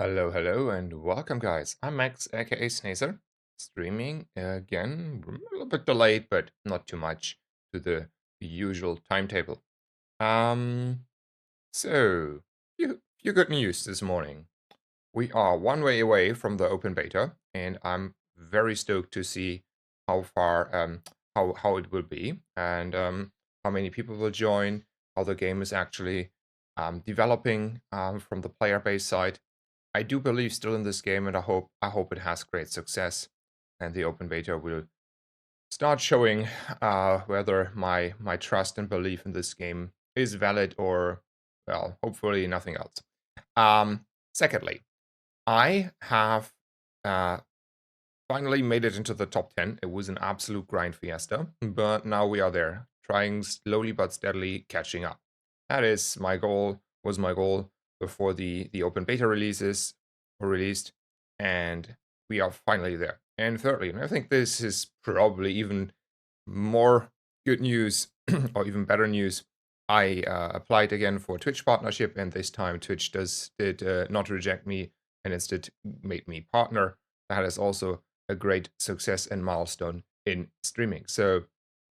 Hello, hello, and welcome, guys. I'm Max, aka Snazer, streaming again. A little bit delayed, but not too much to the usual timetable. Um, so few good news this morning. We are one way away from the open beta, and I'm very stoked to see how far how it will be and how many people will join, how the game is actually developing from the player base side. I do believe still in this game, and I hope it has great success, and the open beta will start showing whether my trust and belief in this game is valid or, well, hopefully nothing else. Secondly, I have uh, finally made it into the top 10. It was an absolute grind fiesta, but now we are there, trying slowly but steadily catching up. That is my goal, was my goal before the open beta releases were released, and we are finally there. And thirdly, and I think this is probably even more good news or even better news. I applied again for Twitch partnership, and this time Twitch did not reject me and instead made me partner. That is also a great success and milestone in streaming. So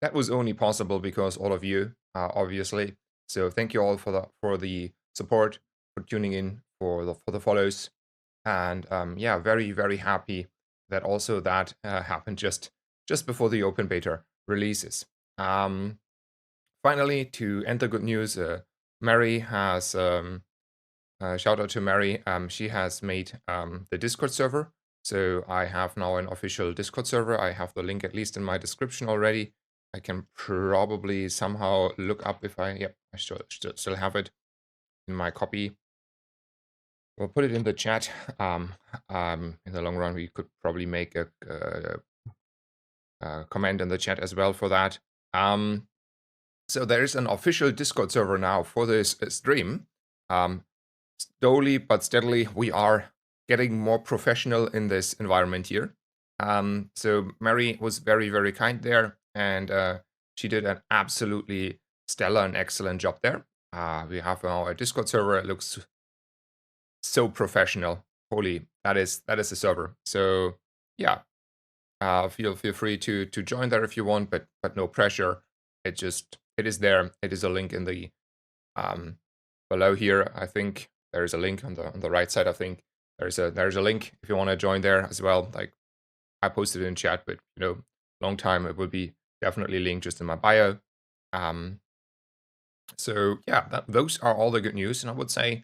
that was only possible because all of you, obviously. So thank you all for the support, for tuning in, for the follows, and yeah, very happy that also that happened just before the open beta releases. Um, Finally, to end the good news, Mary has shout out to Mary. She has made the Discord server. So I have now an official Discord server. I have the link at least in my description already. I can probably somehow look up if yep, I still have it in my copy. We'll put it in the chat. In the long run, we could probably make a comment in the chat as well for that. So there is an official Discord server now for this stream. Slowly but steadily, we are getting more professional in this environment here. So Mary was very kind there, and she did an absolutely stellar and excellent job there. We have now a Discord server. It looks so professional. Holy, that is a server. So yeah, feel free to join there if you want, but no pressure. It is there. It is a link in the um, below here. I think there is a link on the right side. I think there's a link if you want to join there as well. Like I posted it in chat, but long time it will be definitely linked just in my bio. Um, so yeah, those are all the good news, and I would say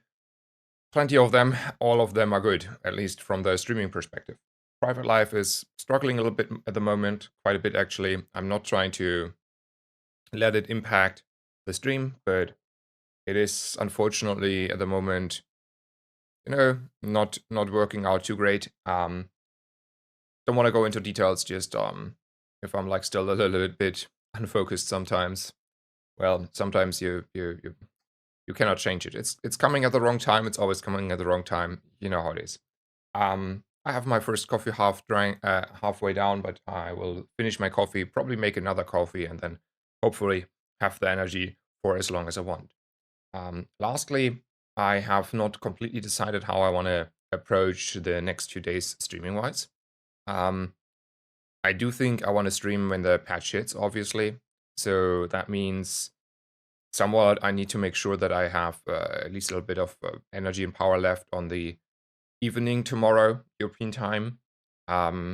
plenty of them. All of them are good, at least from the streaming perspective. Private life is struggling a little bit at the moment, quite a bit actually. I'm not trying to let it impact the stream, but it is unfortunately at the moment, not working out too great. Don't want to go into details, just if I'm like still a little bit unfocused sometimes. Well, sometimes you cannot change it. It's coming at the wrong time. It's always coming at the wrong time. You know how it is. I have my first coffee halfway down, but I will finish my coffee, probably make another coffee, and then hopefully have the energy for as long as I want. Lastly, I have not completely decided how I want to approach the next 2 days streaming wise. Um, I do think I want to stream when the patch hits, obviously. So that means somewhat I need to make sure that I have at least a little bit of energy and power left on the evening tomorrow, European time.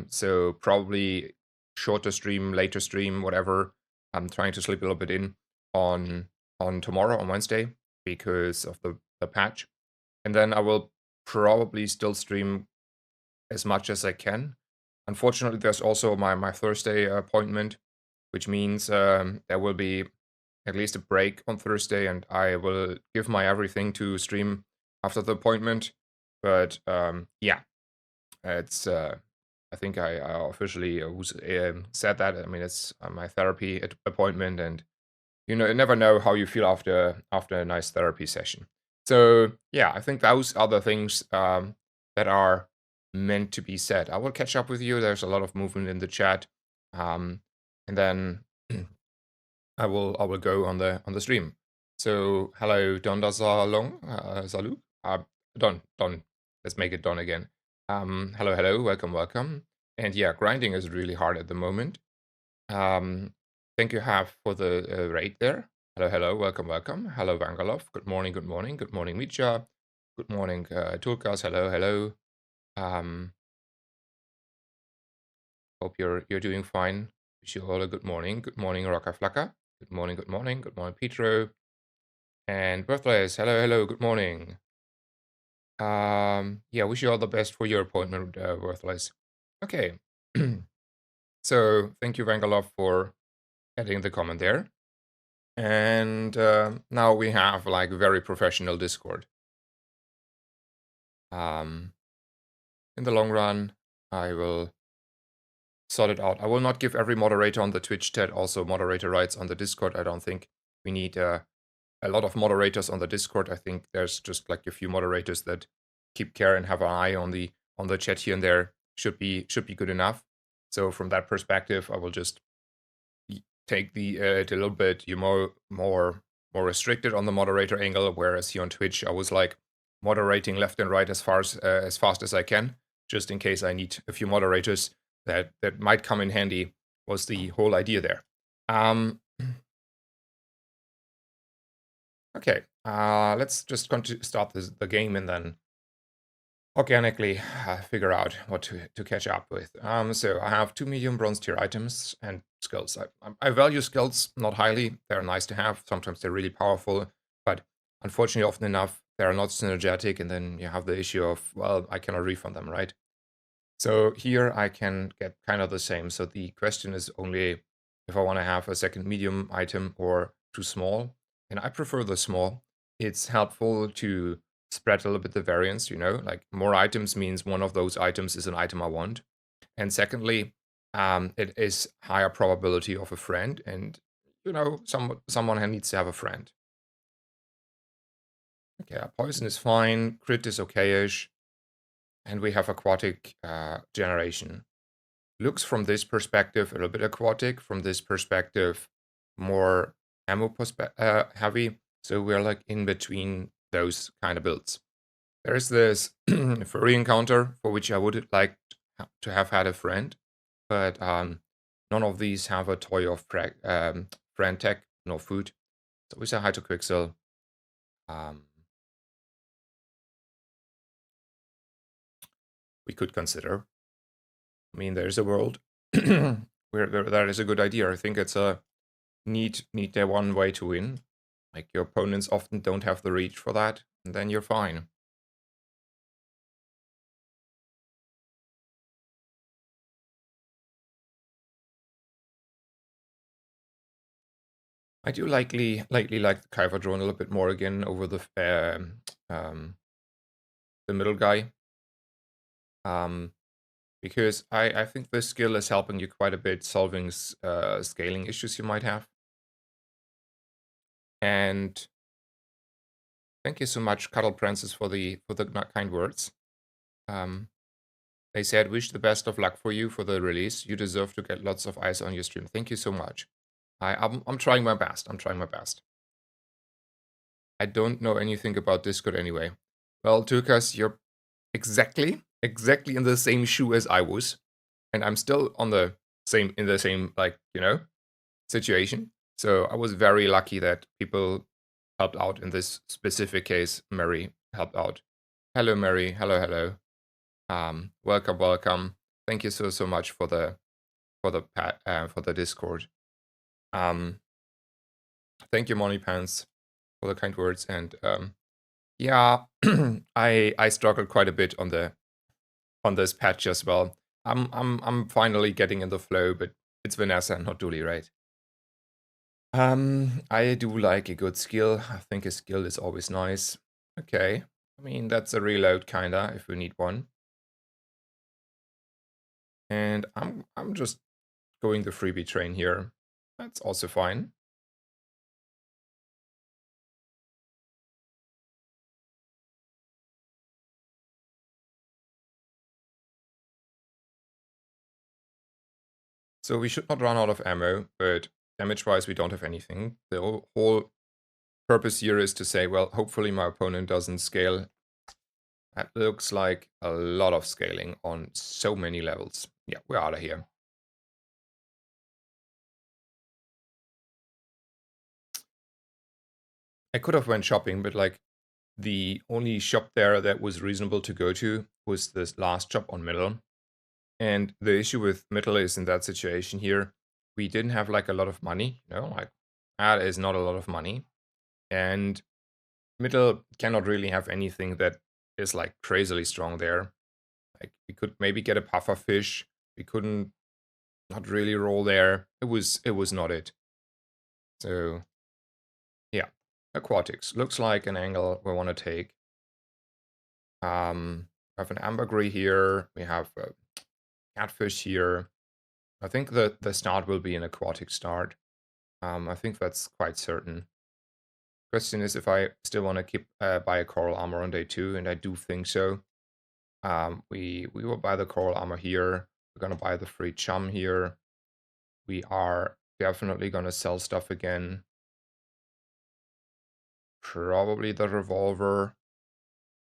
So probably shorter stream, later stream, whatever. I'm trying to slip a little bit in on tomorrow, on Wednesday, because of the patch. And then I will probably still stream as much as I can. Unfortunately, there's also my Thursday appointment, which means there will be at least a break on Thursday, and I will give my everything to stream after the appointment. But yeah, it's I think I officially said that. I mean, it's my therapy appointment, and you never know how you feel after a nice therapy session. So yeah, I think those are the things that are meant to be said. I will catch up with you. There's a lot of movement in the chat, and then I will go on the stream. So hello, Don Salong, Saluk, Don. let's make it done again. Hello, hello, welcome, welcome. And yeah, grinding is really hard at the moment. Thank you, Half, for the raid there. Hello, hello, welcome, welcome. Hello, Vangalov. Good morning, good morning. Good morning, Mitja. Good morning, Tulkas. Hello, hello. Um, Hope you're doing fine. Wish you all a good morning. Good morning, Rocka Flacka. Good morning, good morning. Good morning, Petro. And Birthplace. Hello, hello, good morning. Yeah, wish you all the best for your appointment, Worthless. Okay. So thank you, Vangalov, for adding the comment there. And now we have like very professional Discord. In the long run, I will sort it out. I will not give every moderator on the Twitch chat also moderator rights on the Discord. I don't think we need a lot of moderators on the Discord. I think there's just like a few moderators that keep care and have an eye on the chat here and there. Should be good enough. So from that perspective, I will just take the it a little bit more restricted on the moderator angle. Whereas here on Twitch, I was like moderating left and right as fast as I can, just in case I need a few moderators that might come in handy. Was the whole idea there? Okay, let's just start the game and then organically figure out what to catch up with. So I have 2 medium bronze tier items and skills. I value skills not highly. They're nice to have. Sometimes they're really powerful, but unfortunately, often enough, they're not synergetic. And then you have the issue of, well, I cannot refund them, right? So here I can get kind of the same. So the question is only if I want to have a second medium item or too small. And I prefer the small. It's helpful to spread a little bit the variance, like more items means one of those items is an item I want. And secondly, it is higher probability of a friend. And, someone who needs to have a friend. Okay, poison is fine. Crit is okay-ish. And we have aquatic generation. Looks from this perspective a little bit aquatic, from this perspective more ammo heavy. So we're like in between those kind of builds. There is this furry encounter for which I would like to have had a friend, but none of these have a toy of friend tech, no food. So we say hi to Quixel. We could consider. I mean, there's a world where that is a good idea. I think it's a need there one way to win. Like your opponents often don't have the reach for that, and then you're fine. I do lately like the Kyber drone a little bit more again over the middle guy. Because I think this skill is helping you quite a bit solving scaling issues you might have. And thank you so much, Cuddle Princess, for the kind words. They said, wish the best of luck for you for the release. You deserve to get lots of eyes on your stream. Thank you so much. I'm trying my best. I'm trying my best. I don't know anything about Discord anyway. Well, Turkas, you're exactly in the same shoe as I was. And I'm still in the same, situation. So I was very lucky that people helped out in this specific case. Mary helped out. Hello, Mary. Hello, hello. Welcome, welcome. Thank you so much for the Discord. Thank you, Money Pants, for the kind words. And yeah, I struggled quite a bit on this patch as well. I'm finally getting in the flow, but it's Vanessa, not Dooley, right? I do like a good skill. I think a skill is always nice. Okay. I mean, that's a reload kinda if we need one. And I'm just going the freebie train here. That's also fine. So we should not run out of ammo, but damage-wise we don't have anything. The whole purpose here is to say, well, hopefully my opponent doesn't scale That looks like a lot of scaling on so many levels. Yeah, we're out of here. I could have went shopping, but like the only shop there that was reasonable to go to was this last shop on middle. And the issue with middle is in that situation here, we didn't have like a lot of money, like that is not a lot of money. And middle cannot really have anything that is like crazily strong there. Like we could maybe get a puffer fish. We couldn't not really roll there. It was not it. So yeah. Aquatics. Looks like an angle we want to take. We have an ambergris here. We have a catfish here. I think the start will be an aquatic start. I think that's quite certain. Question is if I still want to keep buy a coral armor on day 2, and I do think so. We will buy the coral armor here. We're gonna buy the free chum here. We are definitely gonna sell stuff again. Probably the revolver.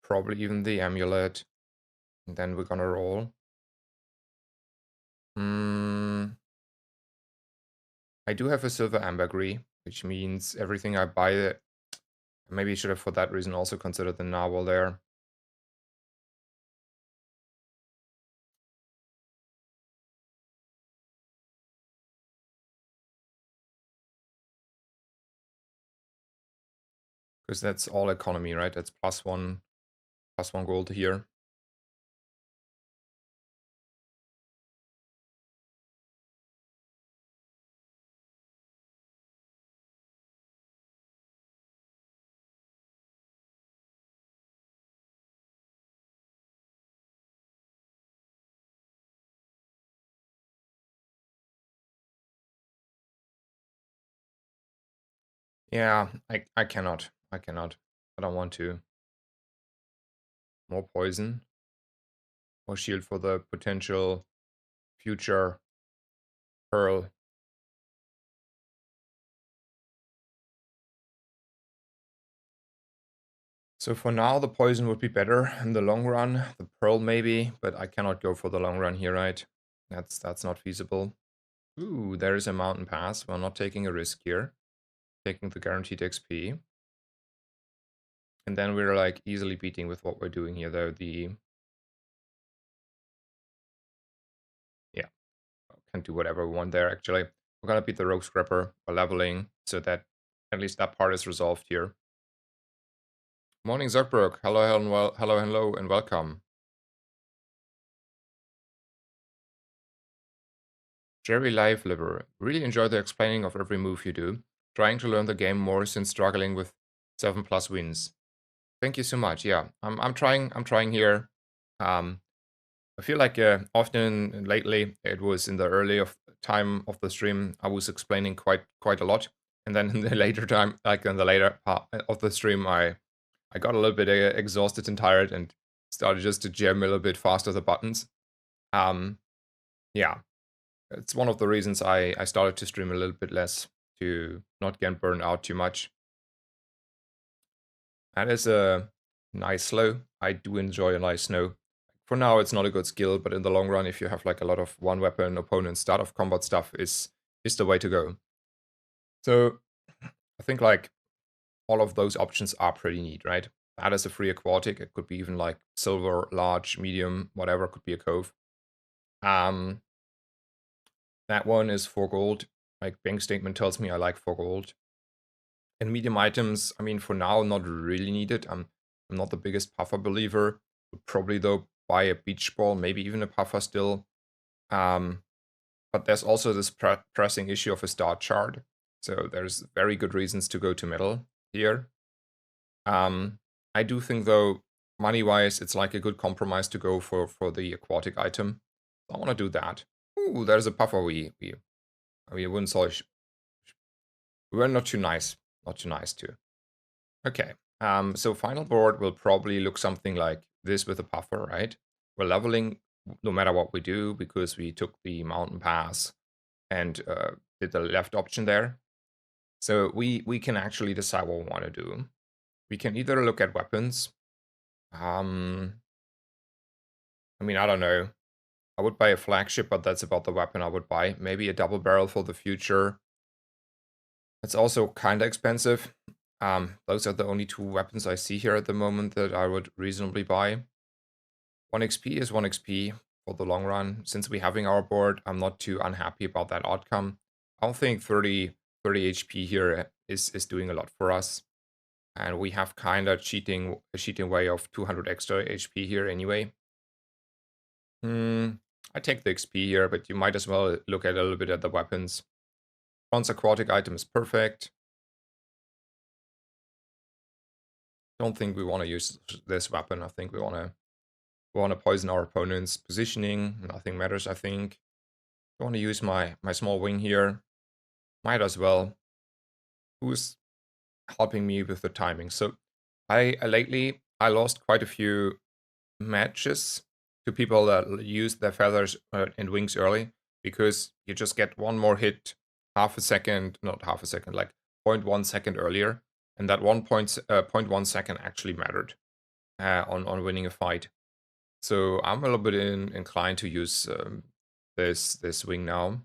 Probably even the amulet. And then we're gonna roll. I do have a silver ambergris, which means everything I buy, maybe I should have for that reason also considered the narwhal there. Because that's all economy, right? That's +1 gold here. Yeah, I cannot. I cannot. I don't want to. More poison. More shield for the potential future pearl. So for now, the poison would be better in the long run. The pearl maybe, but I cannot go for the long run here, right? That's not feasible. Ooh, there is a mountain pass. We're not taking a risk here. Taking the guaranteed XP. And then we're like easily beating with what we're doing here, though. Yeah, can do whatever we want there, actually. We're gonna beat the Rogue Scrapper by leveling, so that at least that part is resolved here. Morning, Zuckberg. Hello, and welcome. Jerry Live Liver. Really enjoy the explaining of every move you do. Trying to learn the game more since struggling with 7+ wins. Thank you so much. Yeah, I'm trying. I'm trying here. Um, I feel like often lately it was in the early of time of the stream I was explaining quite a lot, and then in the later time, like in the later part of the stream, I got a little bit exhausted and tired and started just to jam a little bit faster the buttons. Yeah, it's one of the reasons I started to stream a little bit less to not get burned out too much. That is a nice slow. I do enjoy a nice snow. For now, it's not a good skill, but in the long run, if you have like a lot of one weapon opponent start of combat stuff, is the way to go. So I think like all of those options are pretty neat, right? That is a free aquatic. It could be even like silver, large, medium, whatever. It could be a cove. Um, that one is 4 gold. Like bank statement tells me I like 4 gold. And medium items, I mean, for now, not really needed. I'm not the biggest puffer believer. Would probably though buy a beach ball, maybe even a puffer still. But there's also this pressing issue of a start chart. So there's very good reasons to go to middle here. I do think though, money-wise, it's like a good compromise to go for the aquatic item. I want to do that. Ooh, there's a puffer we wouldn't saw. We were not too nice. Not too nice too. Okay. So final board will probably look something like this with a puffer, right? We're leveling no matter what we do because we took the mountain pass and did the left option there. So we can actually decide what we want to do. We can either look at weapons. Um, I mean, I don't know. I would buy a flagship, but that's about the weapon I would buy. Maybe a double barrel for the future. It's also kind of expensive. Those are the only two weapons I see here at the moment that I would reasonably buy. 1 XP is 1 XP for the long run. Since we having our board, I'm not too unhappy about that outcome. I don't think 30 HP here is doing a lot for us. And we have kind of a cheating way of 200 extra HP here anyway. I take the XP here, but you might as well look at a little bit at the weapons. Bronze aquatic item is perfect. Don't think we want to use this weapon. I think we want to poison our opponent's positioning. Nothing matters, I think. I want to use my small wing here. Might as well. Who's helping me with the timing? So I lately I lost quite a few matches to people that use their feathers and wings early, because you just get one more hit half a second, not half a second, like 0.1 second earlier, and that 0.1 second actually mattered on winning a fight. So I'm a little bit inclined to use this wing now.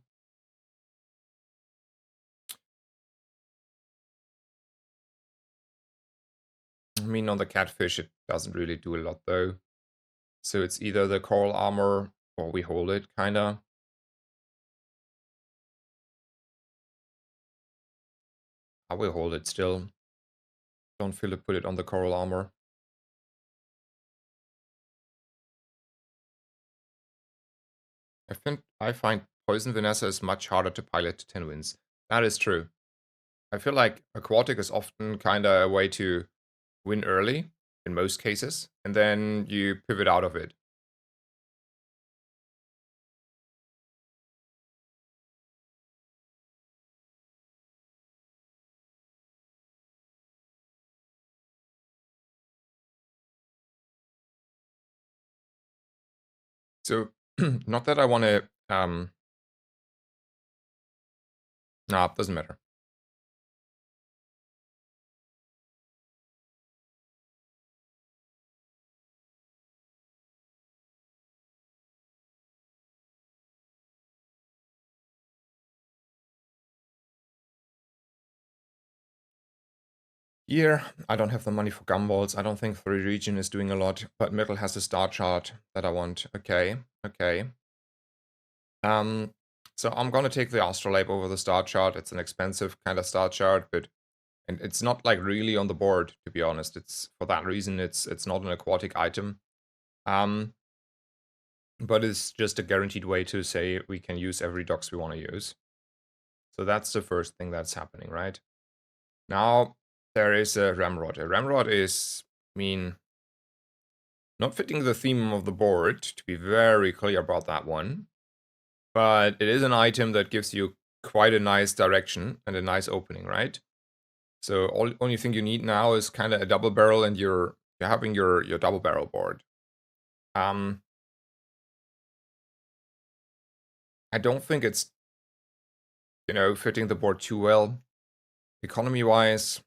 I mean, on the catfish, it doesn't really do a lot though. So it's either the coral armor or we hold it, kinda. I will hold it still. Don't feel to put it on the coral armor. I find Poison Vanessa is much harder to pilot to 10 wins. That is true. I feel like Aquatic is often kinda a way to win early, in most cases, and then you pivot out of it. So, not that I wanna, nah, it doesn't matter. Here, I don't have the money for gumballs. I don't think 3 region is doing a lot, but middle has a star chart that I want. Okay, okay. So I'm gonna take the Astrolabe over the star chart. It's an expensive kind of star chart, but and it's not like really on the board, to be honest. It's for that reason it's not an aquatic item. Um, but it's just a guaranteed way to say we can use every docs we want to use. So that's the first thing that's happening, right? Now there is a Ramrod. A Ramrod is, I mean, not fitting the theme of the board, to be very clear about that one. But it is an item that gives you quite a nice direction and a nice opening, right? So only thing you need now is kind of a double barrel, and you're having your double barrel board. I don't think it's, fitting the board too well. Economy wise,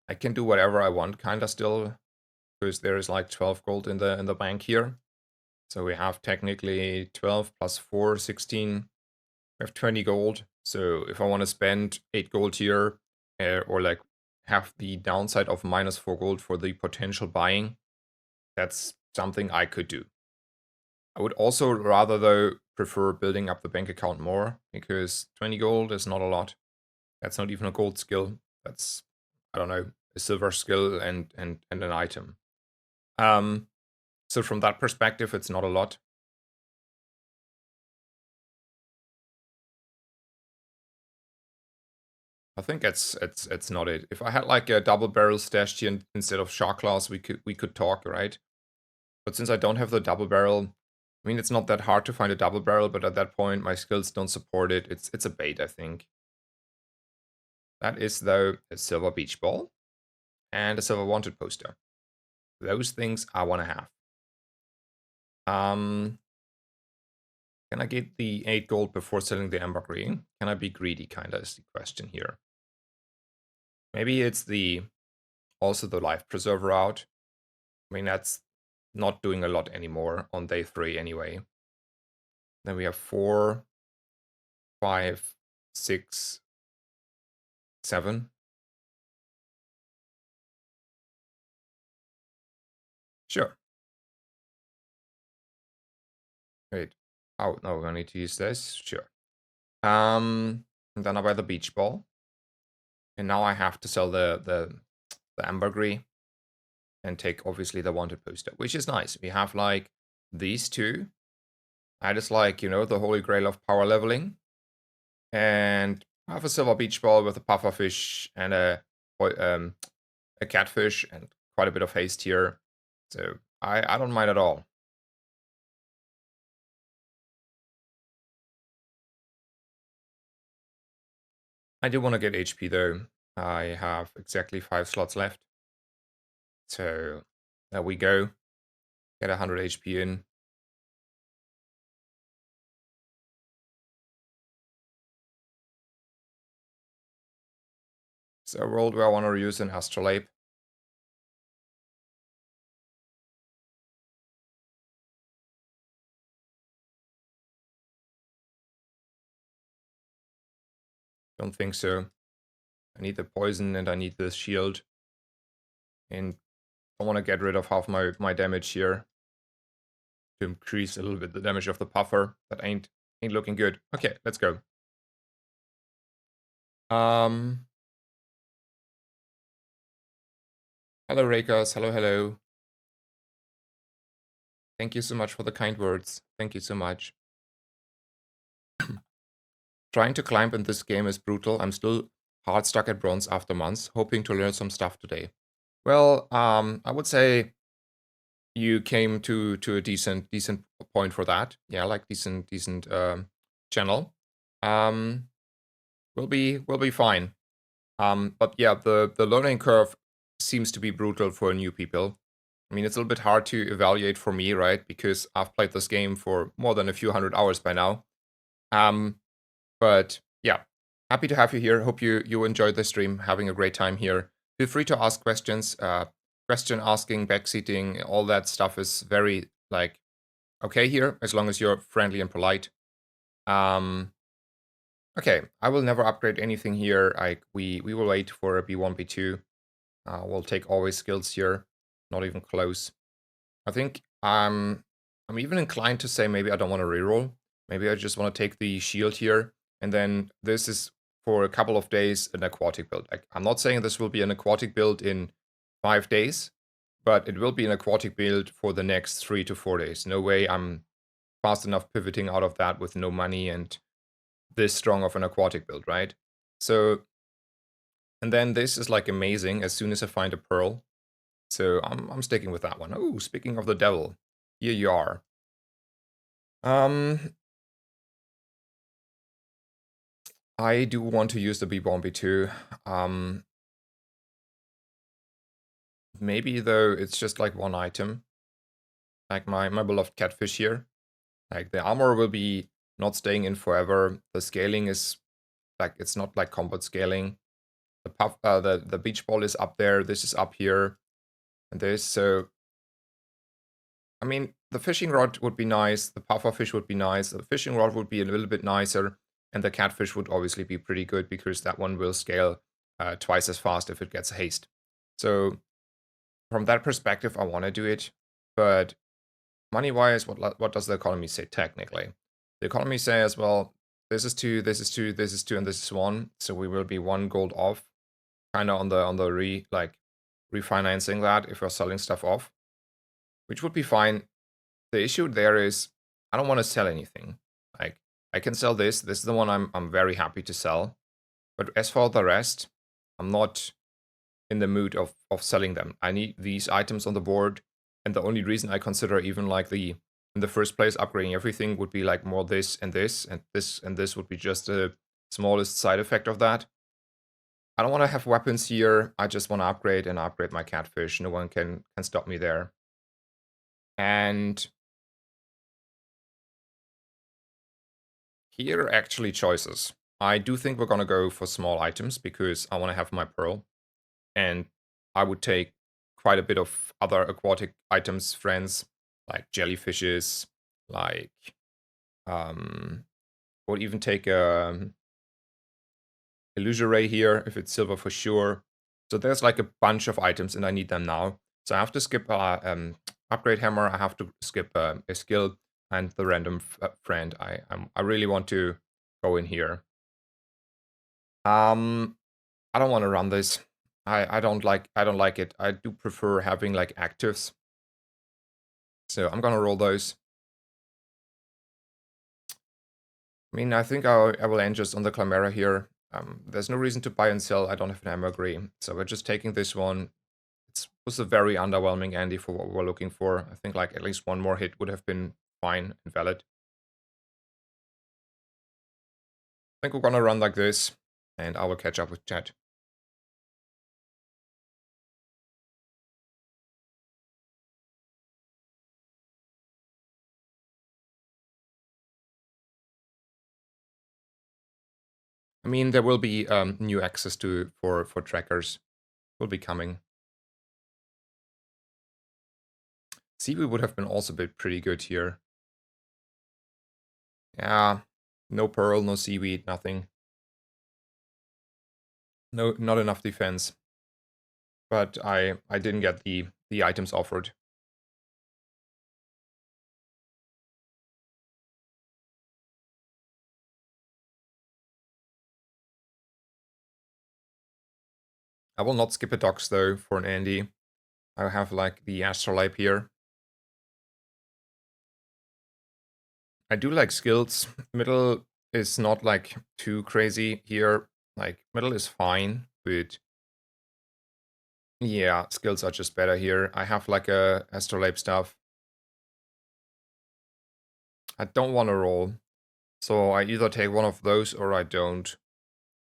I can do whatever I want kinda still, because there is like 12 gold in the bank here. So we have technically 12 plus 4, 16. We have 20 gold. So if I want to spend 8 gold here, or like have the downside of -4 gold for the potential buying, that's something I could do. I would also rather, though, prefer building up the bank account more, because 20 gold is not a lot. That's not even a gold skill. That's, I don't know, a silver skill and an item. So from that perspective, it's not a lot. I think it's not it. If I had like a double barrel stashed here instead of Shark Claws, we could talk, right? But since I don't have the double barrel, I mean, it's not that hard to find a double barrel, but at that point my skills don't support it. It's a bait, I think. That is, though, a silver beach ball and a silver wanted poster. Those things I want to have. Um, can I get the 8 gold before selling the ambergris? Can I be greedy, kinda, is the question here. Maybe it's the also the life preserver out. I mean, that's not doing a lot anymore on day 3 anyway. Then we have 4, 5, 6, 7. Sure. Wait. Oh, no, I need to use this. Sure. And then I buy the beach ball. And now I have to sell the ambergris and take obviously the wanted poster, which is nice. We have like these two. That is like, you know, the holy grail of power leveling. And I have a silver beach ball with a pufferfish and a catfish and quite a bit of haste here. So I don't mind at all. I do want to get HP though. I have exactly 5 slots left. So there we go. Get 100 HP in. So world where I want to use an astrolabe. Don't think so. I need the poison and I need the shield. And I want to get rid of half my damage here to increase a little bit the damage of the puffer. That ain't looking good. Okay, let's go. Hello Rakas, hello. Thank you so much for the kind words. Thank you so much. Trying to climb in this game is brutal. I'm still hard stuck at bronze after months, hoping to learn some stuff today. Well, I would say you came to a decent point for that. Yeah, like decent channel. We'll be fine. But yeah, the learning curve seems to be brutal for new people. I mean, it's a little bit hard to evaluate for me, right? Because I've played this game for more than a few hundred hours by now. But yeah, happy to have you here. Hope you enjoyed the stream, having a great time here. Feel free to ask questions. Question asking, backseating, all that stuff is very like okay here, as long as you're friendly and polite. Okay, I will never upgrade anything here. We will wait for a B1, B2. We'll take always skills here, not even close. I think I'm even inclined to say maybe I don't want to reroll. Maybe I just want to take the shield here, and then this is for a couple of days an aquatic build. I'm not saying this will be an aquatic build in 5 days, but it will be an aquatic build for the next 3 to 4 days. No way I'm fast enough pivoting out of that with no money and this strong of an aquatic build, right? So, and then this is like amazing as soon as I find a pearl. So I'm sticking with that one. Oh, speaking of the devil, here you are. I do want to use the B-Bomb B2. Maybe though it's just like one item. Like my beloved catfish here. Like the armor will be not staying in forever. The scaling is like it's not like combat scaling. The beach ball is up there. This is up here, and this. So I mean, the fishing rod would be nice. The puffer fish would be nice. The fishing rod would be a little bit nicer, and the catfish would obviously be pretty good because that one will scale twice as fast if it gets haste. So from that perspective, I want to do it, but money-wise, what does the economy say technically? The economy says, well, this is 2, this is 2, this is 2, and this is 1, so we will be 1 gold off, kind of on the refinancing that if we're selling stuff off, which would be fine. The issue there is I don't want to sell anything. Like I can sell this. This is the one I'm very happy to sell. But as for the rest, I'm not in the mood of selling them. I need these items on the board, and the only reason I consider even like in the first place upgrading everything would be like more this and this and this and this would be just the smallest side effect of that. I don't want to have weapons here. I just want to upgrade and upgrade my catfish. No one can stop me there. And here are actually choices. I do think we're gonna go for small items because I want to have my pearl. And I would take quite a bit of other aquatic items, friends, like jellyfishes, like or even take a Illusoray here if it's silver for sure. So there's like a bunch of items and I need them now. So I have to skip upgrade hammer. I have to skip a skill and the random friend. I really want to go in here. I don't want to run this. I don't like it. I do prefer having like actives. So I'm gonna roll those. I mean, I think I will end just on the Chimera here. There's no reason to buy and sell. I don't have an Emmergree. So we're just taking this one. It was a very underwhelming Andy for what we're looking for. I think like at least one more hit would have been fine and valid. I think we're gonna run like this, and I will catch up with chat. I mean, there will be new access to for trackers will be coming. Seaweed would have been also been pretty good here. Yeah, no pearl, no seaweed, nothing. No, not enough defense. But I didn't get the items offered. I will not skip a docks though for an Andy. I have like the Astrolabe here. I do like skills. Middle is not like too crazy here. Like middle is fine, but yeah, skills are just better here. I have like a Astrolabe stuff. I don't want to roll. So I either take one of those or I don't.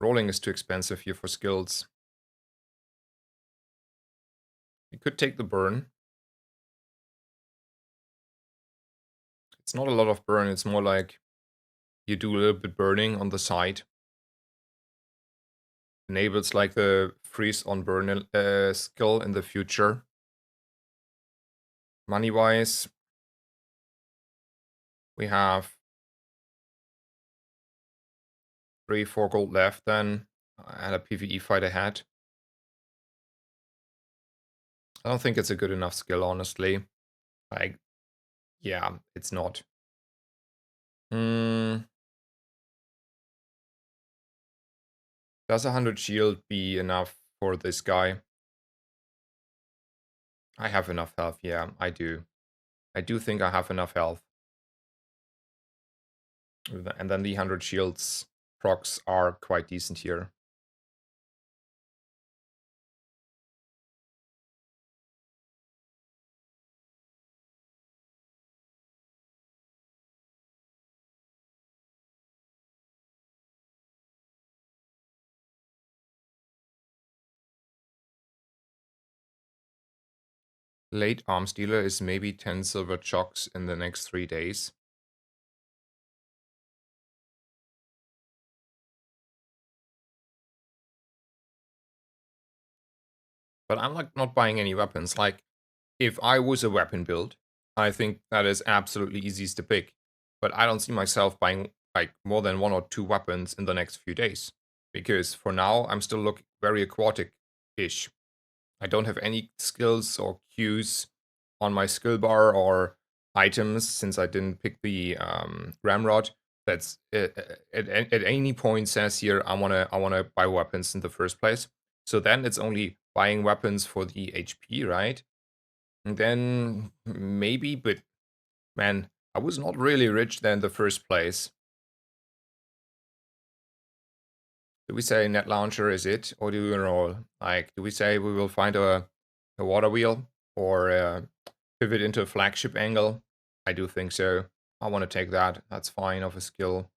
Rolling is too expensive here for skills. You could take the burn. It's not a lot of burn, it's more like you do a little bit burning on the side. Enables like the freeze on burn skill in the future. Money-wise, we have 3-4 gold left then, and a PvE fight ahead. I don't think it's a good enough skill, honestly. Like, yeah, it's not. Does 100 shield be enough for this guy? I have enough health, yeah, I do. I do think I have enough health. And then the 100 shields procs are quite decent here. Late arms dealer is maybe 10 silver chocks in the next 3 days. But I'm like not buying any weapons. Like, if I was a weapon build, I think that is absolutely easiest to pick. But I don't see myself buying like more than 1 or 2 weapons in the next few days. Because for now, I'm still looking very aquatic-ish. I don't have any skills or cues on my skill bar or items since I didn't pick the ramrod. That's at any point says here I wanna buy weapons in the first place. So then it's only buying weapons for the HP, right? And then maybe, but man, I was not really rich then in the first place. Do we say net launcher is it, or do we roll? Like, do we say we will find a water wheel or pivot into a flagship angle? I do think so. I want to take that. That's fine of a skill.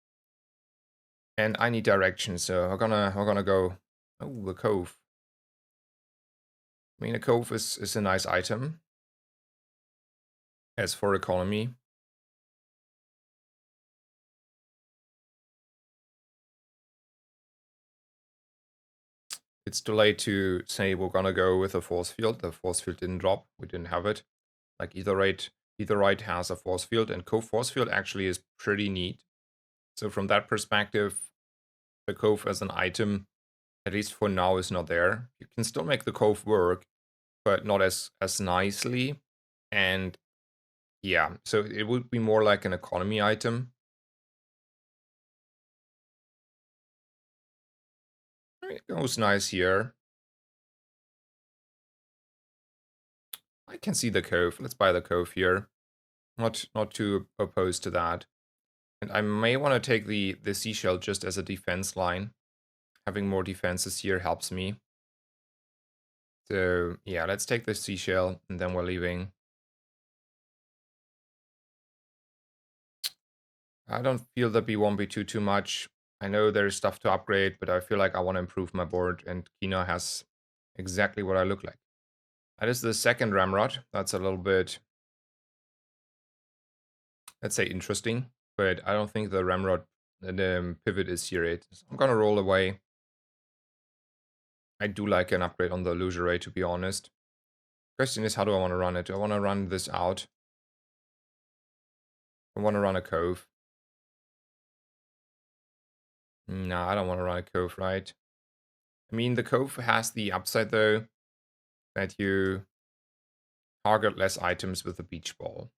And I need direction, so we're gonna go. Oh, the cove. I mean, a cove is a nice item. As for economy, It's too late to say we're gonna go with a force field. The force field didn't drop. We didn't have it. Like Etherite has a force field, and Cove force field actually is pretty neat. So from that perspective, the Cove as an item, at least for now, is not there. You can still make the Cove work, but not as nicely. And yeah, so it would be more like an economy item. It goes nice here. I can see the Cove. Let's buy the Cove here. Not too opposed to that. And I may want to take the seashell just as a defense line. Having more defenses here helps me. So yeah, let's take the seashell and then we're leaving. I don't feel the B1, B2 too much. I know there's stuff to upgrade, but I feel like I want to improve my board, and Kina has exactly what I look like. That is the second Ramrod. That's a little bit, let's say, interesting, but I don't think the Ramrod, the pivot is here yet. So I'm gonna roll away. I do like an upgrade on the illusory, to be honest. Question is, how do I want to run it? Do I want to run this out? I want to run a Cove. No, I don't want to run a Cove, right? I mean, the Cove has the upside, though, that you target less items with the beach ball.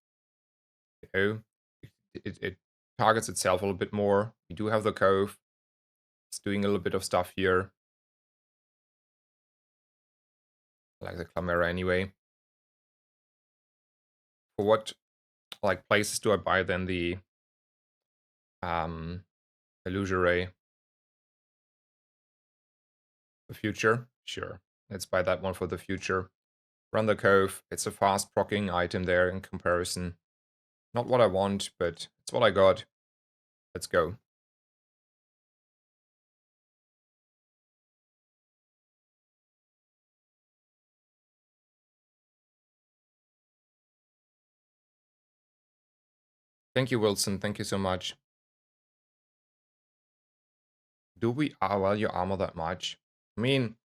You know, it targets itself a little bit more. We do have the Cove. It's doing a little bit of stuff here. I like the Clamera anyway. For what, like, places do I buy then the illusory? The future? Sure. Let's buy that one for the future. Run the Cove. It's a fast proccing item there in comparison. Not what I want, but it's what I got. Let's go. Thank you, Wilson. Thank you so much. Do we value armor that much? I mean,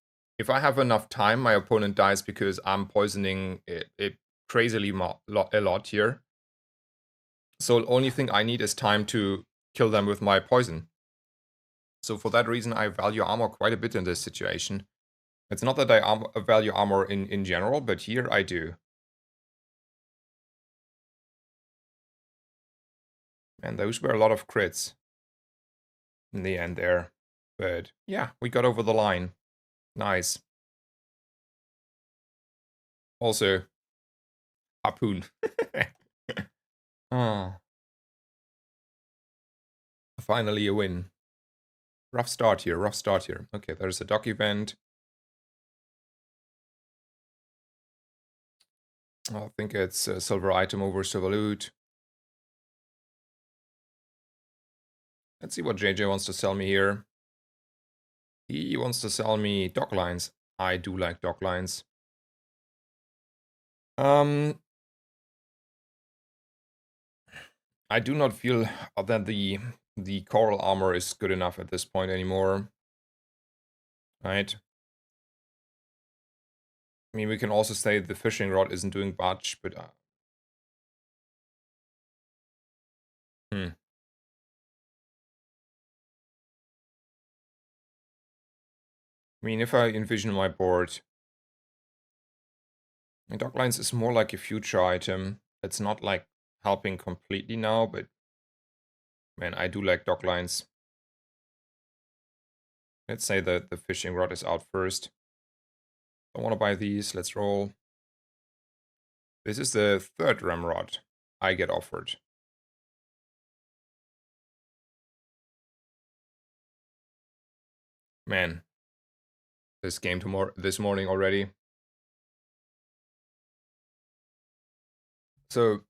if I have enough time, my opponent dies because I'm poisoning it crazily a lot here. So the only thing I need is time to kill them with my poison. So for that reason, I value armor quite a bit in this situation. It's not that I value armor in general, but here I do. And those were a lot of crits in the end there. But yeah, we got over the line. Nice. Also, harpoon. Oh, finally a win. Rough start here, rough start here. Okay, there's a dock event. I think it's a silver item over silver loot. Let's see what JJ wants to sell me here. He wants to sell me dock lines. I do like dock lines. I do not feel that the coral armor is good enough at this point anymore. Right? I mean, we can also say the fishing rod isn't doing much, but I mean, if I envision my board, dock lines is more like a future item. It's not like helping completely now, but man, I do like dock lines. Let's say that the fishing rod is out first. I want to buy these. Let's roll. This is the third ramrod I get offered. Man, this game this morning already. So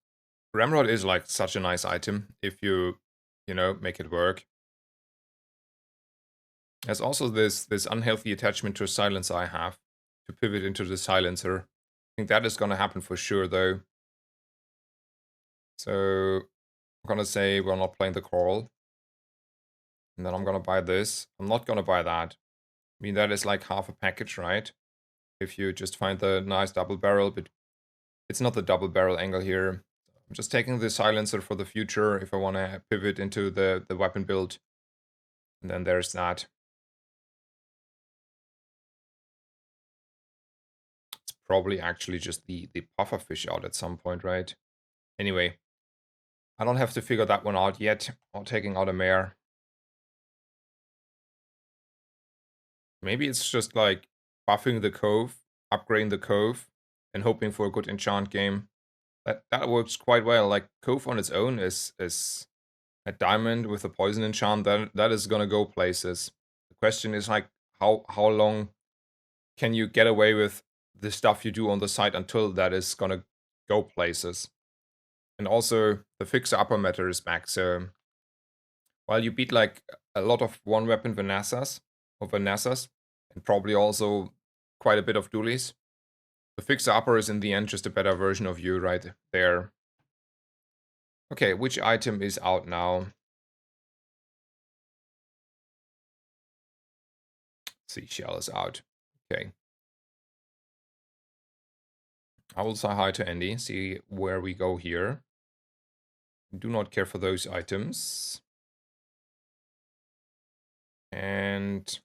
ramrod is like such a nice item if you know, make it work. There's also this unhealthy attachment to a silencer I have to pivot into the silencer. I think that is gonna happen for sure though. So I'm gonna say we're not playing the coral. And then I'm gonna buy this. I'm not gonna buy that. I mean, that is like half a package, right? If you just find the nice double barrel, but it's not the double barrel angle here. I'm just taking the silencer for the future if I want to pivot into the weapon build. And then there's that. It's probably actually just the puffer fish out at some point, right? Anyway, I don't have to figure that one out yet. Or taking out a mare. Maybe it's just like buffing the cove, upgrading the cove, and hoping for a good enchant game. That works quite well. Like cove on its own is a diamond with a poison enchant. That is gonna go places. The question is like how long can you get away with the stuff you do on the side until that is gonna go places? And also the fixer upper matter is back, so while you beat like a lot of one weapon Vanessas, and probably also quite a bit of dualies, the fixer upper is in the end just a better version of you right there. Okay, which item is out now? Seashell is out. Okay. I will say hi to Andy, see where we go here. Do not care for those items. And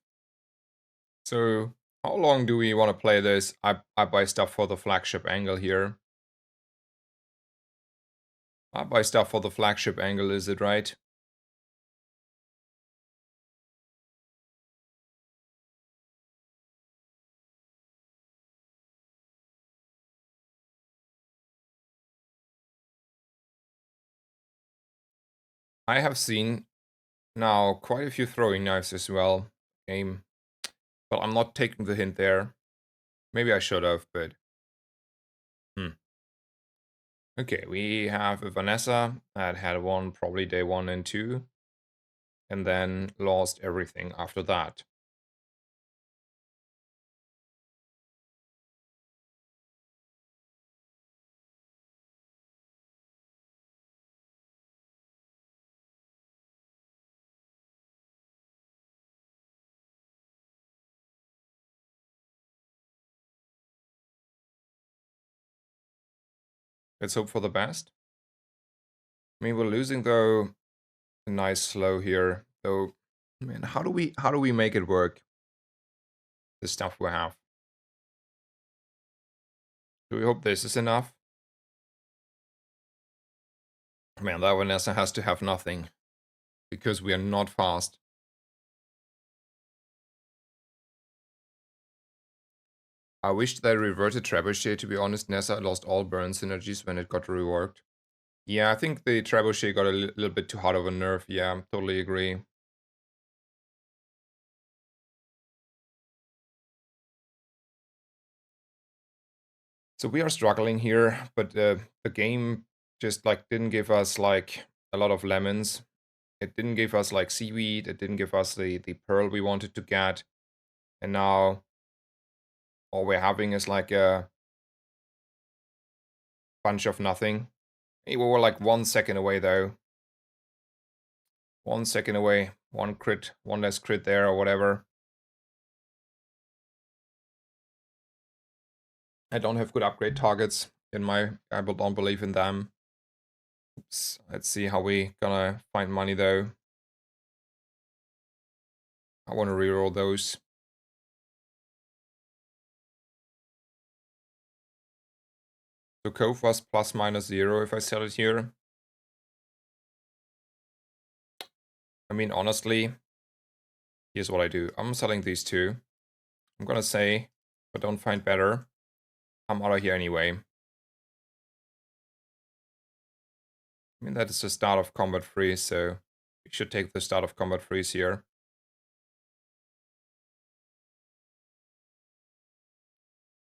so how long do we want to play this? I buy stuff for the flagship angle here. I buy stuff for the flagship angle, is it right? I have seen now quite a few throwing knives as well. Game. Well, I'm not taking the hint there. Maybe I should have, but Okay, we have a Vanessa that had won probably day 1 and 2, and then lost everything after that. Let's hope for the best. I mean, we're losing though a nice slow here. So, man, how do we make it work? The stuff we have. Do we hope this is enough? Man, that Vanessa has to have nothing because we are not fast. I wish they reverted Trebuchet, to be honest. Nessa lost all burn synergies when it got reworked. Yeah, I think the Trebuchet got a little bit too hard of a nerf. Yeah, totally agree. So we are struggling here, but the game just like didn't give us like a lot of lemons. It didn't give us like seaweed. It didn't give us the pearl we wanted to get. And now all we're having is like a bunch of nothing. We were like 1 second away though. 1 second away. One crit, one less crit there or whatever. I don't have good upgrade targets in my, I don't believe in them. Oops. Let's see how we gonna find money though. I want to reroll those. So Cove was plus minus 0 if I sell it here. I mean, honestly, here's what I do. I'm selling these two. I'm gonna say, if I don't find better, I'm out of here anyway. I mean, that is the start of combat freeze, so we should take the start of combat freeze here.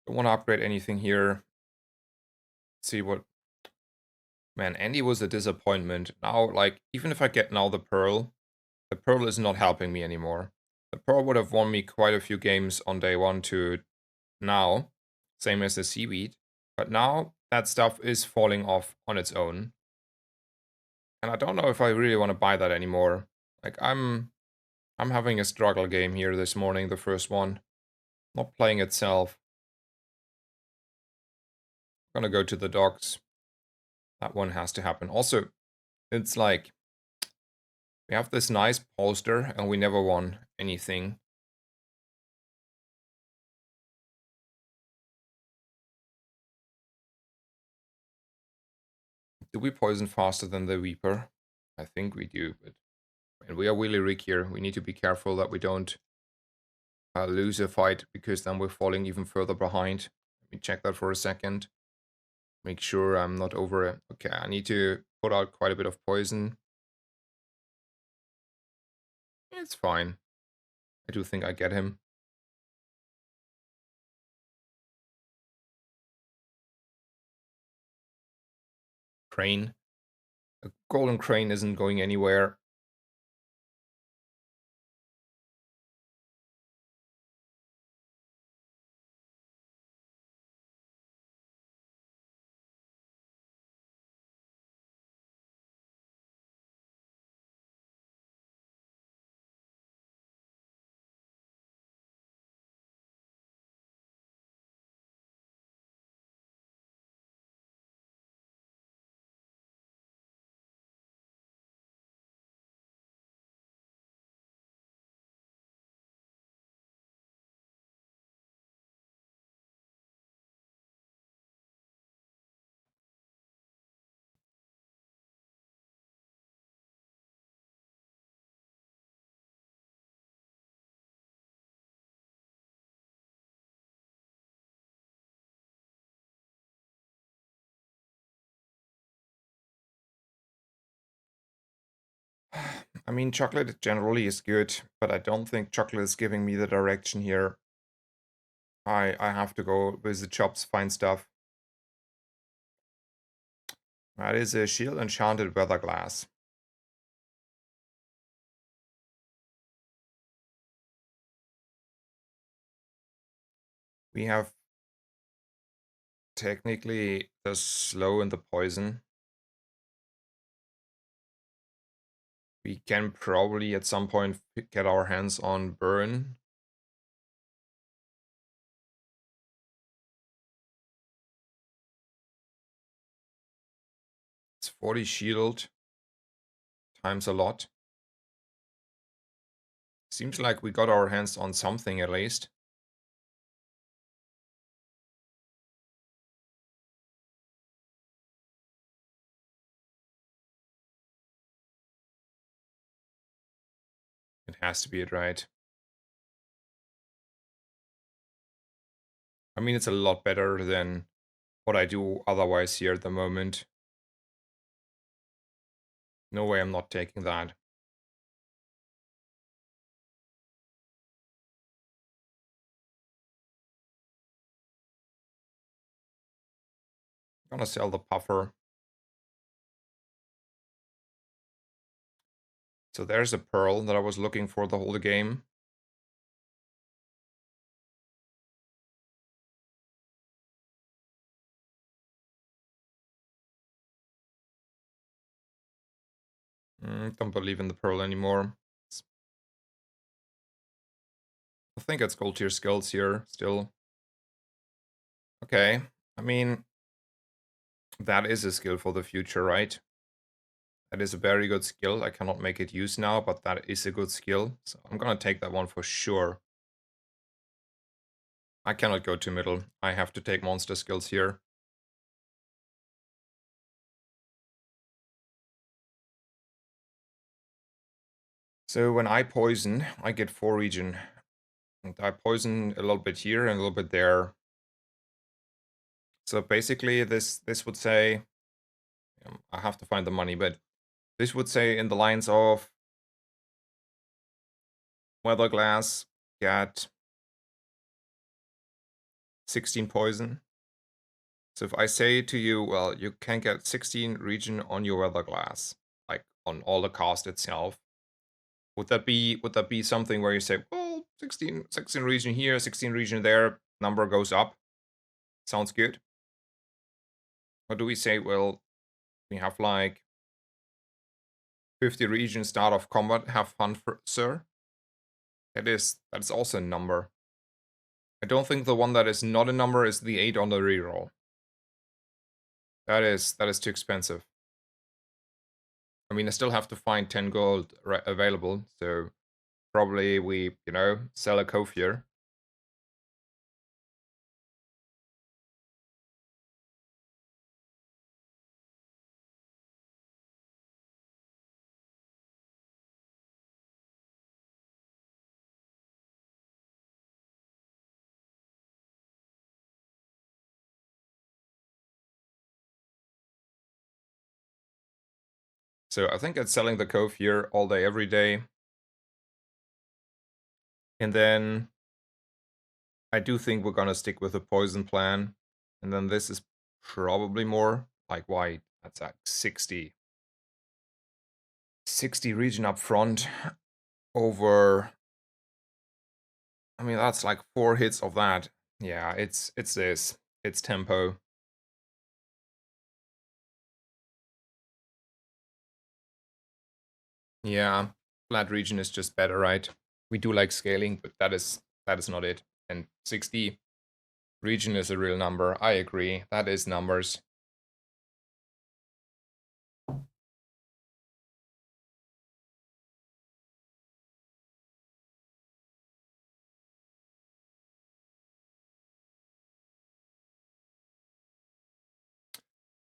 Don't want to upgrade anything here. See what... Man, Andy was a disappointment. Now, like, even if I get now the Pearl is not helping me anymore. The Pearl would have won me quite a few games on day 1 to now, same as the Seaweed. But now, that stuff is falling off on its own. And I don't know if I really want to buy that anymore. Like, I'm I'm having a struggle game here this morning, the first one. Not playing itself. Gonna go to the docks. That one has to happen. Also, it's like we have this nice poster and we never won anything. Do we poison faster than the Reaper? I think we do, but and we are really Rick here. We need to be careful that we don't lose a fight because then we're falling even further behind. Let me check that for a second. Make sure I'm not over it. Okay, I need to put out quite a bit of poison. It's fine. I do think I get him. Crane. A golden crane isn't going anywhere. I mean, chocolate generally is good, but I don't think chocolate is giving me the direction here. I have to go with the chops, find stuff. That is a shield enchanted weather glass. We have technically the slow and the poison. We can probably at some point get our hands on burn. It's 40 shield times a lot. Seems like we got our hands on something at least. It has to be it, right? I mean, it's a lot better than what I do otherwise here at the moment. No way I'm not taking that. Gonna sell the puffer. So there's a pearl that I was looking for the whole game. Don't believe in the pearl anymore. I think it's gold tier skills here still. Okay, I mean, that is a skill for the future, right? That is a very good skill. I cannot make it use now, but that is a good skill. So I'm gonna take that one for sure. I cannot go to middle. I have to take monster skills here. So when I poison, I get 4 regen. And I poison a little bit here and a little bit there. So basically this would say, I have to find the money, but this would say in the lines of Weather Glass, get 16 poison. So if I say to you, well, you can get 16 regen on your Weather Glass, like on all the cast itself, would that be something where you say, well, 16 regen here, 16 regen there, number goes up? Sounds good. Or do we say, well, we have like 50 regen start of combat, have fun, sir? That's also a number. I don't think the one that is not a number is the 8 on the reroll. That is too expensive. I mean, I still have to find 10 gold available, so probably we, sell a Kofir. So I think it's selling the Kofir all day, every day. And then I do think we're gonna stick with the poison plan. And then this is probably more like white. That's like 60 region up front over. I mean, that's like 4 hits of that. Yeah, it's this. It's tempo. Yeah, flat region is just better, right? We do like scaling, but that is not it. And 60 region is a real number. I agree. That is numbers.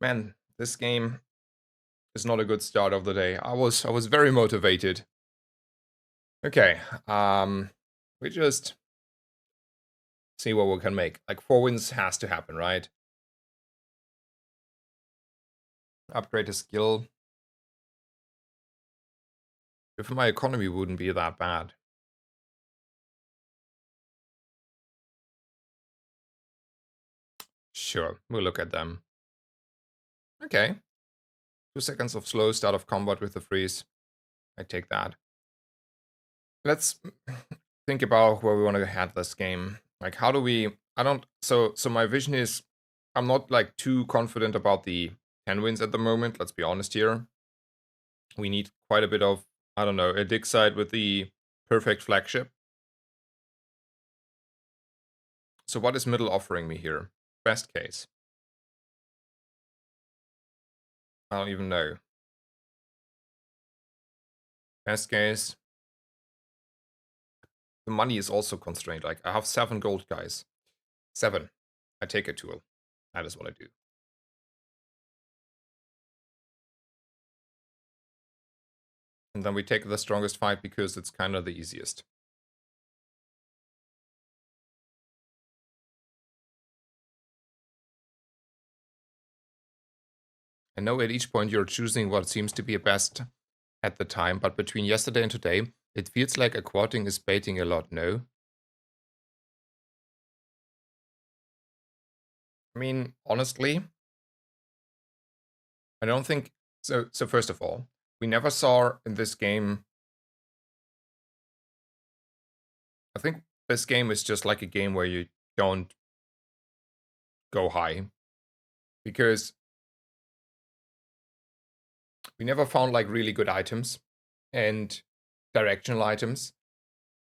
Man, this game is not a good start of the day. I was very motivated. Okay, we just see what we can make. Like 4 wins has to happen, right? Upgrade a skill. If my economy wouldn't be that bad. Sure, we'll look at them. Okay. 2 seconds of slow start of combat with the freeze. I take that. Let's think about where we want to head this game. Like, how do we... I don't... So my vision is... I'm not, like, too confident about the 10 wins at the moment. Let's be honest here. We need quite a bit of, I don't know, a dig side with the perfect flagship. So what is middle offering me here? Best case. I don't even know. Best case. The money is also constrained. Like, I have 7 gold, guys. 7. I take a tool. That is what I do. And then we take the strongest fight because it's kind of the easiest. I know at each point you're choosing what seems to be best at the time, but between yesterday and today, it feels like aquating is baiting a lot, no? I mean, honestly, I don't think... So first of all, we never saw in this game... I think this game is just like a game where you don't go high. Because we never found like really good items and directional items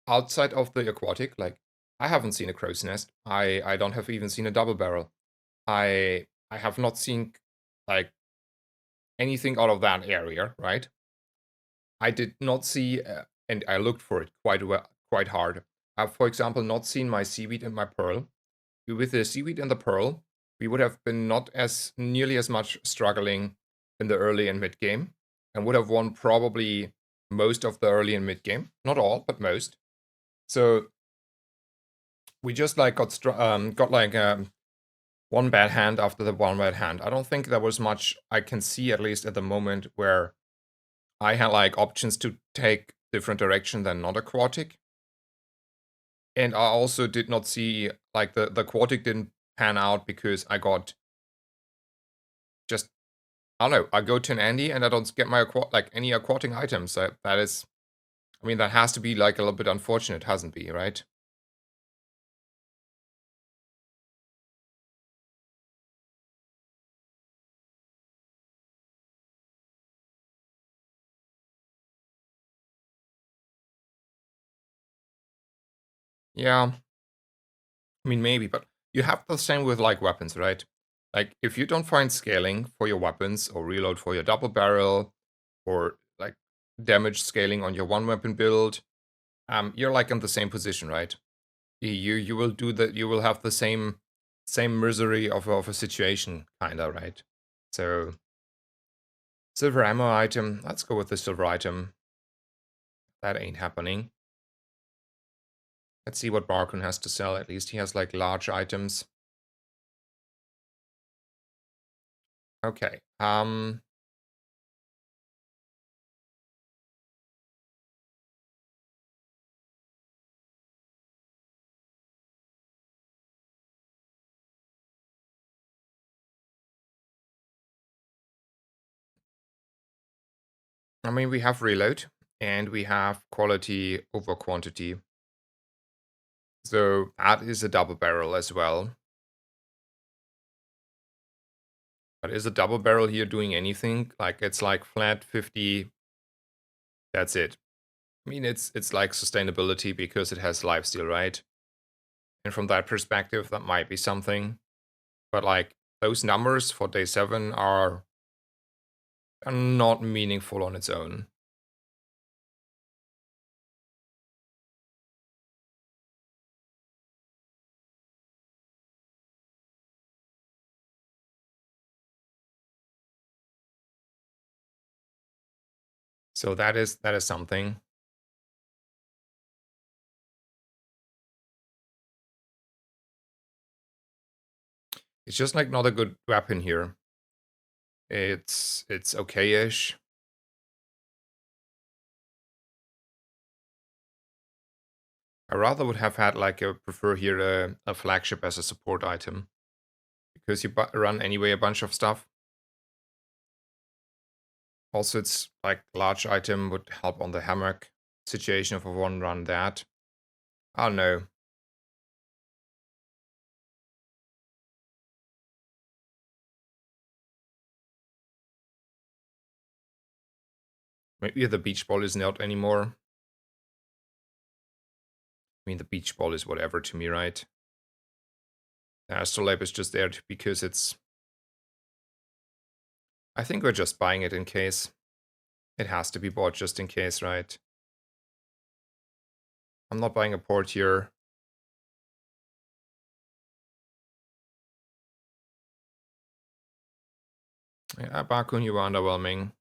outside of the aquatic. Like, I haven't seen a crow's nest. I don't have even seen a double barrel. I have not seen like anything out of that area, right? I did not see, and I looked for it quite hard. I've, for example, not seen my seaweed and my pearl. With the seaweed and the pearl, we would have been not as nearly as much struggling in the early and mid game, and would have won probably most of the early and mid game. Not all, but most. So we just like got like one bad hand after the one bad hand. I don't think there was much I can see, at least at the moment, where I had like options to take different direction than not aquatic. And I also did not see like the aquatic didn't pan out because I got just... I don't know. I go to an Andy and I don't get my any aquatic items. That is... I mean, that has to be like a little bit unfortunate, hasn't it, right? Yeah, I mean, maybe, but you have the same with like weapons, right? Like, if you don't find scaling for your weapons or reload for your double barrel or like damage scaling on your one weapon build, you're like in the same position, right? You will do that. You will have the same misery of a situation, kinda, right? So silver ammo item. Let's go with the silver item. That ain't happening. Let's see what Barkun has to sell. At least he has like large items. Okay. I mean, we have reload and we have quality over quantity. So that is a double barrel as well. But is a double barrel here doing anything? Like it's like flat 50. That's it. I mean, it's like sustainability because it has lifesteal, right? And from that perspective, that might be something. But like those numbers for day 7 are not meaningful on its own. So that is something. It's just like not a good weapon here. It's okay-ish. I rather would have had like prefer here a flagship as a support item because you run anyway a bunch of stuff. Also, it's like large item would help on the hammock situation if I want to run that. I don't know. Maybe the beach ball is not anymore. I mean, the beach ball is whatever to me, right? The astrolabe is just there because it's. I think we're just buying it in case. It has to be bought just in case, right? I'm not buying a port here. Yeah, Bakun, you are underwhelming.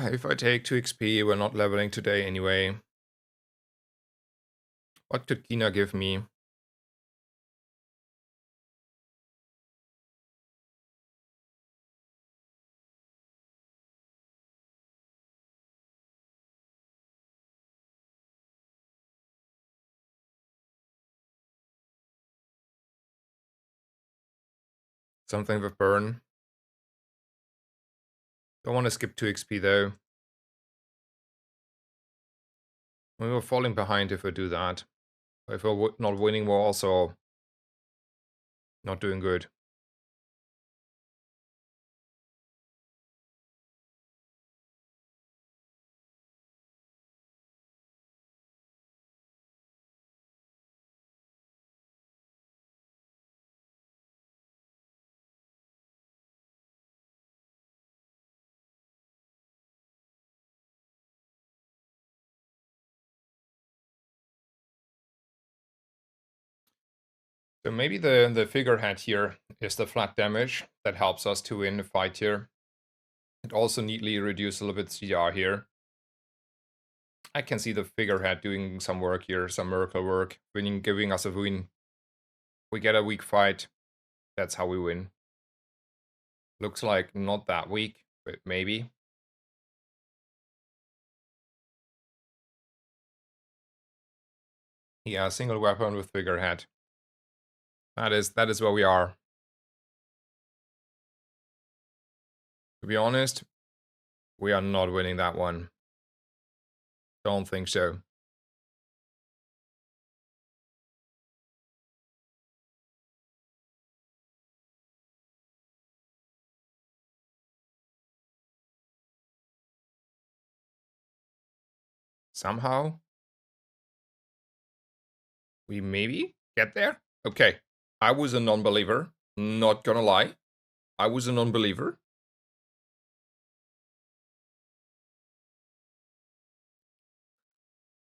If I take 2 XP, we're not leveling today anyway. What could Kina give me? Something with burn. Don't want to skip 2 XP though. We were falling behind if we do that. If we're not winning, we're also not doing good. So maybe the figurehead here is the flat damage that helps us to win the fight here. It also neatly reduces a little bit CR here. I can see the figurehead doing some work here, some miracle work, winning, giving us a win. We get a weak fight. That's how we win. Looks like not that weak, but maybe. Yeah, single weapon with figurehead. That is where we are. To be honest, we are not winning that one. Don't think so. Somehow, we maybe get there? Okay. I was a non-believer. Not gonna lie. I was a non-believer.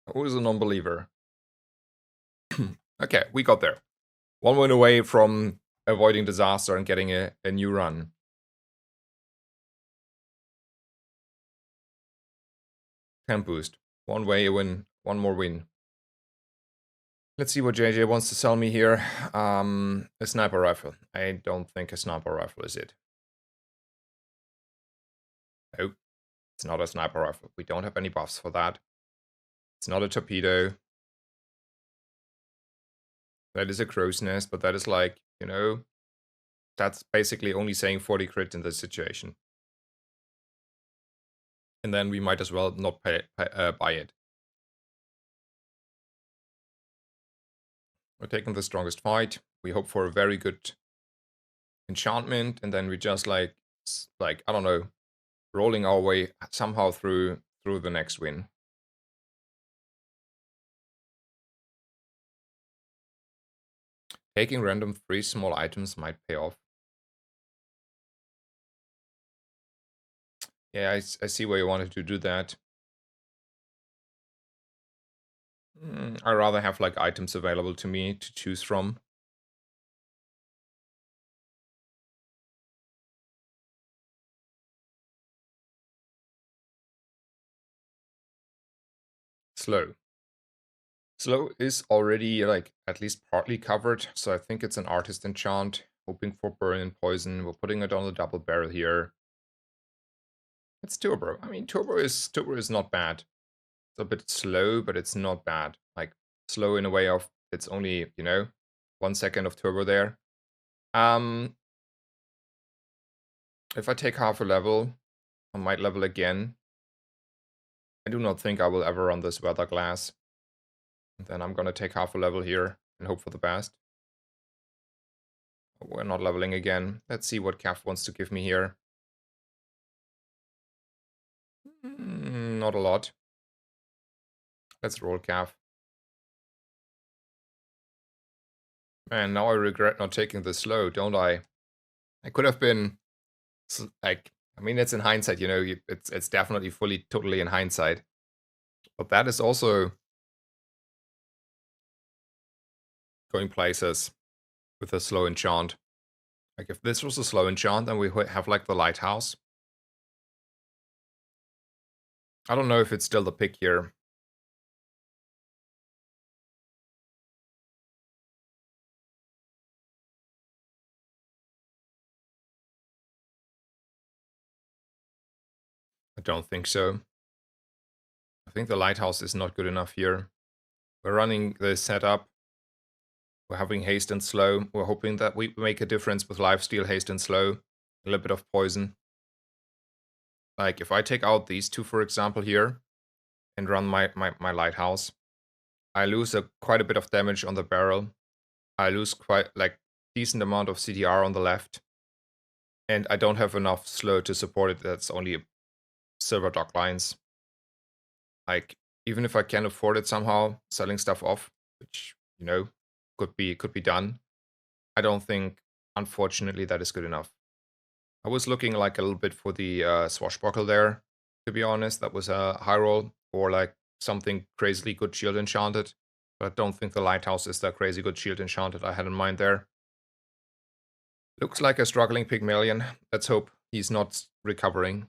I was a non-believer. Okay, we got there. One win away from avoiding disaster and getting a new run. Temp boost. One way a win. One more win. Let's see what JJ wants to sell me here. A sniper rifle. I don't think a sniper rifle is it. Nope. It's not a sniper rifle. We don't have any buffs for that. It's not a torpedo. That is a crow's nest, but that is like, you know, that's basically only saying 40 crit in this situation. And then we might as well not buy it. We're taking the strongest fight. We hope for a very good enchantment, and then we just like I don't know, rolling our way somehow through the next win. Taking random 3 small items might pay off. Yeah, I see why you wanted to do that. I'd rather have like items available to me to choose from. Slow. Slow is already like at least partly covered, so I think it's an artist enchant. Hoping for burn and poison. We're putting it on the double barrel here. It's turbo. I mean, turbo is not bad. It's a bit slow, but it's not bad. Like slow in a way of it's only, you know, 1 second of turbo there. If I take half a level, I might level again. I do not think I will ever run this weather glass. And then I'm gonna take half a level here and hope for the best. We're not leveling again. Let's see what Cav wants to give me here. Not a lot. Let's roll Cav. Man, now I regret not taking this slow, don't I? I could have been like, I mean, it's in hindsight, you know, it's definitely fully, totally in hindsight. But that is also going places with a slow enchant. Like if this was a slow enchant, then we would have like the lighthouse. I don't know if it's still the pick here. I don't think so. I think the lighthouse is not good enough here. We're running the setup. We're having haste and slow. We're hoping that we make a difference with lifesteal, haste and slow. A little bit of poison. Like if I take out these two, for example, here, and run my lighthouse, I lose quite a bit of damage on the barrel. I lose quite like decent amount of CDR on the left. And I don't have enough slow to support it. That's only silver dock lines. Like even if I can afford it somehow, selling stuff off, which you know could be done. I don't think, unfortunately, that is good enough. I was looking like a little bit for the swashbuckle there. To be honest, that was a high roll or like something crazily good shield enchanted. But I don't think the lighthouse is that crazy good shield enchanted I had in mind there. Looks like a struggling Pygmalion. Let's hope he's not recovering.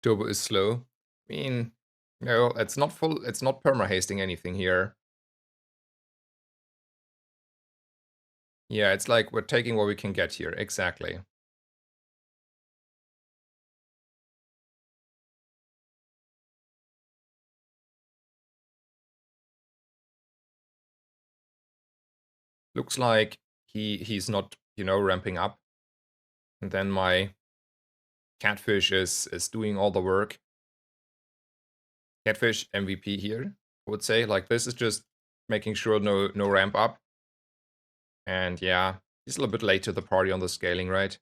Turbo is slow. I mean, no, it's not full. It's not perma hasting anything here. Yeah, it's like we're taking what we can get here. Exactly. Looks like he's not, ramping up. And then my Catfish is doing all the work. Catfish MVP here, I would say. Like, this is just making sure no ramp up. And yeah, he's a little bit late to the party on the scaling, right?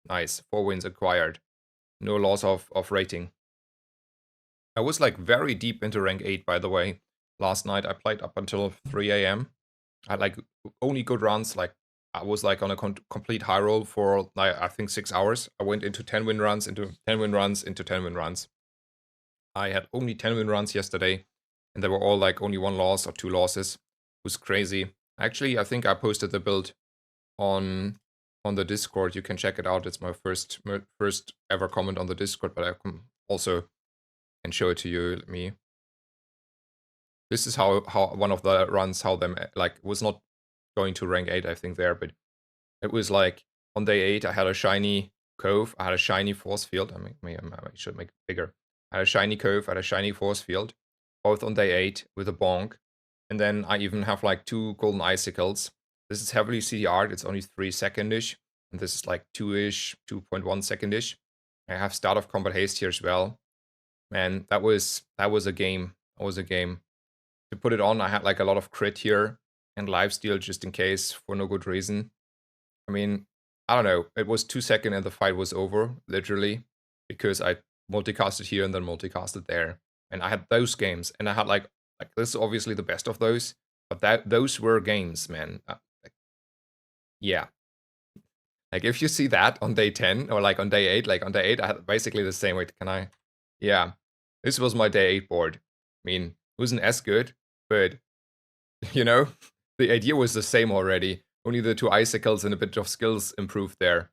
Nice. 4 wins acquired. No loss of rating. I was like very deep into rank 8, by the way. Last night I played up until 3 a.m. I had like only good runs. Like, I was like on a complete high roll for like, I think 6 hours. I went into 10 win runs, into 10 win runs, into 10 win runs. I had only 10 win runs yesterday, and they were all like only 1 loss or 2 losses. It was crazy. Actually, I think I posted the build on the Discord. You can check it out. It's my first ever comment on the Discord, but I can also show it to you. Let me. This is how one of the runs, how them like, was not going to rank 8, I think, there, but it was like on day 8 I had a shiny Cove, I had a shiny force field. I should make it bigger. I had a shiny Cove, I had a shiny force field, both on day 8 with a bonk. And then I even have like 2 golden icicles. This is heavily CDR'd, it's only 3 secondish. And this is like 2-ish, 2.1 secondish. I have start of combat haste here as well. Man, that was a game. That was a game. To put it on, I had like a lot of crit here and lifesteal just in case for no good reason. I mean, I don't know. It was 2 seconds and the fight was over, literally, because I multicasted here and then multicasted there. And I had those games, and I had like this is obviously the best of those, but those were games, man. Like, yeah. Like, if you see that on day 10 or like on day 8, like on day 8, I had basically the same. Wait, can I? Yeah. This was my day 8 board. I mean, it wasn't as good, but you know, the idea was the same already. Only the 2 icicles and a bit of skills improved there.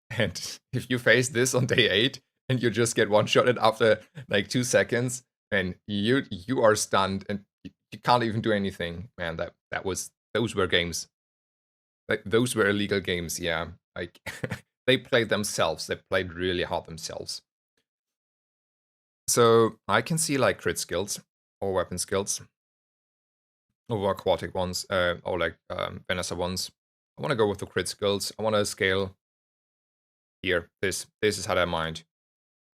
And if you face this on day 8 and you just get one-shotted after like 2 seconds, and you are stunned and you can't even do anything, man, those were games. Like, those were illegal games, yeah. Like, they played themselves. They played really hard themselves. So I can see like crit skills or weapon skills over aquatic ones, or like Vanessa ones. I want to go with the crit skills. I want to scale here. This is how I mind.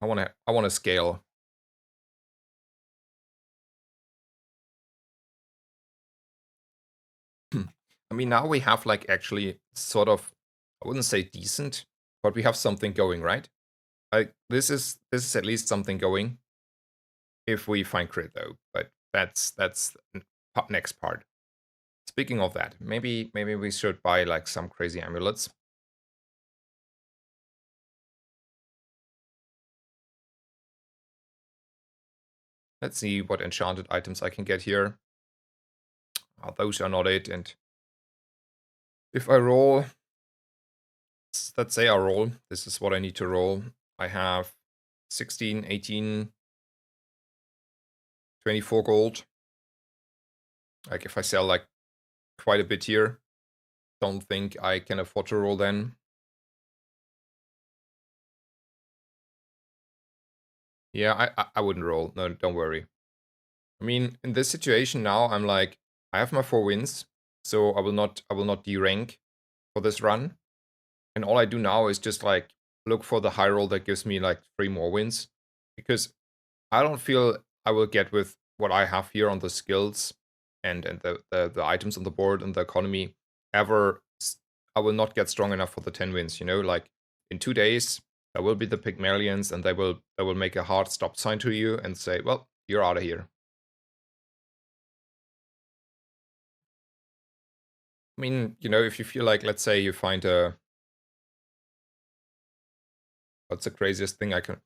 I want to scale. I mean, now we have like actually sort of, I wouldn't say decent, but we have something going, right? Like, this is at least something going. If we find crit though, but that's next part. Speaking of that, maybe we should buy like some crazy amulets. Let's see what enchanted items I can get here. Oh, those are not it. And if I roll, let's say I roll, this is what I need to roll. I have 16, 18, 24 gold. Like, if I sell like quite a bit here, don't think I can afford to roll then. Yeah, I wouldn't roll. No, don't worry. I mean, in this situation now, I'm like, I have my 4 wins, so I will not derank for this run. And all I do now is just like look for the high roll that gives me like 3 more wins, because I don't feel I will get with what I have here on the skills and the items on the board and the economy ever. I will not get strong enough for the 10 wins, like in 2 days there will be the Pygmalions, and they will make a hard stop sign to you and say, well, you're out of here. I mean, if you feel like, let's say you find what's the craziest thing I can,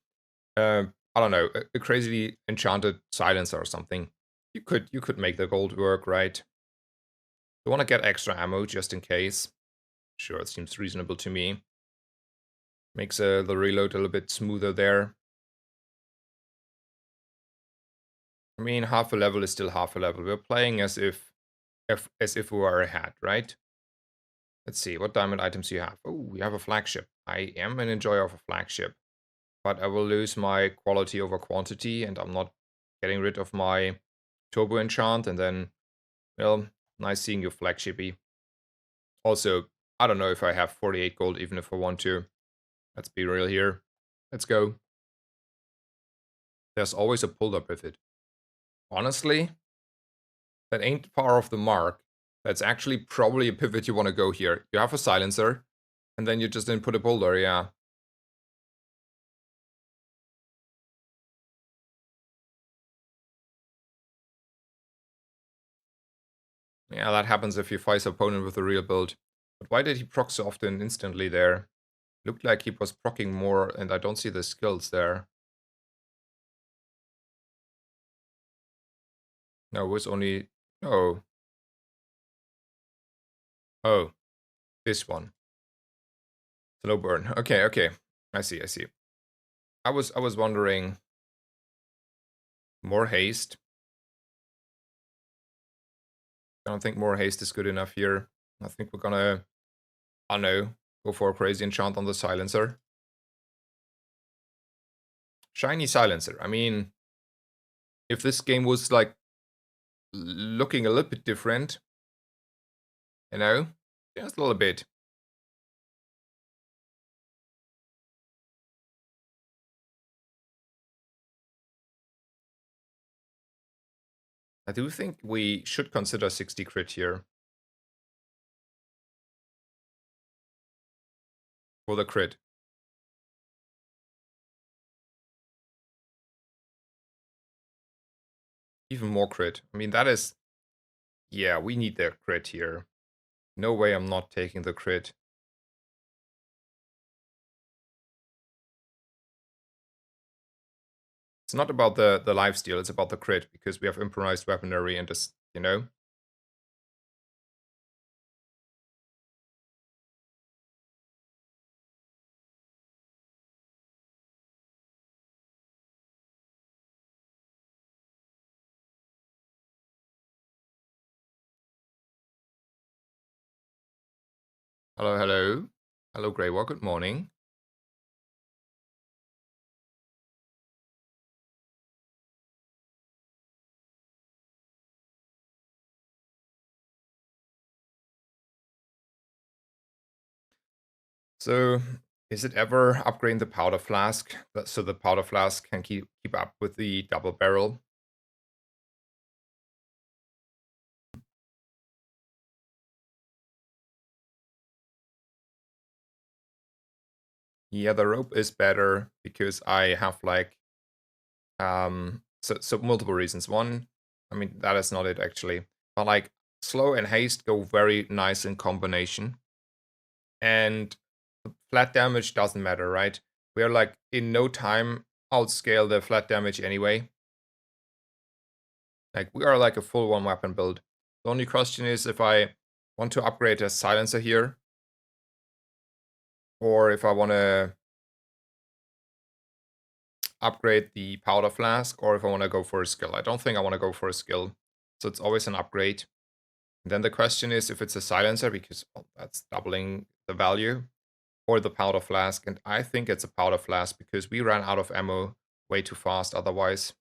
I don't know, a crazily enchanted silencer or something. You could make the gold work, right? You want to get extra ammo just in case. Sure, it seems reasonable to me. Makes the reload a little bit smoother there. I mean, half a level is still half a level. We're playing as if we were ahead, right? Let's see, what diamond items do you have? Oh, we have a flagship. I am an enjoyer of a flagship, but I will lose my quality over quantity, and I'm not getting rid of my turbo enchant, and then, well, nice seeing you, flagshipy. Also, I don't know if I have 48 gold, even if I want to. Let's be real here. Let's go. There's always a pull up with it. Honestly, that ain't far off the mark. That's actually probably a pivot you want to go here. You have a silencer, and then you just input a boulder, yeah. Yeah, that happens if you fight opponent with a real build. But why did he proc so often instantly there? Looked like he was proccing more, and I don't see the skills there. No, it was only... Oh. Oh. This one. Slow burn. Okay, okay. I see, I see. I was wondering... More haste. I don't think more haste is good enough here. I think we're gonna... I don't know. Go for a crazy enchant on the silencer. Shiny silencer. I mean... If this game was like... Looking a little bit different... You know? Just a little bit. I do think we should consider 60 crit here. For the crit. Even more crit. I mean, that is... Yeah, we need the crit here. No way I'm not taking the crit. It's not about the lifesteal, it's about the crit, because we have improvised weaponry and this, you know? Hello, hello. Hello, Greywalk, good morning. So, is it ever upgrading the powder flask, so the powder flask can keep up with the double barrel? Yeah, the rope is better because I have like so multiple reasons. One, I mean that is not it actually. But like slow and haste go very nice in combination. And flat damage doesn't matter, right? We are like in no time outscale the flat damage anyway. Like we are like a full one weapon build. The only question is if I want to upgrade a silencer here, or if I want to upgrade the powder flask, or if I want to go for a skill. I don't think I want to go for a skill, so it's always an upgrade. And then the question is if it's a silencer, because well, that's doubling the value, or the powder flask. And I think it's a powder flask because we ran out of ammo way too fast otherwise.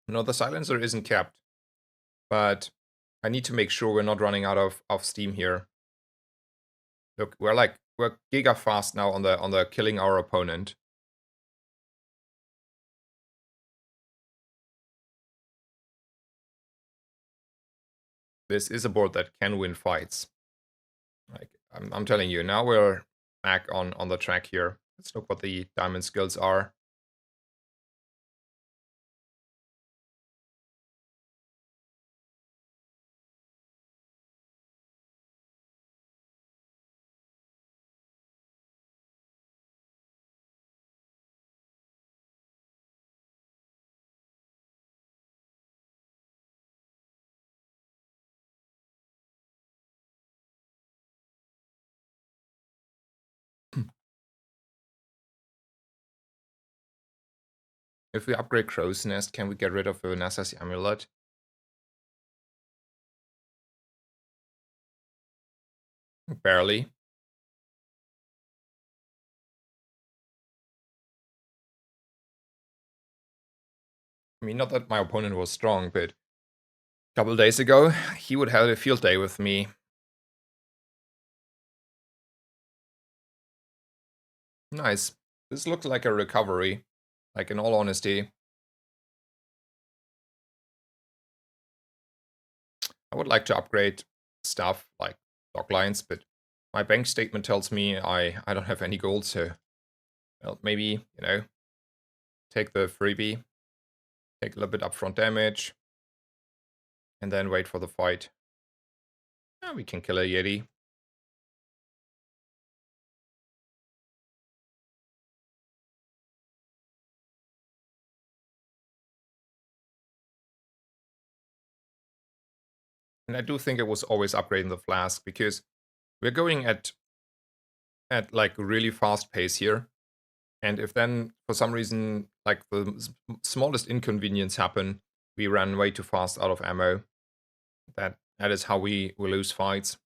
No, the silencer isn't capped, but I need to make sure we're not running out of steam here. Look, we're giga fast now on the killing our opponent. This is a board that can win fights. Like I'm telling you, now we're back on the track here. Let's look what the diamond skills are. If we upgrade Crow's Nest, can we get rid of Vanessa's amulet? Barely. I mean, not that my opponent was strong, but a couple days ago, he would have a field day with me. Nice. This looks like a recovery, like in all honesty. I would like to upgrade stuff like dock lines, but my bank statement tells me I don't have any gold, so well, maybe, take the freebie, take a little bit upfront damage, and then wait for the fight. We can kill a Yeti. And I do think it was always upgrading the flask because we're going at like really fast pace here. And if then for some reason like the smallest inconvenience happen, we ran way too fast out of ammo. That is how we lose fights.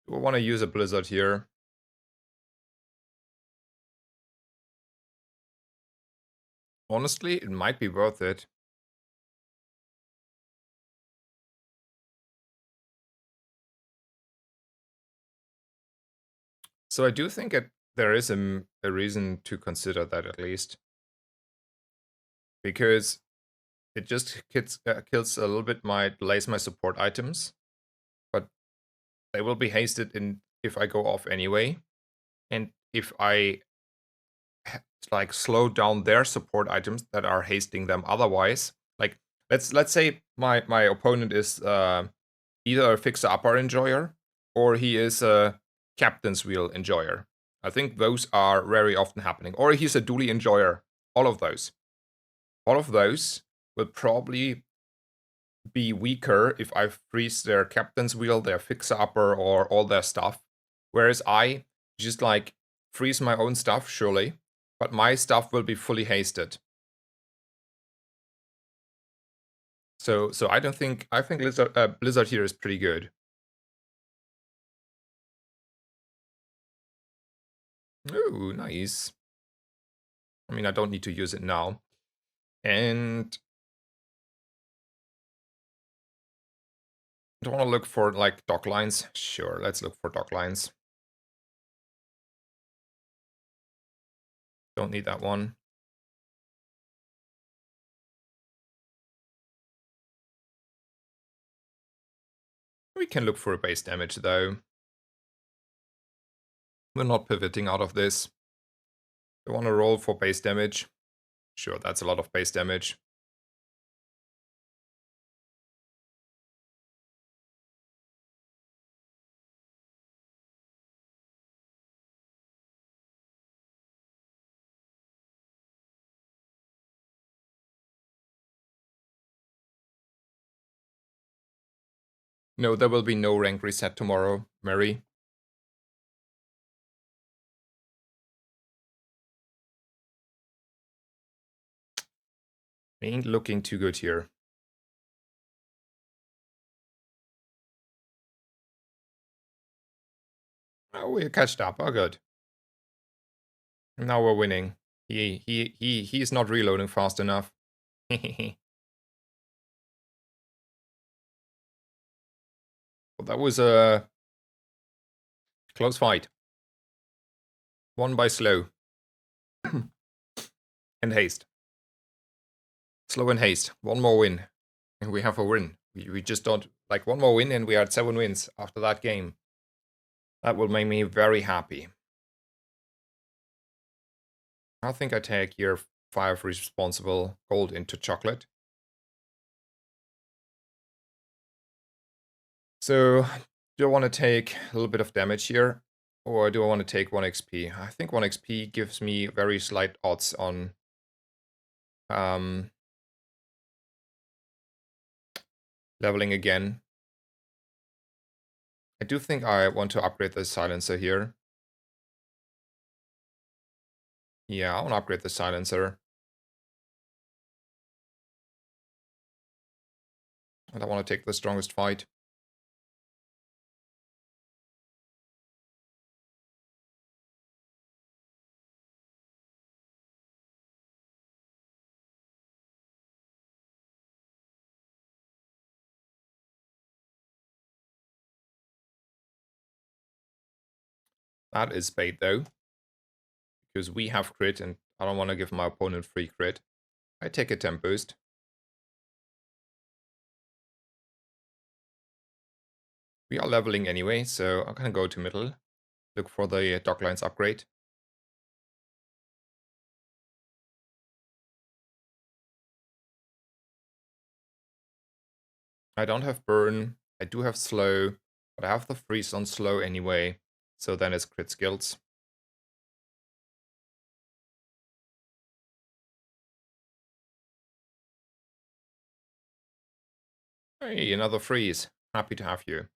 Do I want to use a blizzard here? Honestly, it might be worth it. So I do think there is a reason to consider that at least. Because it just kills a little bit delays my support items. But they will be hasted in if I go off anyway. And if I like slow down their support items that are hasting them otherwise, like let's say my opponent is either a fixer-upper enjoyer or he is a captain's wheel enjoyer. I think those are very often happening. Or he's a dually enjoyer. All of those. All of those will probably be weaker if I freeze their captain's wheel, their fixer-upper, or all their stuff. Whereas I just like freeze my own stuff, surely, but my stuff will be fully hasted. So I think Blizzard here is pretty good. Ooh, nice. I mean, I don't need to use it now. And do I want to look for like dock lines? Sure, let's look for dock lines. Don't need that one. We can look for a base damage though. We're not pivoting out of this. I want to roll for base damage. Sure, that's a lot of base damage. No, there will be no rank reset tomorrow, Mary. Ain't looking too good here. Oh, we catched up. Oh, good. Now we're winning. He's not reloading fast enough. Well, that was a close fight. Won by slow. And haste. Slow and haste. One more win. And we have a win. We just don't... Like, one more win and we are at 7 wins after that game. That will make me very happy. I think I take your Fire Freeze responsible gold into chocolate. So, do I want to take a little bit of damage here? Or do I want to take 1 XP? I think 1 XP gives me very slight odds on leveling again. I do think I want to upgrade the silencer here. Yeah, I want to upgrade the silencer. I don't want to take the strongest fight. That is bait though, because we have crit and I don't want to give my opponent free crit. I take a temp boost. We are leveling anyway, so I'm gonna go to middle, look for the Doglines upgrade. I don't have burn, I do have slow, but I have the freeze on slow anyway, so then it's crit skills. Hey, another freeze. Happy to have you.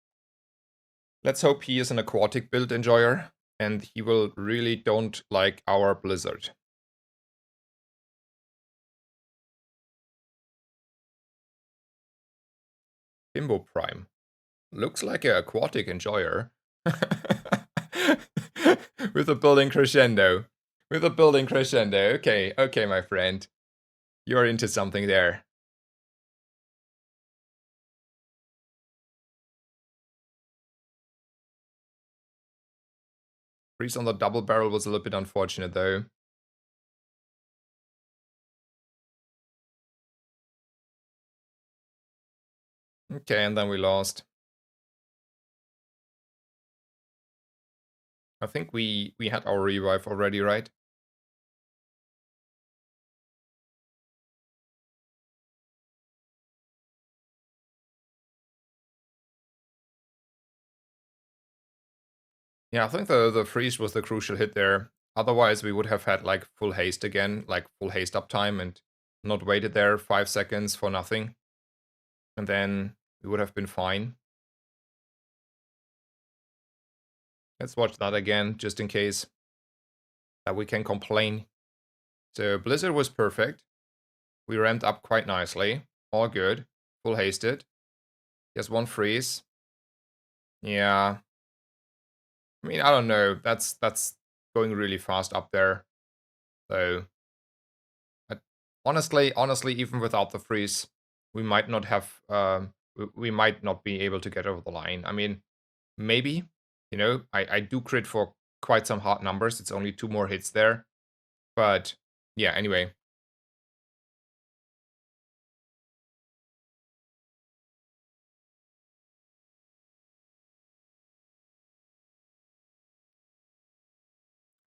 Let's hope he is an aquatic build enjoyer, and he will really don't like our blizzard. Bimbo Prime. Looks like an aquatic enjoyer. With a building crescendo. With a building crescendo. Okay, okay, my friend. You're into something there. Freeze on the double barrel was a little bit unfortunate though. Okay, and then we lost. I think we had our revive already, right? Yeah, I think the freeze was the crucial hit there. Otherwise, we would have had like full haste again, like full haste uptime, and not waited there 5 seconds for nothing. And then we would have been fine. Let's watch that again, just in case that we can complain. So Blizzard was perfect. We ramped up quite nicely. All good. Full hasted. Just 1 freeze. Yeah. I mean, I don't know. That's going really fast up there. So honestly, even without the freeze, we might not have we might not be able to get over the line. I mean, maybe, you know, I do crit for quite some hard numbers. It's only 2 more hits there. But yeah, anyway.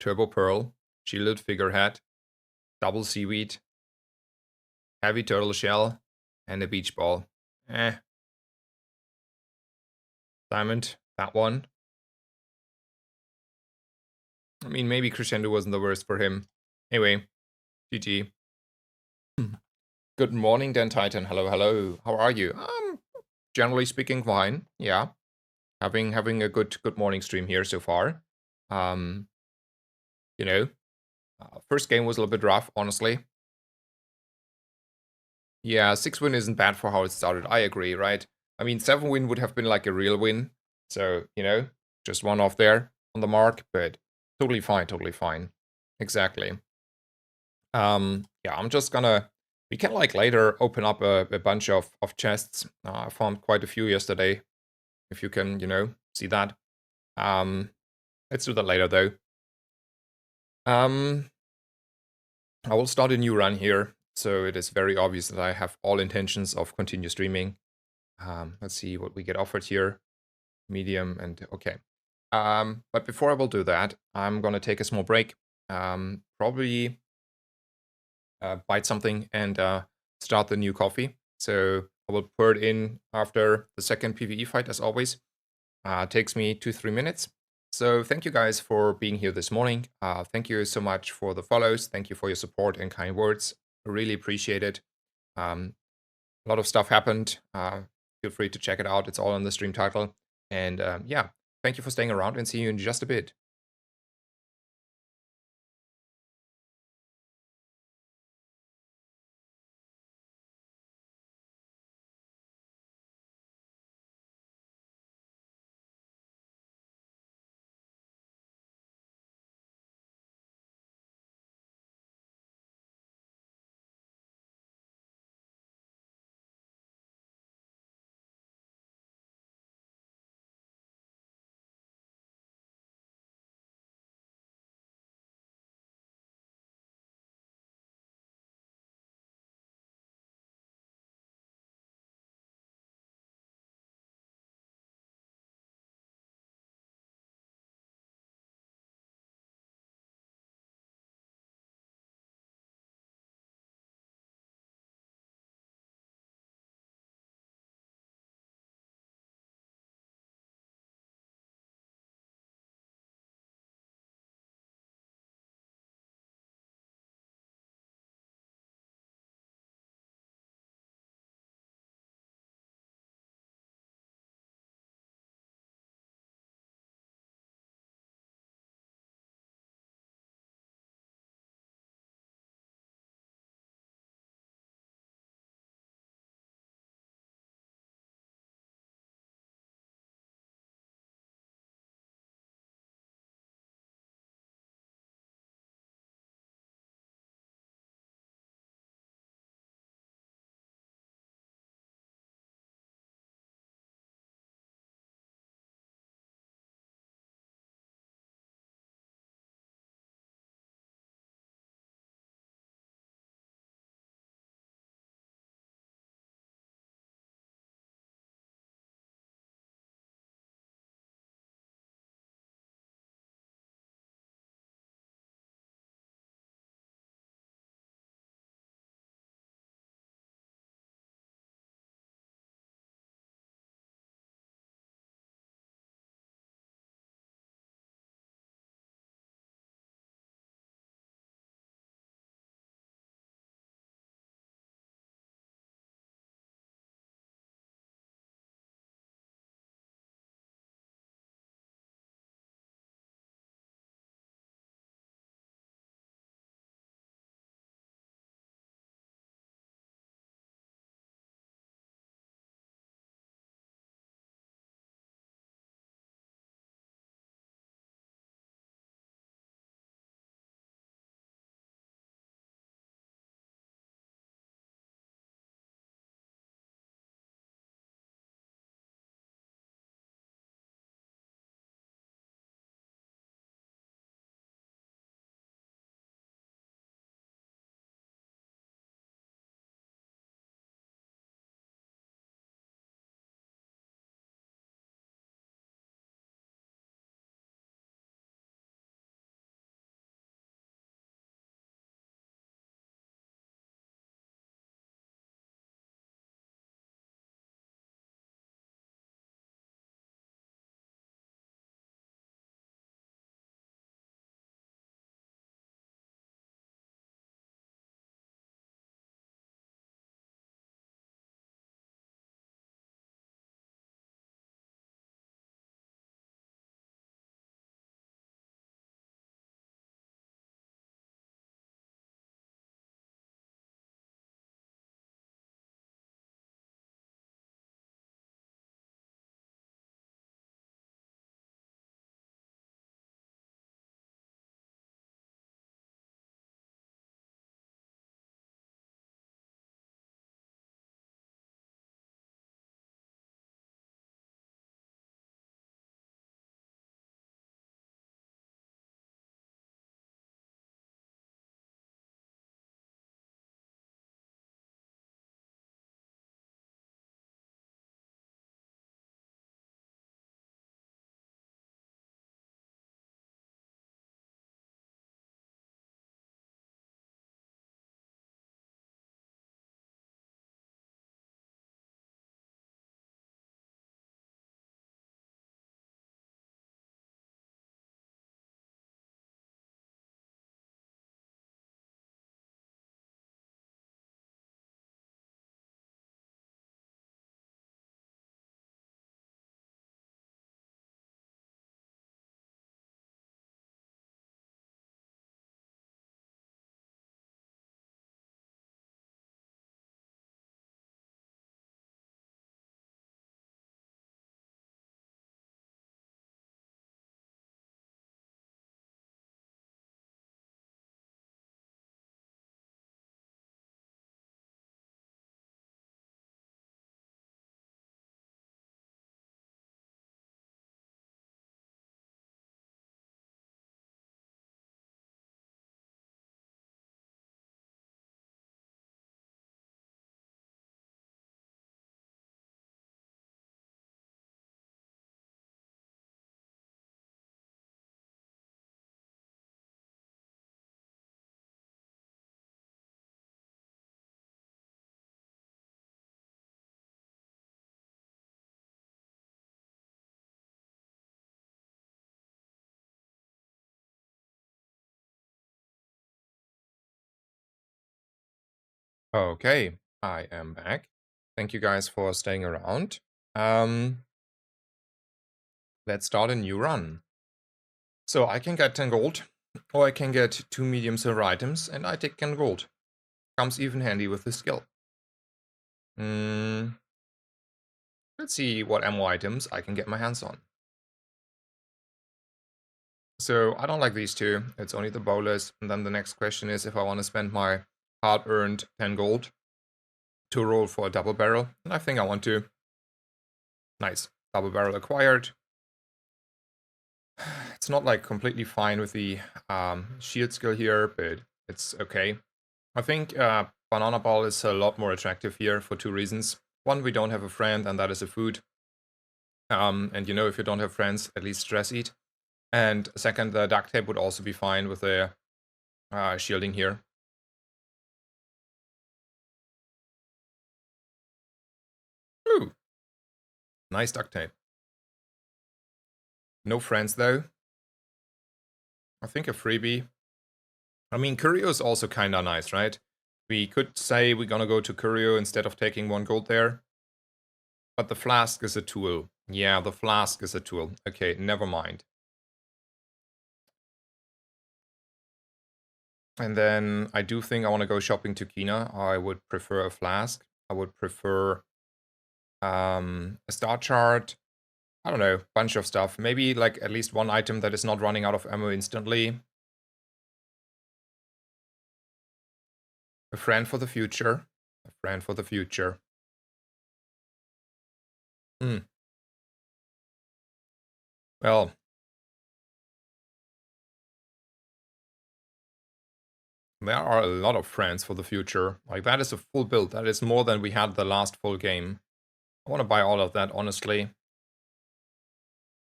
Turbo Pearl, Shielded Figurehead, Double Seaweed, Heavy Turtle Shell, and a Beach Ball. Diamond, that one. I mean, maybe Crescendo wasn't the worst for him. Anyway, GG. Good morning, Dan Titan. Hello, hello. How are you? Generally speaking, fine. Yeah, having a good morning stream here so far. You know, first game was a little bit rough, honestly. Yeah, 6 win isn't bad for how it started. I agree, right? I mean, 7 win would have been like a real win. So, you know, just 1 off there on the mark, but totally fine, totally fine. Exactly. Yeah, I'm just gonna, we can like later open up a bunch of chests. I found quite a few yesterday, if you can, you know, see that. Let's do that later though. I will start a new run here, so it is very obvious that I have all intentions of continue streaming. Let's see what we get offered here. Medium and okay. But before I will do that, I'm gonna take a small break. Probably bite something and start the new coffee. So I will pour it in after the second PvE fight, as always. Takes me 2-3 minutes. So thank you guys for being here this morning. Thank you so much for the follows. Thank you for your support and kind words. I really appreciate it. Um, a lot of stuff happened. Feel free to check it out. It's all on the stream title. And yeah, thank you for staying around and see you in just a bit. Okay, I am back. Thank you guys for staying around. Let's start a new run. So I can get 10 gold, or I can get 2 medium silver items, and I take 10 gold. Comes even handy with the skill. Let's see what ammo items I can get my hands on. So I don't like these two. It's only the bowlers. And then the next question is if I want to spend my hard-earned 10 gold to roll for a double barrel. And I think I want to. Nice. Double barrel acquired. It's not like completely fine with the shield skill here, but it's okay. I think Banana Ball is a lot more attractive here for 2 reasons. One, we don't have a friend, and that is a food. And you know, if you don't have friends, at least stress eat. And second, the duct tape would also be fine with the shielding here. Ooh. Nice duct tape. No friends though. I think a freebie. I mean, Curio is also kinda nice, right? We could say we're gonna go to Curio instead of taking 1 gold there. But the flask is a tool. Yeah, the flask is a tool. Okay, never mind. And then I do think I want to go shopping to Kina. I would prefer a flask. I would prefer a star chart. I don't know, bunch of stuff. Maybe like at least 1 item that is not running out of ammo instantly. A friend for the future. A friend for the future. Well, there are a lot of friends for the future. Like, that is a full build. That is more than we had the last full game. I want to buy all of that, honestly.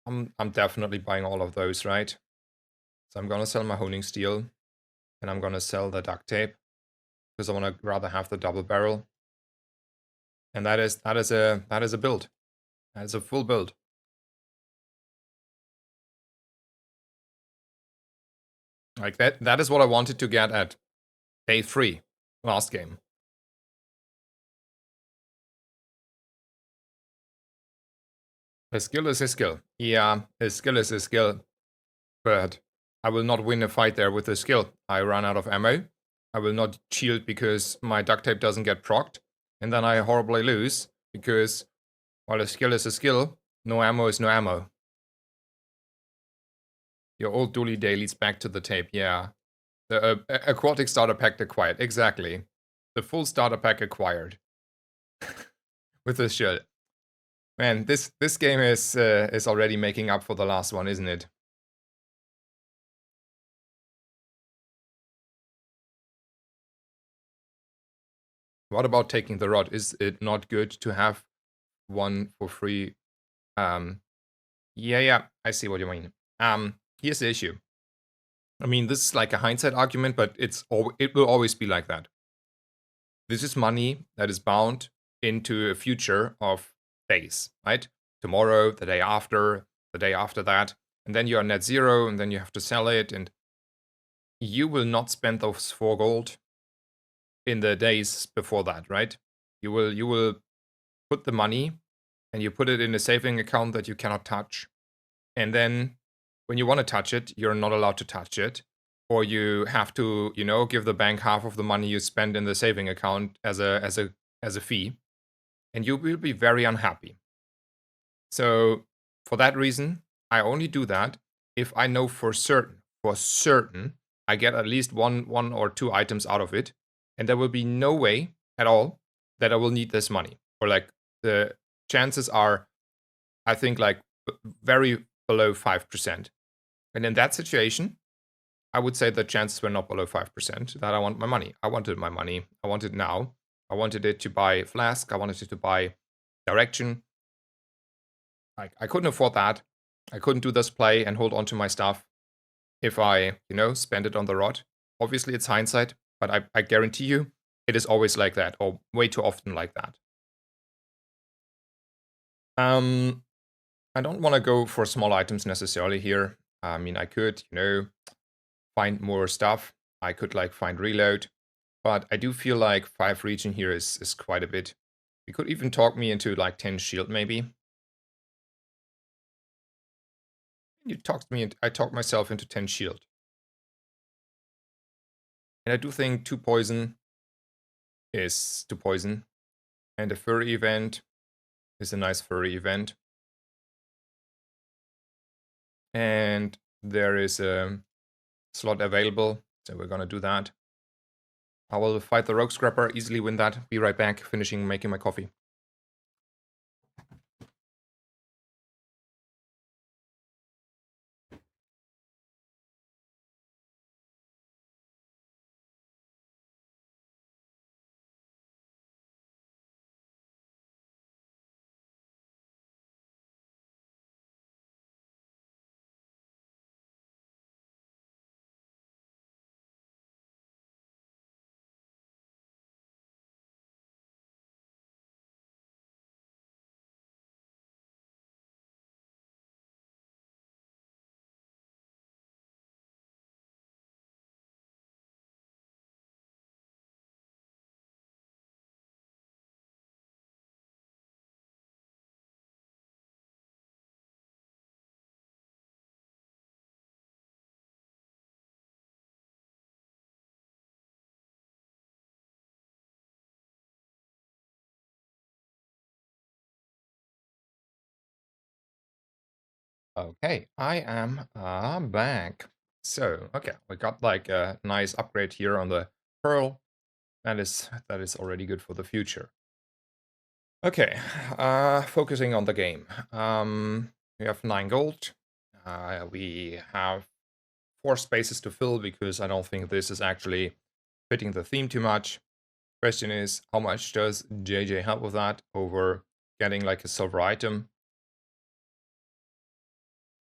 I'm definitely buying all of those, right? So I'm gonna sell my honing steel. And I'm gonna sell the duct tape. Because I want to rather have the double barrel. And that is a build. That is a full build. Like that is what I wanted to get at day 3, last game. A skill is a skill. Yeah, a skill is a skill. But I will not win a fight there with a skill. I run out of ammo. I will not shield because my duct tape doesn't get procced. And then I horribly lose because, while a skill is a skill, no ammo is no ammo. Your old Dooley Day leads back to the tape, yeah. The aquatic starter pack acquired, exactly. The full starter pack acquired. With this shield. Man, this game is already making up for the last one, isn't it? What about taking the rod? Is it not good to have 1 for free? Yeah, I see what you mean. Here's the issue. I mean, this is like a hindsight argument, but it will always be like that. This is money that is bound into a future of days, right? Tomorrow, the day after that, and then you're net 0, and then you have to sell it, and you will not spend those 4 gold in the days before that, right? You will put the money and you put it in a saving account that you cannot touch. And then when you want to touch it, you're not allowed to touch it. Or you have to, give the bank half of the money you spend in the saving account as a fee. And you will be very unhappy. So for that reason, I only do that if I know for certain, I get at least one or 2 items out of it. And there will be no way at all that I will need this money. Or like the chances are, I think, like very below 5%. And in that situation, I would say the chances were not below 5% that I want my money. I wanted my money. I want it now. I wanted it to buy Flask. I wanted it to buy Direction. I couldn't afford that. I couldn't do this play and hold on to my stuff if I, spend it on the rod. Obviously, it's hindsight, but I guarantee you, it is always like that, or way too often like that. I don't want to go for small items necessarily here. I mean, I could, find more stuff. I could, like, find reload. But I do feel like 5 region here is quite a bit. We could even talk me into like 10 shield maybe. You talked me, I talked myself into 10 shield. And I do think 2 poison is 2 poison. And a furry event is a nice furry event. And there is a slot available, so we're gonna do that. I will fight the Rogue Scrapper, easily win that. Be right back, finishing making my coffee. Okay, I am back. So, okay, we got like a nice upgrade here on the Pearl. That is already good for the future. Okay, focusing on the game. We have 9 gold. We have 4 spaces to fill because I don't think this is actually fitting the theme too much. Question is, how much does JJ help with that over getting like a silver item?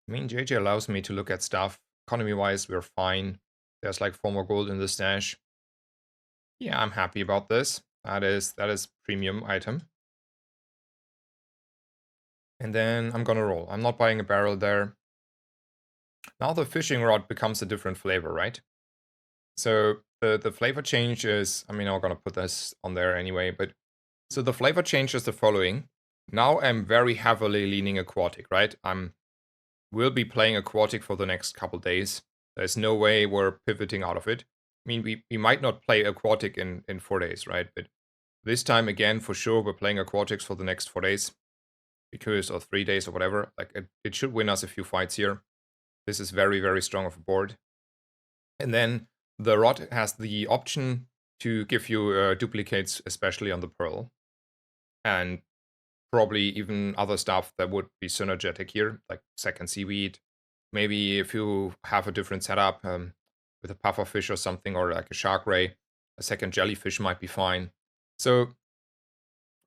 I mean, JJ allows me to look at stuff. Economy-wise, we're fine. There's like 4 more gold in the stash. Yeah, I'm happy about this. That is premium item. And then I'm gonna roll. I'm not buying a barrel there. Now the fishing rod becomes a different flavor, right? So the flavor change is, I mean, I'm gonna put this on there anyway, but so the flavor change is the following. Now I'm very heavily leaning aquatic, right? We'll be playing aquatic for the next couple days. There's no way we're pivoting out of it. I mean, we might not play aquatic in 4 days, right? But this time again, for sure, we're playing aquatics for the next 4 days. Because, or 3 days or whatever. Like, it should win us a few fights here. This is very, very strong of a board. And then the rod has the option to give you duplicates, especially on the pearl. And probably even other stuff that would be synergetic here, like second seaweed. Maybe if you have a different setup with a pufferfish or something, or like a shark ray, a second jellyfish might be fine. So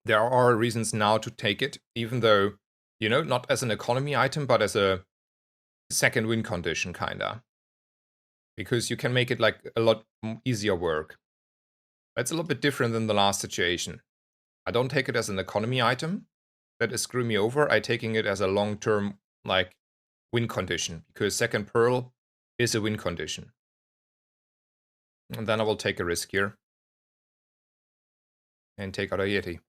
there are reasons now to take it, even though, you know, not as an economy item, but as a second win condition, kinda. Because you can make it like a lot easier work. That's a little bit different than the last situation. I don't take it as an economy item that is screw me over. I'm taking it as a long-term, like, win condition. Because second pearl is a win condition. And then I will take a risk here. And take out a Yeti.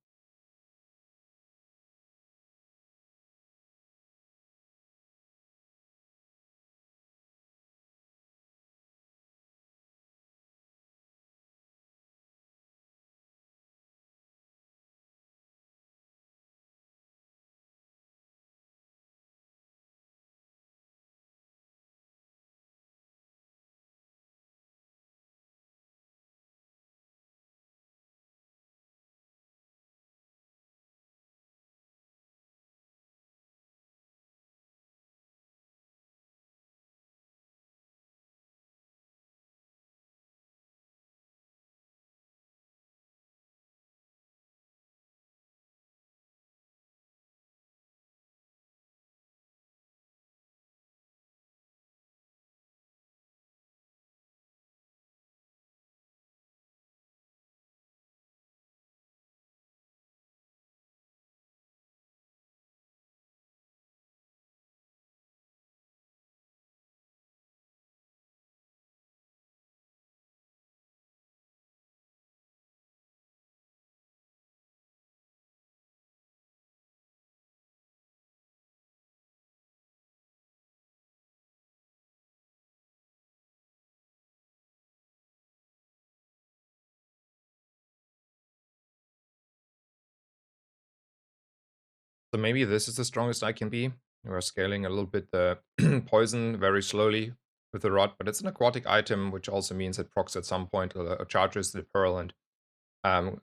So maybe this is the strongest I can be. We're scaling a little bit the poison very slowly with the rod, but it's an aquatic item, which also means it procs at some point, charges the pearl and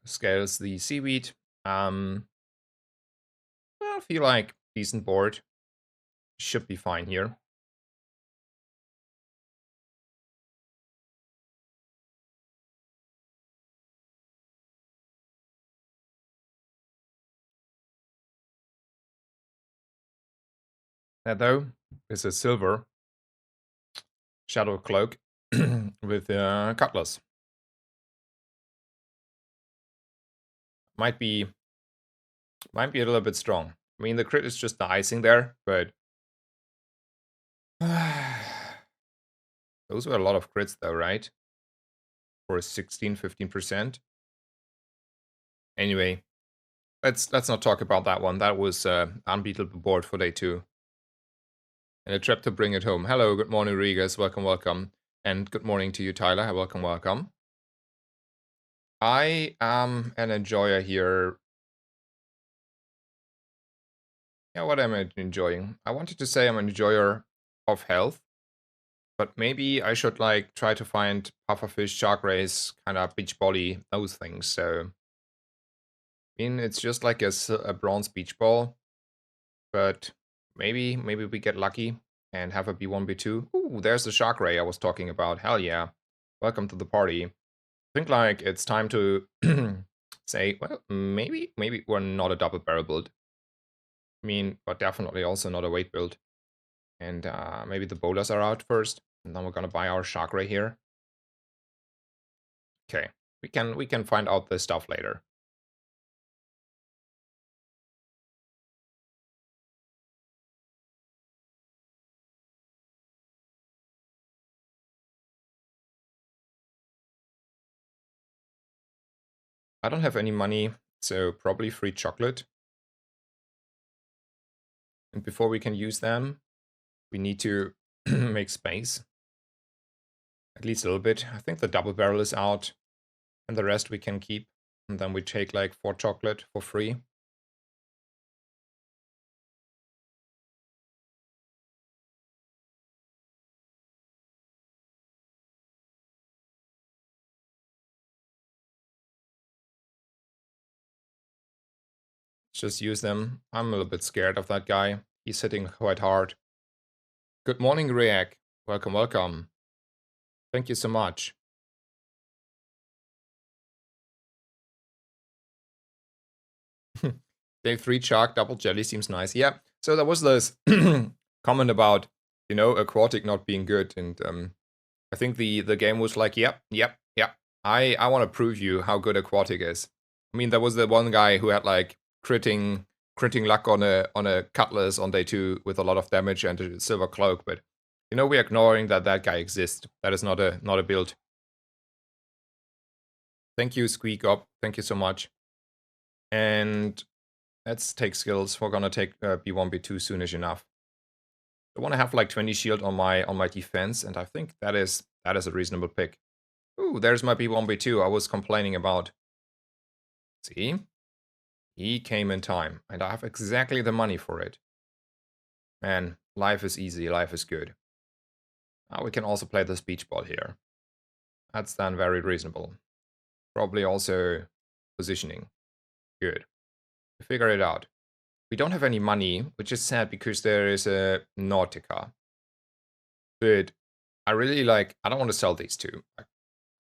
scales the seaweed. I feel like decent board. Should be fine here. That though is a silver shadow cloak with cutlass. Might be a little bit strong. I mean, the crit is just the icing there, but those were a lot of crits though, right? For 16, 15%. Anyway, let's not talk about that one. That was unbeatable board for day 2. And a trap to bring it home. Hello, good morning, Regas. Welcome, welcome. And good morning to you, Tyler. Welcome, welcome. I am an enjoyer here. Yeah, what am I enjoying? I wanted to say I'm an enjoyer of health, but maybe I should like try to find pufferfish, shark rays, kind of beach body, those things. So, I mean, it's just like a bronze beach ball, but maybe we get lucky and have a B1, B2. Ooh, there's the shark ray I was talking about. Hell yeah. Welcome to the party. I think like it's time to say, well, maybe we're not a double barrel build. I mean, but definitely also not a weight build. And maybe the boulders are out first, and then we're gonna buy our shark ray here. Okay, we can find out this stuff later. I don't have any money, so probably free chocolate. And before we can use them, we need to make space. At least a little bit. I think the double barrel is out, and the rest we can keep. And then we take like 4 chocolate for free. Just use them. I'm a little bit scared of that guy. He's hitting quite hard. Good morning, Reak. Welcome, welcome. Thank you so much. Day 3 shark, double jelly seems nice. Yeah, so there was this comment about, you know, aquatic not being good. And I think the game was like, yep. I want to prove you how good aquatic is. I mean, there was the one guy who had like critting luck on a cutlass on day 2 with a lot of damage and a silver cloak, but you know, we're ignoring that guy exists. That is not a build. Thank you, Squeak Up. Thank you so much. And let's take skills. We're gonna take B1, B2 soonish enough. I want to have like 20 shield on my defense, and I think that is a reasonable pick. Ooh, there's my B1, B2 I was complaining about. See? He came in time, and I have exactly the money for it. Man, life is easy, life is good. Now we can also play the speech ball here. That's then very reasonable. Probably also positioning. Good. We figure it out. We don't have any money, which is sad because there is a Nautica. But I really like, I don't want to sell these two.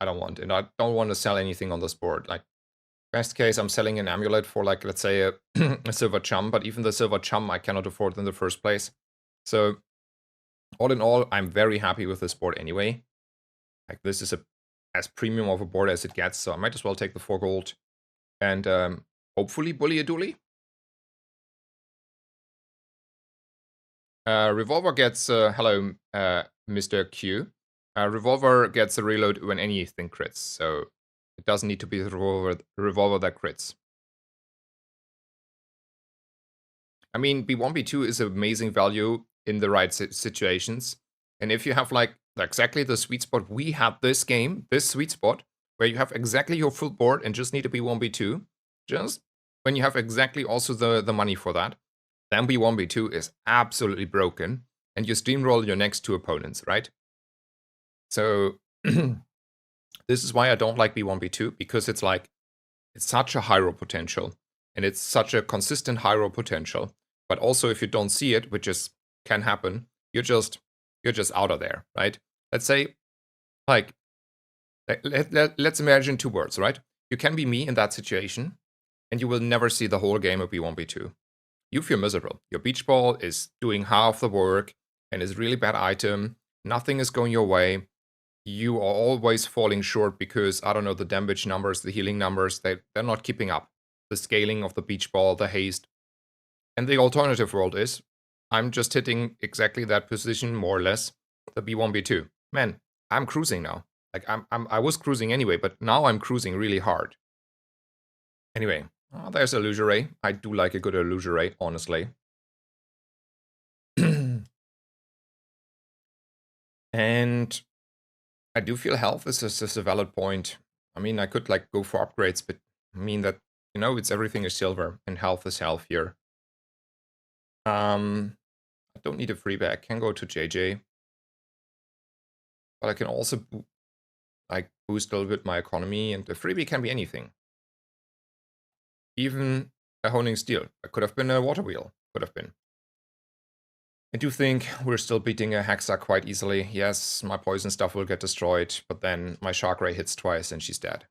I don't want, and I don't want to sell anything on this board. Like, best case, I'm selling an amulet for like, let's say a, a silver chum, but even the silver chum I cannot afford in the first place. So all in all, I'm very happy with this board anyway. Like, this is as premium of a board as it gets, so I might as well take the 4 gold and hopefully bully a dually. Revolver gets, hello, Mr. Q. Revolver gets a reload when anything crits, so it doesn't need to be the revolver that crits. I mean, B1, B2 is amazing value in the right situations. And if you have like exactly the sweet spot we had this game, this sweet spot, where you have exactly your full board and just need to be B1, B2, just when you have exactly also the money for that, then b1, b2 is absolutely broken, and you steamroll your next two opponents, right? So this is why I don't like b1, b2, because it's like, it's such a high roll potential, and it's such a consistent high roll potential. But also, if you don't see it, which is can happen, you're just out of there, right? Let's say, like, let's imagine two worlds, right? You can be me in that situation, and you will never see the whole game of b1, b2. You feel miserable. Your beach ball is doing half the work, and is really bad item. Nothing is going your way. You are always falling short because, I don't know, the damage numbers, the healing numbers, they're not keeping up. The scaling of the beach ball, the haste. And the alternative world is, I'm just hitting exactly that position, more or less, the b1, b2. Man, I'm cruising now. Like, I was cruising anyway, but now I'm cruising really hard. Anyway, there's Illusory. I do like a good Illusory, honestly. And I do feel health is a valid point. I mean, I could like go for upgrades, but I mean that, you know, it's everything is silver and health is health here. I don't need a freebie. I can go to JJ, but I can also like boost a little bit my economy, and the freebie can be anything. Even a honing steel. It could have been a water wheel. Could have been. I do think we're still beating a Hexa quite easily. Yes, my poison stuff will get destroyed, but then my Shark Ray hits twice and she's dead.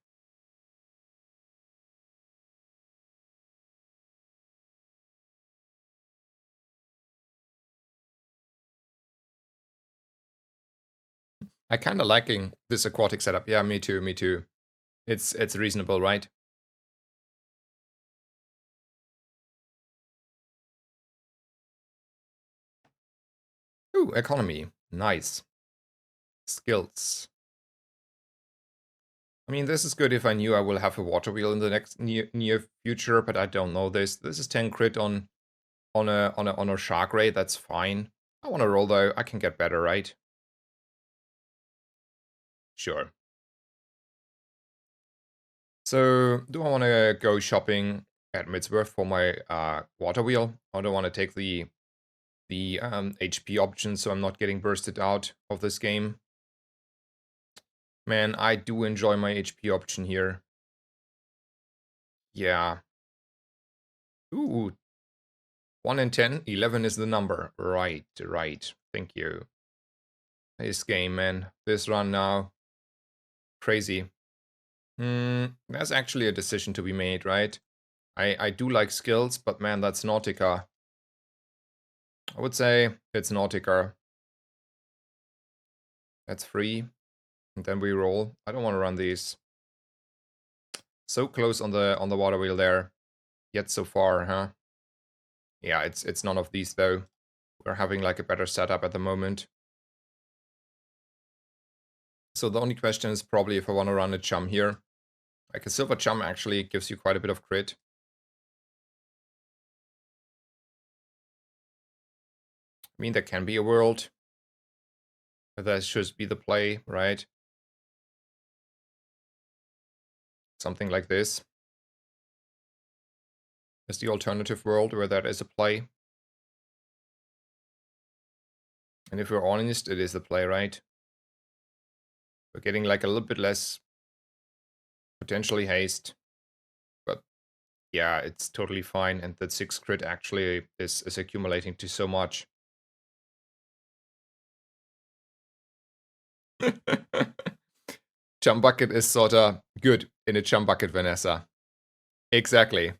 I kinda liking this aquatic setup. Yeah, me too, me too. It's reasonable, right? Ooh, economy. Nice. Skills. I mean, this is good if I knew I will have a water wheel in the next near future, but I don't know this. This is 10 crit on a Shark Ray, that's fine. I wanna roll though, I can get better, right? Sure. So, do I wanna go shopping at Midsworth for my water wheel? Or do I wanna take the HP option so I'm not getting bursted out of this game? Man, I do enjoy my HP option here. Yeah. Ooh. 1 in 10, 11 is the number. Right, right. Thank you. This game, man. This run now. Crazy. There's actually a decision to be made, right? I do like skills, but man, that's Nautica. I would say it's Nautica. That's free. And then we roll. I don't want to run these. So close on the water wheel there. Yet so far, huh? Yeah, it's none of these though. We're having like a better setup at the moment. So the only question is probably if I want to run a chum here. Like a silver chum actually gives you quite a bit of crit. I mean, there can be a world. That should be the play, right? Something like this is the alternative world where that is a play. And if we're honest, it is the play, right? We're getting like a little bit less potentially haste. But yeah, it's totally fine. And that 6 crit actually is accumulating to so much. Chum bucket is sorta good in a chum bucket, Vanessa. Exactly.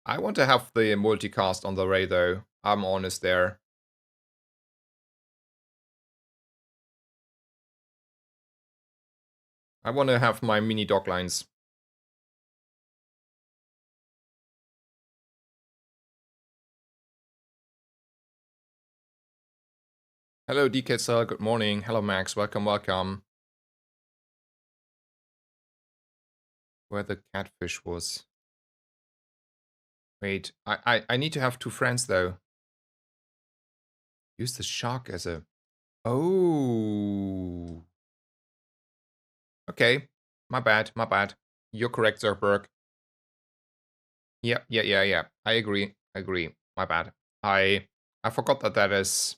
I want to have the multicast on the Ray though. I'm honest there. I want to have my mini dock lines. Hello DKSL, good morning. Hello Max, welcome, welcome. Where the catfish was. Wait, I need to have 2 friends though. Use the shark as a... Oh. Okay, my bad, my bad. You're correct, Zerberg. Yeah. I agree. My bad. I forgot that that is,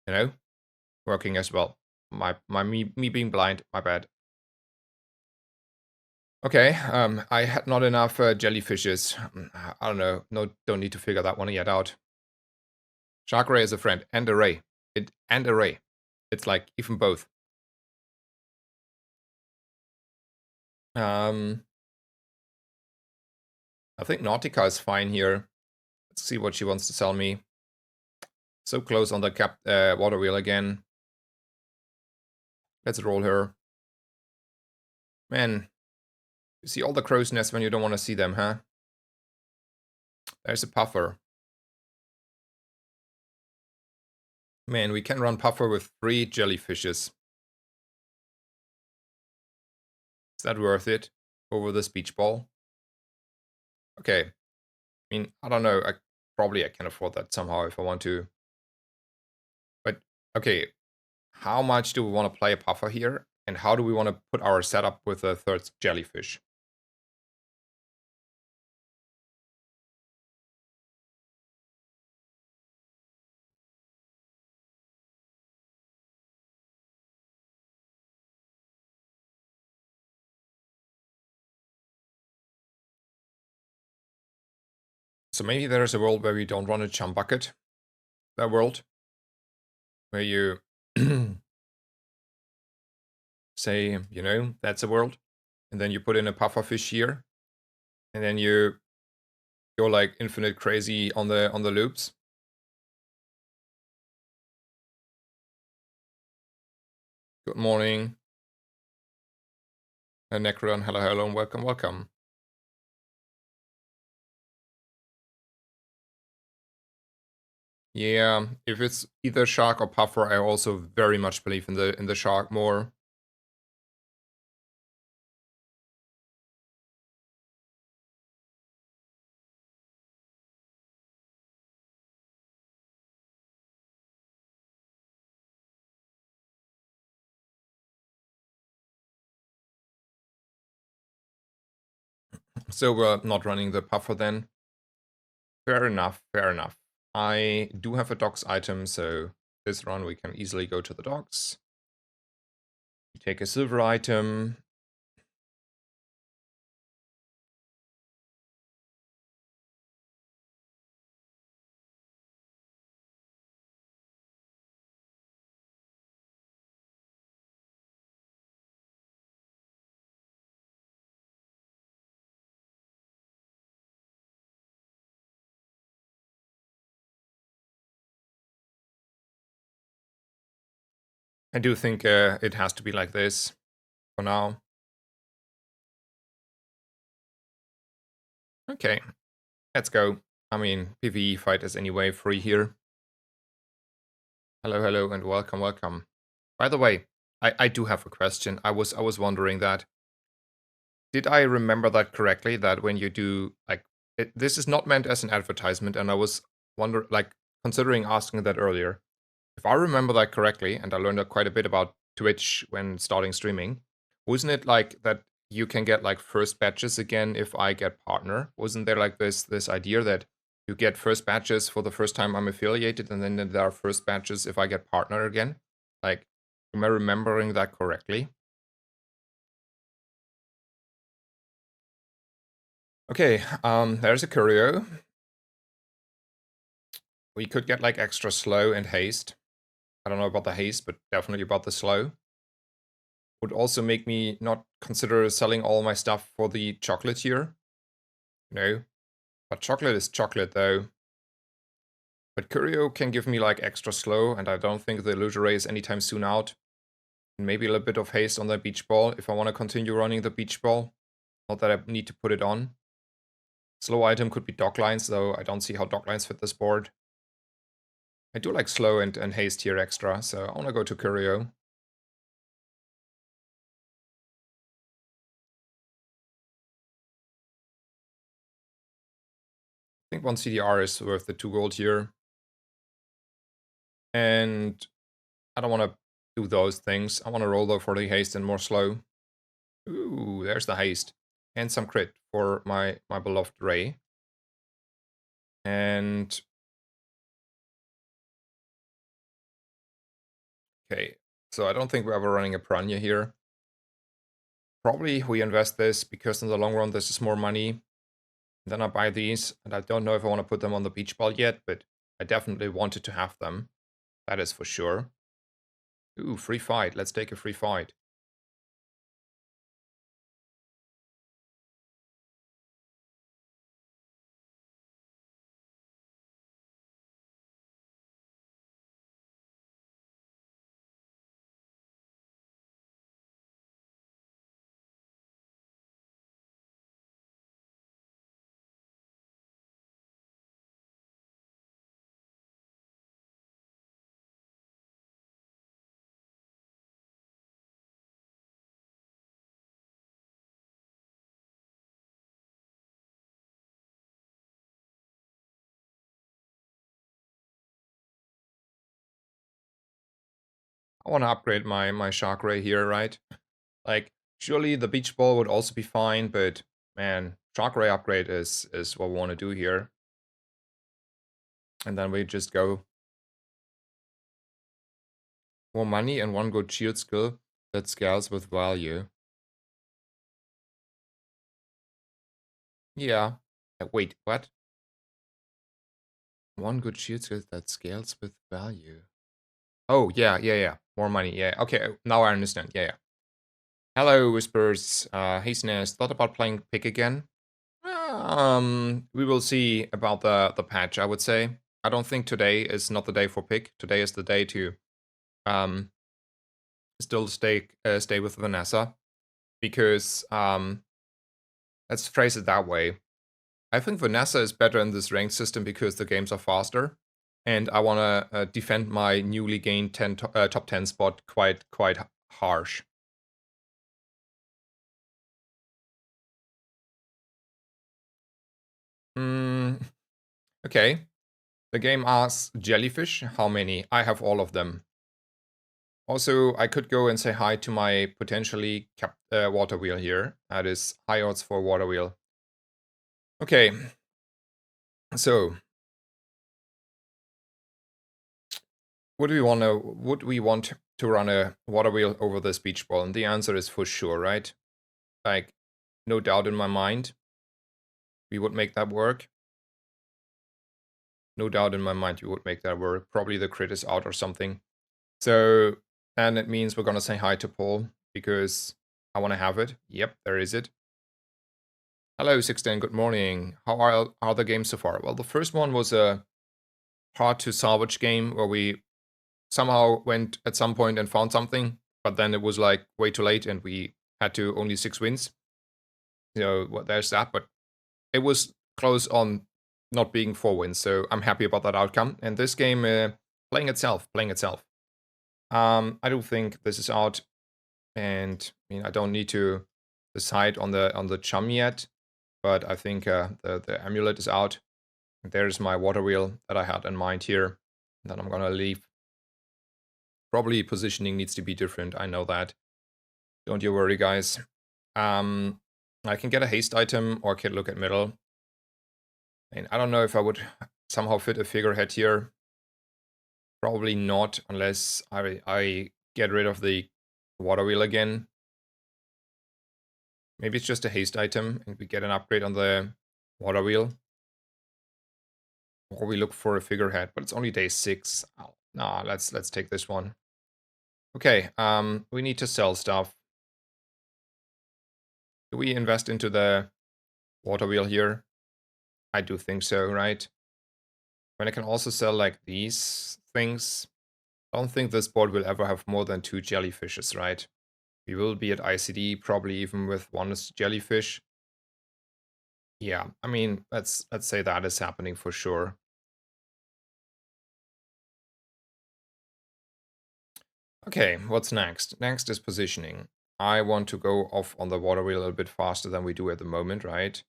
you know, working as well. Me being blind. My bad. Okay. I had not enough jellyfishes. I don't know. No, don't need to figure that one yet out. Shark Ray is a friend and a ray. And a ray. It's like even both. Um, I think Nautica is fine here. Let's see what she wants to sell me. So close on the water wheel again. Let's roll her. Man, you see all the crow's nests when you don't want to see them, huh? There's a puffer. Man, we can run puffer with 3 jellyfishes. Is that worth it? Over this beach ball? Okay. I mean, I don't know. Probably I can afford that somehow if I want to. But, okay. How much do we want to play a puffer here? And how do we want to put our setup with a 3rd jellyfish? So maybe there's a world where we don't run a chum bucket. That world. Where you say, that's a world. And then you put in a pufferfish here. And then you go like infinite crazy on the loops. Good morning. Necron, hello, and welcome. Yeah, if it's either shark or puffer, I also very much believe in the shark more. So we're not running the puffer then. Fair enough. I do have a docks item, so this run we can easily go to the docks. Take a silver item. I do think it has to be like this for now. Okay, let's go. I mean, PvE fight is anyway free here. Hello, and welcome. By the way, I do have a question. I was wondering that. Did I remember that correctly? That when you do this is not meant as an advertisement, and I was considering asking that earlier. If I remember that correctly, and I learned quite a bit about Twitch when starting streaming, wasn't it like that you can get like first batches again if I get partner? Wasn't there like this idea that you get first batches for the first time I'm affiliated, and then there are first batches if I get partner again? Like, am I remembering that correctly? Okay, there's a curio. We could get like extra slow and haste. I don't know about the haste, but definitely about the slow. Would also make me not consider selling all my stuff for the chocolate here. No. But chocolate is chocolate though. But Curio can give me like extra slow, and I don't think the Illusory is anytime soon out. And maybe a little bit of haste on the beach ball if I want to continue running the beach ball. Not that I need to put it on. Slow item could be dock lines, though I don't see how dock lines fit this board. I do like slow and haste here extra, so I want to go to Curio. I think 1 CDR is worth the 2 gold here. And I don't want to do those things. I want to roll though for the haste and more slow. Ooh, there's the haste. And some crit for my beloved Ray. And okay, so I don't think we're ever running a Piranha here. Probably we invest this because in the long run this is more money. Then I buy these, and I don't know if I want to put them on the beach ball yet, but I definitely wanted to have them. That is for sure. Ooh, free fight. Let's take a free fight. I want to upgrade my shark ray here, right? Like, surely the beach ball would also be fine, but man, shark ray upgrade is what we want to do here. And then we just go more money and one good shield skill that scales with value. Yeah. Wait, what? One good shield skill that scales with value. Oh, yeah. More money, yeah. Okay, now I understand. Yeah. Hello, Whispers. Hey, Snares. Thought about playing Pick again? We will see about the patch, I would say. I don't think today is not the day for Pick. Today is the day to um still stay with Vanessa. Because let's phrase it that way. I think Vanessa is better in this ranked system because the games are faster. And I want to defend my newly gained top 10 spot quite harsh. Okay. The game asks jellyfish. How many? I have all of them. Also, I could go and say hi to my potentially capped water wheel here. That is high odds for water wheel. Okay. So, would we want to run a water wheel over this beach ball? And the answer is for sure, right? Like, no doubt in my mind, we would make that work. No doubt in my mind, we would make that work. Probably the crit is out or something. So, and it means we're gonna say hi to Paul because I want to have it. Yep, there is it. Hello, 16. Good morning. How are the games so far? Well, the first one was a hard to salvage game where we somehow went at some point and found something, but then it was like way too late and we had to only 6 wins. Well, there's that, but it was close on not being 4 wins, so I'm happy about that outcome. And this game, playing itself. I do think this is out, and I mean I don't need to decide on the chum yet, but I think the amulet is out. There's my water wheel that I had in mind here. That I'm gonna leave. Probably positioning needs to be different. I know that. Don't you worry, guys. I can get a haste item or can look at middle. And I don't know if I would somehow fit a figurehead here. Probably not, unless I get rid of the water wheel again. Maybe it's just a haste item and we get an upgrade on the water wheel. Or we look for a figurehead, but it's only day 6. Oh, nah, let's take this one. Okay, we need to sell stuff. Do we invest into the water wheel here? I do think so, right? When I can also sell like these things. I don't think this board will ever have more than 2 jellyfishes, right? We will be at ICD, probably even with 1 jellyfish. Yeah, I mean, let's say that is happening for sure. Okay, what's next? Next is positioning. I want to go off on the water wheel a little bit faster than we do at the moment, right?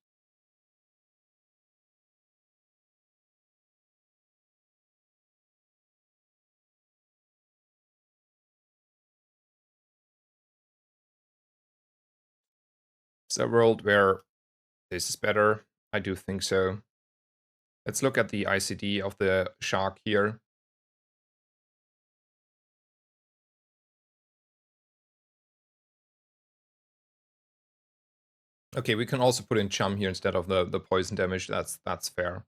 It's a world where this is better. I do think so. Let's look at the ICD of the shark here. Okay, we can also put in chum here instead of the poison damage. That's fair.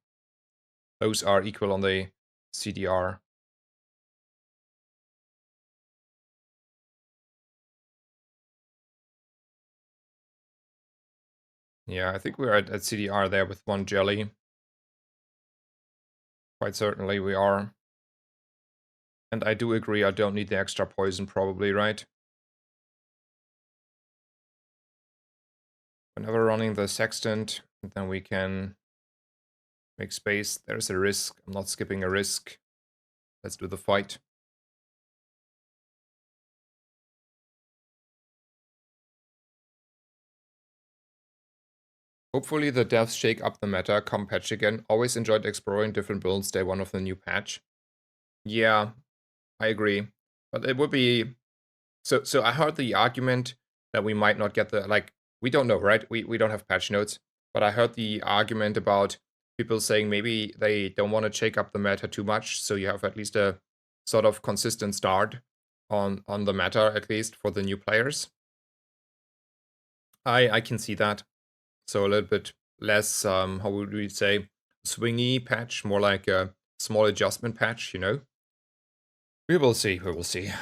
Those are equal on the CDR. Yeah, I think we're at CDR there with one jelly. Quite certainly we are. And I do agree, I don't need the extra poison probably, right? Whenever running the Sextant, then we can make space. There's a risk. I'm not skipping a risk. Let's do the fight. Hopefully the deaths shake up the meta come patch again. Always enjoyed exploring different builds day one of the new patch. Yeah, I agree. But it would be... So I heard the argument that we might not get the... Like, we don't know, right? We don't have patch notes. But I heard the argument about people saying maybe they don't want to shake up the meta too much, so you have at least a sort of consistent start on the meta, at least for the new players. I can see that. So a little bit less, how would we say, swingy patch, more like a small adjustment patch, you know? We will see, we will see.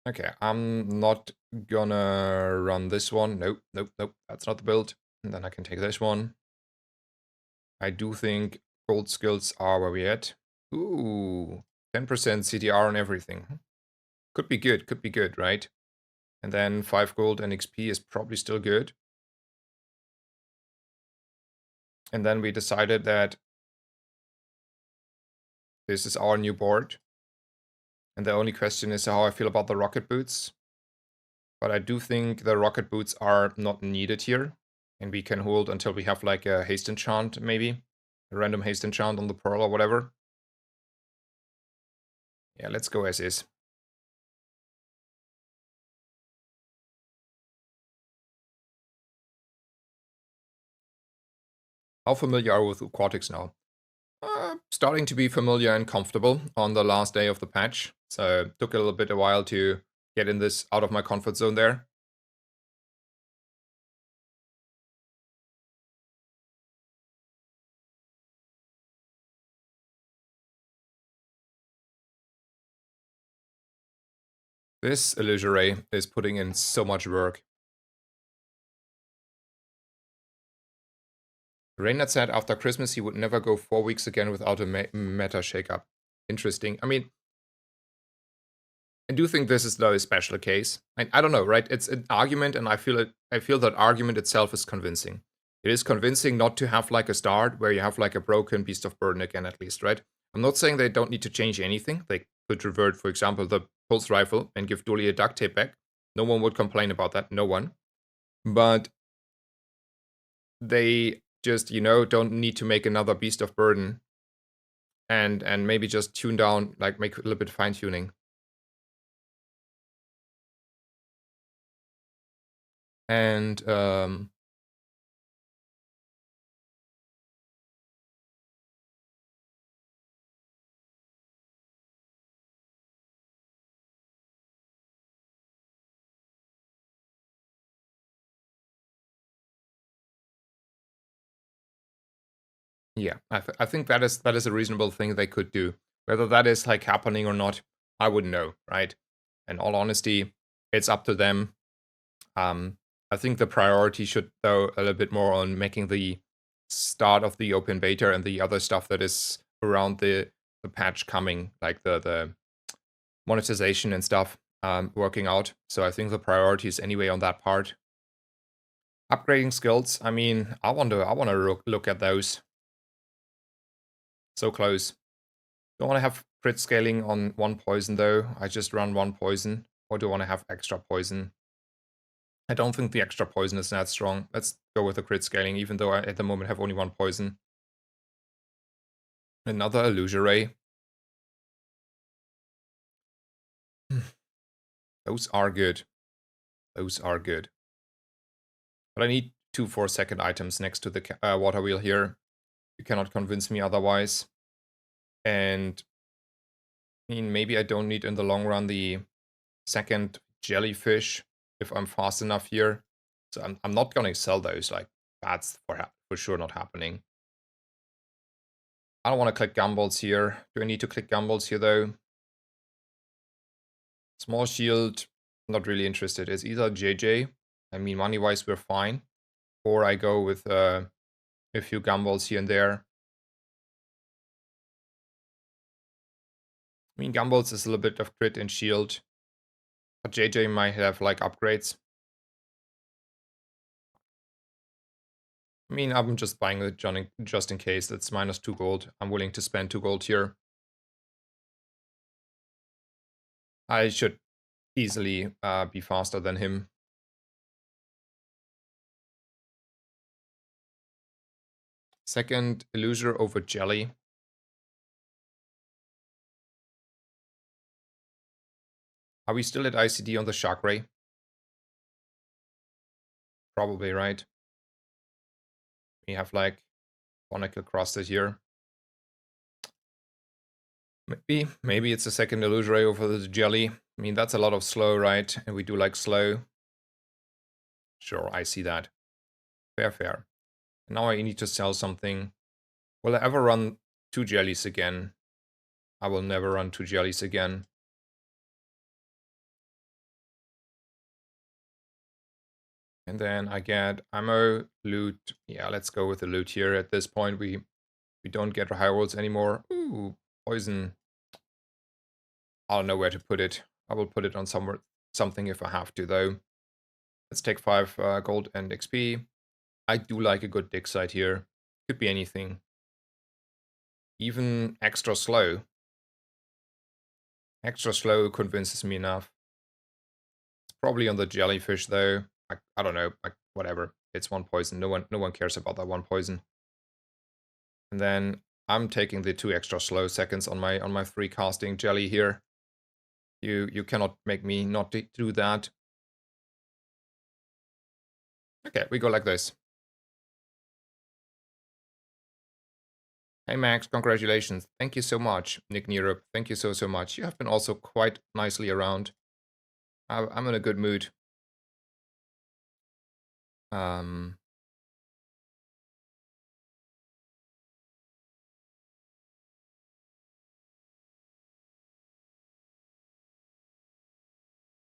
Okay, I'm not gonna run this one. Nope, nope, nope, that's not the build. And then I can take this one. I do think gold skills are where we at. Ooh, 10% CDR on everything. Could be good, right? And then 5 gold and XP is probably still good. And then we decided that this is our new board. And the only question is how I feel about the rocket boots. But I do think the rocket boots are not needed here. And we can hold until we have like a haste enchant, maybe. A random haste enchant on the pearl or whatever. Yeah, let's go as is. How familiar are we with Aquatics now? Starting to be familiar and comfortable on the last day of the patch. So it took a little bit a while to get in this out of my comfort zone there. This Illusory is putting in so much work. Reynard said after Christmas he would never go 4 weeks again without a meta shakeup. Interesting. I mean, I do think this is though a special case. I don't know, right? It's an argument, and I feel that argument itself is convincing. It is convincing not to have like a start where you have like a broken Beast of Burden again, at least, right? I'm not saying they don't need to change anything. They could revert, for example, the pulse rifle and give Dooley a duct tape back. No one would complain about that. No one. But they just, you know, don't need to make another Beast of Burden and maybe just tune down, like make a little bit fine tuning. And yeah, I think that is a reasonable thing they could do. Whether that is like happening or not, I wouldn't know, right? In all honesty, it's up to them. I think the priority should though a little bit more on making the start of the open beta and the other stuff that is around the patch coming, like the monetization and stuff, working out. So I think the priority is anyway on that part. Upgrading skills, I mean, I want to look at those. So close. Don't want to have crit scaling on one poison though. I just run one poison. Or do I want to have extra poison? I don't think the extra poison is that strong. Let's go with the crit scaling, even though I at the moment have only one poison. Another Illusory. Those are good. Those are good. But I need 2 4-second items next to the water wheel here. You cannot convince me otherwise. And I mean, maybe I don't need in the long run the second jellyfish if I'm fast enough here. So I'm not going to sell those. Like, that's for sure not happening. I don't want to click Gumballs here. Do I need to click Gumballs here, though? Small shield, not really interested. It's either JJ, I mean, money-wise, we're fine. Or I go with a few Gumballs here and there. I mean, Gumballs is a little bit of crit and shield. But JJ might have, like, upgrades. I mean, I'm just buying it just in case. That's -2 gold. I'm willing to spend 2 gold here. I should easily be faster than him. Second, Illuser over Jelly. Are we still at ICD on the Shark Ray? Probably, right? We have, like, Barnacle Crusted here. Maybe it's a second Illusion Ray over the Jelly. I mean, that's a lot of slow, right? And we do like slow. Sure, I see that. Fair. Now I need to sell something. Will I ever run 2 jellies again? I will never run 2 jellies again. And then I get ammo, loot. Yeah, let's go with the loot here. At this point, we don't get high rolls anymore. Ooh, poison. I don't know where to put it. I will put it on something if I have to, though. Let's take 5 gold and XP. I do like a good dig site here. Could be anything. Even extra slow. Extra slow convinces me enough. It's probably on the jellyfish, though. I don't know. Whatever. It's 1 poison. No one cares about that 1 poison. And then I'm taking the 2 extra slow seconds on my 3 casting jelly here. You cannot make me not do that. Okay, we go like this. Hey Max, congratulations. Thank you so much. Nick Nierup, thank you so much. You have been also quite nicely around. I'm in a good mood.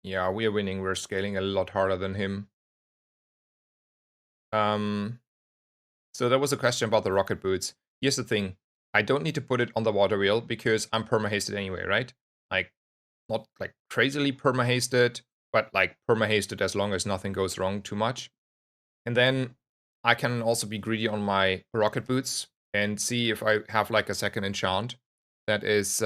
Yeah, we are winning. We're scaling a lot harder than him. So there was a question about the rocket boots. Here's the thing. I don't need to put it on the water wheel because I'm perma-hasted anyway, right? Like, not like crazily perma-hasted, but like perma-hasted as long as nothing goes wrong too much. And then I can also be greedy on my rocket boots and see if I have like a second enchant that is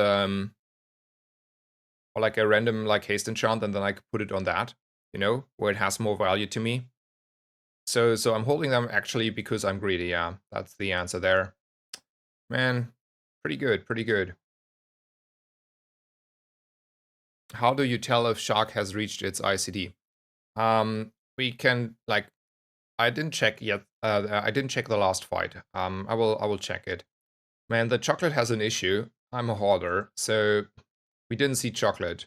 or like a random like haste enchant, and then I could put it on that, you know, where it has more value to me. So I'm holding them actually because I'm greedy, yeah. That's the answer there. Man, pretty good. How do you tell if Shark has reached its ICD? We can, like, I didn't check yet. I didn't check the last fight. I will check it. Man, the chocolate has an issue. I'm a hoarder, so we didn't see chocolate.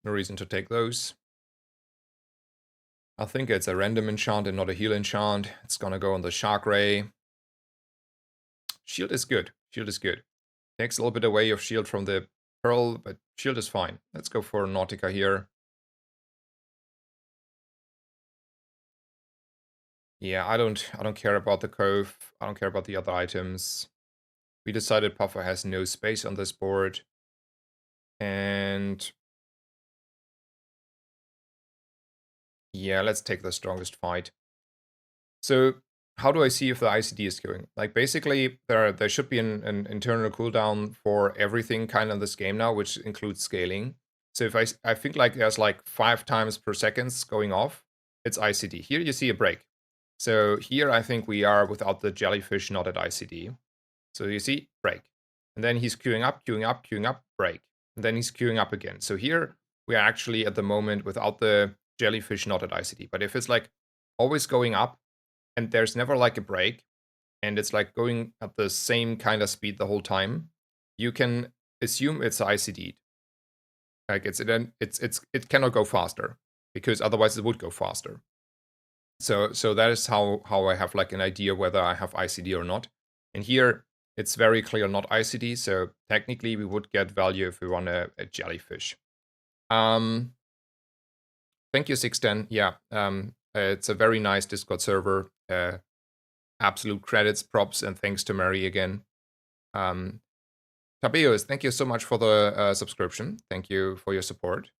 No reason to take those. I think it's a random enchant and not a heal enchant. It's gonna go on the Shark Ray. Shield is good. Takes a little bit away of shield from the Pearl, but shield is fine. Let's go for Nautica here. Yeah, I don't care about the Cove. I don't care about the other items. We decided Puffer has no space on this board. And yeah, let's take the strongest fight. So how do I see if the ICD is going? Like, basically, there should be an internal cooldown for everything kind of in this game now, which includes scaling. So if I think like there's like 5 times per seconds going off, it's ICD. Here you see a break. So here I think we are without the jellyfish, not at ICD. So you see, break. And then he's queuing up, break. And then he's queuing up again. So here we are actually at the moment without the jellyfish, not at ICD. But if it's like always going up, and there's never like a break, and it's like going at the same kind of speed the whole time, you can assume it's ICD. Like it cannot go faster because otherwise it would go faster. So that is how I have like an idea whether I have ICD or not. And here it's very clear not ICD. So technically we would get value if we run a jellyfish. Thank you 610. Yeah, it's a very nice Discord server. Absolute credits, props, and thanks to Mary again. Tabeos, thank you so much for the subscription. Thank you for your support.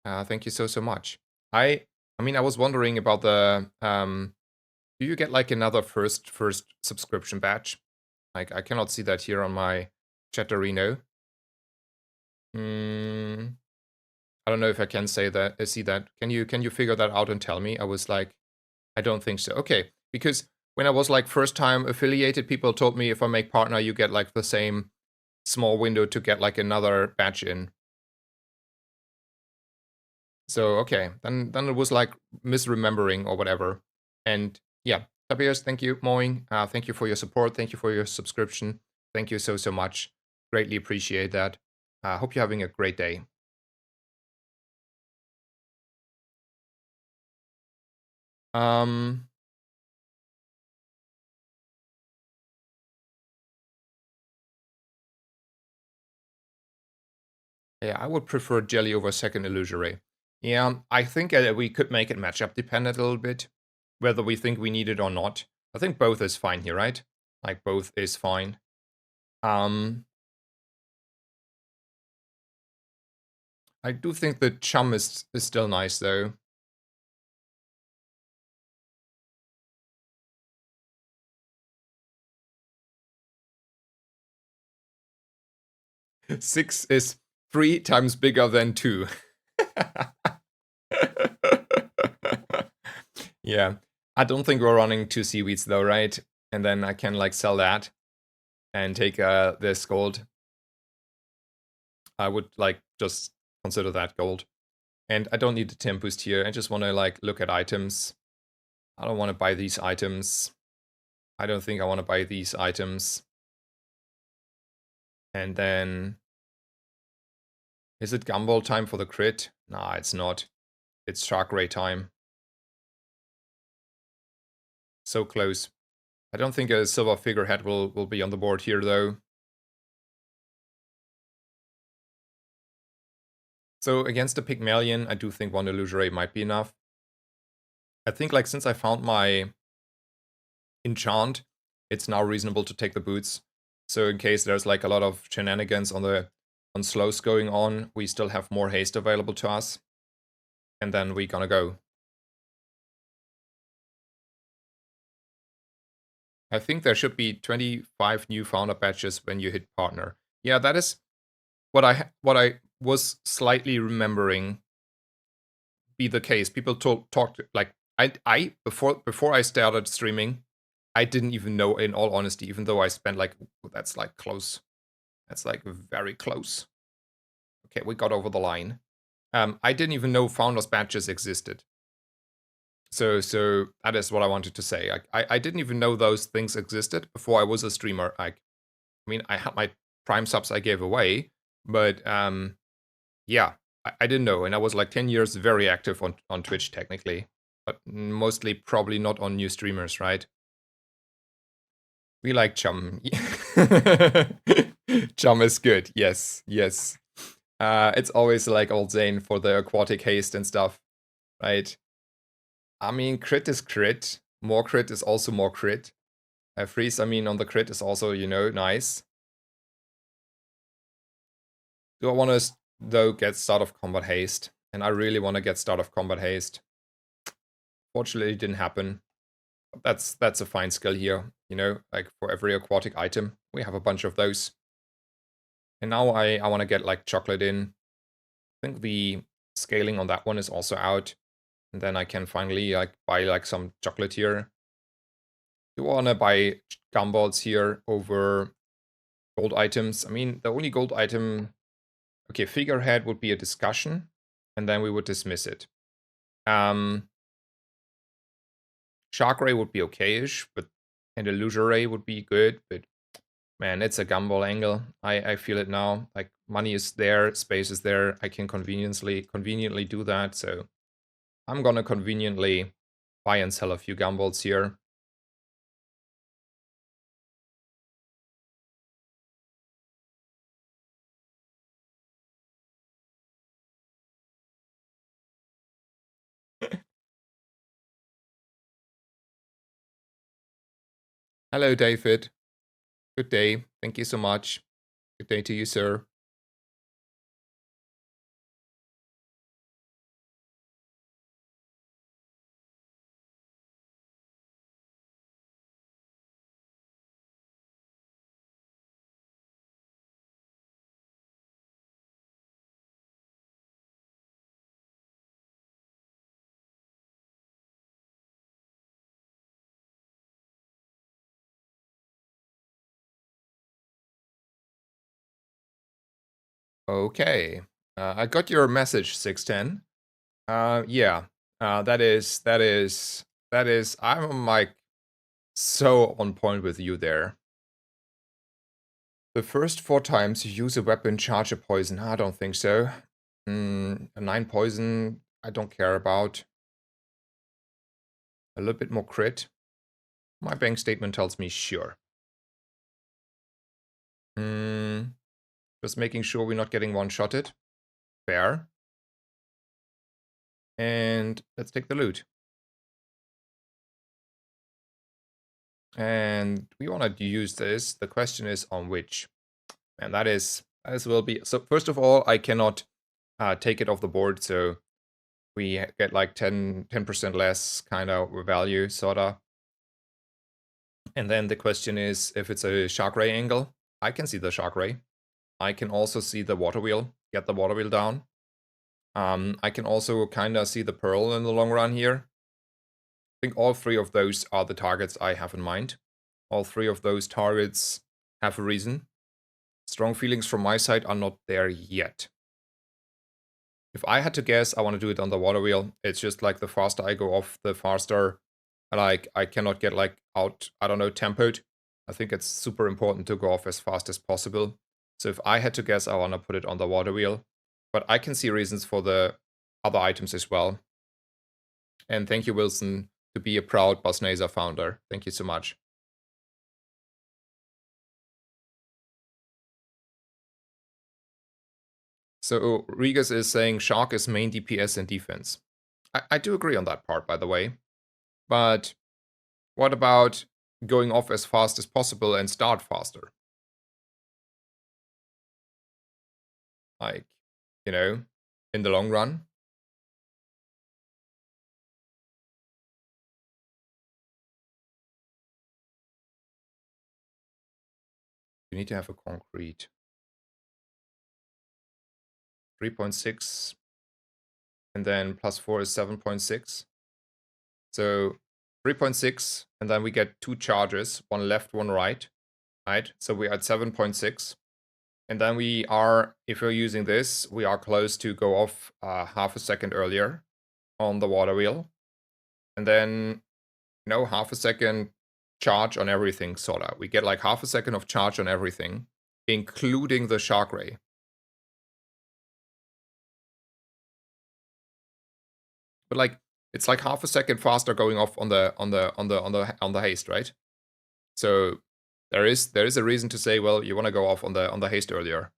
Thank you so much. I mean, I was wondering about the do you get like another first subscription badge? Like I cannot see that here on my Chatterino. I don't know if I can say that. See that? Can you figure that out and tell me? I was like, I don't think so. Okay, because when I was like first time affiliated, people told me if I make partner, you get like the same small window to get like another badge in. So okay, then it was like misremembering or whatever. And yeah, Tapias, thank you. Moing, thank you for your support. Thank you for your subscription. Thank you so much. Greatly appreciate that. Hope you're having a great day. Yeah, I would prefer Jelly over second Illusory. Yeah, I think we could make it matchup dependent a little bit, whether we think we need it or not. I think both is fine here, right? Like both is fine. I do think the Chum is still nice though. Six is 3 times bigger than 2. Yeah, I don't think we're running 2 seaweeds though, right? And then I can like sell that and take this gold. I would like just consider that gold. And I don't need the temp boost here. I just want to like look at items. I don't want to buy these items. I don't think I want to buy these items. And then is it Gumball time for the crit? Nah, it's not. It's Shark Ray time. So close. I don't think a silver figurehead will be on the board here though. So against the Pygmalion, I do think one Illusory might be enough. I think like since I found my enchant, it's now reasonable to take the boots. So in case there's like a lot of shenanigans on slows going on, we still have more haste available to us. And then we're gonna go. I think there should be 25 new founder badges when you hit partner. Yeah, that is what I was slightly remembering be the case. People talked like I before I started streaming, I didn't even know, in all honesty, even though I spent like, that's like close. That's like very close. Okay, we got over the line. I didn't even know founders badges existed. So that is what I wanted to say. I didn't even know those things existed before I was a streamer. I mean, I had my Prime subs I gave away, but yeah, I didn't know. And I was like 10 years very active on Twitch technically, but mostly probably not on new streamers, right? We like Chum. Chum is good. Yes, yes. It's always like old Zane for the aquatic haste and stuff, right? I mean, crit is crit. More crit is also more crit. Freeze, I mean, on the crit is also, you know, nice. Do I want to, though, get start of combat haste? And I really want to get start of combat haste. Fortunately, it didn't happen. That's a fine skill here, you know, like for every aquatic item, we have a bunch of those. And now I want to get like chocolate in. I think the scaling on that one is also out. And then I can finally like buy like some chocolate here. Do I want to buy gumballs here over gold items? I mean, the only gold item... Okay, figurehead would be a discussion, and then we would dismiss it. Shark Ray would be okay-ish, but and Illusion Ray would be good, but man, it's a gumball angle. I feel it now. Like money is there, space is there. I can conveniently do that. So I'm gonna conveniently buy and sell a few gumballs here. Hello, David. Good day. Thank you so much. Good day to you, sir. Okay. I got your message, 610. Yeah. I'm like so on point with you there. The first 4 times you use a weapon, charge a poison. I don't think so. A 9 poison, I don't care about. A little bit more crit. My bank statement tells me sure. Just making sure we're not getting one-shotted. Fair. And let's take the loot. And we want to use this. The question is on which. And that will be... So first of all, I cannot take it off the board. So we get like 10% less kind of value, sorta. And then the question is if it's a Shark Ray angle. I can see the Shark Ray. I can also see the water wheel. Get the water wheel down. I can also kind of see the pearl in the long run here. I think all 3 of those are the targets I have in mind. All 3 of those targets have a reason. Strong feelings from my side are not there yet. If I had to guess, I want to do it on the water wheel. It's just like the faster I go off, the faster like I cannot get like out, I don't know, tempoed. I think it's super important to go off as fast as possible. So if I had to guess, I want to put it on the water wheel. But I can see reasons for the other items as well. And thank you, Wilson, to be a proud Bosnazer founder. Thank you so much. So Regas is saying Shark is main DPS and defense. I do agree on that part, by the way. But what about going off as fast as possible and start faster? Like, you know, in the long run. You need to have a concrete. 3.6. And then plus 4 is 7.6. So 3.6. And then we get 2 charges. One left, one right. Right? So we're at 7.6. And then we are, if we're using this, we are close to go off half a second earlier on the water wheel. And then, half a second charge on everything, sorta. We get like half a second of charge on everything, including the Shark Ray. But like, it's like half a second faster going off on the haste, right? So there is a reason to say, well, you want to go off on the haste earlier.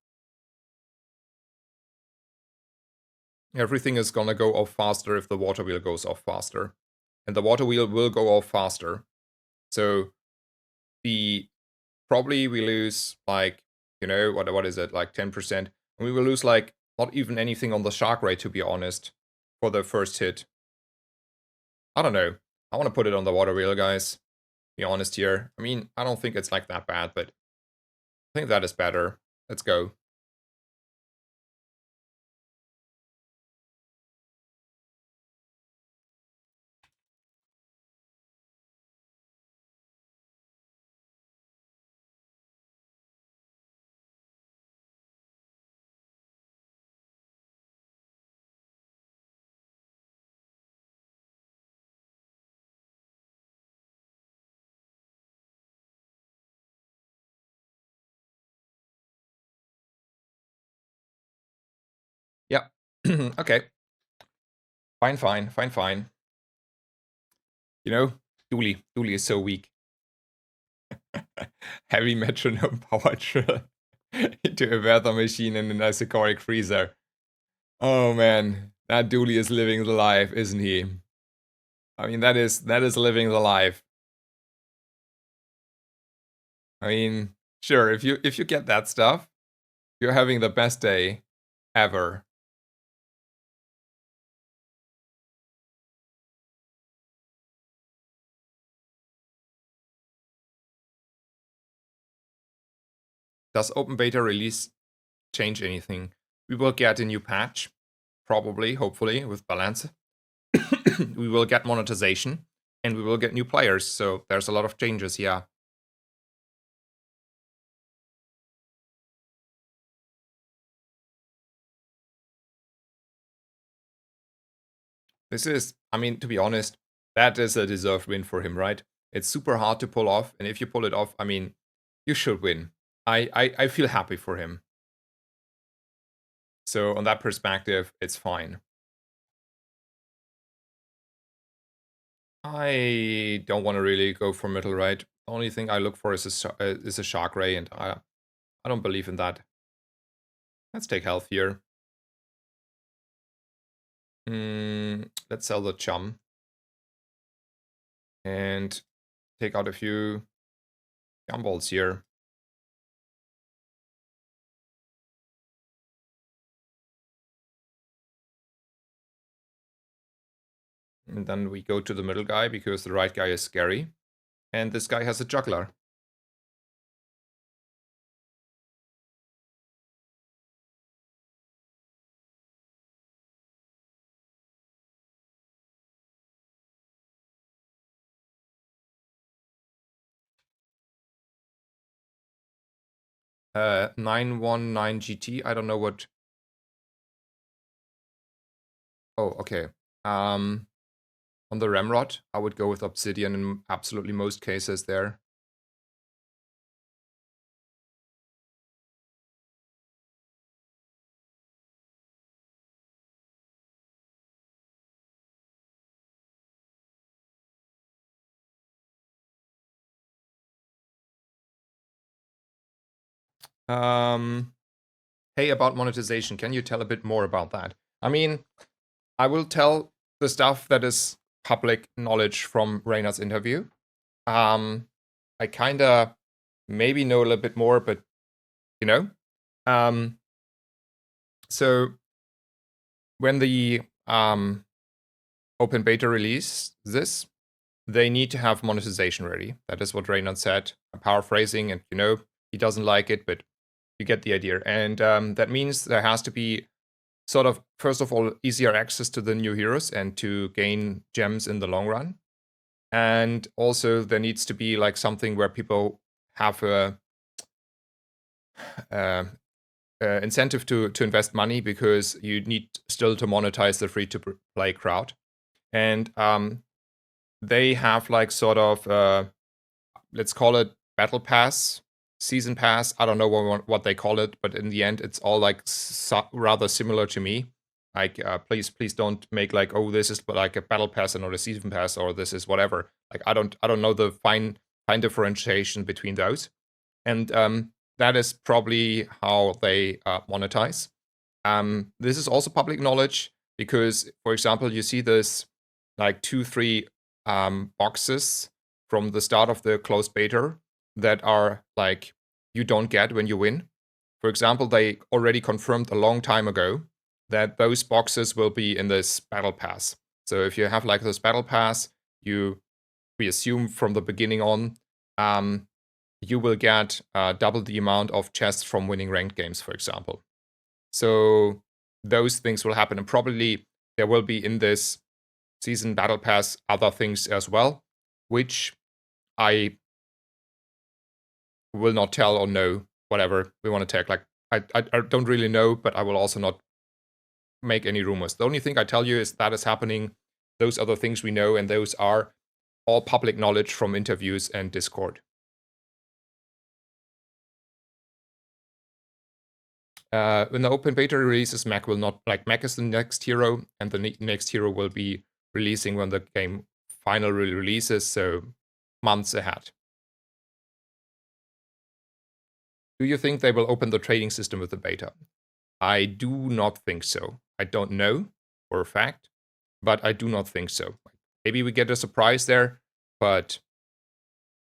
Everything is gonna go off faster if the water wheel goes off faster. And the water wheel will go off faster. So probably we lose like, what is it, like 10%. And we will lose like not even anything on the Shark Ray, to be honest, for the first hit. I don't know. I want to put it on the water wheel, guys. Be honest here. I mean, I don't think it's like that bad, but I think that is better. Let's go. Okay. Fine. You know, Dooley is so weak. Heavy metronome power drill into a weather machine and an isochoric freezer. Oh man, that Dooley is living the life, isn't he? I mean, that is living the life. I mean, sure, if you get that stuff, you're having the best day ever. Does open beta release change anything? We will get a new patch, probably, hopefully, with balance. We will get monetization, and we will get new players, so there's a lot of changes, yeah. This is, I mean, to be honest, that is a deserved win for him, right? It's super hard to pull off, and if you pull it off, I mean, you should win. I feel happy for him. So on that perspective, it's fine. I don't want to really go for middle right. The only thing I look for is a Shark Ray, and I don't believe in that. Let's take health here. Let's sell the Chum. And take out a few gumballs here. And then we go to the middle guy because the right guy is scary. And this guy has a juggler. Uh, 919 GT. I don't know what. Oh, okay. On the Ramrod, I would go with Obsidian in absolutely most cases there. Hey, about monetization, can you tell a bit more about that? I mean, I will tell the stuff that is public knowledge from Reynard's interview. I kind of maybe know a little bit more, but you know. So when the open beta release this, they need to have monetization ready. That is what Reynard said. I'm paraphrasing, and he doesn't like it, but you get the idea. And that means there has to be sort of, first of all, easier access to the new heroes and to gain gems in the long run. And also there needs to be like something where people have a incentive to invest money, because you need still to monetize the free-to-play crowd. And they have like sort of, let's call it battle pass, season pass. I don't know what they call it, but in the end, it's all like rather similar to me. Like, please don't make like, oh, this is like a battle pass and not a season pass, or this is whatever. Like, I don't know the fine differentiation between those. And that is probably how they monetize. This is also public knowledge because, for example, you see this like 2-3 boxes from the start of the closed beta that are like you don't get when you win. For example, they already confirmed a long time ago that those boxes will be in this battle pass. So if you have like this battle pass, we assume from the beginning on, you will get double the amount of chests from winning ranked games, for example. So those things will happen, and probably there will be in this season battle pass other things as well, which I will not tell or know, whatever we want to take. Like, I don't really know, but I will also not make any rumors. The only thing I tell you is that is happening. Those other things we know, and those are all public knowledge from interviews and Discord. when the open beta releases, Mac will not, like, Mac is the next hero, and the next hero will be releasing when the game finally releases, so months ahead. Do you think they will open the trading system with the beta? I do not think so. I don't know for a fact, but I do not think so. Maybe we get a surprise there, but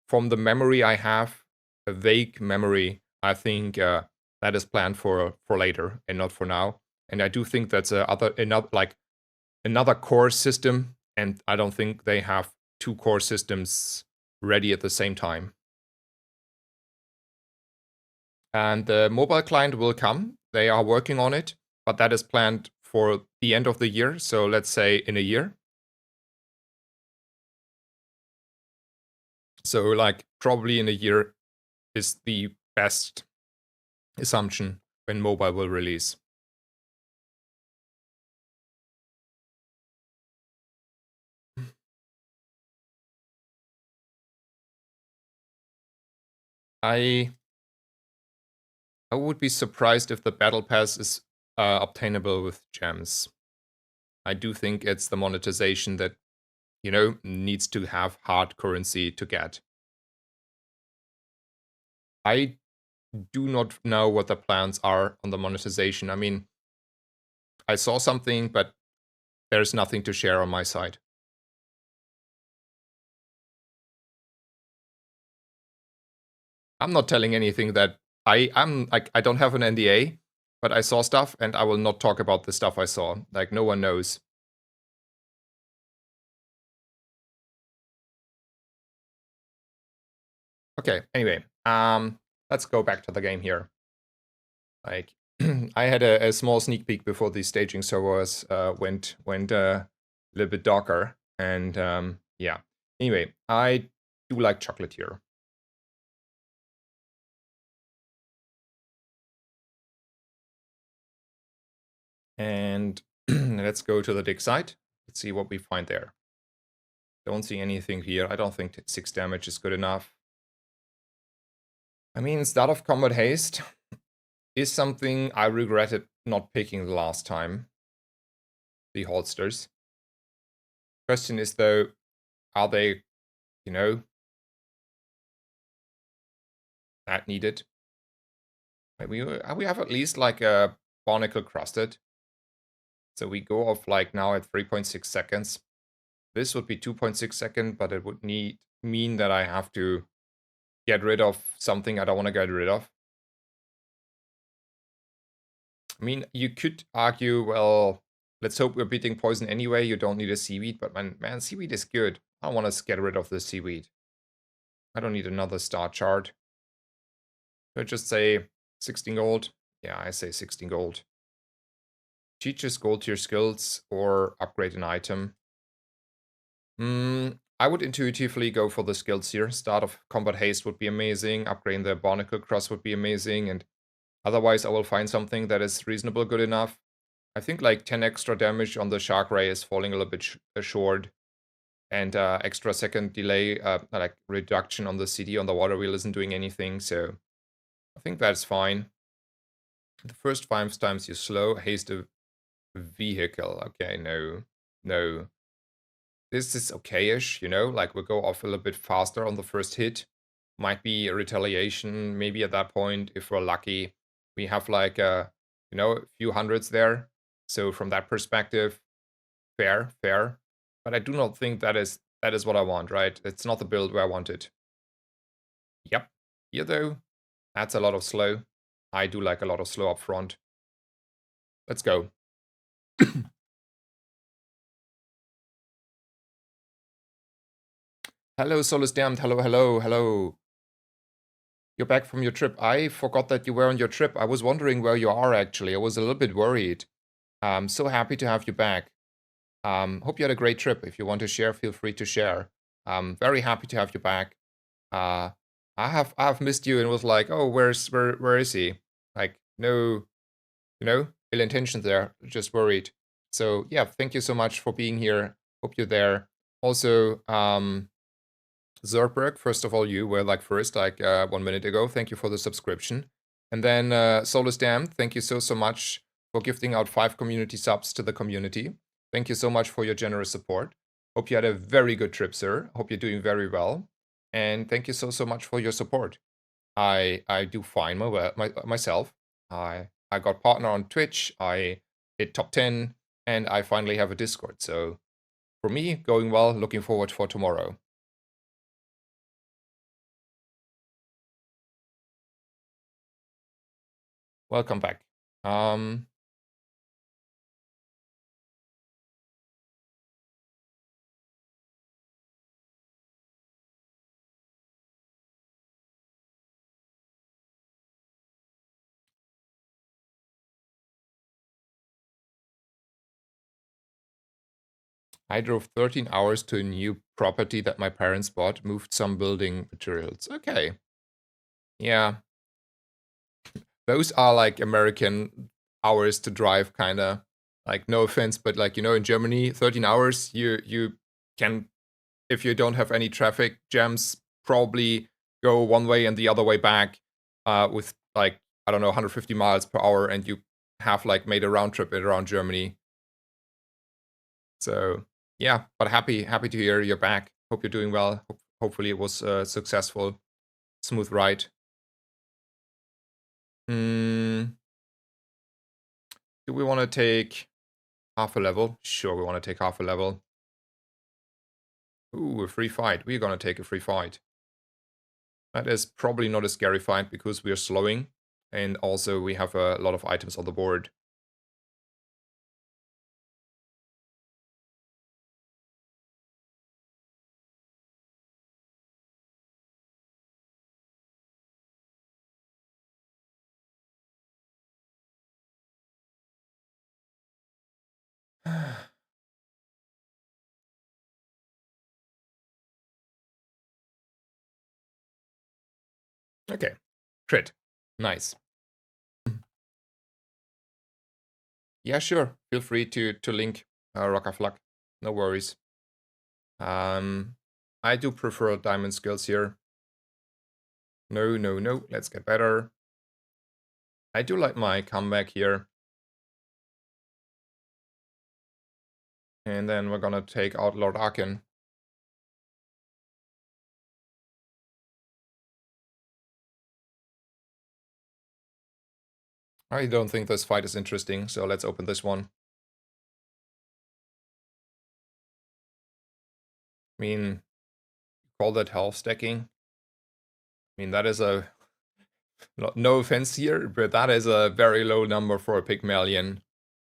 from the memory I have, a vague memory, I think that is planned for later and not for now. And I do think that's another core system, and I don't think they have two core systems ready at the same time. And the mobile client will come. They are working on it, but that is planned for the end of the year. So let's say in a year. So like probably in a year is the best assumption when mobile will release. I would be surprised if the battle pass is obtainable with gems. I do think it's the monetization that, needs to have hard currency to get. I do not know what the plans are on the monetization. I mean, I saw something, but there's nothing to share on my side. I'm not telling anything that I'm like, I don't have an NDA, but I saw stuff and I will not talk about the stuff I saw. Like, no one knows. Okay, anyway, let's go back to the game here. Like, I had a small sneak peek before the staging servers went a little bit darker, and yeah. Anyway, I do like chocolate here. And let's go to the dig site. Let's see what we find there. Don't see anything here. I don't think 6 damage is good enough. I mean, Start of Combat Haste is something I regretted not picking the last time. The holsters. Question is though, are they, that needed? We have at least like a barnacle crusted. So we go off like now at 3.6 seconds. This would be 2.6 seconds, but it would mean that I have to get rid of something I don't want to get rid of. I mean, you could argue, well, let's hope we're beating poison anyway. You don't need a seaweed, but man, seaweed is good. I want to get rid of the seaweed. I don't need another star chart. Should I just say 16 gold? Yeah, I say 16 gold. Teaches gold tier skills or upgrade an item. I would intuitively go for the skills here. Start of Combat Haste would be amazing. Upgrading the Barnacle Cross would be amazing. And otherwise, I will find something that is reasonable good enough. I think like 10 extra damage on the Shark Ray is falling a little bit short. And extra second delay, like reduction on the CD on the water wheel isn't doing anything. So I think that's fine. The first 5 times you slow, haste a vehicle. Okay, no. This is okay-ish, like we'll go off a little bit faster on the first hit. Might be a retaliation, maybe at that point, if we're lucky. We have like a few hundreds there. So from that perspective, fair. But I do not think that is what I want, right? It's not the build where I want it. Yep. Here though, that's a lot of slow. I do like a lot of slow up front. Let's go. Hello, Solus Damned. Hello. You're back from your trip. I forgot that you were on your trip. I was wondering where you are, actually. I was a little bit worried. I'm so happy to have you back. Hope you had a great trip. If you want to share, feel free to share. I'm very happy to have you back. I have missed you and was like, oh, where is he? Like, no, ill intentions there. Just worried. So yeah, thank you so much for being here. Hope you're there. Also, Zerberg, first of all, you were like first, like 1 minute ago. Thank you for the subscription. And then Solus Dam, thank you so much for gifting out 5 community subs to the community. Thank you so much for your generous support. Hope you had a very good trip, sir. Hope you're doing very well. And thank you so much for your support. I do fine myself. I got partner on Twitch. I hit top 10, and I finally have a Discord. So for me, going well. Looking forward for tomorrow. Welcome back. I drove 13 hours to a new property that my parents bought, moved some building materials. Okay. Yeah. Those are like American hours to drive, kind of. Like, no offense, but like, in Germany, 13 hours, you can, if you don't have any traffic jams, probably go one way and the other way back with like, I don't know, 150 miles per hour, and you have like made a round trip around Germany. So yeah, but happy to hear you're back. Hope you're doing well. Hopefully it was a successful, smooth ride. Do we want to take half a level? Sure, we want to take half a level. Ooh, a free fight. We're gonna take a free fight. That is probably not a scary fight because we are slowing, and also we have a lot of items on the board. Okay, crit. Nice. Yeah, sure. Feel free to link Rockafluck. No worries. I do prefer diamond skills here. No, no, no. Let's get better. I do like my comeback here. And then we're gonna take out Lord Arkin. I don't think this fight is interesting, so let's open this one. I mean, call that health stacking. I mean, that is a... No offense here, but that is a very low number for a Pygmalion.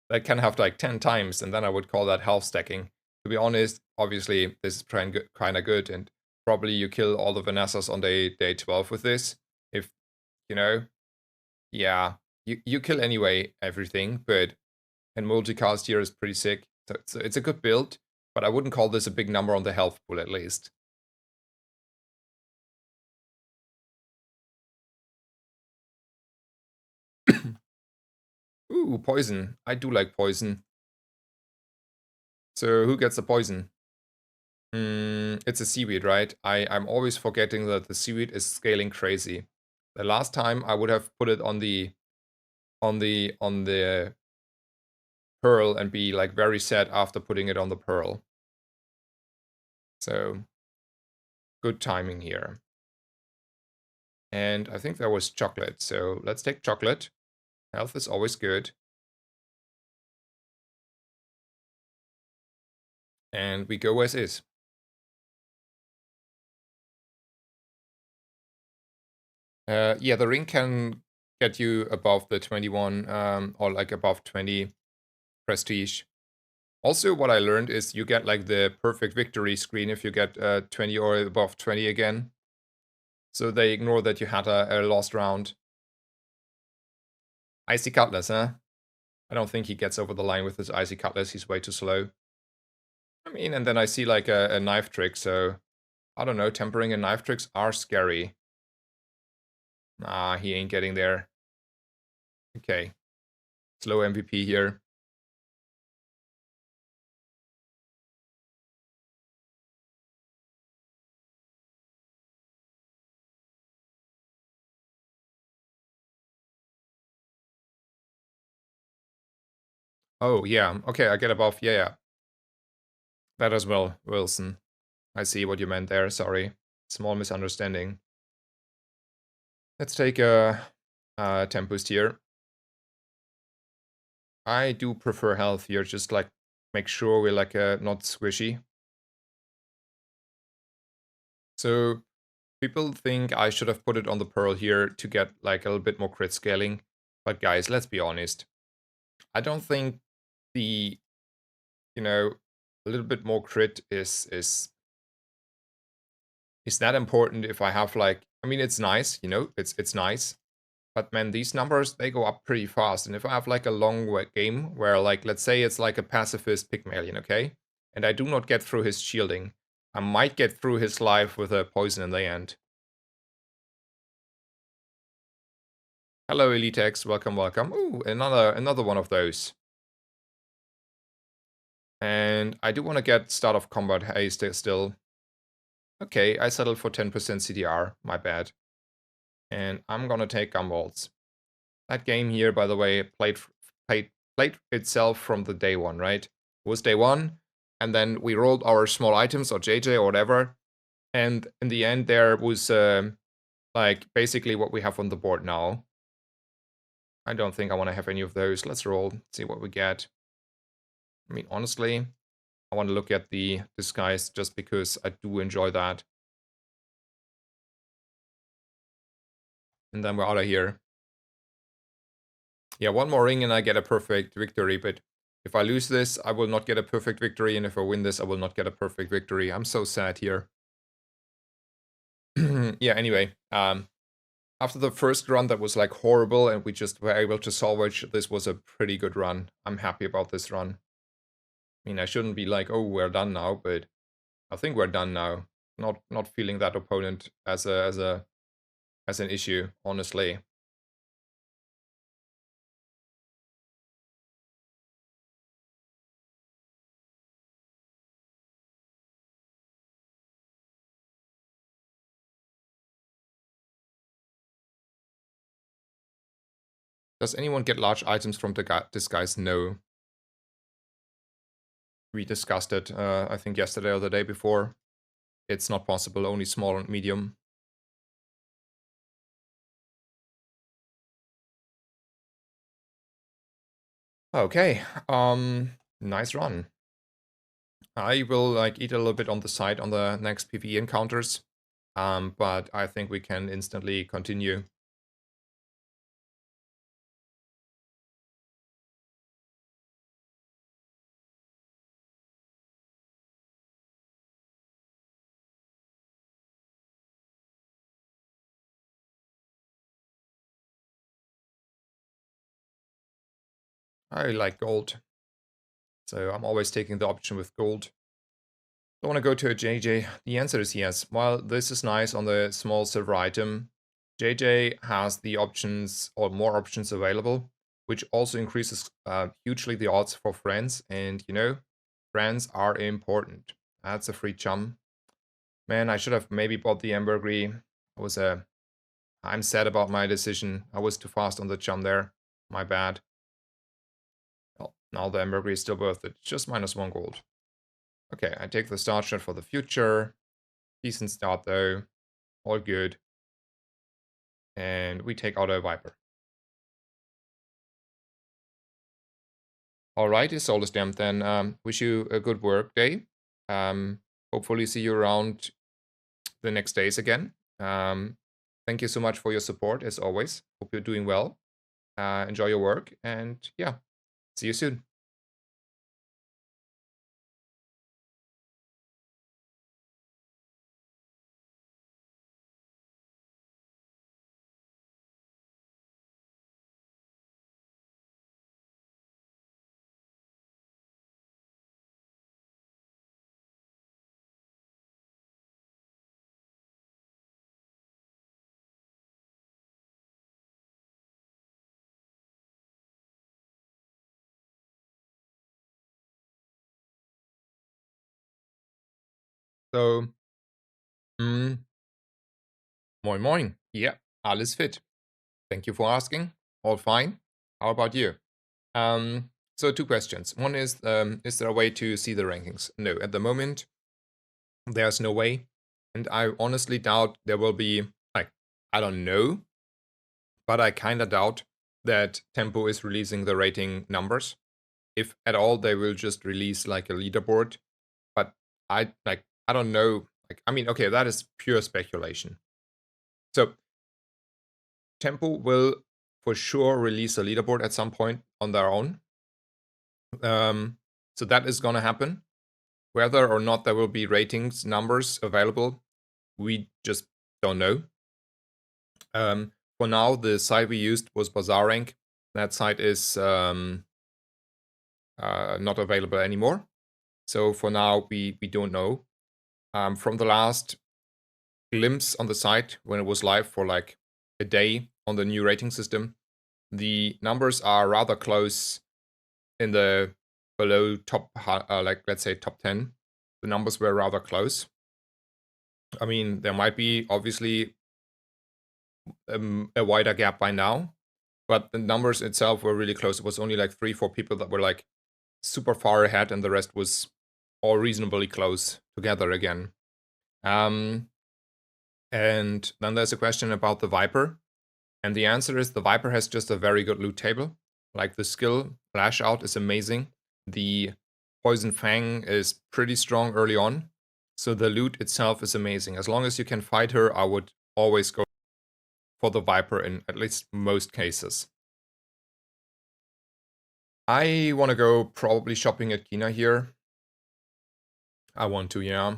That can have like 10 times, and then I would call that health stacking. To be honest, obviously, this is kind of good, and probably you kill all the Vanessas on day 12 with this. If, yeah, you kill anyway everything, but... And multicast here is pretty sick. So it's a good build, but I wouldn't call this a big number on the health pool at least. Ooh, poison. I do like poison. So who gets the poison? It's a seaweed, right? I'm always forgetting that the seaweed is scaling crazy. The last time I would have put it on the pearl and be like very sad after putting it on the pearl. So good timing here. And I think there was chocolate. So let's take chocolate. Health is always good. And we go as is. Yeah, the ring can get you above the 21 or like above 20 prestige. Also, what I learned is you get like the perfect victory screen if you get 20 or above 20 again. So they ignore that you had a lost round. Icy Cutlass, huh? I don't think he gets over the line with his Icy Cutlass. He's way too slow. I mean, and then I see like a knife trick, so... I don't know, tempering and knife tricks are scary. Nah, he ain't getting there. Okay. Slow MVP here. Oh, yeah. Okay, I get above. Yeah, yeah. That as well, Wilson. I see what you meant there. Sorry. Small misunderstanding. Let's take a Tempest here. I do prefer health here, just like make sure we're like not squishy. So people think I should have put it on the Pearl here to get like a little bit more crit scaling. But guys, let's be honest. I don't think the, you know, a little bit more crit is that important if I have like, I mean, it's nice, it's nice. But man, these numbers, they go up pretty fast. And if I have like a long game where like, let's say it's like a pacifist Pygmalion, okay? And I do not get through his shielding, I might get through his life with a poison in the end. Hello, Elitex, welcome, welcome. Ooh, another one of those. And I do want to get start of combat haste still. Okay, I settled for 10% CDR, my bad. And I'm gonna take Gumballs. That game here, by the way, played itself from the day one, right? It was day one, and then we rolled our small items or JJ or whatever, and in the end there was like basically what we have on the board now. I don't think I want to have any of those. Let's roll, see what we get. I mean, honestly, I want to look at the disguise just because I do enjoy that. And then we're out of here. Yeah, one more ring and I get a perfect victory, but if I lose this, I will not get a perfect victory, and if I win this, I will not get a perfect victory. I'm so sad here. Yeah, anyway, after the first run that was like horrible and we just were able to salvage, this was a pretty good run. I'm happy about this run. I mean, I shouldn't be like, oh, we're done now, but I think we're done now. Not feeling that opponent as an issue, honestly. Does anyone get large items from the disguise? No. We discussed it, I think yesterday or the day before. It's not possible, only small and medium. Okay, nice run. I will like eat a little bit on the side on the next PvE encounters, but I think we can instantly continue. I like gold, so I'm always taking the option with gold. I want to go to a JJ. The answer is yes. While this is nice on the small silver item, JJ has the options or more options available, which also increases hugely the odds for friends. And friends are important. That's a free chum. Man, I should have maybe bought the ambergris. I'm sad about my decision. I was too fast on the chum there. My bad. Well, now the ambergris is still worth it. Just -1 gold. Okay, I take the start shot for the future. Decent start though. All good. And we take out a Viper. Alright, it's all stamped then. Wish you a good work day. Hopefully see you around the next days again. Thank you so much for your support as always. Hope you're doing well. Enjoy your work and yeah, see you soon. So, mm, moin moin. Yeah, alles fit. Thank you for asking. All fine. How about you? So two questions. One is there a way to see the rankings? No, at the moment, there's no way. And I honestly doubt there will be, like, I don't know, but I kind of doubt that Tempo is releasing the rating numbers. If at all, they will just release like a leaderboard. But I don't know. Like, I mean, okay, that is pure speculation. So Tempo will for sure release a leaderboard at some point on their own. So that is gonna happen. Whether or not there will be ratings numbers available, we just don't know. For now, the site we used was BazaarRank. That site is not available anymore. So for now, we don't know. From the last glimpse on the site, when it was live for like a day on the new rating system, the numbers are rather close in the below top, like let's say top 10. The numbers were rather close. I mean, there might be obviously a wider gap by now, but the numbers itself were really close. It was only like 3-4 people that were like super far ahead, and the rest was all reasonably close together again. And then there's a question about the Viper, and the answer is the Viper has just a very good loot table. Like the skill Lash Out is amazing. The Poison Fang is pretty strong early on, so the loot itself is amazing. As long as you can fight her, I would always go for the Viper in at least most cases. I want to go probably shopping at Kina here. I want to, yeah.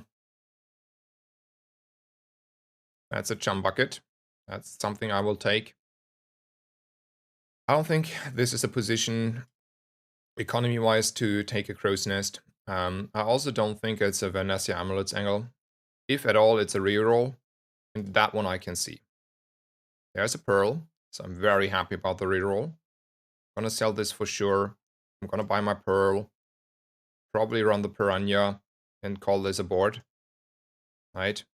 That's a chum bucket. That's something I will take. I don't think this is a position, economy-wise, to take a Crow's Nest. I also don't think it's a Venezia Amulets angle. If at all, it's a reroll. And that one I can see. There's a Pearl, so I'm very happy about the reroll. I'm gonna sell this for sure. I'm gonna buy my Pearl. Probably run the Piranha and call this a board. Right?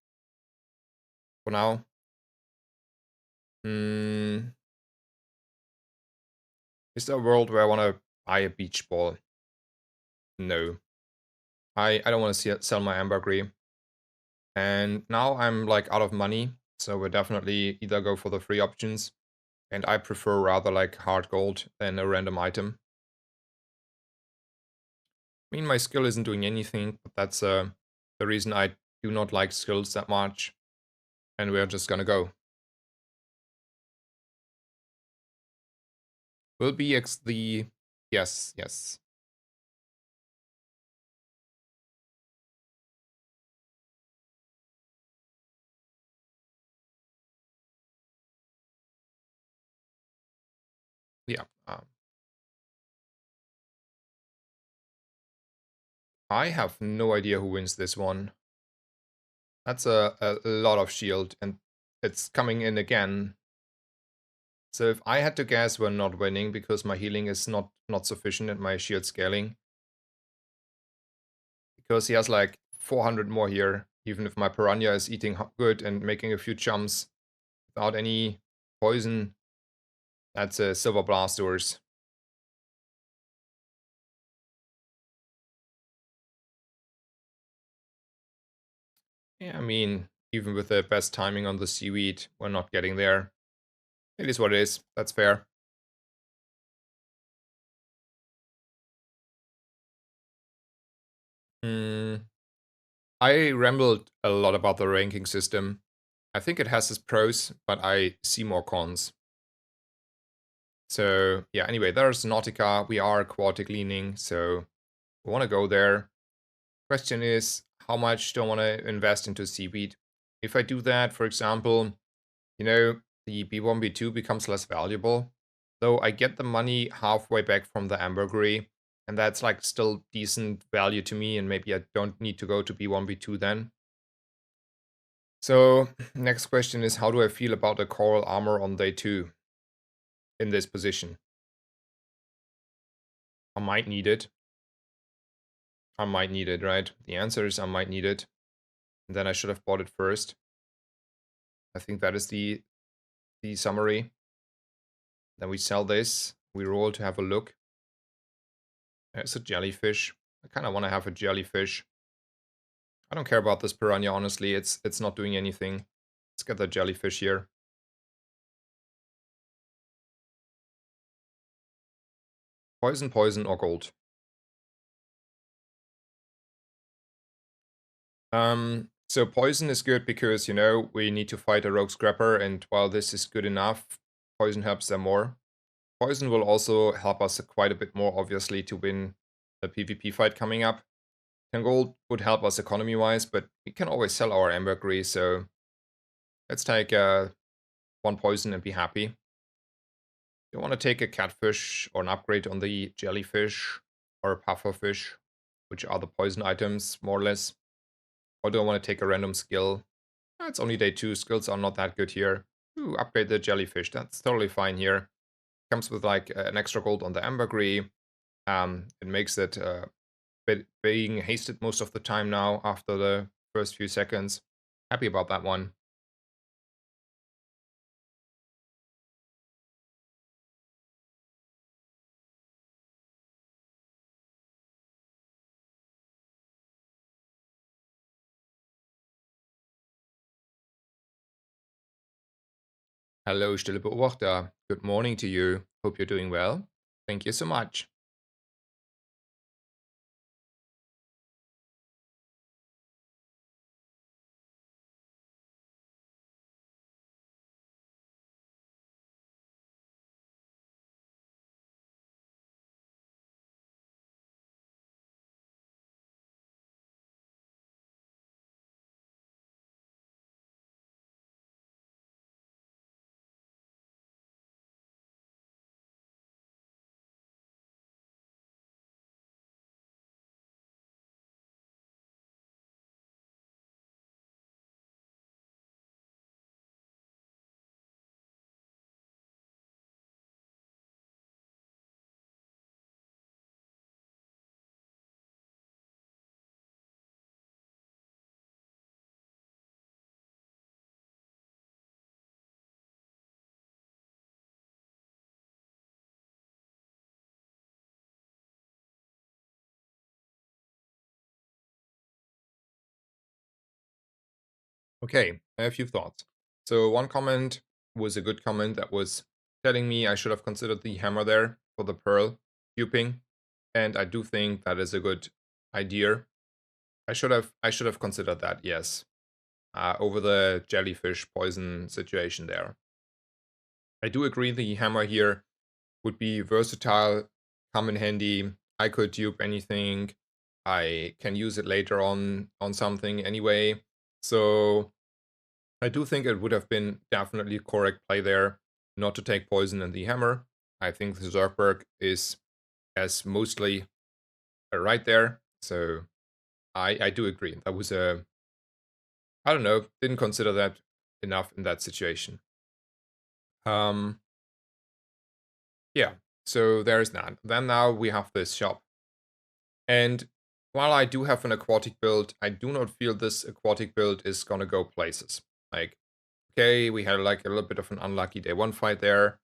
For now. Is there a world where I want to buy a beach ball? No. I don't want to sell my ambergris. And now I'm like out of money, so we'll definitely either go for the free options, and I prefer rather like hard gold than a random item. I mean, my skill isn't doing anything, but that's the reason I do not like skills that much. And we're just gonna go. Will BX the... Yes, yes. Yeah. I have no idea who wins this one. That's a lot of shield, and it's coming in again. So if I had to guess, we're not winning because my healing is not sufficient and my shield scaling. Because he has like 400 more here, even if my Piranha is eating good and making a few jumps without any poison. That's a Silver Blasters. Yeah, I mean, even with the best timing on the seaweed, we're not getting there. It is what it is. That's fair. I rambled a lot about the ranking system. I think it has its pros, but I see more cons. So yeah, anyway, there's Nautica. We are aquatic leaning, so we want to go there. Question is, how much do I want to invest into seaweed? If I do that, for example, you know, the B1, B2 becomes less valuable. Though I get the money halfway back from the ambergris, and that's like still decent value to me, and maybe I don't need to go to B1, B2 then. So, next question is, how do I feel about the coral armor on day 2 in this position? I might need it. I might need it, right? The answer is I might need it. And then I should have bought it first. I think that is the summary. Then we sell this. We roll to have a look. There's a jellyfish. I kind of want to have a jellyfish. I don't care about this piranha, honestly. It's not doing anything. Let's get the jellyfish here. Poison, poison, or gold. So poison is good because, you know, we need to fight a rogue scrapper, and while this is good enough, poison helps them more. Poison will also help us quite a bit more, obviously, to win the PvP fight coming up. 10 gold would help us economy-wise, but we can always sell our ambergris, so let's take 1 poison and be happy. Do you want to take a catfish or an upgrade on the jellyfish or a pufferfish, which are the poison items, more or less? Or do I want to take a random skill? It's only day 2, skills are not that good here. Ooh, upgrade the jellyfish, that's totally fine here. Comes with like an extra gold on the ambergris. It makes it being hasted most of the time now after the first few seconds. Happy about that one. Hello, stille Beobachter. Good morning to you. Hope you're doing well. Thank you so much. Okay, I have a few thoughts. So one comment was a good comment that was telling me I should have considered the hammer there for the pearl duping, and I do think that is a good idea. I should have considered that, yes, over the jellyfish poison situation there. I do agree the hammer here would be versatile, come in handy. I could dupe anything. I can use it later on something anyway. So I do think it would have been definitely correct play there not to take poison in the hammer. I think the Zergberg is as mostly right there. So I do agree. That was I don't know, didn't consider that enough in that situation. Um yeah, so there's that. Then now we have this shop. And while I do have an aquatic build, I do not feel this aquatic build is gonna go places. Like, okay, we had like a little bit of an unlucky day 1 fight there.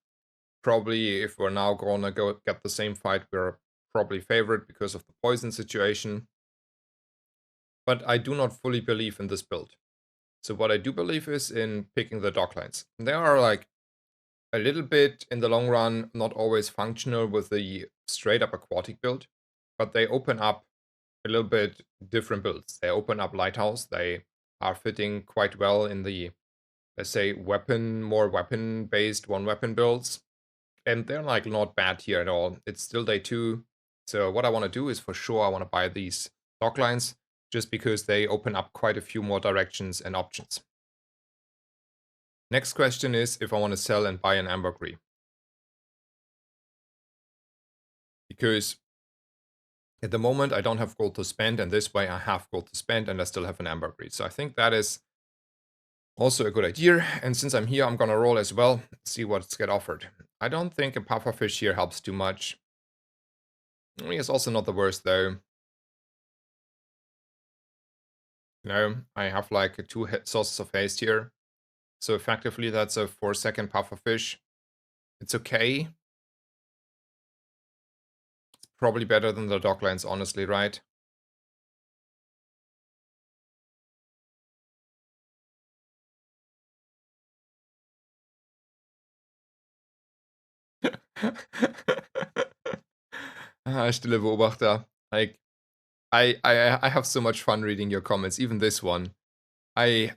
Probably if we're now gonna go get the same fight, we're probably favored because of the poison situation. But I do not fully believe in this build. So what I do believe is in picking the doglines. They are like a little bit in the long run not always functional with the straight up aquatic build, but they open up a little bit different builds. They open up Lighthouse. They are fitting quite well in the, let's say, more weapon based one weapon builds. And they're like not bad here at all. It's still day 2. So what I want to do is for sure I want to buy these doglines just because they open up quite a few more directions and options. Next question is if I want to sell and buy an ambergris. Because at the moment I don't have gold to spend, and this way I have gold to spend and I still have an ambergris. So I think that is also a good idea. And since I'm here, I'm gonna roll as well, see what's get offered. I don't think a pufferfish here helps too much. I mean, it's also not the worst though. No, I have like 2 sources of haste here. So effectively that's a 4-second pufferfish. It's okay. It's probably better than the Docklands, honestly, right? Stille Beobachter. Like, I have so much fun reading your comments, even this one. I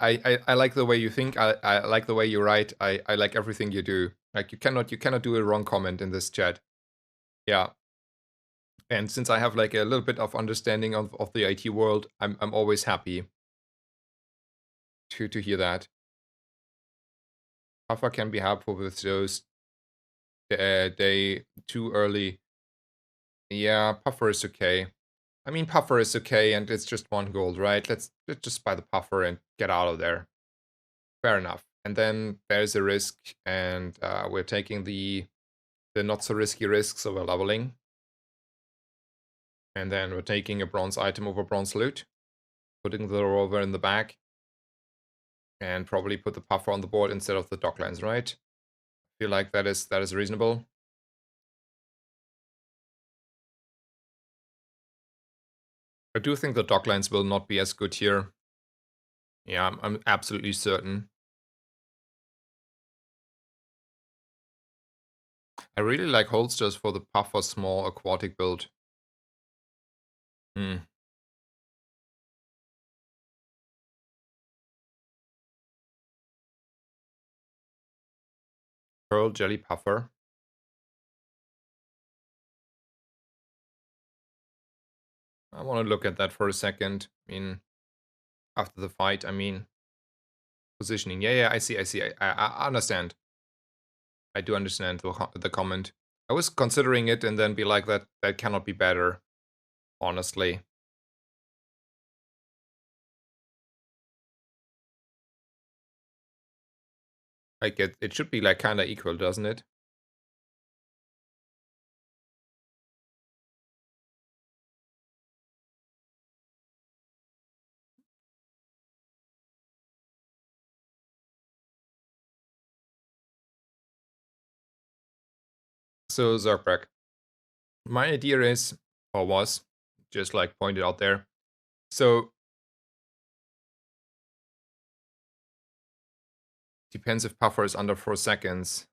like the way you think. I like the way you write. I like everything you do. Like you cannot do a wrong comment in this chat. Yeah. And since I have like a little bit of understanding of the IT world, I'm always happy to hear that. Puffer can be helpful with those day too early. Yeah, Puffer is okay. I mean, Puffer is okay, and it's just 1 gold, right? Let's just buy the Puffer and get out of there. Fair enough. And then there's a risk, and we're taking the not so risky risk, so we're leveling. And then we're taking a bronze item over bronze loot, putting the rover in the bag, and probably put the Puffer on the board instead of the Docklands, right? Feel like that is reasonable. I do think the Docklands will not be as good here. Yeah, I'm absolutely certain. I really like holsters for the Puffer small aquatic build. Hmm. Pearl Jelly Puffer. I want to look at that for a second. I mean, after the fight, I mean, positioning. Yeah, I see. I understand. I do understand the comment. I was considering it and then be like, that cannot be better, honestly. Like, it should be, like, kinda equal, doesn't it? So, Zergbrek. My idea is, or was, just, like, pointed out there. So, depends if Puffer is under 4 seconds.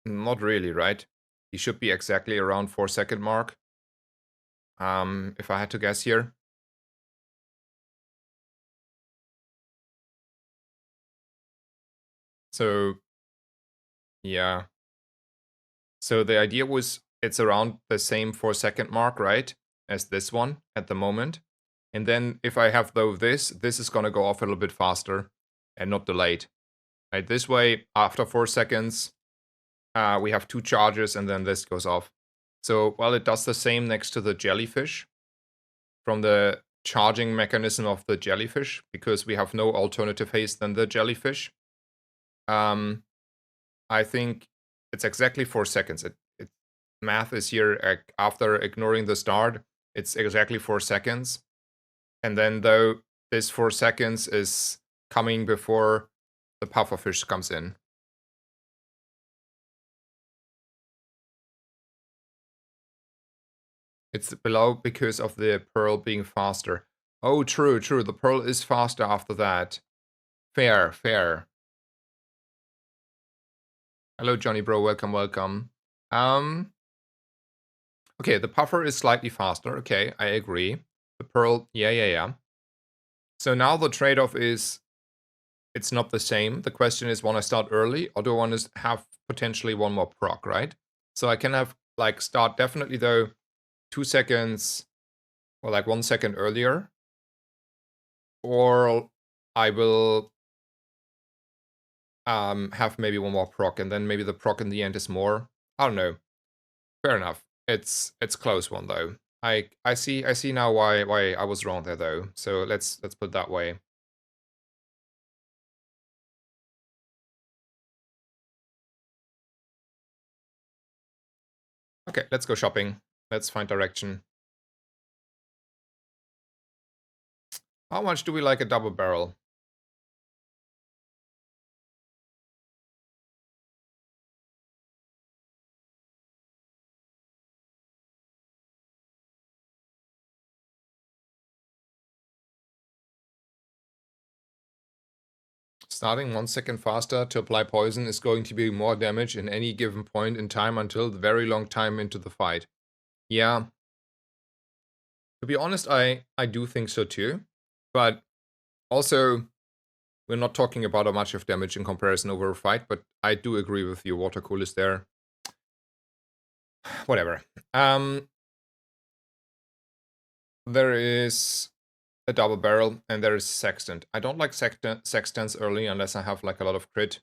Not really, right? He should be exactly around 4-second mark. If I had to guess here. So, yeah. So the idea was it's around the same 4-second mark, right? As this one at the moment. And then if I have though this is gonna go off a little bit faster and not delayed. Right, this way, after 4 seconds, we have 2 charges and then this goes off. So, well, it does the same next to the jellyfish from the charging mechanism of the jellyfish because we have no alternative haste than the jellyfish. I think it's exactly 4 seconds. Math is here after ignoring the start. It's exactly 4 seconds. And then though this 4 seconds is coming before the pufferfish comes in. It's below because of the pearl being faster. Oh, true. The pearl is faster after that. Fair. Hello, Johnny bro. Welcome. Okay, the puffer is slightly faster. Okay, I agree. The pearl, yeah. So now the trade-off is it's not the same. The question is, want to start early or do I want to have potentially one more proc, right? So I can have like start definitely though 2 seconds or like 1 second earlier. Or I will have maybe one more proc and then maybe the proc in the end is more. I don't know. Fair enough. It's close one though. I see now why I was wrong there though. So let's put it that way. Okay, let's go shopping. Let's find direction. How much do we like a double barrel? Starting 1 second faster to apply poison is going to be more damage in any given point in time until the very long time into the fight. Yeah. To be honest, I do think so too. But also, we're not talking about a much of damage in comparison over a fight, but I do agree with you. Water Cool is there. Whatever. There is a double barrel and there is Sextant. I don't like Sextants early unless I have like a lot of crit.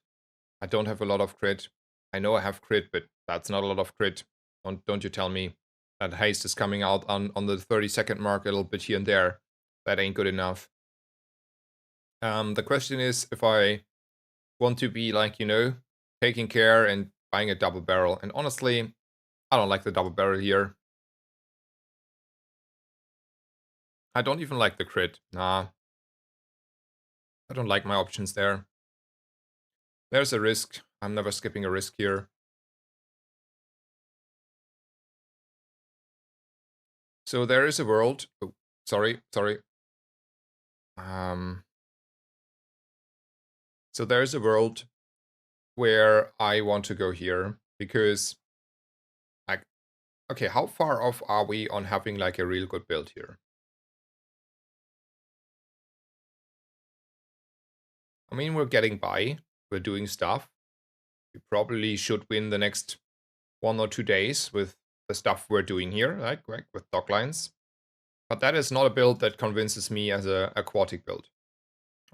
I don't have a lot of crit. I know I have crit, but that's not a lot of crit. Don't you tell me that haste is coming out on the 30-second mark a little bit here and there. That ain't good enough. The question is if I want to be like, taking care and buying a double barrel. And honestly, I don't like the double barrel here. I don't even like the crit. Nah. I don't like my options there. There's a risk. I'm never skipping a risk here. So there is a world. Oh, sorry. So there is a world where I want to go here because, like, okay, how far off are we on having like a real good build here? I mean, we're getting by. We're doing stuff. We probably should win the next 1 or 2 days with the stuff we're doing here, like with Doglines. But that is not a build that convinces me as a aquatic build.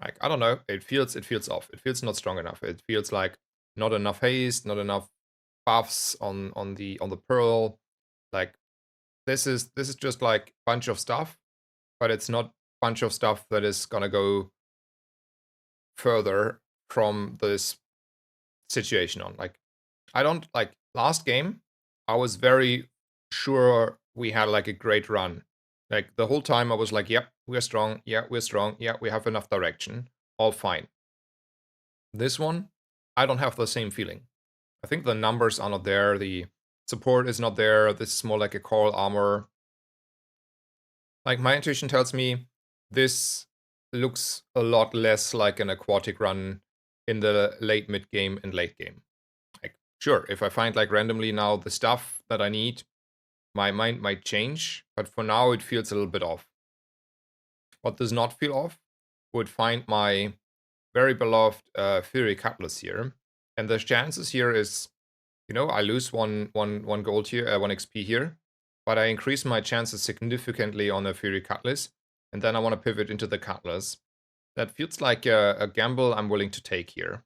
Like, I don't know, it feels off. It feels not strong enough. It feels like not enough haste, not enough buffs on the pearl. Like, this is just like bunch of stuff, but it's not bunch of stuff that is gonna go further from this situation on. Like, I don't like last game, I was very sure we had like a great run. Like the whole time I was like, yep, we're strong. Yeah, we're strong. Yeah, we have enough direction. All fine. This one, I don't have the same feeling. I think the numbers are not there. The support is not there. This is more like a coral armor. Like my intuition tells me this looks a lot less like an aquatic run in the late mid game and late game. Like, sure, if I find like randomly now the stuff that I need, my mind might change, but for now it feels a little bit off. What does not feel off would find my very beloved Fury Cutlass here. And the chances here is, I lose one gold here, 1 XP here, but I increase my chances significantly on a Fury Cutlass, and then I want to pivot into the Cutlass. That feels like a gamble I'm willing to take here.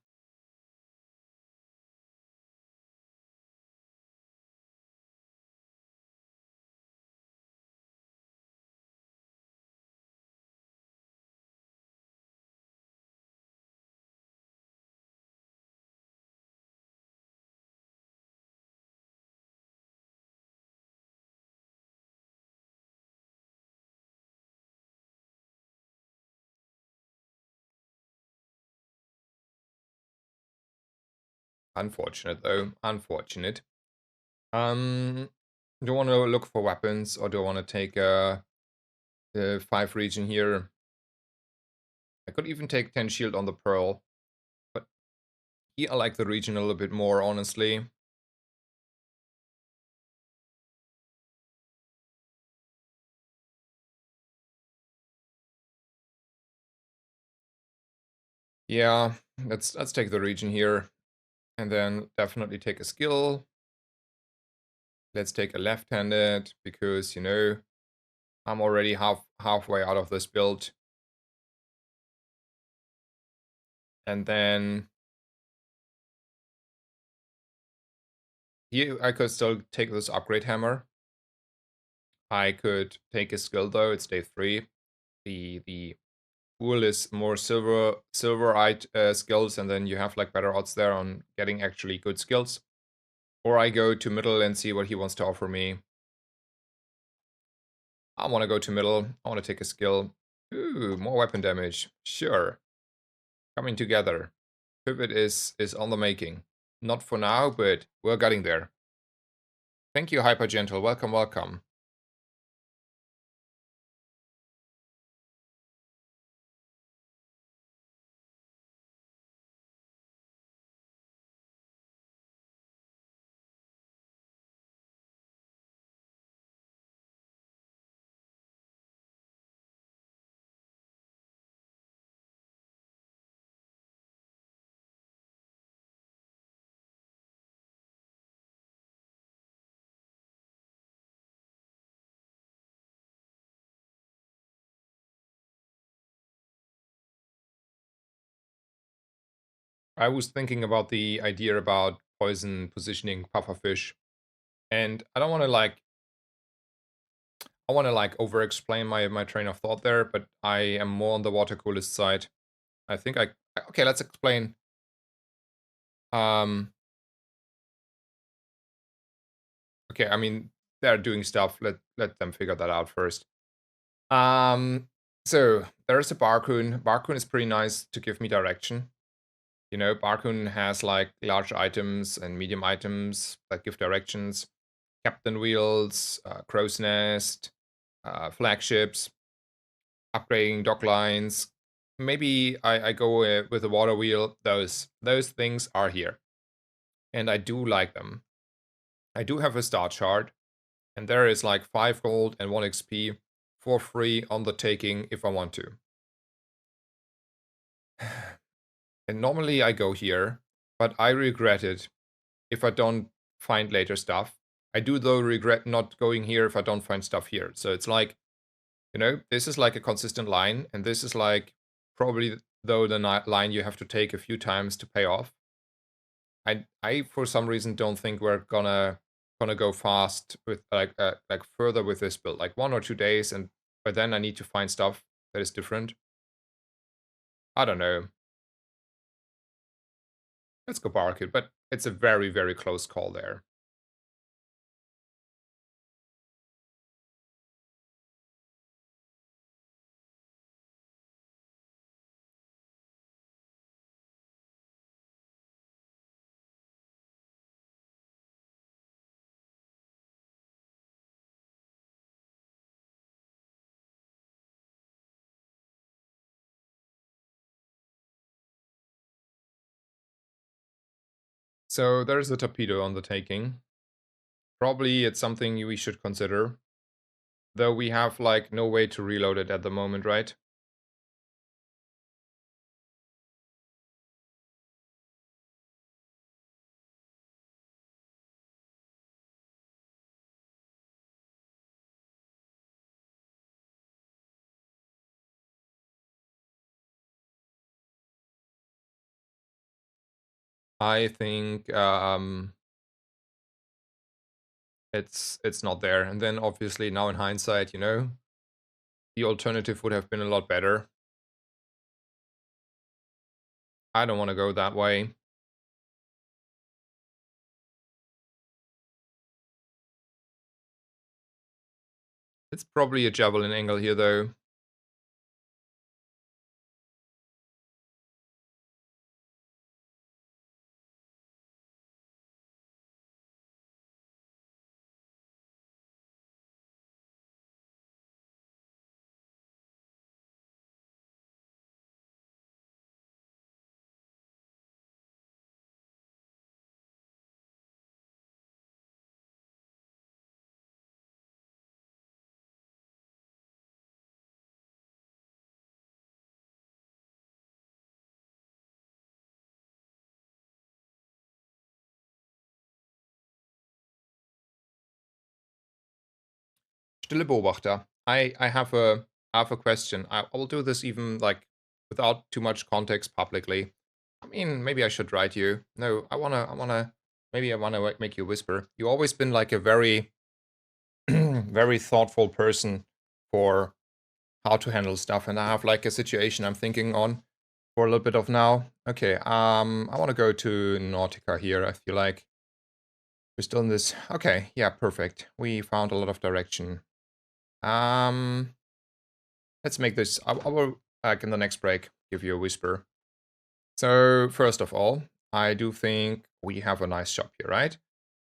Unfortunate though, unfortunate. Do I want to look for weapons, or do I want to take the 5 region here? I could even take 10 shield on the pearl, but here I like the region a little bit more, honestly. Yeah, let's take the region here, and then definitely take a skill. Let's take a left-handed because I'm already halfway out of this build, and then here I could still take this upgrade hammer. I could take a skill though. It's day 3. The pool is more silverite skills, and then you have like better odds there on getting actually good skills. Or I go to middle and see what he wants to offer me. I want to go to middle. I want to take a skill. Ooh, more weapon damage. Sure. Coming together. Pivot is on the making. Not for now, but we're getting there. Thank you, Hyper Gentle. Welcome, welcome. I was thinking about the idea about poison positioning pufferfish, and I don't want to like over explain my train of thought there, but I am more on the water coolest side. I think okay, let's explain. Um okay, I mean they're doing stuff. Let them figure that out first. Um so there's a Barcoon. Barcoon is pretty nice to give me direction. You know, Barcoon has like large items and medium items that give directions. Captain wheels, crow's nest, flagships, upgrading dock lines. Maybe I go with a water wheel. Those things are here, and I do like them. I do have a star chart, and there is like 5 gold and 1 XP for free on the taking if I want to. And normally I go here, but I regret it if I don't find later stuff. I do though regret not going here if I don't find stuff here. So it's like, you know, this is like a consistent line, and this is like probably though the line you have to take a few times to pay off. I for some reason don't think we're gonna go fast with like further with this build, like 1 or 2 days, and by then I need to find stuff that is different. I don't know. Let's go Barcode, but it's a very, very close call there. So there's a torpedo on the taking. Probably it's something we should consider. Though we have like no way to reload it at the moment, right? I think it's not there. And then obviously now in hindsight, you know, the alternative would have been a lot better. I don't want to go that way. It's probably a javelin angle here though. Stille Beobachter. I have a question. I'll do this even like without too much context publicly. I mean, maybe I should write you. No, maybe I wanna make you whisper. You always been like a very, very thoughtful person for how to handle stuff, and I have like a situation I'm thinking on for a little bit of now. Okay, I want to go to Nautica here. I feel like we're still in this. Okay, yeah, perfect. We found a lot of direction. Um, let's make this. I will like in the next break give you a whisper. So first of all, I do think we have a nice shop here, right?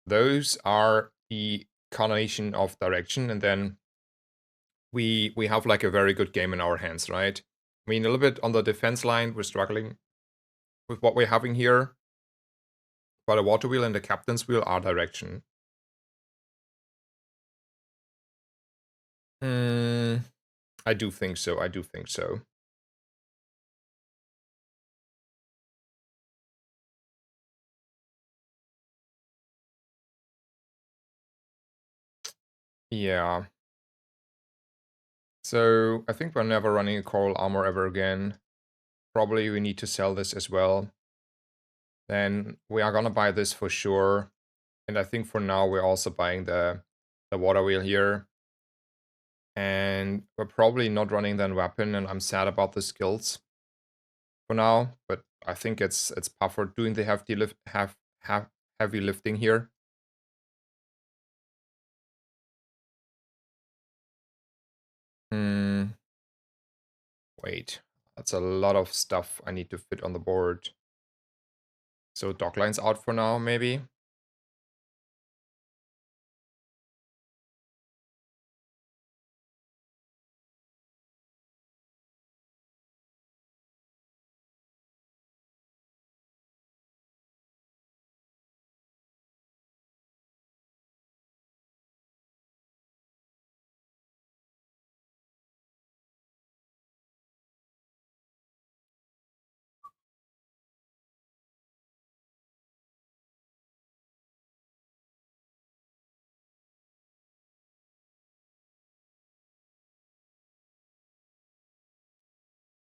Those are the combination of direction, and then we have like a very good game in our hands, right? I mean, a little bit on the defense line, we're struggling with what we're having here, but a water wheel and a captain's wheel are direction. I do think so. I do think so. Yeah. So I think we're never running a coral armor ever again. Probably we need to sell this as well. then we are gonna buy this for sure. And I think for now we're also buying the water wheel here. And we're probably not running then weapon, and I'm sad about the skills for now, but I think it's Puffer doing the have heavy lifting here. Hmm. Wait, that's a lot of stuff I need to fit on the board. So Dockline's out for now, maybe.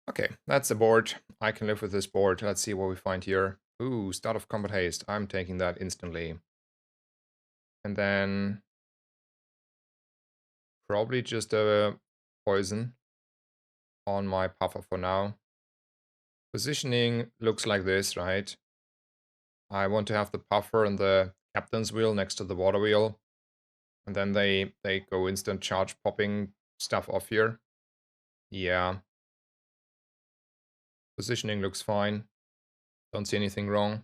Okay, that's the board. I can live with this board. Let's see what we find here. Ooh, start of combat haste. I'm taking that instantly. And then probably just a poison on my Puffer for now. Positioning looks like this, right? I want to have the Puffer and the captain's wheel next to the water wheel. And then they go instant charge popping stuff off here. Yeah. Positioning looks fine. Don't see anything wrong.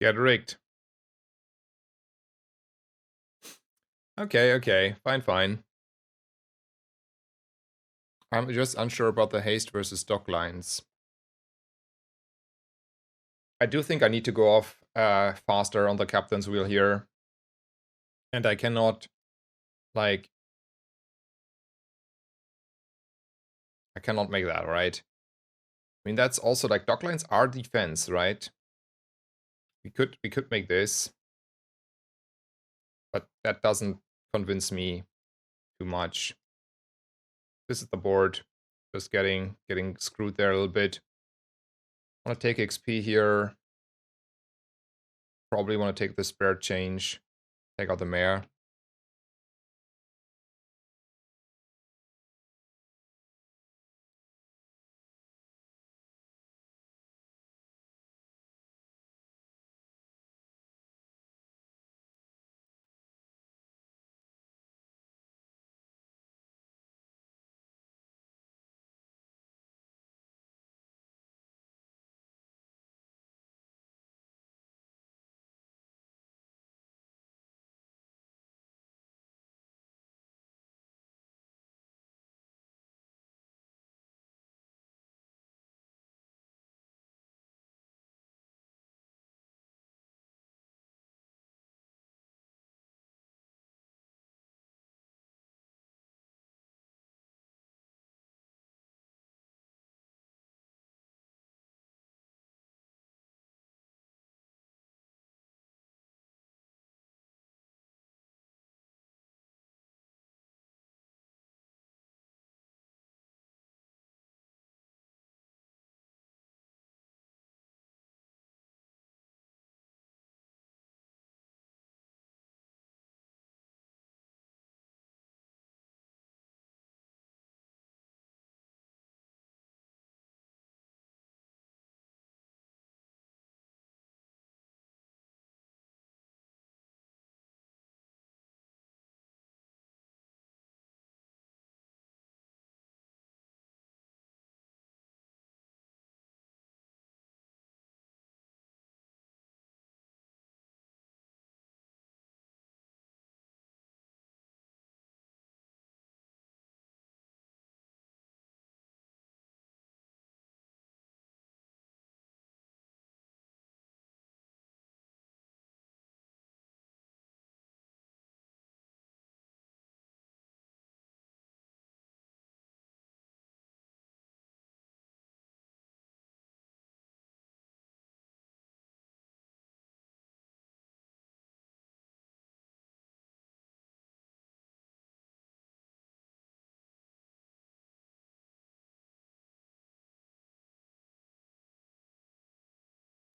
Get rigged. Okay, okay. Fine, fine. I'm just unsure about the haste versus dock lines. I do think I need to go off faster on the captain's wheel here. And I cannot, like... I cannot make that, right? I mean, that's also, like, dock lines are defense, right? We could make this. But that doesn't convince me too much. This is the board. Just getting screwed there a little bit. I want to take XP here. Probably want to take the spare change. Take out the mare.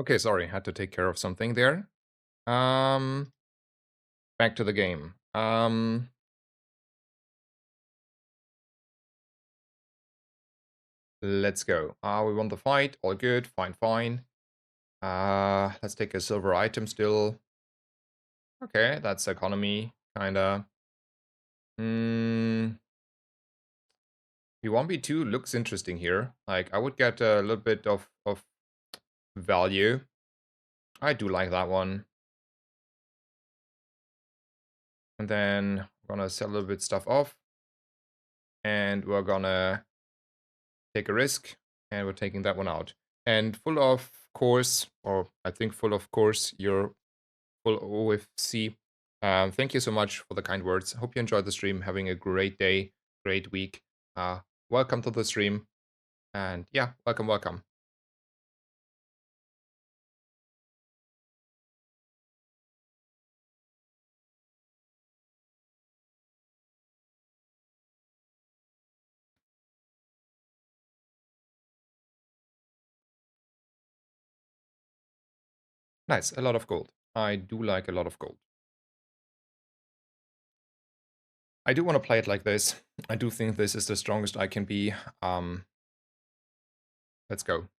Okay, sorry, had to take care of something there. Um, Back to the game. Let's go. We won the fight. All good. Fine, fine. Let's take a silver item still. Okay, that's economy, kinda. Hmm. B1B2 looks interesting here. Like, I would get a little bit of value. I do like that one. And then we're gonna sell a little bit stuff off. And we're gonna take a risk. And we're taking that one out. And full of course, or I think full of course, you're full OFC. Thank you so much for the kind words. Hope you enjoyed the stream. Having a great day, great week. Welcome to the stream. And yeah, welcome, welcome. Nice, a lot of gold. I do like a lot of gold. I do want to play it like this. I do think this is the strongest I can be. Let's go.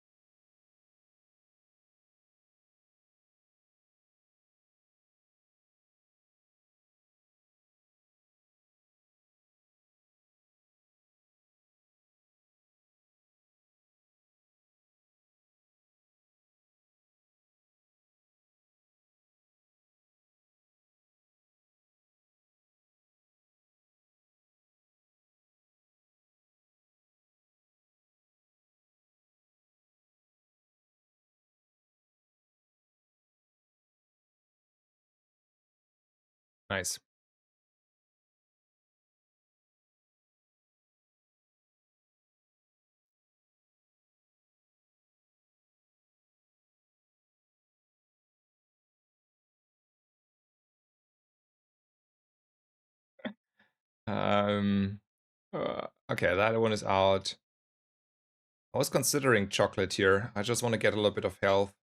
Nice. Um, okay, that one is out. I was considering chocolate here. I just want to get a little bit of health,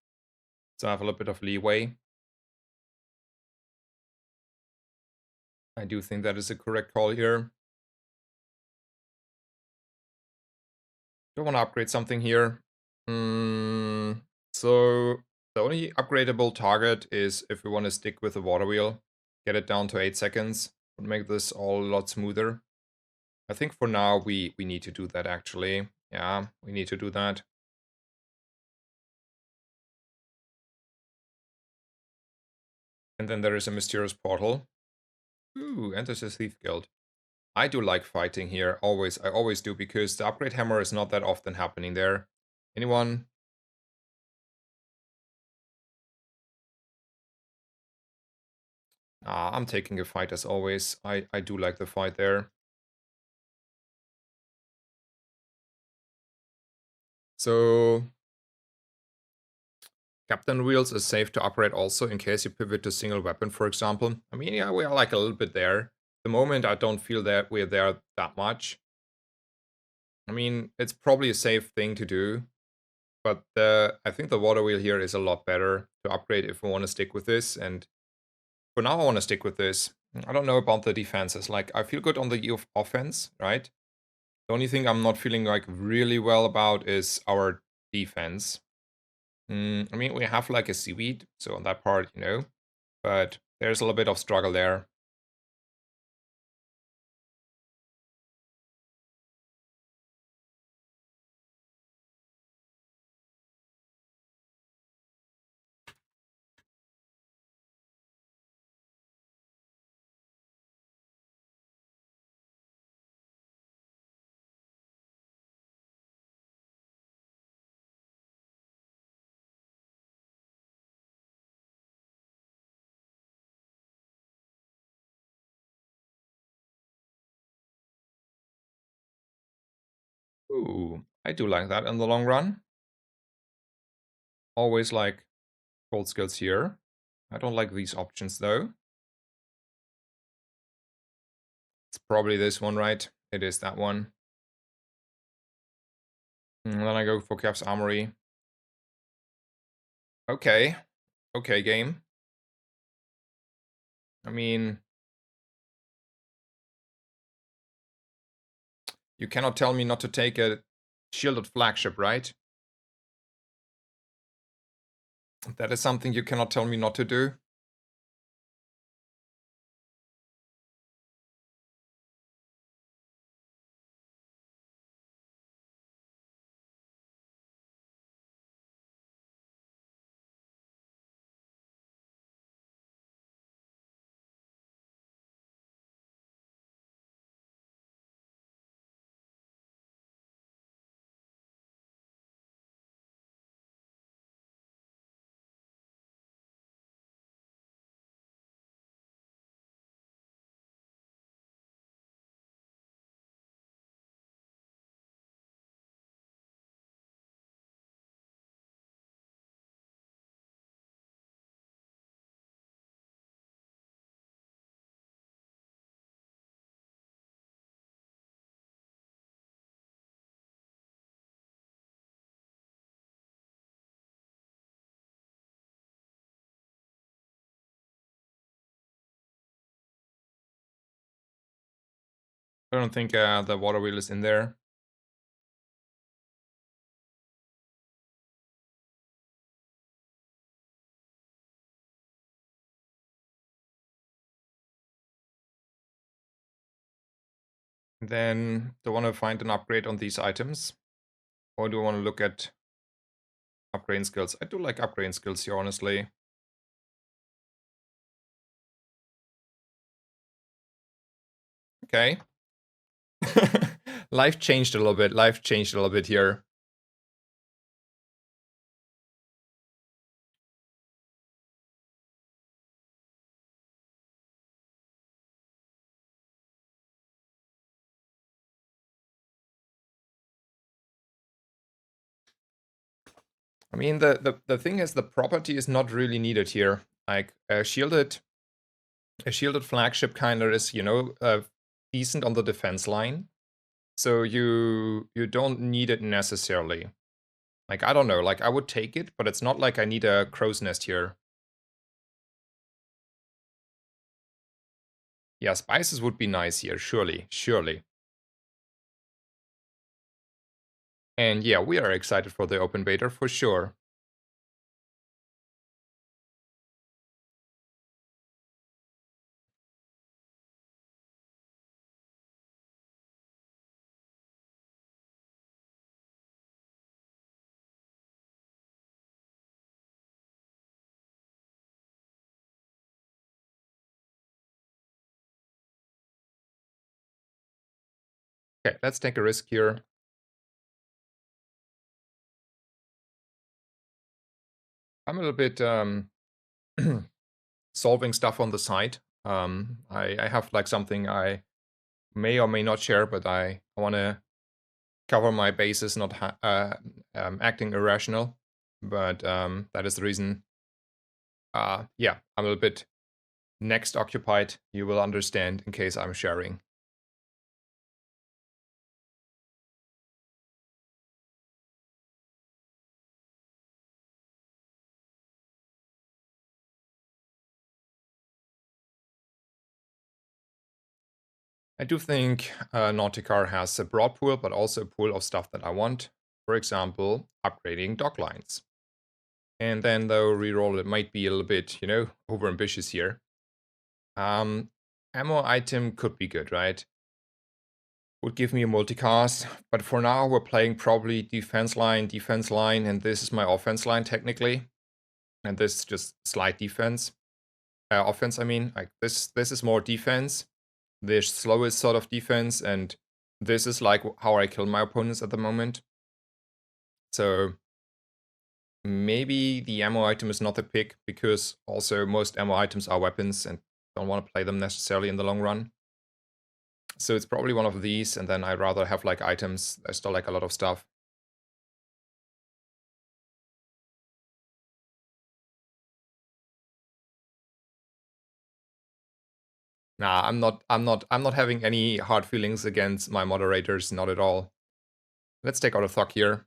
so I have a little bit of leeway. I do think that is a correct call here. Do I want to upgrade something here? So the only upgradable target is if we want to stick with the water wheel, get it down to 8 seconds, would make this all a lot smoother. I think for now we need to do that actually. Yeah, we need to do that. And then there is a mysterious portal. Ooh, enters the Thief Guild. I do like fighting here, always. I always do, because the upgrade hammer is not that often happening there. Anyone? I'm taking a fight as always. I do like the fight there. So Captain Wheels is safe to operate also in case you pivot to single weapon, for example. I mean, yeah, we are like a little bit there. At the moment, I don't feel that we're there that much. I mean, it's probably a safe thing to do, but I think the water wheel here is a lot better to upgrade if we want to stick with this. And for now, I want to stick with this. I don't know about the defenses. Like, I feel good on the offense, right? The only thing I'm not feeling like really well about is our defense. I mean, we have like a seaweed, so on that part, but there's a little bit of struggle there. Ooh, I do like that in the long run. Always like gold skills here. I don't like these options though. It's probably this one, right? It is that one. And then I go for Kev's Armory. Okay. Okay, game. I mean, you cannot tell me not to take a shielded flagship, right? That is something you cannot tell me not to do. I don't think the water wheel is in there. Then do I want to find an upgrade on these items? Or do I want to look at upgrade skills? I do like upgrade skills here, honestly. Okay. Life changed a little bit. Life changed a little bit here. I mean, the thing is, the property is not really needed here. Like a shielded flagship kind of is, decent on the defense line. So you don't need it necessarily. Like, I don't know, like I would take it, but it's not like I need a crow's nest here. Yeah, spices would be nice here, surely, surely. And yeah, we are excited for the open beta for sure. Okay, let's take a risk here. I'm a little bit solving stuff on the side. I have like something I may or may not share, but I want to cover my bases, not acting irrational. But that is the reason. Yeah, I'm a little bit next occupied. You will understand in case I'm sharing. I do think Nauticar has a broad pool, but also a pool of stuff that I want. For example, upgrading dock lines. And then though reroll it might be a little bit, over ambitious here. Ammo item could be good, right? Would give me a multicast, but for now we're playing probably defense line, and this is my offense line technically. And this is just slight defense. Offense, I mean. Like this is more defense. The slowest sort of defense, and this is like how I kill my opponents at the moment. So maybe the ammo item is not the pick, because also most ammo items are weapons and don't want to play them necessarily in the long run. So it's probably one of these, and then I'd rather have like items. I still like a lot of stuff. Nah, I'm not having any hard feelings against my moderators, not at all. Let's take out a Thok here.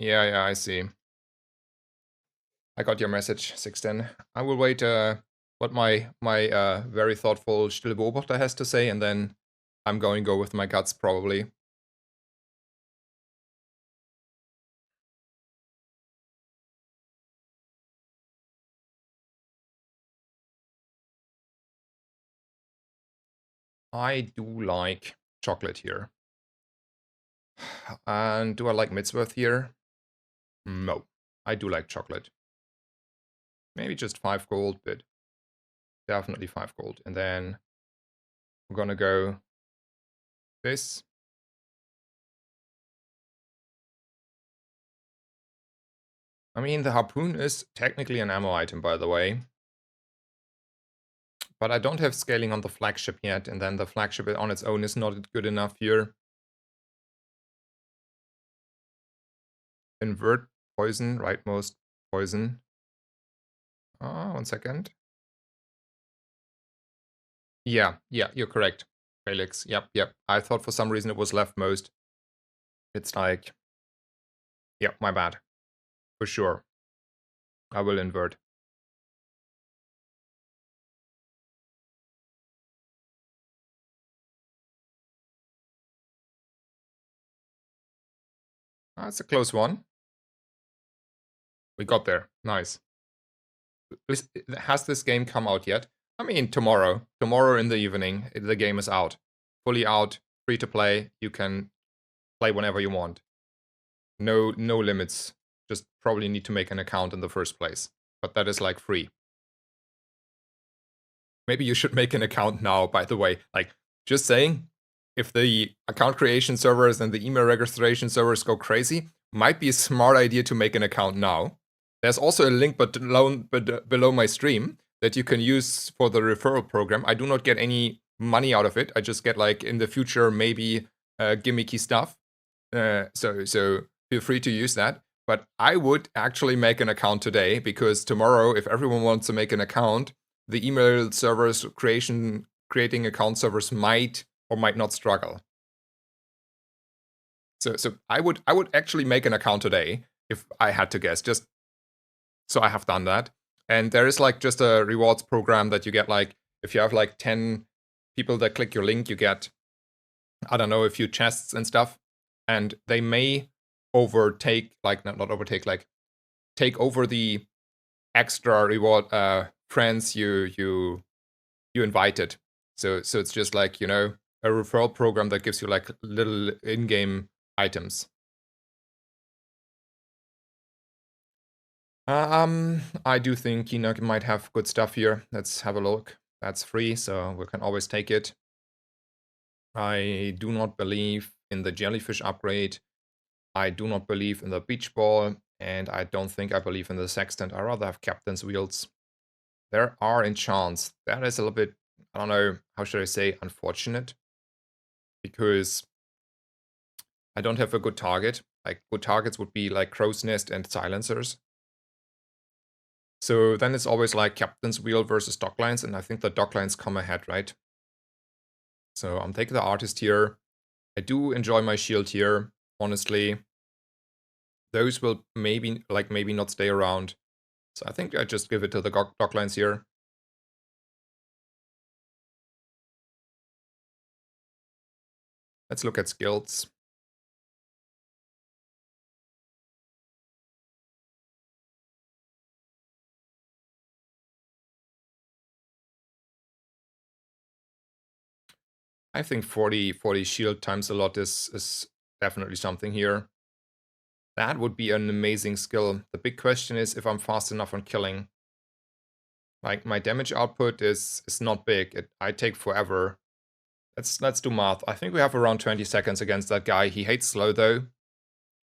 Yeah, I see. I got your message, 610. I will wait what my very thoughtful Stille Beobachter has to say, and then I'm going to go with my guts, probably. I do like chocolate here. And do I like Mitzworth here? No. I do like chocolate. Maybe just 5 gold, but definitely 5 gold. And then we're gonna go this. I mean, the harpoon is technically an ammo item, by the way. But I don't have scaling on the flagship yet, and then the flagship on its own is not good enough here. Invert poison, rightmost poison. Oh, 1 second. Yeah, you're correct, Felix. Yep. I thought for some reason it was leftmost. It's like, yeah, my bad. For sure. I will invert. That's a close one. We got there. Nice. Has this game come out yet? I mean, tomorrow. Tomorrow in the evening, the game is out. Fully out, free to play. You can play whenever you want. No limits. Just probably need to make an account in the first place. But that is like free. Maybe you should make an account now, by the way. Like, just saying, if the account creation servers and the email registration servers go crazy, might be a smart idea to make an account now. There's also a link below my stream that you can use for the referral program. I do not get any money out of it. I just get, like, in the future, maybe gimmicky stuff. So feel free to use that. But I would actually make an account today, because tomorrow, if everyone wants to make an account, the email servers creating account servers might or might not struggle. So I would actually make an account today if I had to guess, just so I have done that. And there is like just a rewards program that you get, like if you have like 10 people that click your link, you get, I don't know, a few chests and stuff. And they may overtake, like not overtake, like take over the extra reward friends you invited. So it's just like, you know, a referral program that gives you like little in-game items. I do think, you know, you might have good stuff here. Let's have a look. That's free, so we can always take it. I do not believe in the jellyfish upgrade. I do not believe in the beach ball, and I don't think I believe in the sextant. I rather have captain's wheels. There are enchants. That is a little bit, I don't know, how should I say, unfortunate. Because I don't have a good target. Like, good targets would be like Crow's Nest and Silencers. So then it's always like Captain's Wheel versus Docklines, and I think the Docklines come ahead, right? So I'm taking the Artist here. I do enjoy my shield here, honestly. Those will maybe not stay around. So I think I just give it to the Docklines here. Let's look at skills. I think 40 shield times a lot is definitely something here. That would be an amazing skill. The big question is if I'm fast enough on killing. Like, my damage output is not big. I take forever. Let's do math. I think we have around 20 seconds against that guy. He hates slow, though.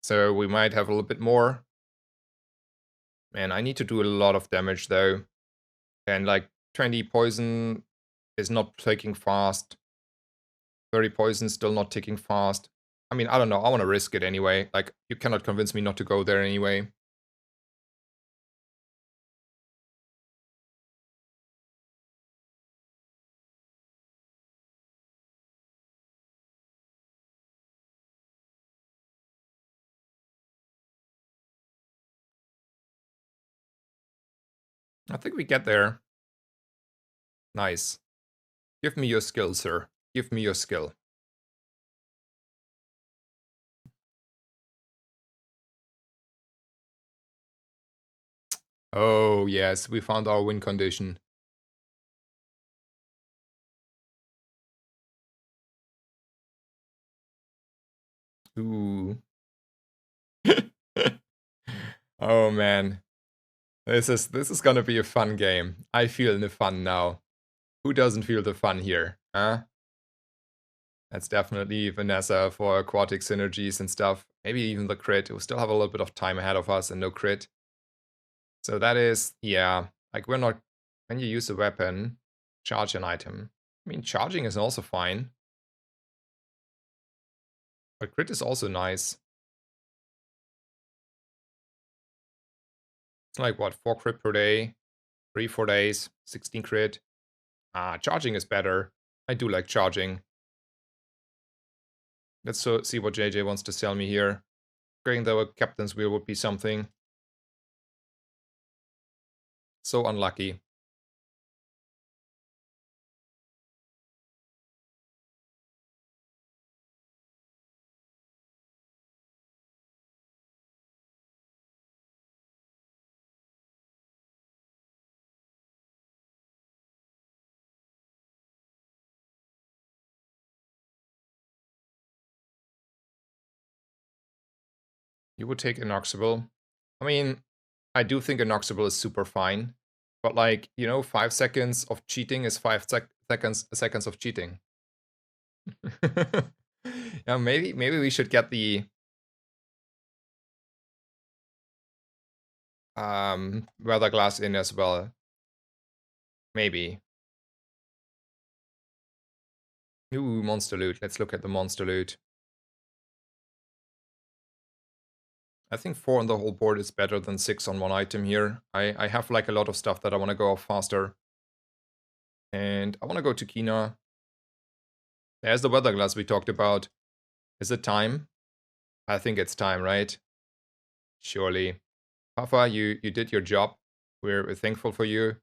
So we might have a little bit more. Man, I need to do a lot of damage, though. And, like, 20 poison is not ticking fast. 30 poison still not ticking fast. I mean, I don't know. I want to risk it anyway. Like, you cannot convince me not to go there anyway. think we get there. Nice. Give me your skill, sir. Give me your skill. Oh, yes, we found our win condition. Ooh. Oh man. This is gonna be a fun game. I feel the fun now. Who doesn't feel the fun here? Huh? That's definitely Vanessa for aquatic synergies and stuff. Maybe even the crit. We still have a little bit of time ahead of us and no crit. So that is, yeah, like we're not, when you use a weapon, charge an item. I mean, charging is also fine. But crit is also nice. It's like, what, 4 crit per day? 3, 4 days, 16 crit. Charging is better. I do like charging. Let's see what JJ wants to sell me here. Going though a captain's wheel would be something. So unlucky. You would take Inoxable. I mean, I do think Inoxable is super fine. But like, 5 seconds of cheating is 5 seconds of cheating. Yeah, maybe we should get the weather glass in as well. Maybe. Ooh, monster loot. Let's look at the monster loot. I think 4 on the whole board is better than 6 on one item here. I have like a lot of stuff that I want to go off faster. And I want to go to Kina. There's the weather glass we talked about. Is it time? I think it's time, right? Surely. Puffer, you did your job. We're thankful for you.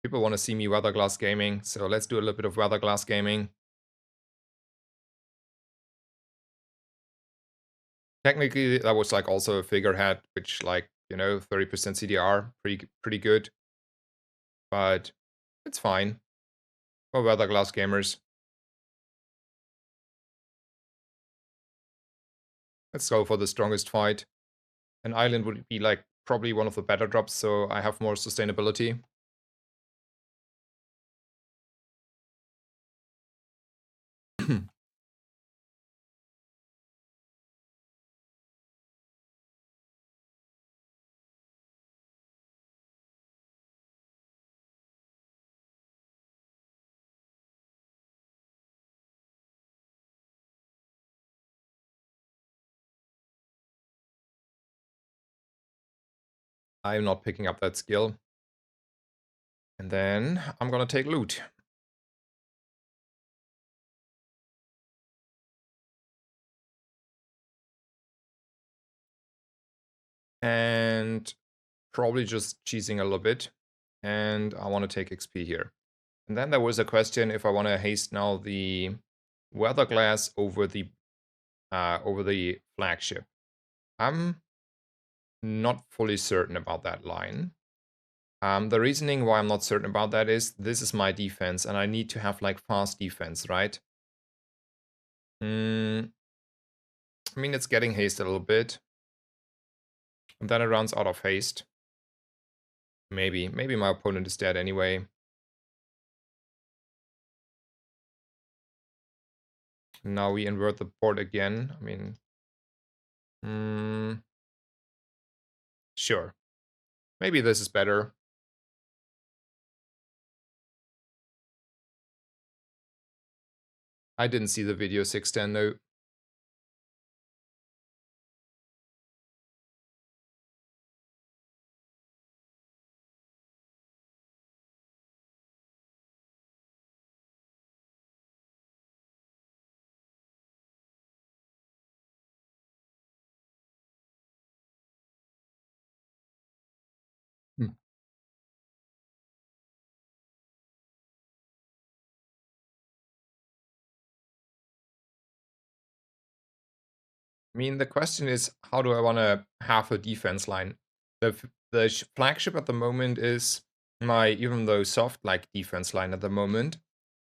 People want to see me weather glass gaming, so let's do a little bit of weather glass gaming. Technically, that was like also a figurehead, which like, 30% CDR, pretty good. But it's fine. For weather glass gamers. Let's go for the strongest fight. An island would be like probably one of the better drops, so I have more sustainability. I'm not picking up that skill. And then I'm gonna take loot. And probably just cheesing a little bit. And I want to take XP here. And then there was a question if I want to haste now the weather glass over the flagship. I'm not fully certain about that line. The reasoning why I'm not certain about that is this is my defense and I need to have like fast defense, right? I mean, it's getting haste a little bit. And then it runs out of haste. Maybe my opponent is dead anyway. Now we invert the board again. I mean, sure. Maybe this is better. I didn't see the video 610 though. Hmm. I mean, the question is, how do I want to have a defense line? The flagship at the moment is my, even though soft like defense line at the moment.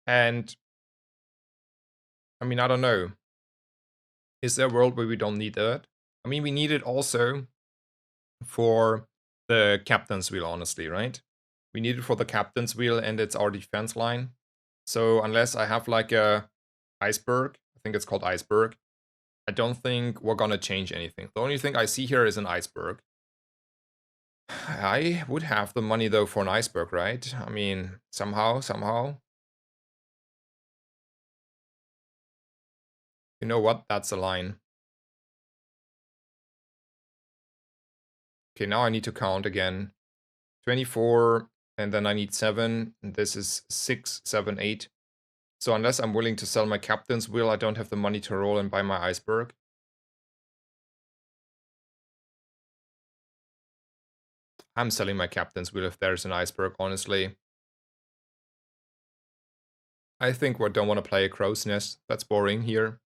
And I mean, I don't know. Is there a world where we don't need that? I mean, we need it also for the captain's wheel, honestly, right? We need it for the captain's wheel and it's our defense line. So unless I have like a iceberg, I think it's called iceberg, I don't think we're gonna change anything. The only thing I see here is an iceberg. I would have the money though for an iceberg, right? I mean, somehow. You know what? That's a line. Okay, now I need to count again. 24, and then I need 7, and this is 6, 7, 8. So unless I'm willing to sell my captain's wheel, I don't have the money to roll and buy my iceberg. I'm selling my captain's wheel if there's an iceberg, honestly. I think we don't want to play a crow's nest. That's boring here.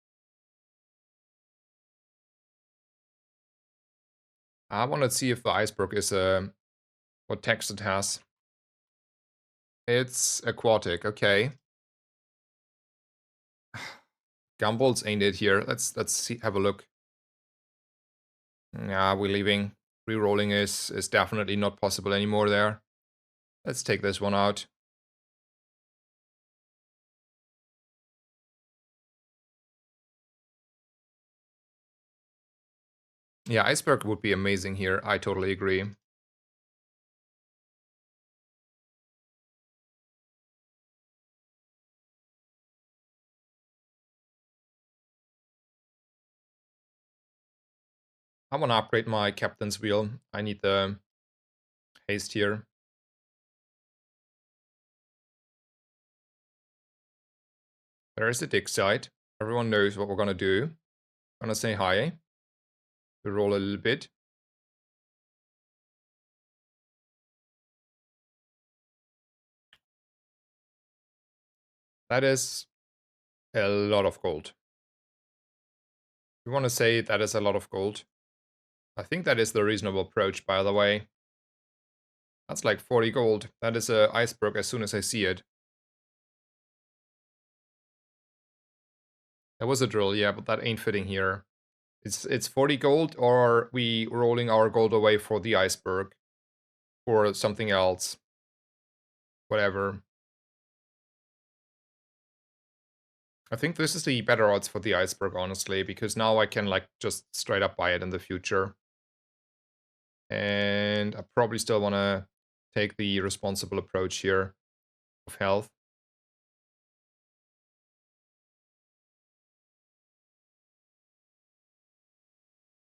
I want to see if the iceberg is what text it has. It's aquatic, okay. Gumballs ain't it here. Let's see, have a look. Yeah, we're leaving. Rerolling is definitely not possible anymore there. Let's take this one out. Yeah, iceberg would be amazing here. I totally agree. I want to upgrade my captain's wheel. I need the haste here. There's the dig site. Everyone knows what we're gonna do. Gonna say hi. We roll a little bit. That is a lot of gold. We want to say that is a lot of gold. I think that is the reasonable approach, by the way. That's like 40 gold. That is a iceberg as soon as I see it. That was a drill, yeah, but that ain't fitting here. It's 40 gold, or are we rolling our gold away for the iceberg? Or something else? Whatever. I think this is the better odds for the iceberg, honestly, because now I can like just straight up buy it in the future. And I probably still want to take the responsible approach here of health.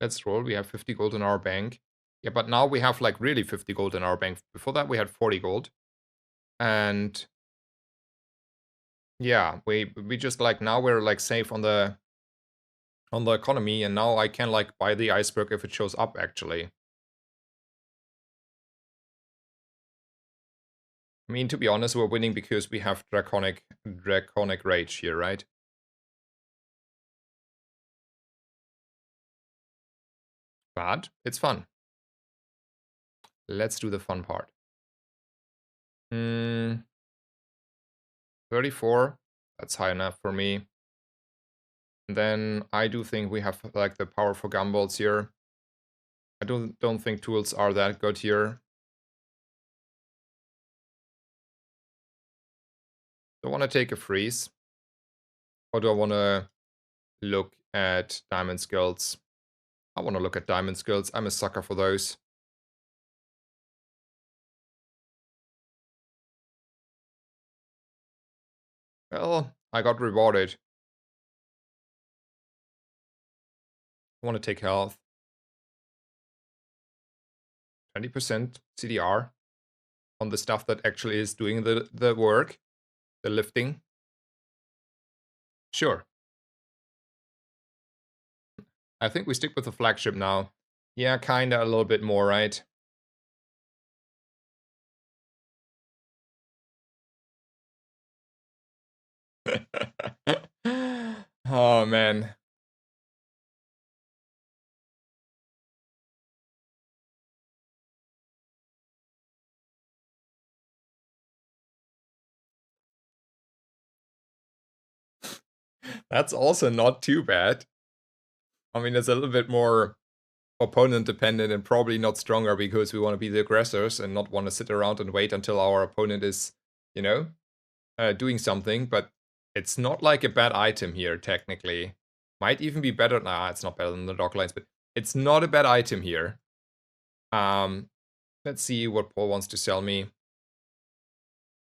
Let's roll. We have 50 gold in our bank. Yeah, but now we have like really 50 gold in our bank. Before that, we had 40 gold. And yeah, we just like now we're like safe on the economy, and now I can like buy the iceberg if it shows up actually. I mean, to be honest, we're winning because we have draconic rage here, right? But it's fun. Let's do the fun part. 34. That's high enough for me. And then I do think we have like the powerful gumballs here. I don't think tools are that good here. Do I want to take a freeze? Or do I want to look at diamond skills? I want to look at diamond skills. I'm a sucker for those. Well, I got rewarded. I want to take health. 20% CDR on the stuff that actually is doing the work, the lifting. Sure. I think we stick with the flagship now. Yeah, kinda a little bit more, right? Oh man. That's also not too bad. I mean, it's a little bit more opponent dependent and probably not stronger because we want to be the aggressors and not want to sit around and wait until our opponent is, you know, doing something. But it's not like a bad item here, technically. Might even be better. Nah, it's not better than the dog lines, but it's not a bad item here. Let's see what Paul wants to sell me.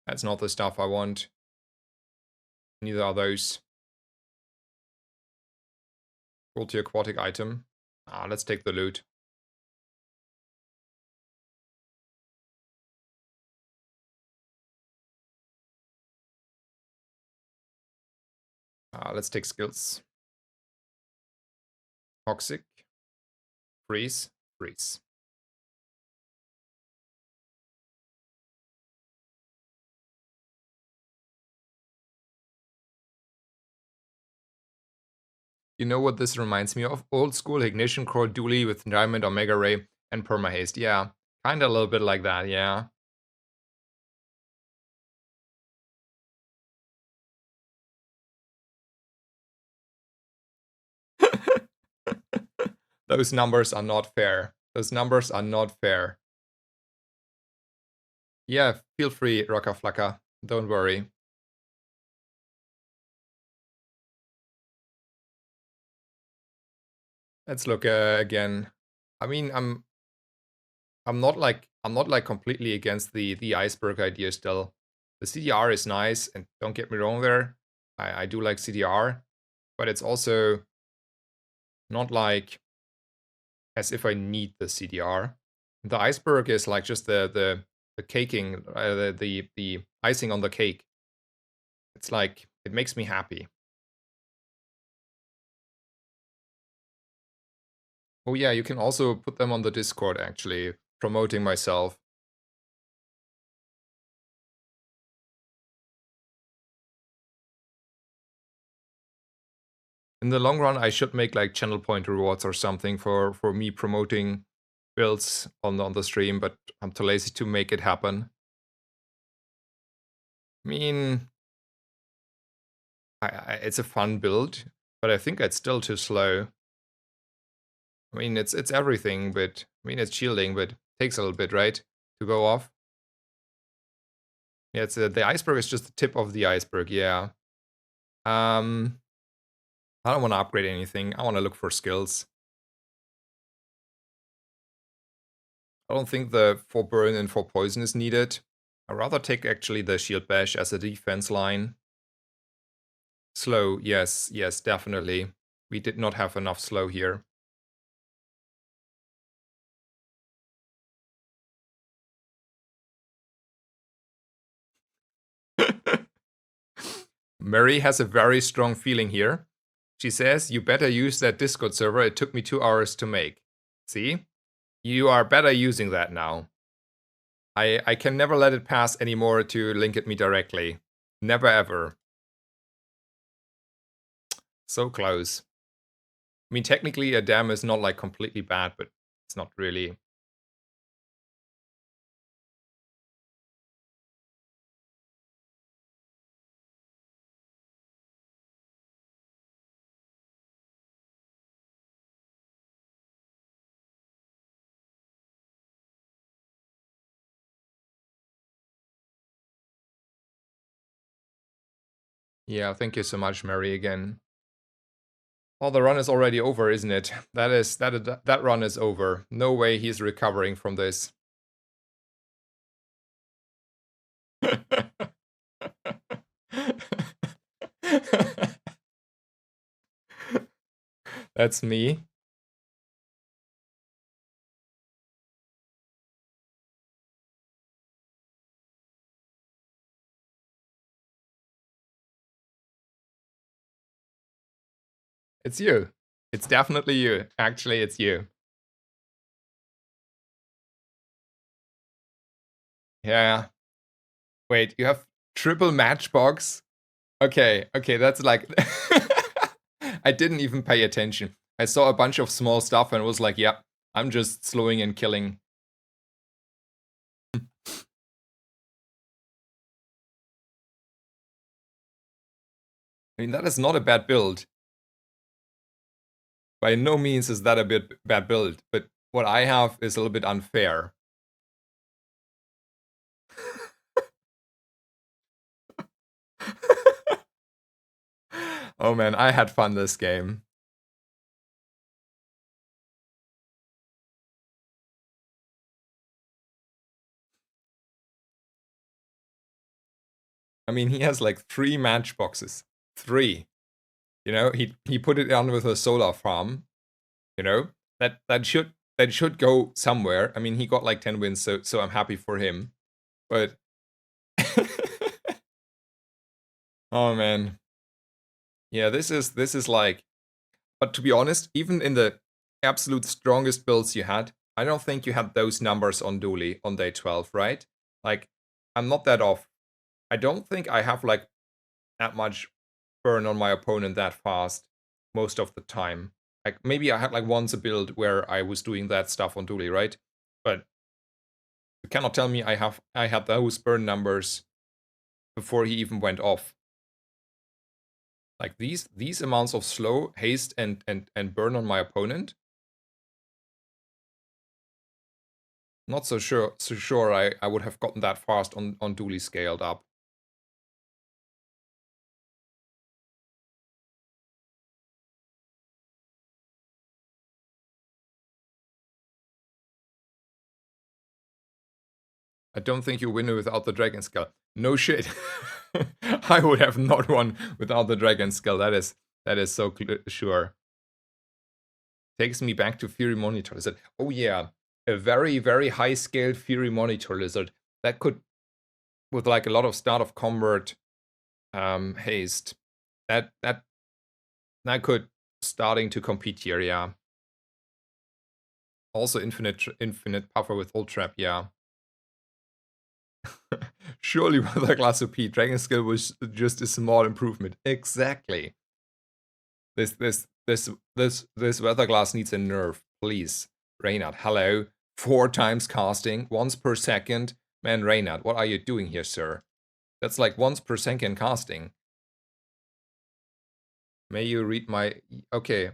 That's not the stuff I want. Neither are those. Cruelty aquatic item. Let's take the loot. Let's take skills. Toxic. Freeze. Freeze. You know what this reminds me of? Old school Ignition Core dually with Diamond Omega Ray and Permahaste. Yeah, kinda a little bit like that, yeah. Those numbers are not fair. Those numbers are not fair. Yeah, feel free, Rocka Flocka. Don't worry. Let's look again. I mean, I'm not like completely against the iceberg idea still. The CDR is nice, and don't get me wrong there. I do like CDR, but it's also not like as if I need the CDR. The iceberg is like just the caking, the icing on the cake. It's like it makes me happy. Oh yeah, you can also put them on the Discord actually, promoting myself. In the long run, I should make like channel point rewards or something for me promoting builds on the stream, but I'm too lazy to make it happen. I mean, it's a fun build, but I think it's still too slow. I mean, it's everything, but I mean, it's shielding, but it takes a little bit, right, to go off. Yeah, it's the iceberg is just the tip of the iceberg. Yeah. I don't want to upgrade anything. I want to look for skills. I don't think the 4 burn and 4 poison is needed. I'd rather take actually the shield bash as a defense line. Slow, yes, yes, definitely. We did not have enough slow here. Mary has a very strong feeling here. She says, you better use that Discord server. It took me 2 hours to make. See? You are better using that now. I can never let it pass anymore to link at me directly. Never ever. So close. I mean, technically a dam is not like completely bad, but it's not really. Yeah, thank you so much, Mary, again. Oh, the run is already over, isn't it? That run is over. No way he's recovering from this. That's me. It's you. It's definitely you. Actually, it's you. Yeah. Wait, you have triple matchbox? Okay, okay, that's like... I didn't even pay attention. I saw a bunch of small stuff and was like, yep, I'm just slowing and killing. I mean, that is not a bad build. By no means is that a bad build, but what I have is a little bit unfair. Oh man, I had fun this game. I mean, he has like 3 matchboxes. 3. You know, he put it on with a solar farm. You know, that should go somewhere. I mean, he got like 10 wins, so I'm happy for him. But oh man. Yeah, this is like, but to be honest, even in the absolute strongest builds you had, I don't think you had those numbers on Dooley on day 12, right? Like, I'm not that off. I don't think I have like that much burn on my opponent that fast most of the time. Like, maybe I had like once a build where I was doing that stuff on Dooley, right? But you cannot tell me I had those burn numbers before he even went off. Like these amounts of slow, haste, and burn on my opponent. Not so sure I would have gotten that fast on Dooley scaled up. I don't think you win without the Dragon Skull. No shit. I would have not won without the Dragon Skull. That is so sure. Takes me back to Fury Monitor Lizard. Oh yeah, a very, very high-scaled Fury Monitor Lizard. That could, with like a lot of start of combat haste, that could starting to compete here, yeah. Also infinite puffer with ult trap, yeah. Surely Weather Glass OP. Dragon Skill was just a small improvement. Exactly. This Weather Glass needs a nerf, please. Reynard, hello. 4 times casting, once per second. Man, Reynard, what are you doing here, sir? That's like once per second casting. May you read my... Okay.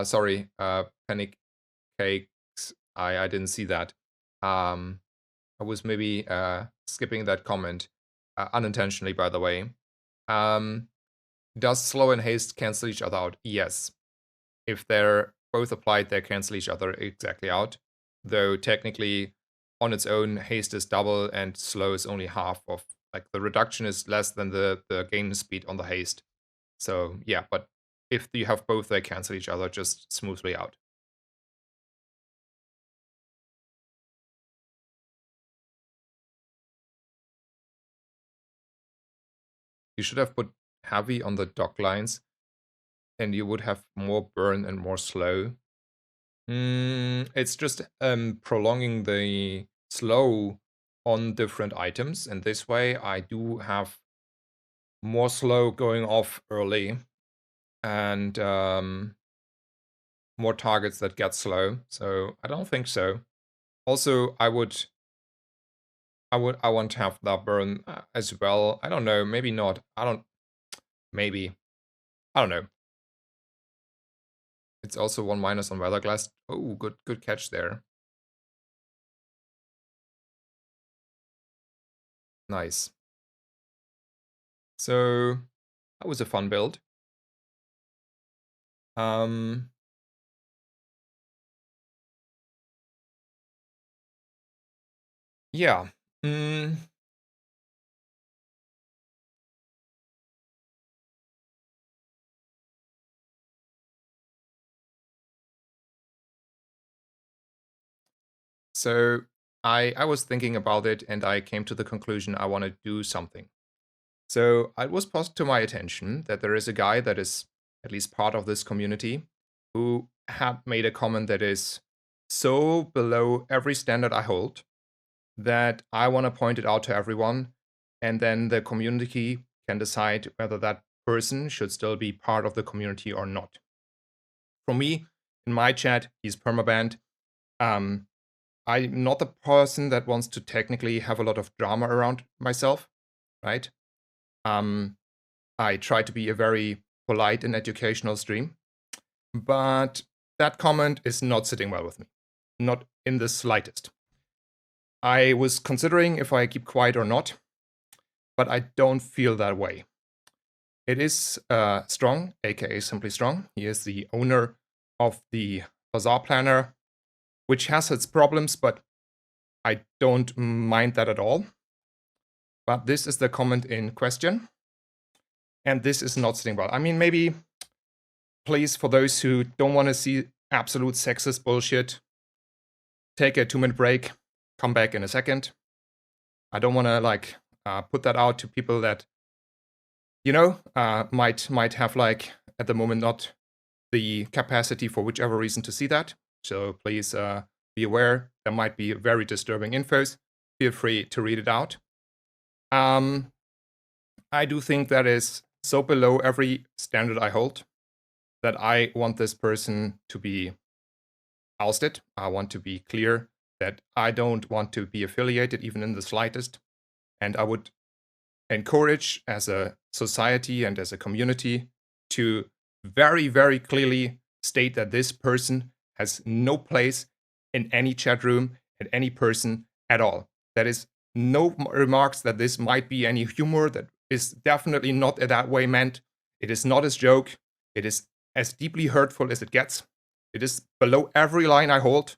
Sorry, Panic Cakes. I didn't see that. I was maybe skipping that comment. Unintentionally, by the way. Does slow and haste cancel each other out? Yes. If they're both applied, they cancel each other exactly out. Though technically, on its own, haste is double and slow is only half of... Like, the reduction is less than the gain speed on the haste. So, yeah, but if you have both, they cancel each other just smoothly out. You should have put heavy on the dock lines, and you would have more burn and more slow. It's just prolonging the slow on different items, and this way I do have more slow going off early, and more targets that get slow. So I don't think so. Also, I want to have that burn as well. I don't know, maybe not. Maybe. I don't know. It's also 1 minus on Weather Glass. Oh, good catch there. Nice. So that was a fun build. Yeah. So I was thinking about it, and I came to the conclusion I want to do something. So it was brought to my attention that there is a guy that is at least part of this community who had made a comment that is so below every standard I hold that I want to point it out to everyone, and then the community can decide whether that person should still be part of the community or not. For me, in my chat, he's permabanned. I'm not the person that wants to technically have a lot of drama around myself, right? I try to be a very polite and educational stream. But that comment is not sitting well with me. Not in the slightest. I was considering if I keep quiet or not, but I don't feel that way. It is Strong, aka Simply Strong. He is the owner of the Bazaar Planner, which has its problems, but I don't mind that at all. But this is the comment in question. And this is not sitting well. I mean, maybe, please, for those who don't want to see absolute sexist bullshit, take a 2-minute break, come back in a second. I don't want to put that out to people that, might have at the moment not the capacity for whichever reason to see that. So please be aware there might be very disturbing infos. Feel free to read it out. I do think that is so below every standard I hold that I want this person to be ousted. I want to be clear that I don't want to be affiliated even in the slightest. And I would encourage as a society and as a community to very, very clearly state that this person has no place in any chat room and any person at all. That is no remarks that this might be any humor. That is definitely not that way meant. It is not a joke. It is as deeply hurtful as it gets. It is below every line I hold.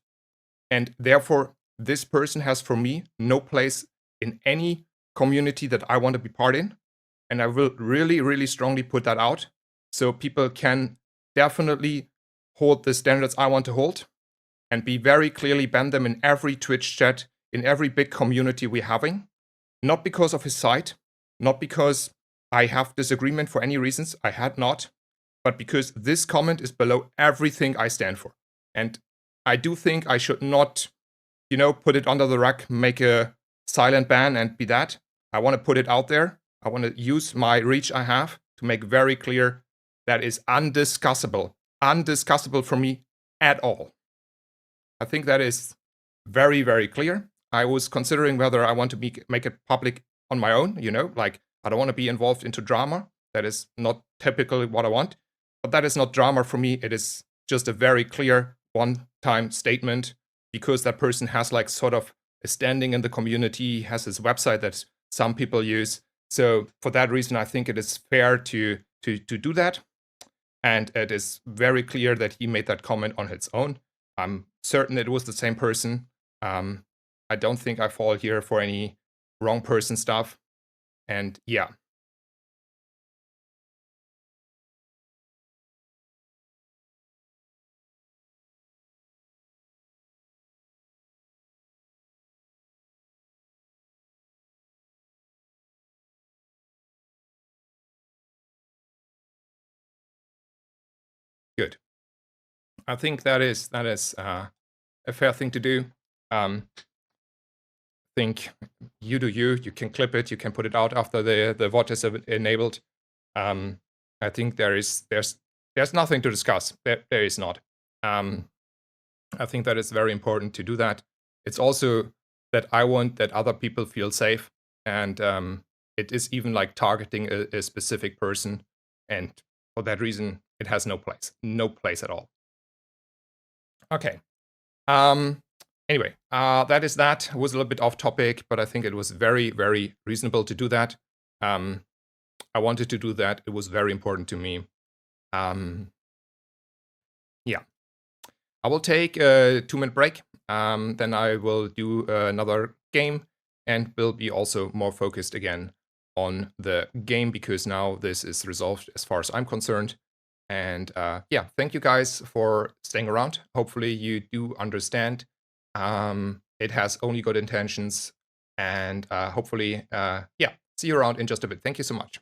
And therefore, this person has, for me, no place in any community that I want to be part in. And I will really, really strongly put that out so people can definitely hold the standards I want to hold and be very clearly ban them in every Twitch chat, in every big community we're having. Not because of his site, not because I have disagreement for any reasons, I had not, but because this comment is below everything I stand for. And I do think I should not, put it under the rug, make a silent ban and be that. I want to put it out there. I want to use my reach I have to make very clear that is undiscussable. Undiscussable for me at all. I think that is very, very clear. I was considering whether I want to make it public on my own, I don't want to be involved into drama. That is not typically what I want. But that is not drama for me. It is just a very clear one-time statement because that person has sort of a standing in the community, has his website that some people use. So for that reason, I think it is fair to do that. And it is very clear that he made that comment on his own. I'm certain it was the same person. I don't think I fall here for any wrong person stuff. And yeah. Good. I think that is a fair thing to do. Think you do you. You can clip it. You can put it out after the VOD is enabled. I think there's nothing to discuss. There is not. I think that is very important to do that. It's also that I want that other people feel safe, and it is even targeting a specific person, and for that reason, it has no place at all. Okay. Anyway, that is that. It was a little bit off topic, but I think it was very, very reasonable to do that. I wanted to do that. It was very important to me. Yeah. I will take a 2-minute break. Then I will do another game and will be also more focused again on the game because now this is resolved as far as I'm concerned. And yeah, thank you guys for staying around. Hopefully you do understand. It has only good intentions. And hopefully, yeah, see you around in just a bit. Thank you so much.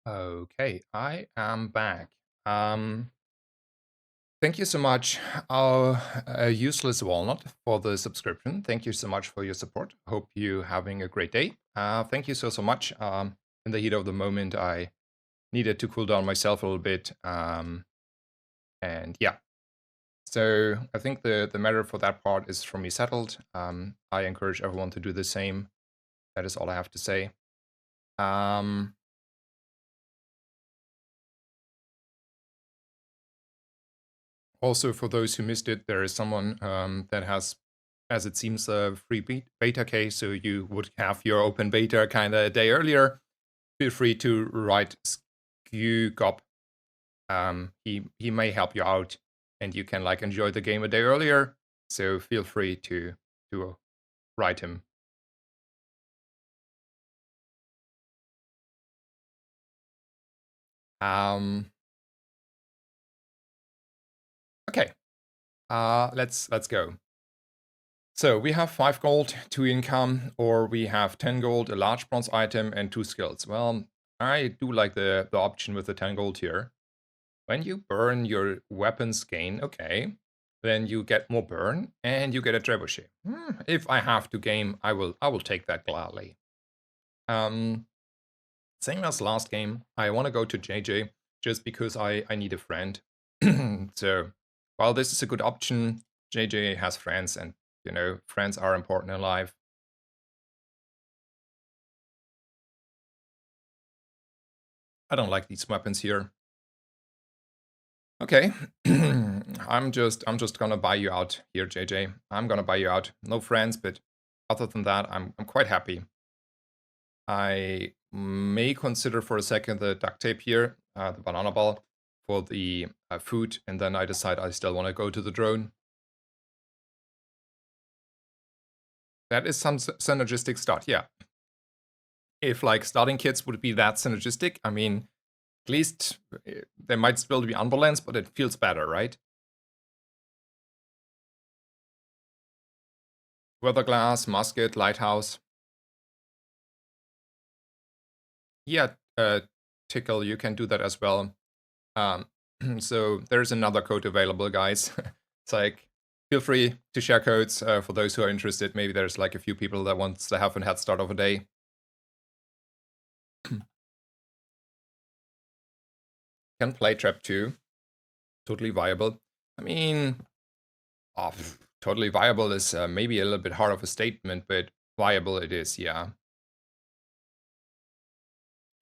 Okay, I am back. Um, Thank you so much, Useless Walnut, for the subscription. Thank you so much for your support. Hope you having a great day. Thank you so much. In the heat of the moment, I needed to cool down myself a little bit. And yeah, so I think the matter for that part is for me settled. I encourage everyone to do the same. That is all I have to say. Um, Also, for those who missed it, there is someone that has, as it seems, a free beta case, so you would have your open beta kind of a day earlier. Feel free to write SkewGop. He may help you out, and you can like enjoy the game a day earlier. So feel free to write him. Um, okay, let's go. So we have 5 gold, 2 income, or we have 10 gold, a large bronze item, and 2 skills. Well, I do like the option with the 10 gold here. When you burn your weapons gain, okay, then you get more burn, and you get a trebuchet. If I have to game, I will take that gladly. Um, Same as last game, I want to go to JJ just because I need a friend. So while this is a good option, JJ has friends, and you know, friends are important in life. I don't like these weapons here. Okay, I'm just gonna buy you out here, JJ. I'm gonna buy you out. No friends, but other than that, I'm quite happy. I may consider for a second the duct tape here, the banana ball, for the food, and then I decide I still want to go to the drone. That is some synergistic start, yeah. If like starting kits would be that synergistic, I mean, at least they might still be unbalanced, but it feels better, right? Weather glass, musket, lighthouse. Yeah, Tickle, you can do that as well. Um, so there's another code available, guys. It's like, feel free to share codes for those who are interested. Maybe there's like a few people that wants to have a head start of a day. Can play Trap 2. Totally viable. I mean, oh, totally viable is maybe a little bit hard of a statement, but viable it is, yeah.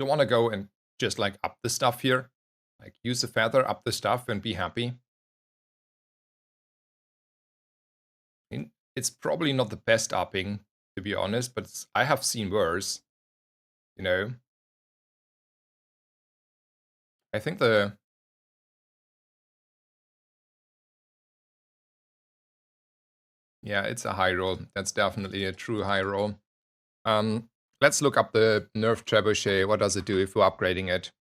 You want to go and just like up the stuff here. Like use the feather, up the stuff, and be happy. It's probably not the best upping, to be honest, but I have seen worse, you know? I think yeah, it's a high roll. That's definitely a true high roll. Let's look up the Nerf Trebuchet. What does it do if we're upgrading it?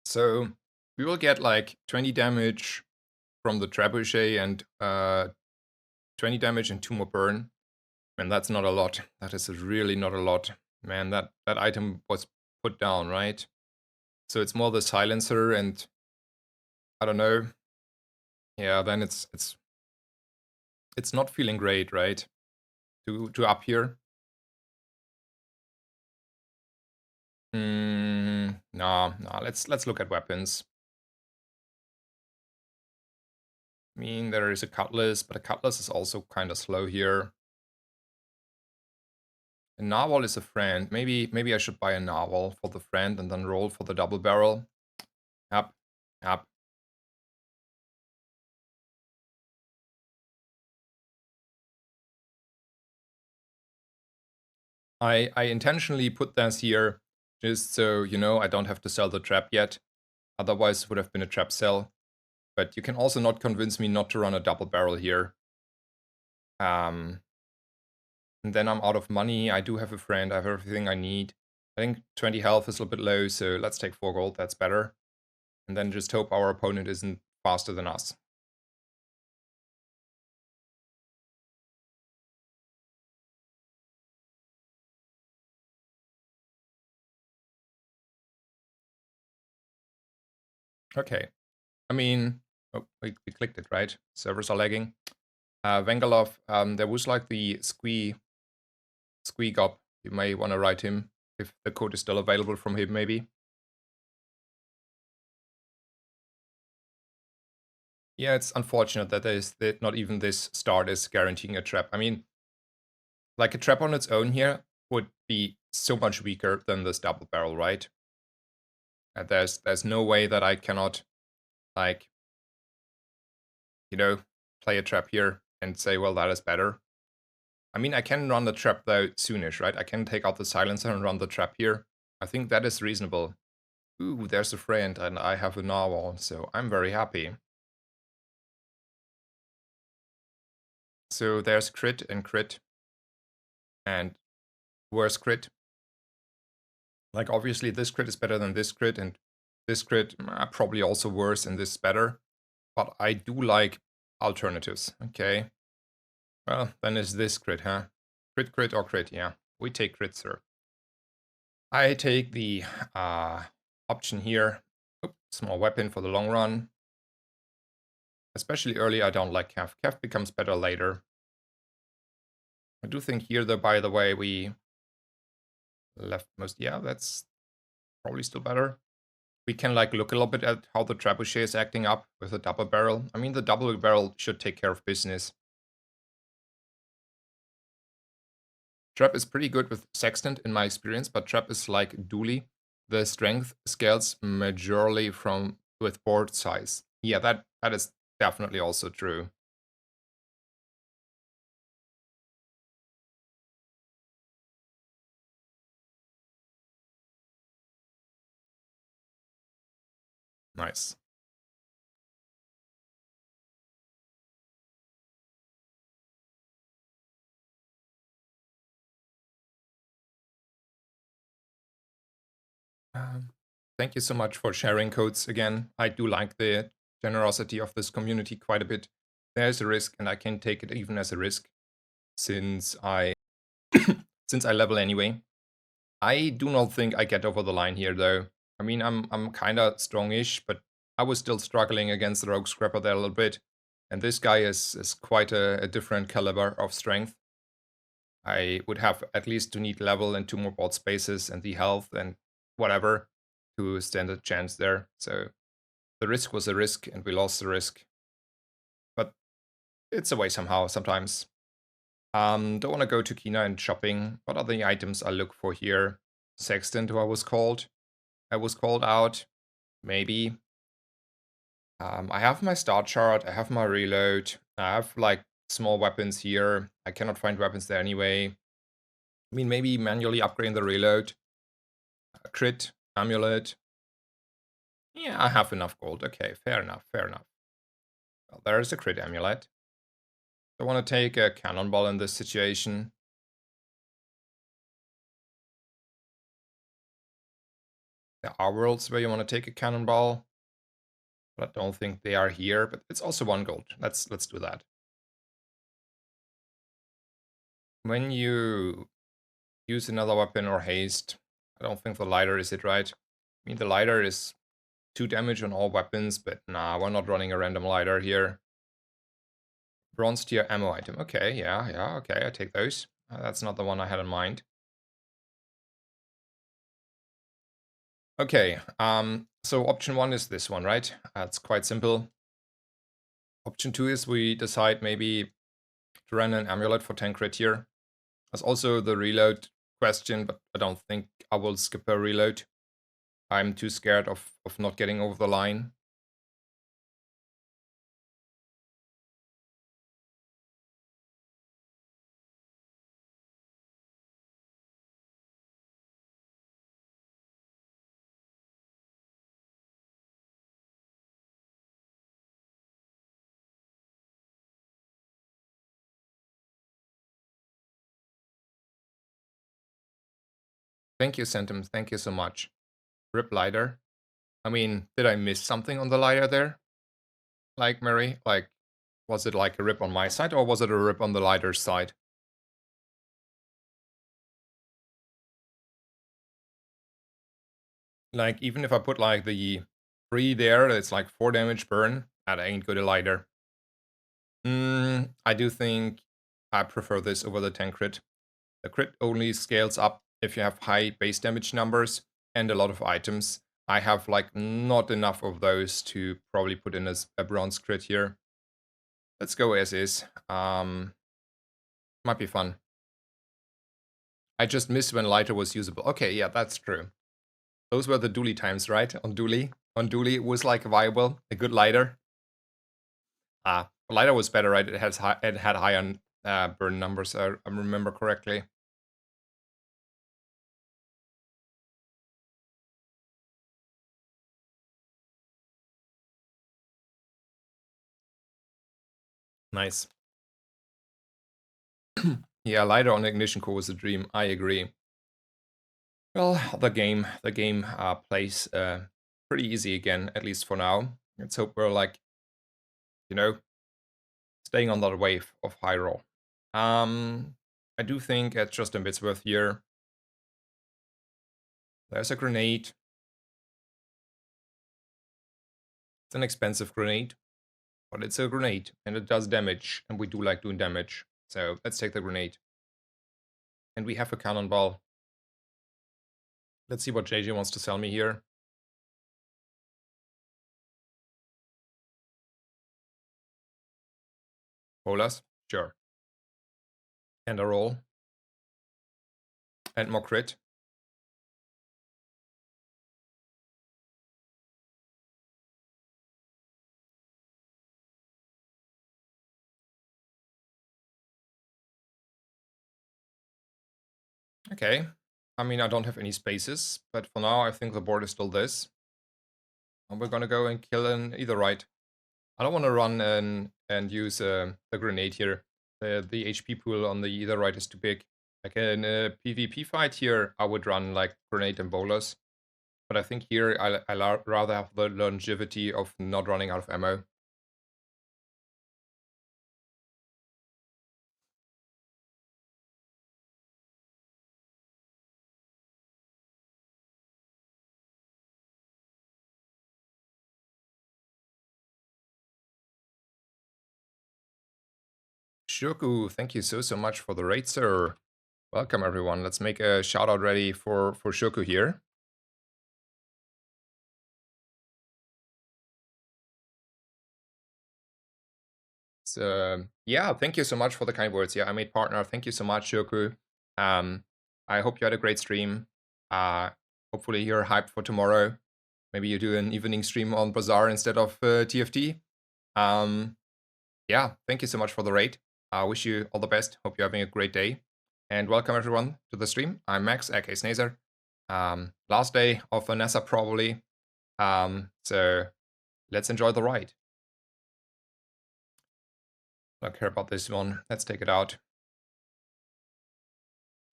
So we will get like 20 damage from the Trebuchet and 20 damage and 2 more burn. And that's not a lot. That is really not a lot. Man, that item was put down, right? So it's more the silencer and I don't know. Yeah, then it's not feeling great, right? To up here. No. Let's look at weapons. I mean, there is a cutlass, but a cutlass is also kind of slow here. A narwhal is a friend. Maybe I should buy a narwhal for the friend and then roll for the double barrel. Yep, yep. I intentionally put this here just so, you know, I don't have to sell the trap yet. Otherwise, it would have been a trap sell. But you can also not convince me not to run a double barrel here. And then I'm out of money. I do have a friend. I have everything I need. I think 20 health is a little bit low, so let's take 4 gold. That's better. And then just hope our opponent isn't faster than us. Okay. I mean, oh, we clicked it, right? Servers are lagging. Vengalov, there was like the squeak up. You may want to write him if the code is still available from him, maybe. Yeah, it's unfortunate that that not even this start is guaranteeing a trap. I mean, like a trap on its own here would be so much weaker than this double barrel, right? And there's no way that I cannot, like, you know, play a trap here and say, well, that is better. I mean, I can run the trap though soonish, right? I can take out the silencer and run the trap here. I think that is reasonable. Ooh, there's a friend, and I have a narwhal, so I'm very happy. So there's crit, and worse crit. Like, obviously, this crit is better than this crit, and this crit probably also worse, and this is better. But I do like alternatives, okay? Well, then is this crit, huh? Crit, or crit, yeah. We take crit, sir. I take the option here. Oop, small weapon for the long run. Especially early, I don't like Kef. Kef becomes better later. I do think here, though, by the way, we left most. Yeah, that's probably still better. We can like look a little bit at how the trebuchet is acting up with the double barrel. I mean, the double barrel should take care of business. Trap is pretty good with Sextant in my experience, but Trap is like Dooley. The strength scales majorly from with board size. Yeah, that is definitely also true. Nice. Thank you so much for sharing codes again. I do like the generosity of this community quite a bit. There's a risk, and I can take it even as a risk, since I since I level anyway. I do not think I get over the line here, though. I mean, I'm kind of strongish, but I was still struggling against the Rogue Scrapper there a little bit. And this guy is quite a different caliber of strength. I would have at least to need level and 2 more board spaces and the health and whatever to stand a chance there. So the risk was a risk, and we lost the risk. But it's a way somehow, sometimes. Don't want to go to Kina and shopping. What are the items I look for here? Sextant, who I was called. I was called out. Maybe. I have my start chart. I have my reload. I have like small weapons here. I cannot find weapons there anyway. I mean, maybe manually upgrading the reload. Crit, amulet. Yeah, I have enough gold. Okay, fair enough, fair enough. Well, there is a crit amulet. I want to take a cannonball in this situation. There are worlds where you want to take a cannonball, but I don't think they are here. But it's also 1 gold. Let's do that. When you use another weapon or haste, I don't think the lighter is it, right? I mean, the lighter is 2 damage on all weapons, but nah, we're not running a random lighter here. Bronze tier ammo item. Okay, yeah, okay, I take those. That's not the one I had in mind. Okay, so option 1 is this one, right? That's quite simple. Option 2 is we decide maybe to run an amulet for 10 crit here. There's also the reload question, but I don't think I will skip a reload. I'm too scared of not getting over the line. Thank you, Sentim. Thank you so much. Rip lighter. I mean, did I miss something on the lighter there? Like, Mary? Like, was it like a rip on my side, or was it a rip on the lighter's side? Like, even if I put like the 3 there, it's like 4 damage burn. That ain't good either. I do think I prefer this over the 10 crit. The crit only scales up if you have high base damage numbers and a lot of items. I have like not enough of those to probably put in a bronze crit here. Let's go as is. Might be fun. I just missed when lighter was usable. Okay, yeah, that's true. Those were the dually times, right? On dually. On dually, it was like viable, a good lighter. Lighter was better, right? It had higher burn numbers, I remember correctly. Nice. Yeah, lighter on Ignition Core was a dream. I agree. Well, the game plays pretty easy again, at least for now. Let's hope we're like, you know, staying on that wave of high roll. I do think at Justin Bitsworth here, there's a grenade. It's an expensive grenade, but it's a grenade and it does damage, and we do like doing damage. So let's take the grenade. And we have a cannonball. Let's see what JJ wants to sell me here. Bolas? Sure. And a roll. And more crit. Okay. I mean, I don't have any spaces, but for now I think the board is still this. And we're gonna go and kill an Aetheryte. I don't want to run and use the grenade here. The HP pool on the Aetheryte is too big. Like in a PvP fight here, I would run like grenade and bolas. But I think here I rather have the longevity of not running out of ammo. Shoku, thank you so much for the raid, sir. Welcome everyone. Let's make a shout out ready for Shoku here. So yeah, thank you so much for the kind words. Yeah, I made partner. Thank you so much, Shoku. I hope you had a great stream. Hopefully you're hyped for tomorrow. Maybe you do an evening stream on Bazaar instead of TFT. Yeah, thank you so much for the raid. I wish you all the best. Hope you're having a great day. And welcome everyone to the stream. I'm Max, aka Snazer. Last day of Vanessa probably. So let's enjoy the ride. I don't care about this one. Let's take it out.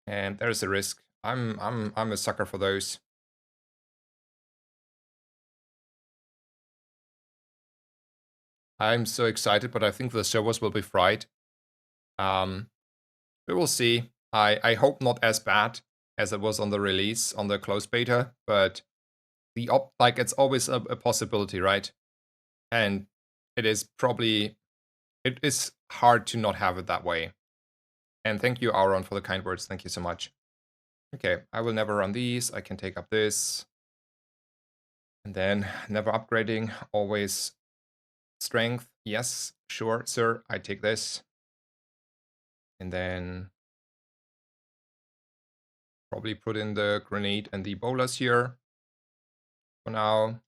And there's a risk. I'm a sucker for those. I'm so excited, but I think the servers will be fried. We will see. I hope not as bad as it was on the release, on the closed beta, but like it's always a possibility, right? And it is hard to not have it that way. And thank you, Auron, for the kind words. Thank you so much. Okay, I will never run these. I can take up this. And then never upgrading, always strength. Yes, sure, sir. I take this. And then probably put in the grenade and the bolas here for now.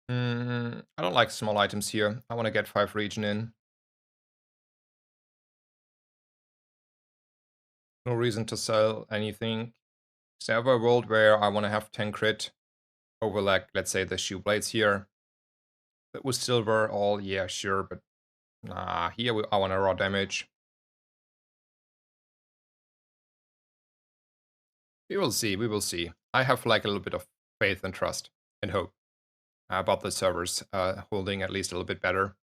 I don't like small items here. I want to get 5 regen in. No reason to sell anything. Is there ever a world where I want to have 10 crit over, like, let's say the shoe blades here? That was silver, all, yeah, sure, but nah, here I want a raw damage. We will see, we will see. I have like a little bit of faith and trust and hope about the servers holding at least a little bit better.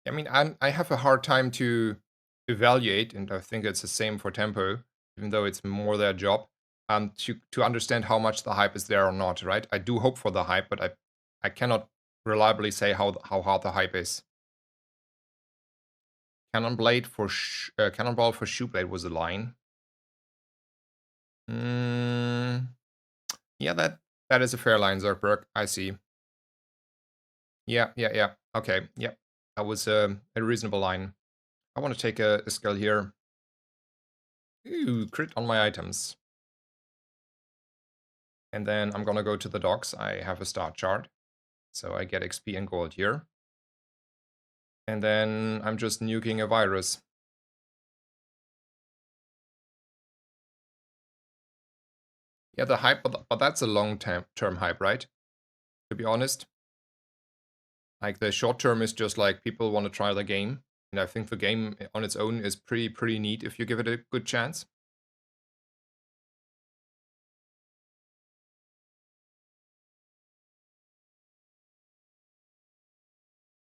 I mean, I have a hard time to evaluate, and I think it's the same for Tempo, even though it's more their job, to understand how much the hype is there or not, right? I do hope for the hype, but I cannot reliably say how hard the hype is. Cannonball for Shoeblade was a line. Yeah, that is a fair line, Zerberg. I see. Yeah. Okay, yeah. That was a reasonable line. I want to take a skill here. Ooh, crit on my items. And then I'm gonna go to the docks. I have a start chart. So I get XP and gold here. And then I'm just nuking a virus. Yeah, the hype, but that's a long-term hype, right? To be honest. Like, the short term is just like people want to try the game. And I think the game on its own is pretty neat if you give it a good chance.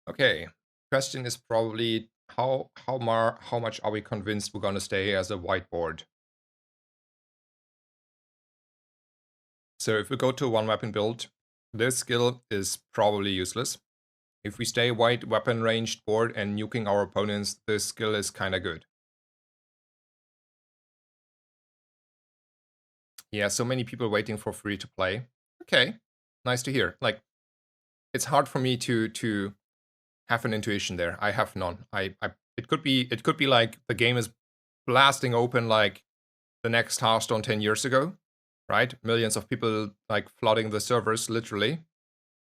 Okay, question is probably how much are we convinced we're gonna stay as a whiteboard? So if we go to a one weapon build, this skill is probably useless. If we stay white weapon ranged board and nuking our opponents, this skill is kinda good. Yeah, so many people waiting for free to play. Okay, nice to hear. Like, it's hard for me to have an intuition there. I have none. It could be like the game is blasting open like the next Hearthstone 10 years ago, right? Millions of people like flooding the servers literally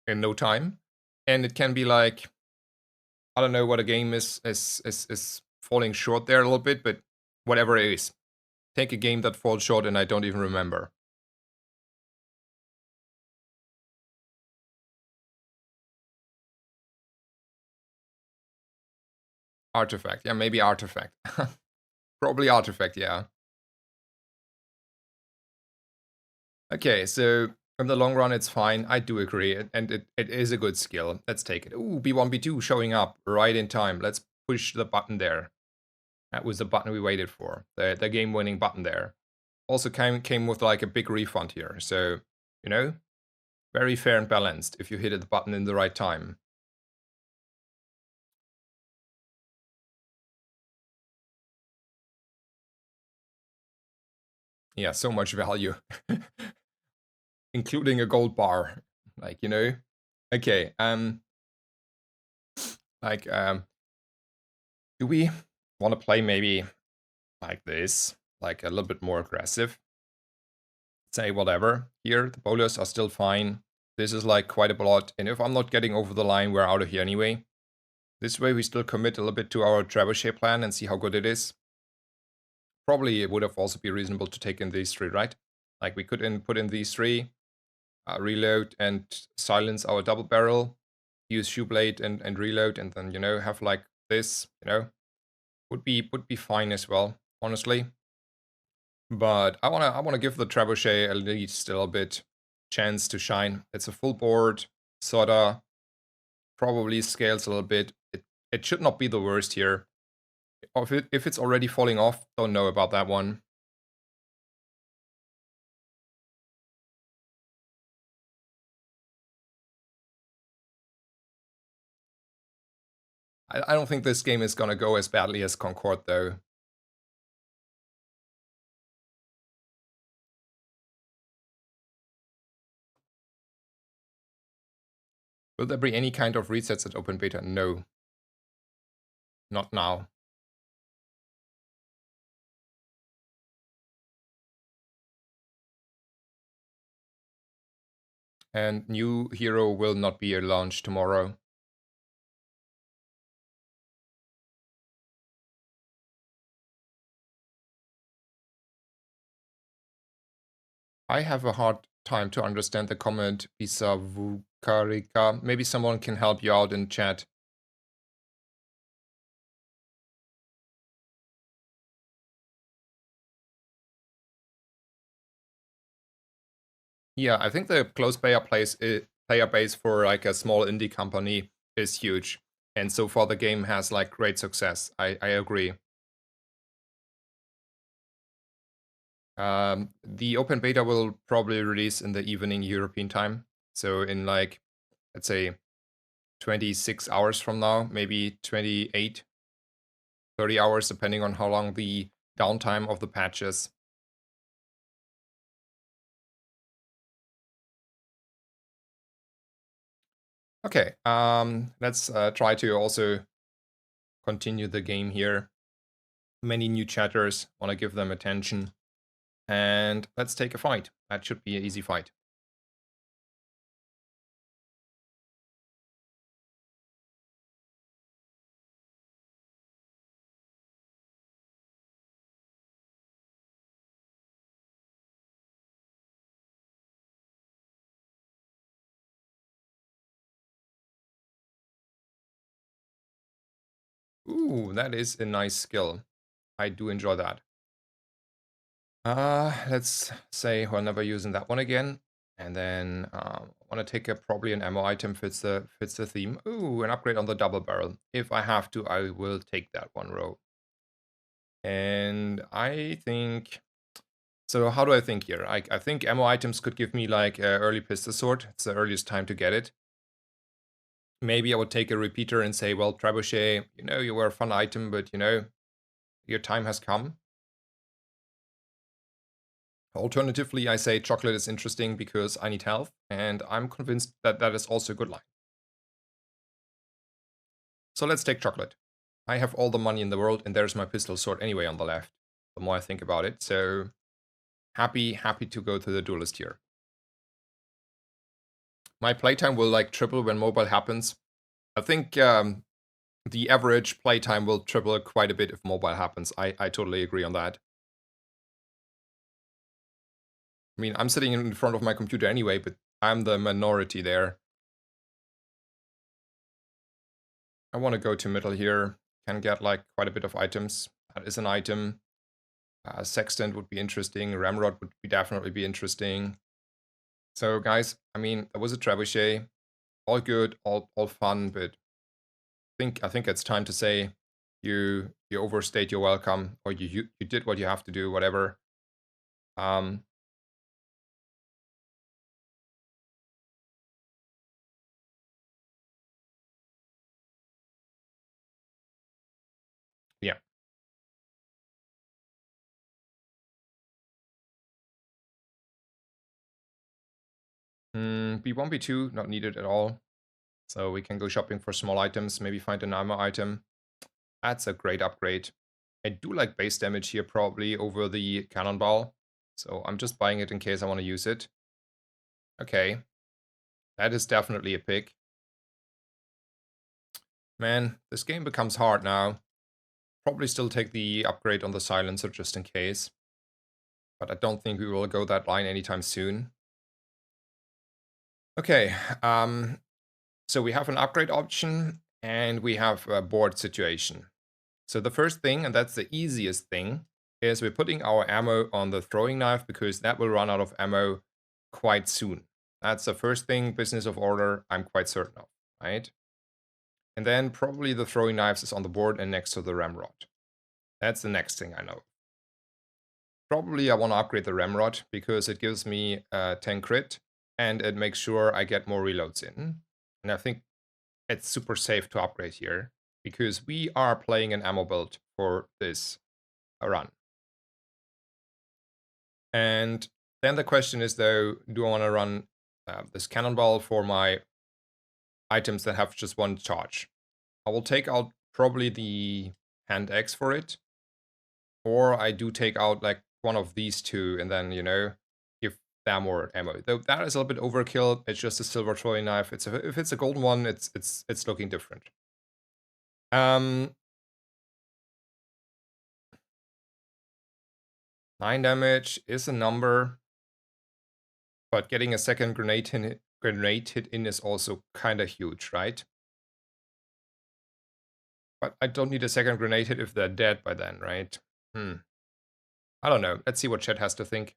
in no time. And it can be like, I don't know what a game is falling short there a little bit, but whatever it is. Take a game that falls short and I don't even remember. Artifact. Yeah, maybe Artifact. Probably Artifact, yeah. Okay, so in the long run, it's fine. I do agree, and it is a good skill. Let's take it. Ooh, B1, B2 showing up right in time. Let's push the button there. That was the button we waited for. The game-winning button there. Also came with like a big refund here. So, you know, very fair and balanced if you hit the button in the right time. Yeah, so much value. Including a gold bar. Like, you know? Okay, like, do we want to play maybe like this? Like a little bit more aggressive? Say whatever. Here, the bowlers are still fine. This is like quite a lot. And if I'm not getting over the line, we're out of here anyway. This way we still commit a little bit to our trebuchet plan and see how good it is. Probably it would have also be reasonable to take in these three, right? Like we could put in these three, reload and silence our double barrel, use Shoeblade and reload, and then, you know, have like this, you know, would be fine as well, honestly. But I wanna give the trebuchet at least a little bit chance to shine. It's a full board, sorta probably scales a little bit. It should not be the worst here. If it's already falling off, don't know about that one. I don't think this game is gonna go as badly as Concord though. Will there be any kind of resets at open beta? No. Not now. And new hero will not be launched tomorrow. I have a hard time to understand the comment Bisavukarika. Maybe someone can help you out in chat. Yeah, I think the close player base for like a small indie company is huge. And so far the game has like great success. I agree. The open beta will probably release in the evening European time. So in like, let's say 26 hours from now, maybe 28, 30 hours, depending on how long the downtime of the patch is. Okay, let's try to also continue the game here. Many new chatters, want to give them attention. And let's take a fight. That should be an easy fight. Ooh, that is a nice skill. I do enjoy that. Let's say we're never using that one again. And then I want to take probably an ammo item, fits the theme. Ooh, an upgrade on the double barrel. If I have to, I will take that one row. And I think, so how do I think here? I think ammo items could give me like early pistol sword. It's the earliest time to get it. Maybe I would take a repeater and say, well, trebuchet, you know, you were a fun item, but you know, your time has come. Alternatively, I say chocolate is interesting because I need health, and I'm convinced that that is also a good line. So let's take chocolate. I have all the money in the world, and there's my pistol sword anyway on the left, the more I think about it. So happy to go to the duelist here. My playtime will like triple when mobile happens. I think the average playtime will triple quite a bit if mobile happens. I totally agree on that. I mean, I'm sitting in front of my computer anyway, but I'm the minority there. I want to go to middle here. Can get like quite a bit of items. That is an item. Sextant would be interesting. Ramrod would definitely be interesting. So guys, I mean, there was a trebuchet. All good, all fun, but I think it's time to say you overstayed your welcome, or you did what you have to do, whatever. Um, yeah. B1, B2, not needed at all. So we can go shopping for small items, maybe find an armor item. That's a great upgrade. I do like base damage here probably over the cannonball. So I'm just buying it in case I want to use it. Okay. That is definitely a pick. Man, this game becomes hard now. Probably still take the upgrade on the silencer just in case. But I don't think we will go that line anytime soon. Okay, so we have an upgrade option and we have a board situation. So the first thing, and that's the easiest thing, is we're putting our ammo on the throwing knife because that will run out of ammo quite soon. That's the first thing, business of order, I'm quite certain of, right? And then probably the throwing knives is on the board and next to the ramrod. That's the next thing I know. Probably I want to upgrade the ramrod because it gives me 10 crit and it makes sure I get more reloads in. And I think it's super safe to upgrade here because we are playing an ammo build for this run. And then the question is though, do I want to run this cannonball for my items that have just one charge? I will take out probably the hand axe for it. Or I do take out like one of these two and then, you know, give them more ammo. Though that is a little bit overkill. It's just a silver throwing knife. If it's a golden one, it's looking different. 9 damage is a number, but getting a second grenade hit in is also kind of huge, right? But I don't need a second grenade hit if they're dead by then, right? I don't know. Let's see what chat has to think.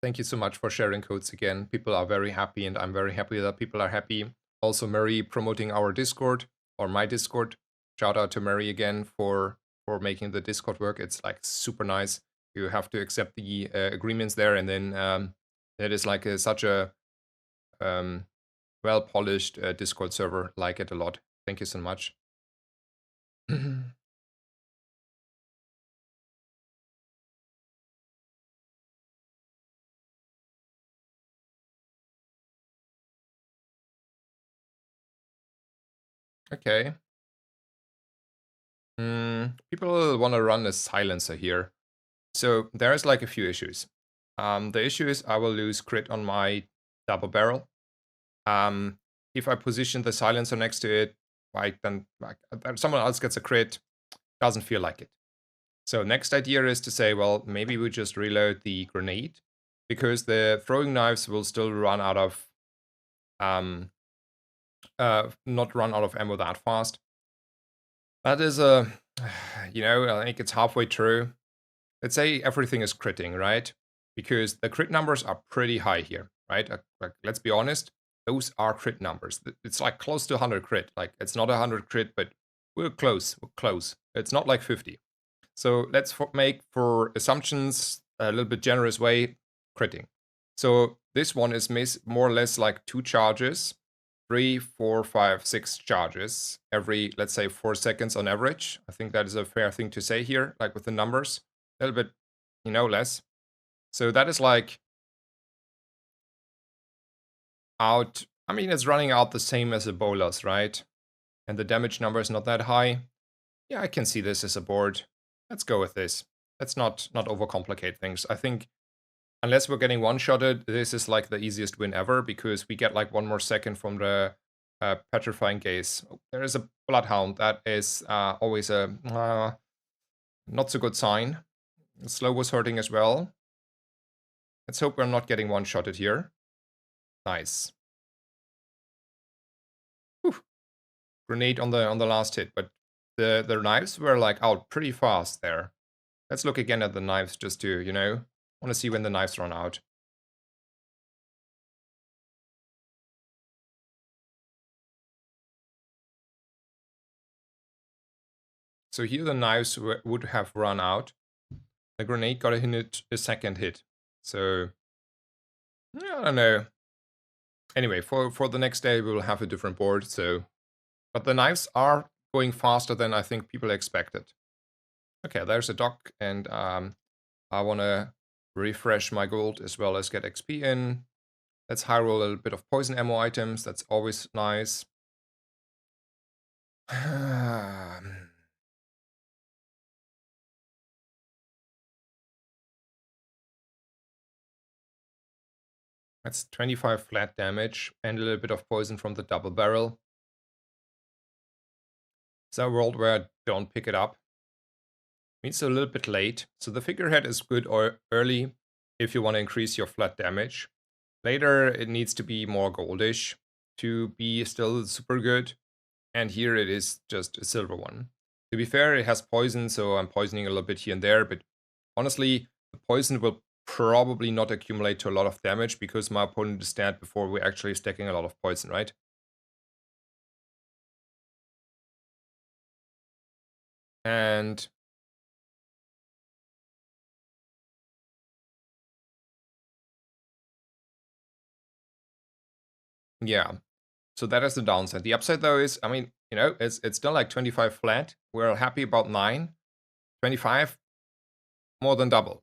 Thank you so much for sharing codes again. People are very happy, and I'm very happy that people are happy. Also, Mary promoting our Discord or my Discord. Shout out to Mary again for making the Discord work. It's like super nice. You have to accept the agreements there, and then it is like such a um, well polished Discord server. Like it a lot. Thank you so much. Okay. People want to run a silencer here. So there's like a few issues. The issue is I will lose crit on my double barrel. If I position the silencer next to it, like then like someone else gets a crit, doesn't feel like it. So next idea is to say, well, maybe we just reload the grenade because the throwing knives will still run out of not run out of ammo that fast. That is a I think it's halfway through. Let's say everything is critting, right? Because the crit numbers are pretty high here, right? Like, let's be honest, those are crit numbers. It's like close to 100 crit. Like, it's not 100 crit, but we're close. We're close. It's not like 50. So let's make for assumptions a little bit generous way critting. So this one is more or less like 2 charges, 3, 4, 5, 6 charges every, let's say, 4 seconds on average. I think that is a fair thing to say here, like with the numbers. A little bit, less. So that is like out. I mean, it's running out the same as Ebola's, right? And the damage number is not that high. Yeah, I can see this as a board. Let's go with this. Let's not overcomplicate things. I think unless we're getting one-shotted, this is like the easiest win ever because we get like 1 more second from the petrifying gaze. Oh, there is a bloodhound. That is always a not so good sign. Slow was hurting as well. Let's hope we're not getting one-shotted here. Nice. Whew. Grenade on the last hit, but the knives were like out pretty fast there. Let's look again at the knives just to, want to see when the knives run out. So here the knives would have run out. The grenade got a second hit. So, I don't know. Anyway, for the next day we will have a different board. So, but the knives are going faster than I think people expected. Okay, there's a dock, and I want to refresh my gold as well as get XP in. Let's high roll a little bit of poison ammo items. That's always nice. That's 25 flat damage and a little bit of poison from the double barrel. It's a world where I don't pick it up. It's a little bit late. So the figurehead is good or early if you want to increase your flat damage. Later, it needs to be more goldish to be still super good. And here it is just a silver one. To be fair, it has poison, so I'm poisoning a little bit here and there. But honestly, the poison will probably not accumulate to a lot of damage because my opponent is dead before we're actually stacking a lot of poison, right? And yeah, so that is the downside. The upside though is, I mean, it's still like 25 flat. We're happy about 9. 25, more than double.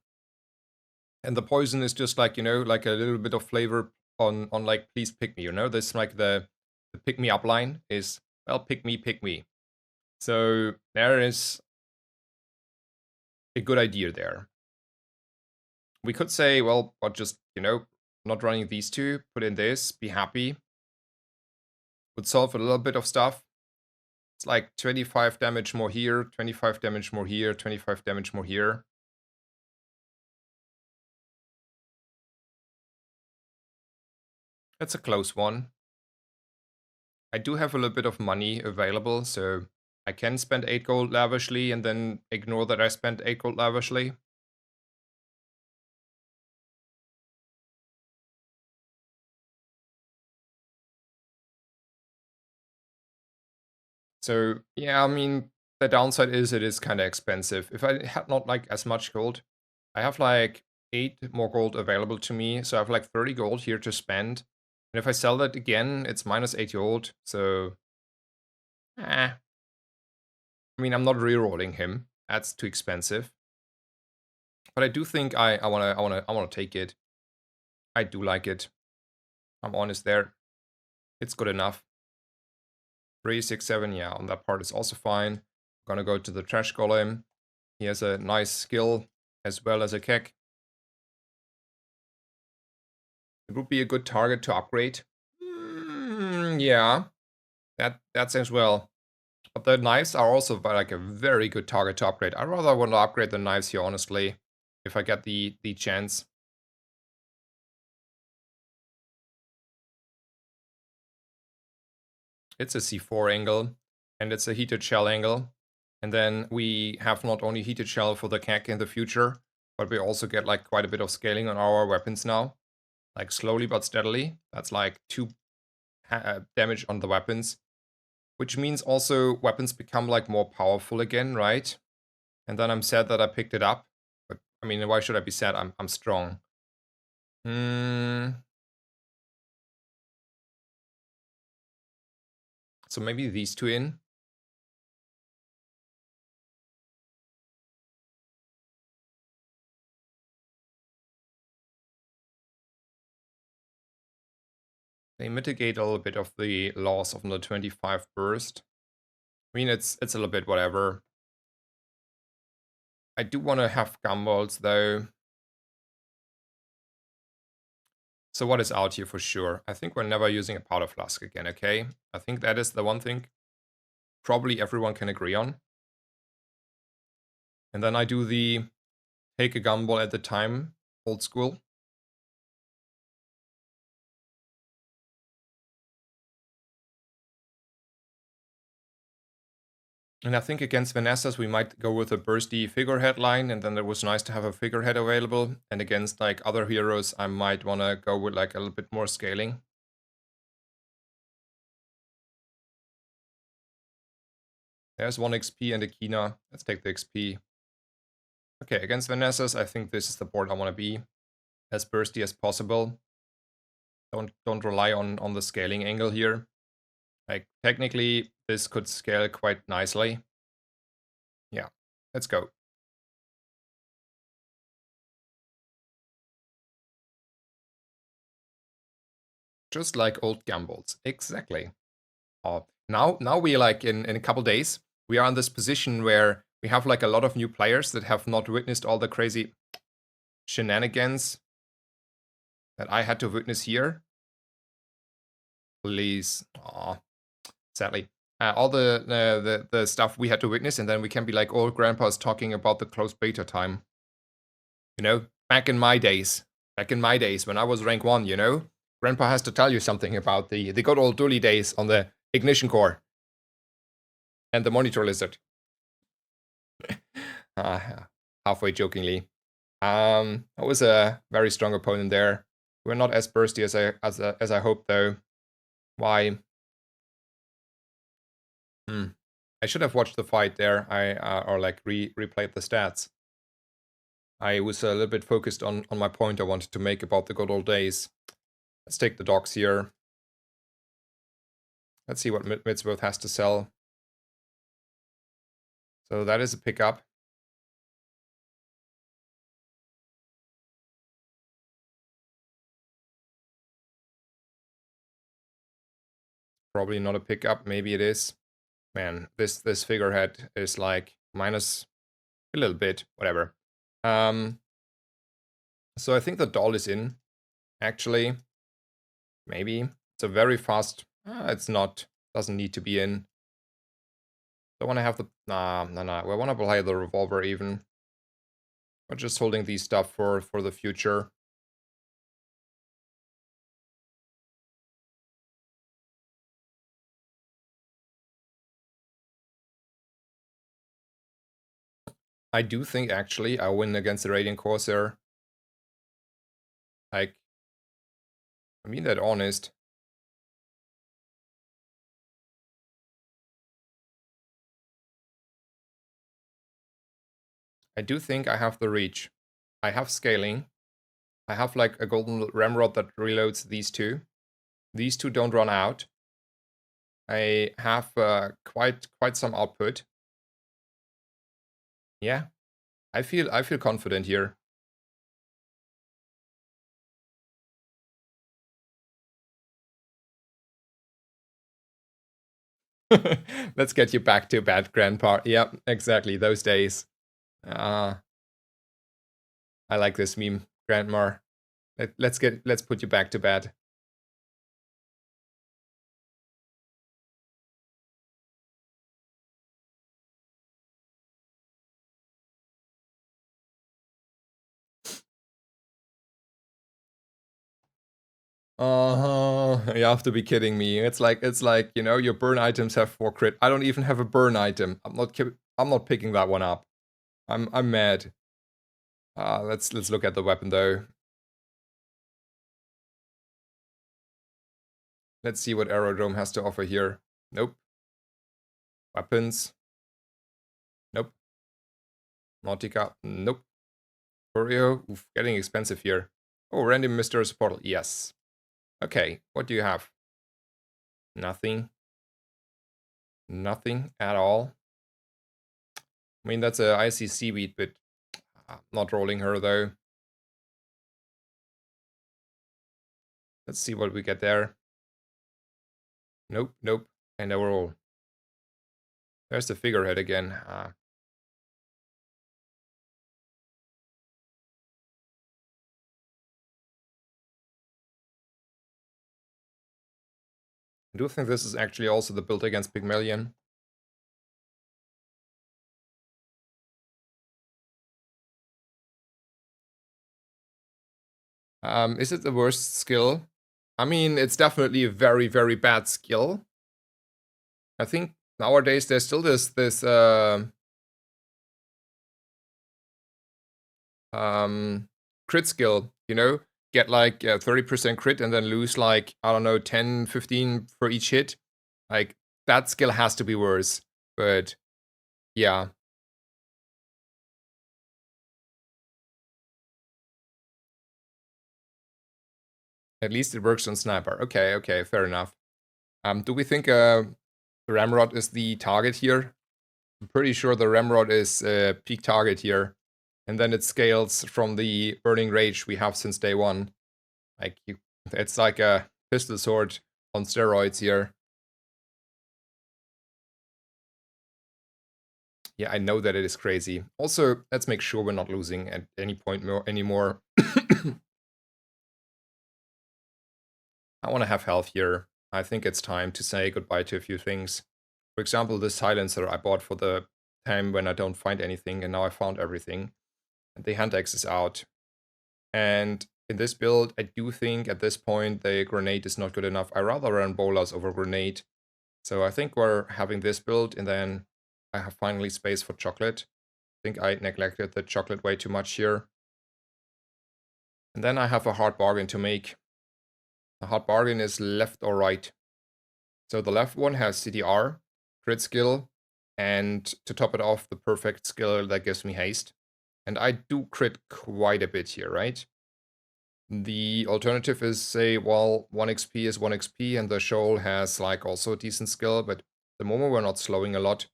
And the poison is just like, like a little bit of flavor on like please pick me, This like the pick me up line is, well, pick me. So there is a good idea there. We could say, well, but just, not running these two, put in this, be happy. Would solve a little bit of stuff. It's like 25 damage more here, 25 damage more here, 25 damage more here. That's a close one. I do have a little bit of money available, so I can spend 8 gold lavishly and then ignore that I spent 8 gold lavishly. So, yeah, I mean, the downside is it is kind of expensive. If I had not like as much gold, I have like 8 more gold available to me. So I have like 30 gold here to spend. And if I sell that again, it's minus 8 gold. So, I mean, I'm not rerolling him. That's too expensive. But I do think I wanna take it. I do like it. I'm honest there. It's good enough. 3, 6, 7, yeah, on that part is also fine. Gonna go to the trash golem. He has a nice skill as well as a kek. It would be a good target to upgrade. Yeah, that's as well. But the knives are also like a very good target to upgrade. I rather want to upgrade the knives here, honestly, if I get the chance. It's a C4 angle, and it's a heated shell angle. And then we have not only heated shell for the kek in the future, but we also get like quite a bit of scaling on our weapons now. Like slowly but steadily. That's like 2 damage on the weapons. Which means also weapons become like more powerful again, right? And then I'm sad that I picked it up. But I mean, why should I be sad? I'm strong. So maybe these two in. They mitigate a little bit of the loss of the 25 burst. I mean, it's a little bit whatever. I do want to have gumballs though. So what is out here for sure? I think we're never using a powder flask again, okay? I think that is the one thing probably everyone can agree on. And then I do the take a gumball at the time, old school. And I think against Vanessa's, we might go with a bursty figurehead line, and then it was nice to have a figurehead available. And against like other heroes, I might want to go with like a little bit more scaling. There's 1 XP and a Kina. Let's take the XP. Okay, against Vanessa's, I think this is the board I want to be. As bursty as possible. Don't rely on the scaling angle here. Like, technically, this could scale quite nicely. Yeah, let's go. Just like old gambles. Exactly. Now we like in a couple days, we are in this position where we have like a lot of new players that have not witnessed all the crazy shenanigans that I had to witness here. Please. Aw. Sadly. All the stuff we had to witness, and then we can be like old grandpas talking about the closed beta time. You know, back in my days. Back in my days when I was rank 1, you know? Grandpa has to tell you something about the good old Dooley days on the Ignition Core. And the Monitor Lizard. Halfway jokingly. That was a very strong opponent there. We're not as bursty as I hoped though. Why? I should have watched the fight there. Or like replayed the stats. I was a little bit focused on my point I wanted to make about the good old days. Let's take the dogs here. Let's see what Mitzworth has to sell. So that is a pickup. Probably not a pickup. Maybe it is. Man, this figurehead is like minus a little bit, whatever. So I think the doll is in, actually. Maybe. It's a very fast... it's not. Doesn't need to be in. Don't want to have the... Nah. We want to play the revolver even. We're just holding these stuff for the future. I do think, actually, I win against the Radiant Corsair. Like... I mean that honest. I do think I have the reach. I have scaling. I have like a golden ramrod that reloads these two. These two don't run out. I have quite some output. Yeah, I feel confident here. Let's get you back to bed, Grandpa. Yep, exactly, those days. I like this meme, Grandma. Let's put you back to bed. You have to be kidding me. It's like, you know, your burn items have 4 crit. I don't even have a burn item. I'm not picking that one up. I'm mad. Let's look at the weapon though. Let's see what Aerodrome has to offer here. Nope. Weapons. Nope. Nautica. Nope. Corio. Oof, getting expensive here. Oh, random mysterious portal. Yes. Okay, what do you have? Nothing. Nothing at all. I mean, that's a icy seaweed, but I'm not rolling her though. Let's see what we get there. Nope, nope. And a roll. There's the figurehead again. I do think this is actually also the build against Pygmalion. Is it the worst skill? I mean, it's definitely a very, very bad skill. I think nowadays there's still this crit skill, you know? Get like 30% crit and then lose like, I don't know, 10, 15 for each hit. Like, that skill has to be worse. But, yeah. At least it works on Sniper. Okay, okay, fair enough. Do we think Ramrod is the target here? I'm pretty sure the Ramrod is peak target here. And then it scales from the Burning Rage we have since day one. Like, it's like a pistol sword on steroids here. Yeah, I know that it is crazy. Also, let's make sure we're not losing at any point anymore. I want to have health here. I think it's time to say goodbye to a few things. For example, this silencer I bought for the time when I don't find anything, and now I found everything. And the hand axe is out. And in this build, I do think at this point the grenade is not good enough. I rather run bolas over grenade. So I think we're having this build, and then I have finally space for chocolate. I think I neglected the chocolate way too much here. And then I have a hard bargain to make. The hard bargain is left or right. So the left one has CDR, crit skill, and to top it off, the perfect skill that gives me haste. And I do crit quite a bit here, right? The alternative is, say, well, 1 XP is 1 XP, and the Shoal has like also a decent skill, but at the moment we're not slowing a lot.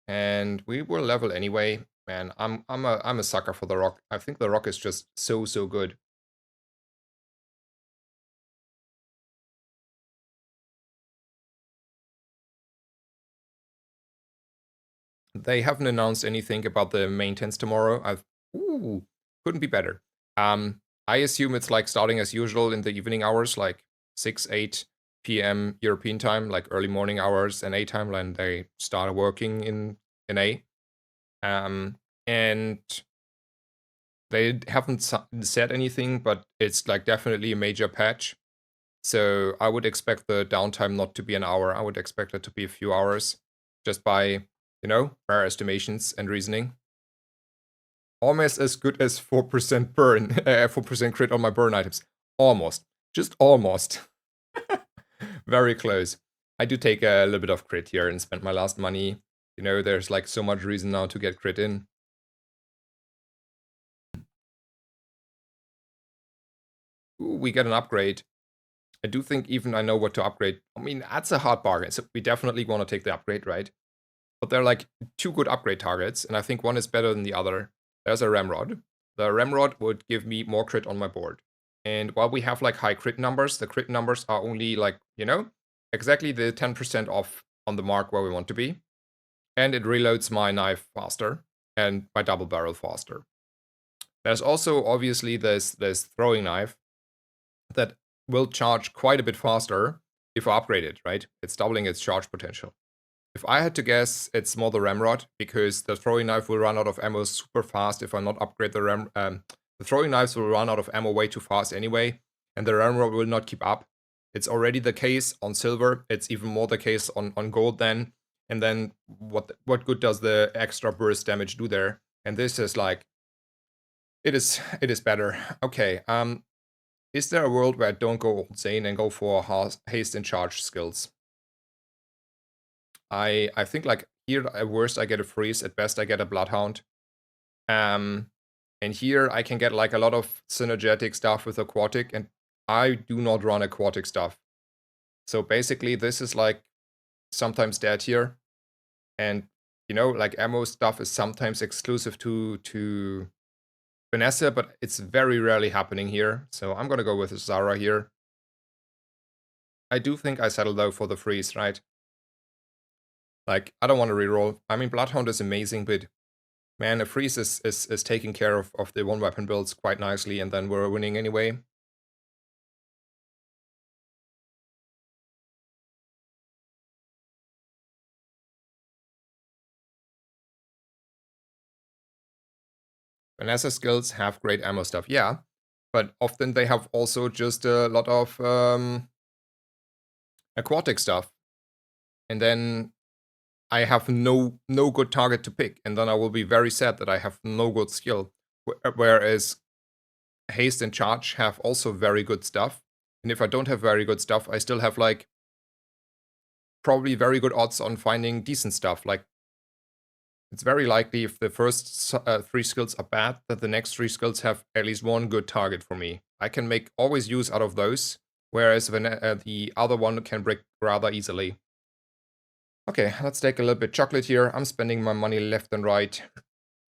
And we will level anyway. Man, I'm a sucker for the rock. I think the rock is just so good. They haven't announced anything about the maintenance tomorrow. Couldn't be better. I assume it's like starting as usual in the evening hours, like 6, 8 p.m. European time, like early morning hours and A time when they start working in A. And they haven't said anything, but it's like definitely a major patch. So I would expect the downtime not to be an hour. I would expect it to be a few hours, just by, you know, rare estimations and reasoning. Almost as good as 4% burn, 4% crit on my burn items. Almost. Just almost. Very close. I do take a little bit of crit here and spend my last money. You know, there's like so much reason now to get crit in. Ooh, we get an upgrade. I do think even I know what to upgrade. I mean, that's a hard bargain. So we definitely want to take the upgrade, right? But they're like 2 good upgrade targets, and I think one is better than the other. There's a Ramrod. The Ramrod would give me more crit on my board. And while we have like high crit numbers, the crit numbers are only like, exactly the 10% off on the mark where we want to be. And it reloads my knife faster and my double barrel faster. There's also obviously this throwing knife that will charge quite a bit faster if I upgrade it, right? It's doubling its charge potential. If I had to guess, it's more the Ramrod, because the throwing knife will run out of ammo super fast if I not upgrade the the throwing knives will run out of ammo way too fast anyway, and the Ramrod will not keep up. It's already the case on silver, it's even more the case on gold then. And then what good does the extra burst damage do there? And this is like, it is better. Okay, is there a world where I don't go Old Zane and go for haste and charge skills? I think like here at worst I get a freeze, at best I get a bloodhound. And here I can get like a lot of synergetic stuff with aquatic, and I do not run aquatic stuff. So basically this is like sometimes dead here. And like ammo stuff is sometimes exclusive to Vanessa, but it's very rarely happening here. So I'm gonna go with Zara here. I do think I settle though for the freeze, right? Like, I don't want to reroll. I mean, Bloodhound is amazing, but man, a freeze is taking care of the one weapon builds quite nicely, and then we're winning anyway. Vanessa skills have great ammo stuff, yeah, but often they have also just a lot of aquatic stuff, and then I have no good target to pick, and then I will be very sad that I have no good skill. Whereas haste and charge have also very good stuff, and if I don't have very good stuff, I still have like probably very good odds on finding decent stuff. Like, it's very likely if the first 3 skills are bad, that the next 3 skills have at least one good target for me. I can make always use out of those, whereas when the other one can break rather easily. Okay, let's take a little bit chocolate here. I'm spending my money left and right.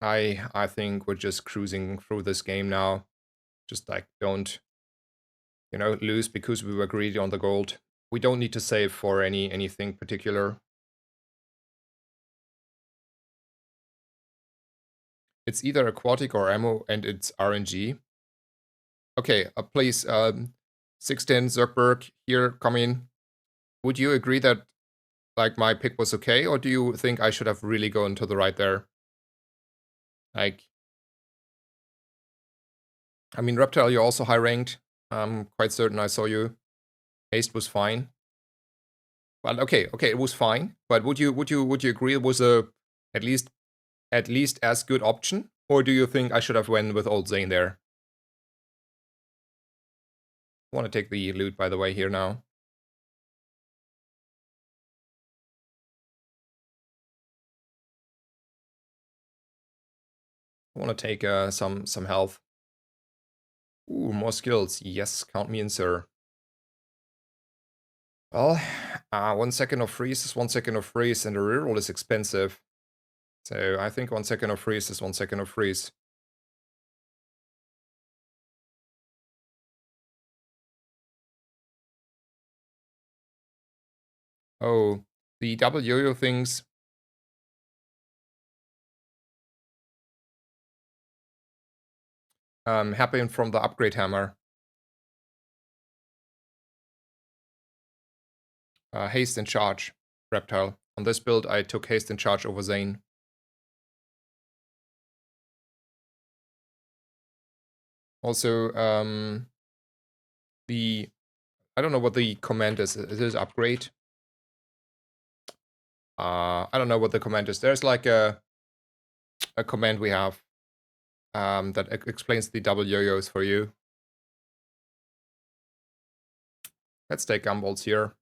I think we're just cruising through this game now. Just like don't, lose because we were greedy on the gold. We don't need to save for anything particular. It's either aquatic or ammo, and it's RNG. Okay, please, 610 Zerkberg here, come in. Would you agree that like my pick was okay, or do you think I should have really gone to the right there? Like, I mean, Reptile, you're also high ranked. I'm quite certain I saw you. Haste was fine. Well, okay, it was fine. But would you agree it was a at least as good option, or do you think I should have went with Old Zane there? I want to take the loot, by the way, here now. I want to take some health. Ooh, more skills. Yes, count me in, sir. Well, 1 second of freeze is 1 second of freeze, and the reroll is expensive. So I think 1 second of freeze is 1 second of freeze. Oh, the double yo-yo things. Happen from the upgrade hammer. Haste and charge, Reptile. On this build, I took haste and charge over Zane. Also, I don't know what the command is. Is this upgrade? I don't know what the command is. There's like a command we have that explains the double yo-yos for you. Let's take gumballs here.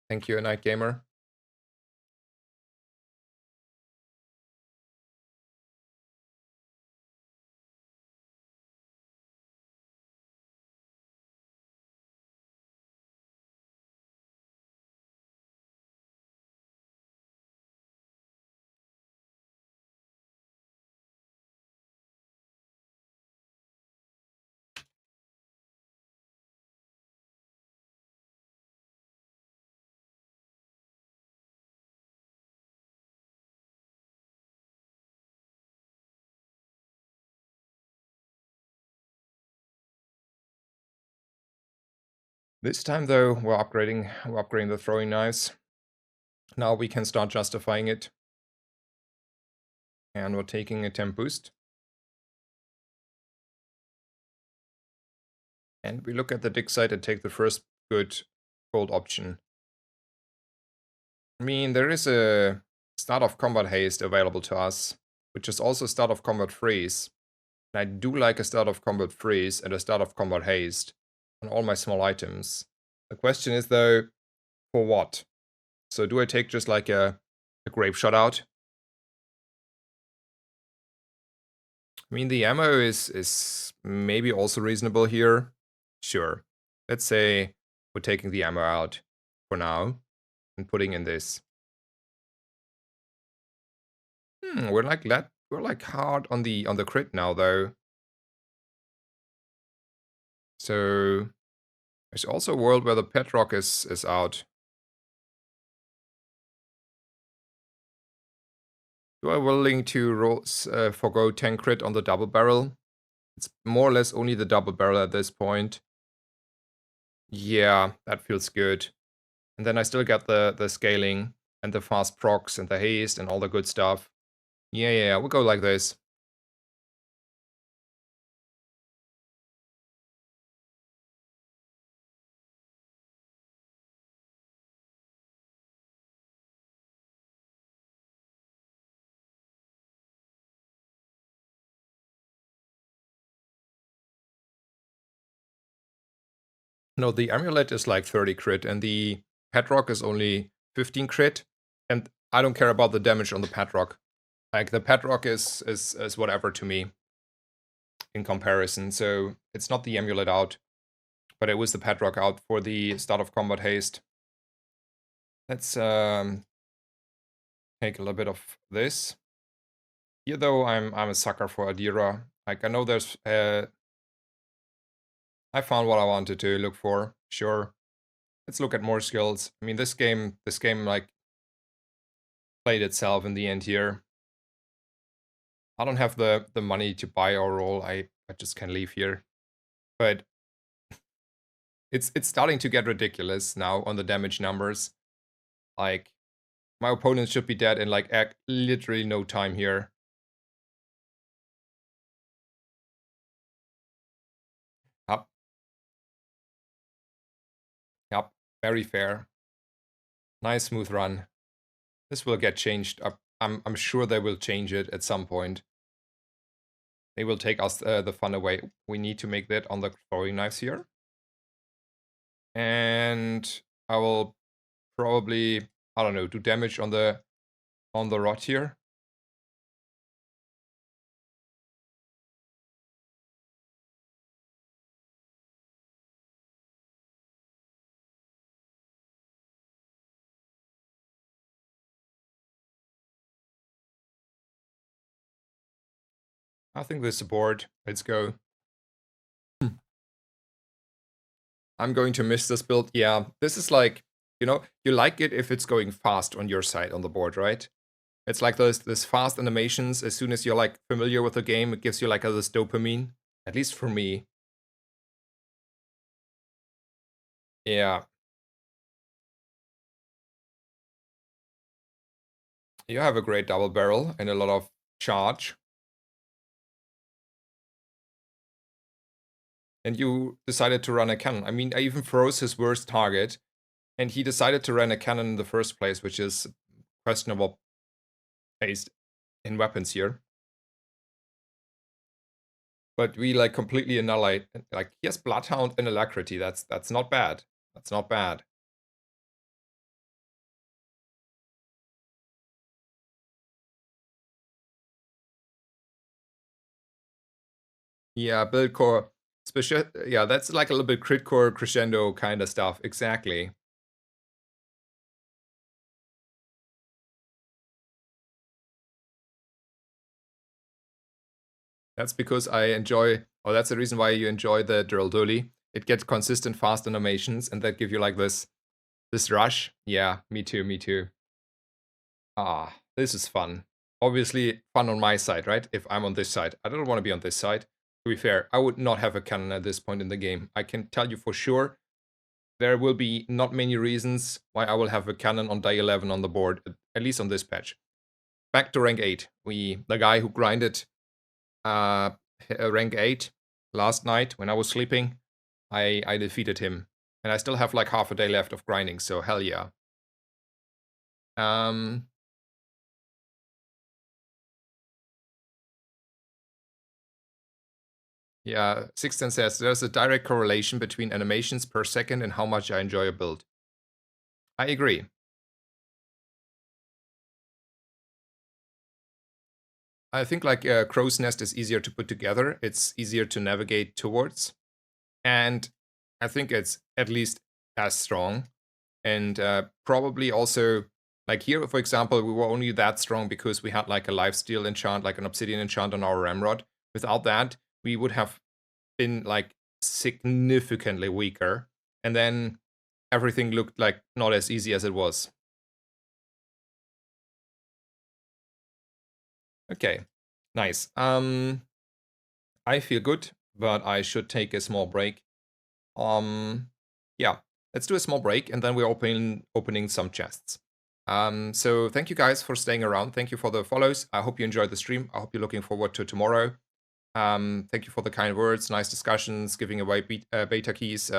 Thank you, Night Gamer. This time though, we're upgrading the throwing knives. Now we can start justifying it. And we're taking a temp boost. And we look at the dig site and take the first good gold option. I mean, there is a start of combat haste available to us, which is also start of combat freeze. And I do like a start of combat freeze and a start of combat haste on all my small items. The question is though, for what? So do I take just like a grape shot out? I mean, the ammo is maybe also reasonable here. Sure. Let's say we're taking the ammo out for now and putting in this. We're like hard on the crit now though. So there's also a world where the Petrock is out. Do I willing to roll, forgo 10 crit on the double barrel? It's more or less only the double barrel at this point. Yeah, that feels good. And then I still get the scaling and the fast procs and the haste and all the good stuff. Yeah, we'll go like this. No, the amulet is like 30 crit and the Petrock is only 15 crit. And I don't care about the damage on the Petrock. Like the Petrock is whatever to me in comparison. So it's not the amulet out, but it was the Petrock out for the start of combat haste. Let's take a little bit of this. Here though, I'm a sucker for Adira. Like I know there's I found what I wanted to look for. Sure. Let's look at more skills. I mean, this game like played itself in the end here. I don't have the money to buy or roll. I just can leave here. But it's starting to get ridiculous now on the damage numbers. Like my opponents should be dead in like literally no time here. Yep. Yep. Very fair. Nice smooth run. This will get changed up. I'm sure they will change it at some point. They will take us the fun away. We need to make that on the throwing knives here. And I will probably, I don't know, do damage on the rod here. I think this is a board. Let's go. I'm going to miss this build. Yeah, this is like, you know, you like it if it's going fast on your side on the board, right? It's like those fast animations. As soon as you're like familiar with the game, it gives you like this dopamine. At least for me. Yeah. You have a great double barrel and a lot of charge. And you decided to run a cannon. I mean, I even froze his worst target. And he decided to run a cannon in the first place, which is questionable taste in weapons here. But we like completely annihilate. Like he has Bloodhound and Alacrity. That's not bad. That's not bad. Yeah, build core. Special. Yeah, that's like a little bit crit core crescendo kind of stuff. Exactly. That's because I enjoy, or that's the reason why you enjoy the Drill Dolly. It gets consistent fast animations, and that give you like this rush. Yeah, me too, me too. Ah, this is fun. Obviously, fun on my side, right? If I'm on this side. I don't want to be on this side. To be fair, I would not have a cannon at this point in the game. I can tell you for sure, there will be not many reasons why I will have a cannon on day 11 on the board, at least on this patch. Back to rank 8. The guy who grinded uh, rank 8 last night when I was sleeping, I defeated him. And I still have like half a day left of grinding, so hell yeah. Um, Yeah, Sixten says there's a direct correlation between animations per second and how much I enjoy a build. I agree. I think like Crow's Nest is easier to put together. It's easier to navigate towards. And I think it's at least as strong. And probably also, like here, for example, we were only that strong because we had like a lifesteal enchant, like an obsidian enchant on our Ramrod. Without that, we would have been like significantly weaker. And then everything looked like not as easy as it was. Okay, nice. I feel good, but I should take a small break. Yeah, let's do a small break and then we're opening some chests. So thank you guys for staying around. Thank you for the follows. I hope you enjoyed the stream. I hope you're looking forward to tomorrow. Thank you for the kind words, nice discussions, giving away beta keys.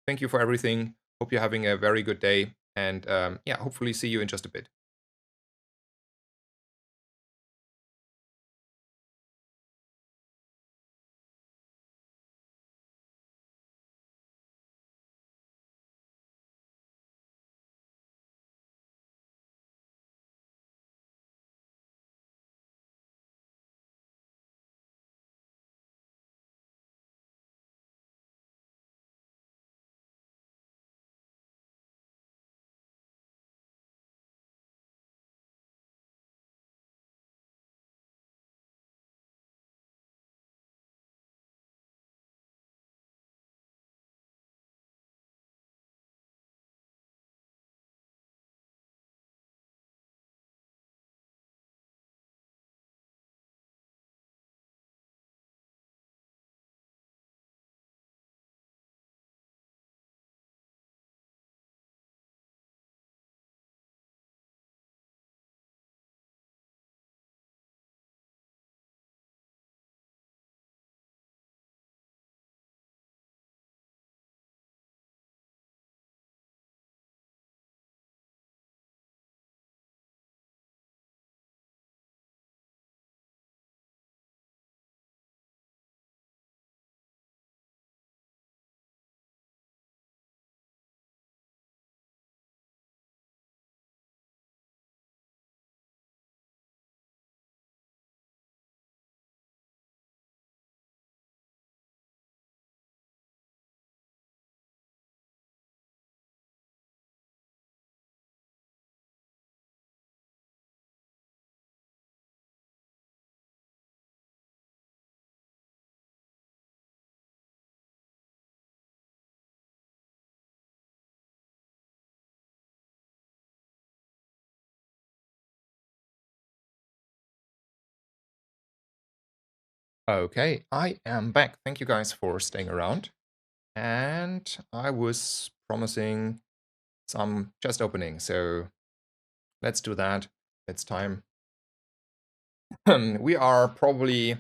Thank you for everything. Hope you're having a very good day. And yeah, hopefully see you in just a bit. Okay, I am back. Thank you guys for staying around. And I was promising some chest opening, so let's do that. It's time. We are probably,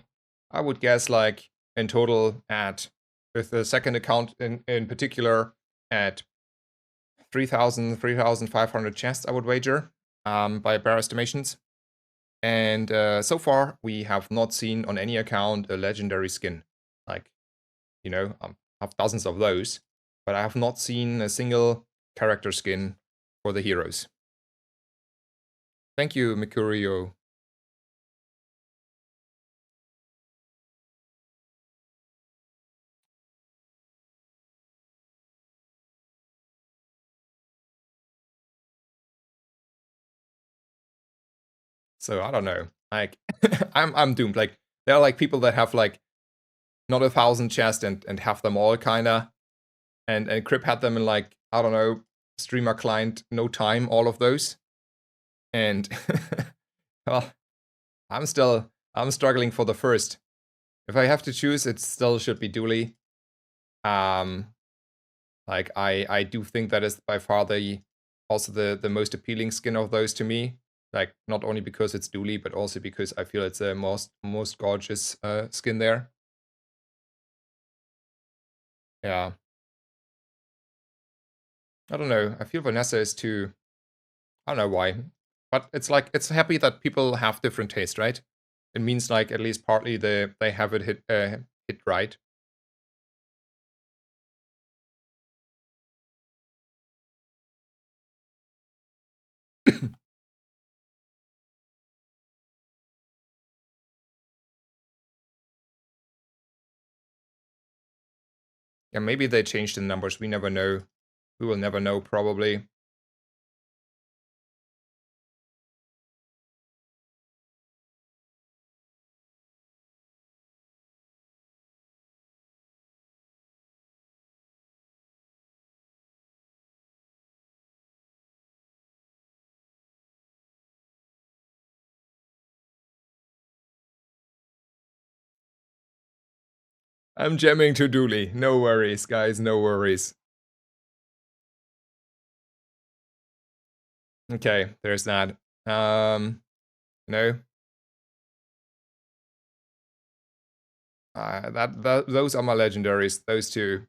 I would guess, like in total at, with the second account in particular, at 3,500 chests, I would wager, by bare estimations. And so far, we have not seen on any account a legendary skin. Like, I have dozens of those, but I have not seen a single character skin for the heroes. Thank you, Mikurio. So I don't know. Like I'm doomed. Like there are like people that have like not 1,000 chests and have them all kinda. And Crip had them in like, I don't know, streamer client, no time, all of those. And well, I'm struggling for the first. If I have to choose, it still should be Dooley. Like I do think that is by far also the most appealing skin of those to me. Like not only because it's Dooley, but also because I feel it's the most gorgeous skin there. Yeah. I don't know. I feel Vanessa is too. I don't know why, but it's like it's happy that people have different taste, right? It means like at least partly they have it hit right. Yeah, maybe they changed the numbers. We never know. We will never know, probably. I'm jamming to Dooley. No worries, guys. No worries. Okay, there's that. No. Those are my legendaries. Those two.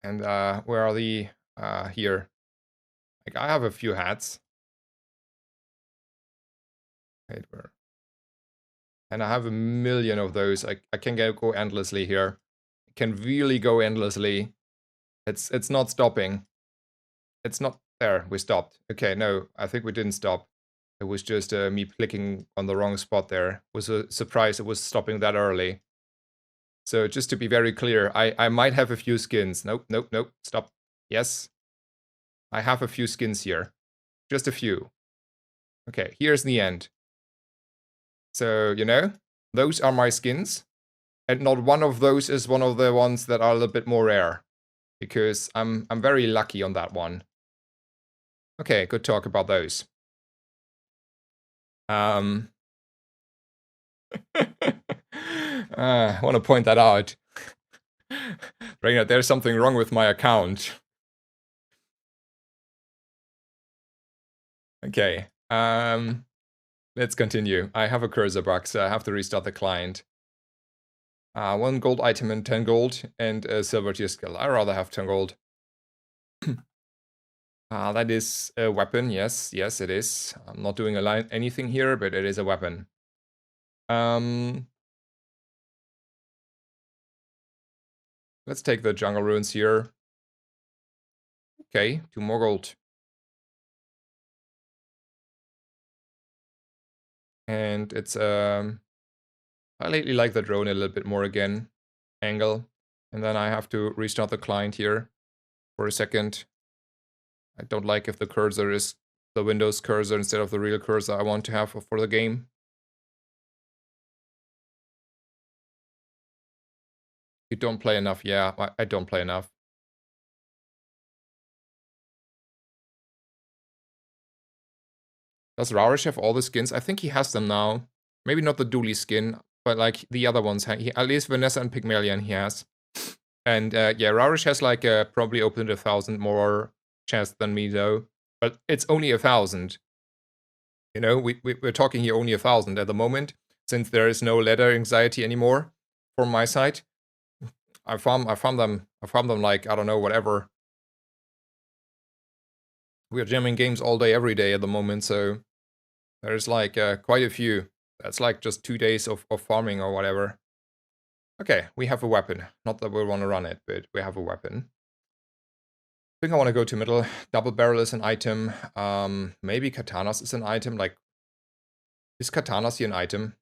And where are the here? Like I have a few hats. Wait, where? And I have a million of those. I can go endlessly here. I can really go endlessly. It's not stopping. It's not there. We stopped. Okay, no, I think we didn't stop. It was just me clicking on the wrong spot there. It was a surprise it was stopping that early. So just to be very clear, I might have a few skins. Nope, nope, nope. Stop. Yes. I have a few skins here. Just a few. Okay, here's the end. So, you know, those are my skins. And not one of those is one of the ones that are a little bit more rare. Because I'm very lucky on that one. Okay, good talk about those. I want to point that out. Reinhard, there's something wrong with my account. Okay, let's continue. I have a cursor bug, so I have to restart the client. 1 gold item and 10 gold, and a silver tier skill. I'd rather have 10 gold. That is a weapon, yes, yes it is. I'm not doing anything here, but it is a weapon. Let's take the jungle runes here. Okay, 2 more gold. And it's I lately like the drone a little bit more again. Angle. And then I have to restart the client here for a second. I don't like if the cursor is the Windows cursor instead of the real cursor I want to have for the game. You don't play enough. Yeah, I don't play enough. Does Rarish have all the skins? I think he has them now. Maybe not the Dooley skin, but like the other ones. At least Vanessa and Pygmalion he has. And yeah, Rarish has like probably opened 1,000 more chests than me though. But it's only 1,000. You know, we're talking here only 1,000 at the moment, since there is no ladder anxiety anymore from my side. I farm them like, I don't know, whatever. We are jamming games all day, every day at the moment, so there's like quite a few. That's like just 2 days of farming or whatever. Okay, we have a weapon. Not that we want to run it, but we have a weapon. I think I want to go to middle. Double barrel is an item. Maybe katanas is an item. Like, is katanas here an item?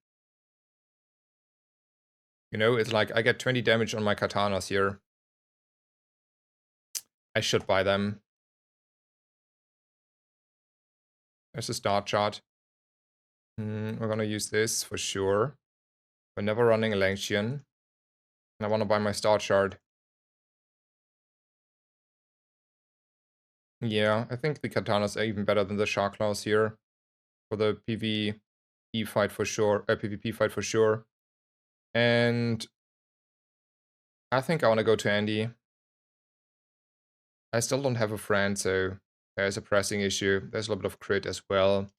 You know, it's like I get 20 damage on my katanas here. I should buy them. There's a start chart. We're gonna use this for sure. We're never running a Lanxian. And I want to buy my Star Shard. Yeah, I think the Katanas are even better than the Shark Claws here. For the PvE fight for sure. PvP fight for sure. And I think I want to go to Andy. I still don't have a friend, so there's a pressing issue. There's a little bit of crit as well.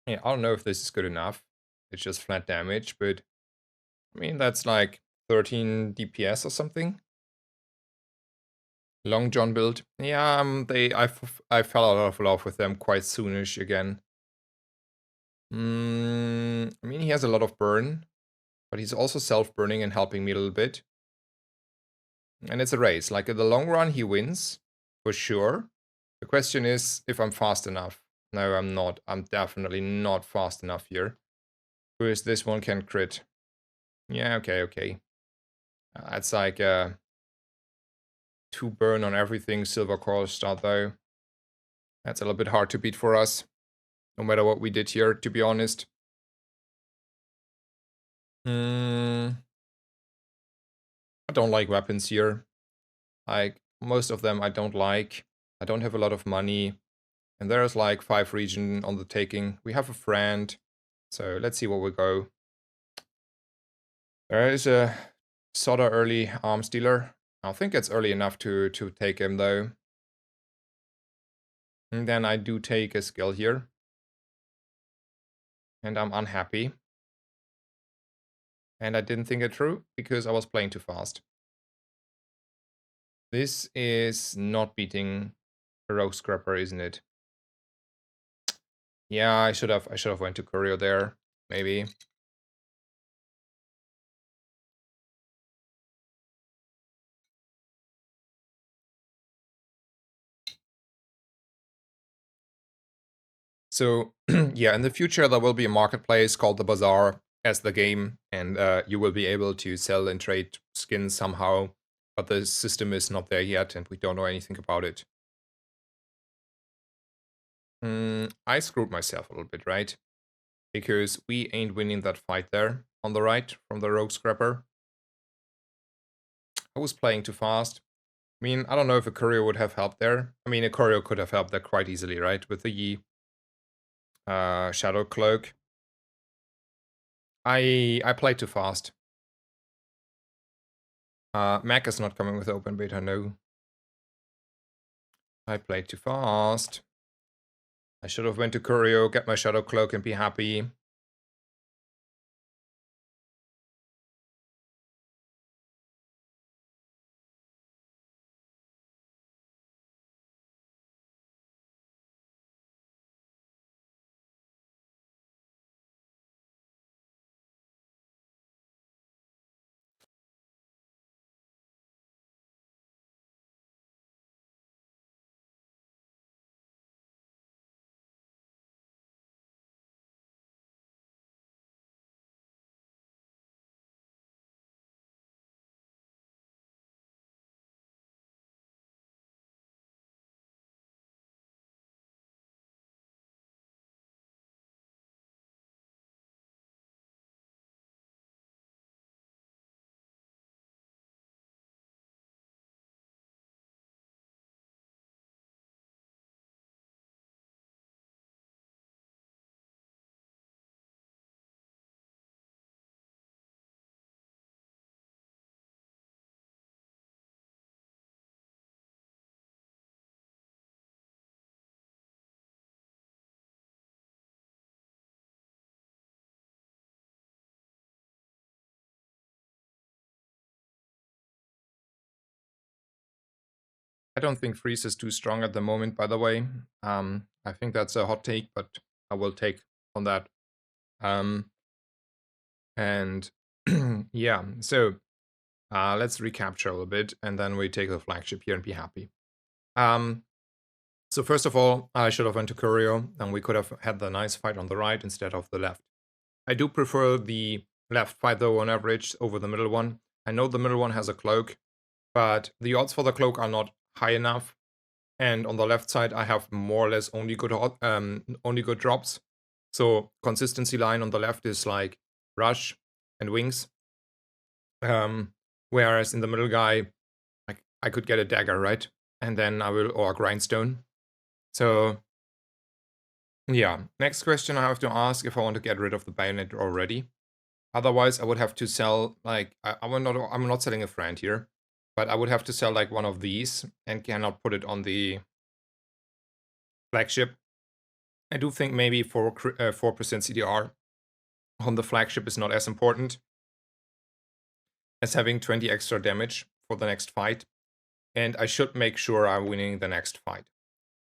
Yeah, I don't know if this is good enough. It's just flat damage, but I mean, that's like 13 DPS or something. Long John build. Yeah, I fell out of love with them quite soonish again. I mean, he has a lot of burn, but he's also self-burning and helping me a little bit. And it's a race. Like in the long run, he wins, for sure. The question is if I'm fast enough. No, I'm not. I'm definitely not fast enough here. Whereas this one can crit. Yeah, okay. That's like 2 burn on everything. Silver Coral start though. That's a little bit hard to beat for us. No matter what we did here, to be honest. I don't like weapons here. Like, most of them I don't like. I don't have a lot of money. And there's like 5 region on the taking. We have a friend. So let's see where we go. There is a sort of early arms dealer. I think it's early enough to take him though. And then I do take a skill here. And I'm unhappy. And I didn't think it through because I was playing too fast. This is not beating a Rogue Scrapper, isn't it? Yeah, I should have went to Courier there, maybe. So yeah, in the future there will be a marketplace called the Bazaar as the game, and you will be able to sell and trade skins somehow, but the system is not there yet, and we don't know anything about it. I screwed myself a little bit, right? Because we ain't winning that fight there on the right from the Rogue Scrapper. I was playing too fast. I mean, I don't know if a courier would have helped there. I mean, a courier could have helped there quite easily, right? With the Shadow Cloak. I played too fast. Mac is not coming with open beta, no. I played too fast. I should have went to Curio, get my Shadow Cloak and be happy. I don't think Freeze is too strong at the moment, by the way. I think that's a hot take, but I will take on that. And yeah, so let's recapture a little bit, and then we take the flagship here and be happy. Um, So first of all, I should have went to Curio, and we could have had the nice fight on the right instead of the left. I do prefer the left fight though on average over the middle one. I know the middle one has a cloak, but the odds for the cloak are not high enough. And on the left side, I have more or less only good drops. So consistency line on the left is like rush and wings. Whereas in the middle guy, I could get a dagger, right? And then I will, or a grindstone. So yeah, next question I have to ask if I want to get rid of the bayonet already. Otherwise, I would have to sell, like, I'm not selling a friend here, but I would have to sell like one of these and cannot put it on the flagship. I do think maybe 4% CDR on the flagship is not as important as having 20 extra damage for the next fight. And I should make sure I'm winning the next fight.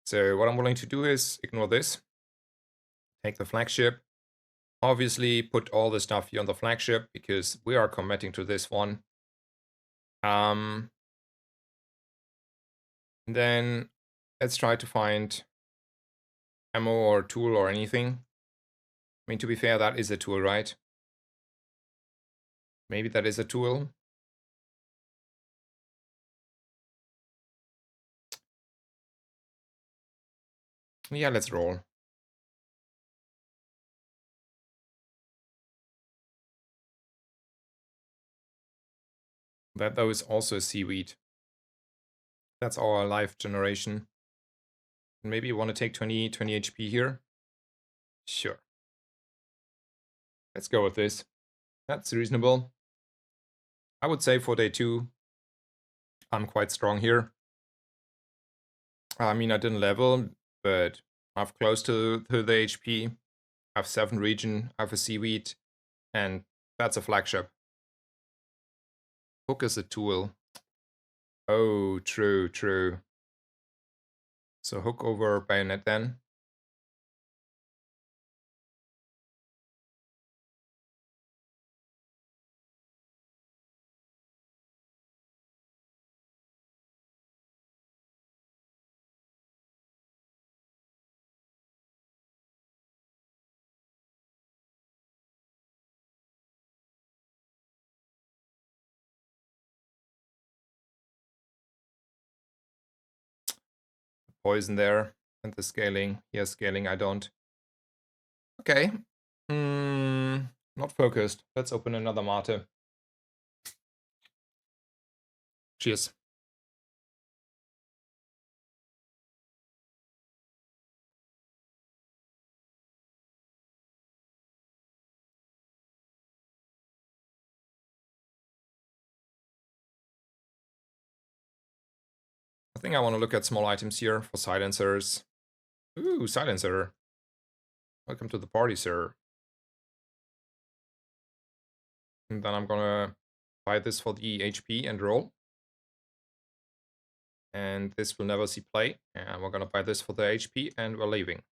So what I'm willing to do is ignore this. Take the flagship. Obviously put all the stuff here on the flagship because we are committing to this one. Then let's try to find ammo or tool or anything. I mean, to be fair, that is a tool, right? Maybe that is a tool. Yeah, let's roll. That though is also a seaweed. That's our life generation. Maybe you want to take 20 HP here? Sure. Let's go with this. That's reasonable. I would say for day 2, I'm quite strong here. I mean, I didn't level, but I have close to the HP. I have 7 regen, I have a seaweed, and that's a flagship. Hook is a tool. Oh, true, true. So hook over bayonet then. Poison there. And the scaling. He has scaling, I don't. Okay. Not focused. Let's open another mate. Cheers. I think I want to look at small items here for silencers. Ooh, silencer. Welcome to the party, sir. And then I'm gonna buy this for the HP and roll. And this will never see play. And we're gonna buy this for the HP and we're leaving.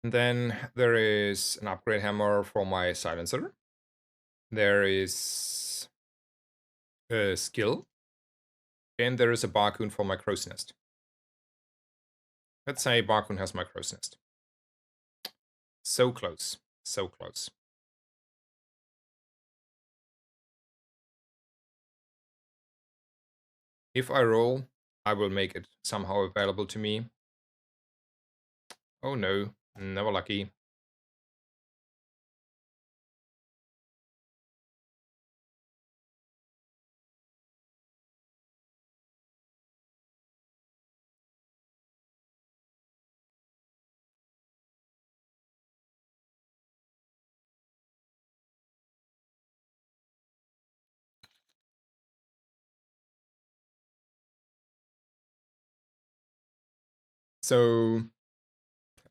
And then there is an upgrade hammer for my silencer. There is a skill. And there is a Barcoon for my crow's nest. Let's say Barcoon has my crow's nest. So close. So close. If I roll, I will make it somehow available to me. Oh no, never lucky. So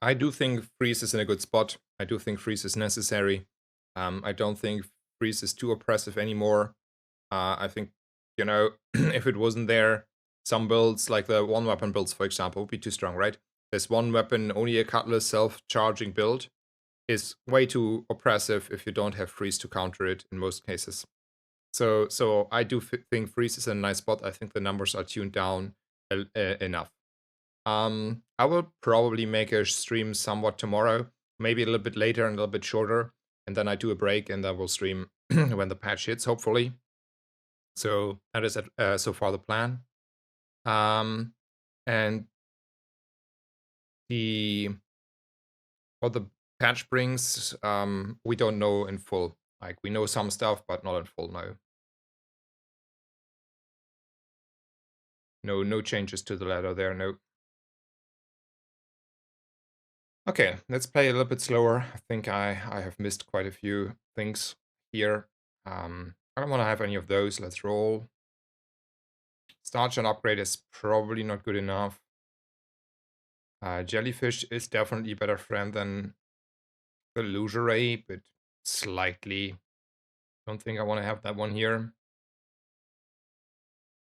I do think freeze is in a good spot. I do think freeze is necessary. I don't think freeze is too oppressive anymore. I think, you know, if it wasn't there, some builds, like the one weapon builds, for example, would be too strong, right? There's one weapon, only a cutlass self-charging build is way too oppressive if you don't have freeze to counter it in most cases. So I do think Freeze is a nice spot. I think the numbers are tuned down enough. I will probably make a stream somewhat tomorrow, maybe a little bit later and a little bit shorter, and then I do a break and then we'll stream when the patch hits, hopefully. So that is so far the plan. And what the patch brings, we don't know in full. Like, we know some stuff, but not in full, no. No changes to the ladder there, no. Okay, let's play a little bit slower. I think I have missed quite a few things here. I don't want to have any of those. Let's roll. Starch and upgrade is probably not good enough. Jellyfish is definitely a better friend than the Loser Ray, but slightly. Don't think I want to have that one here.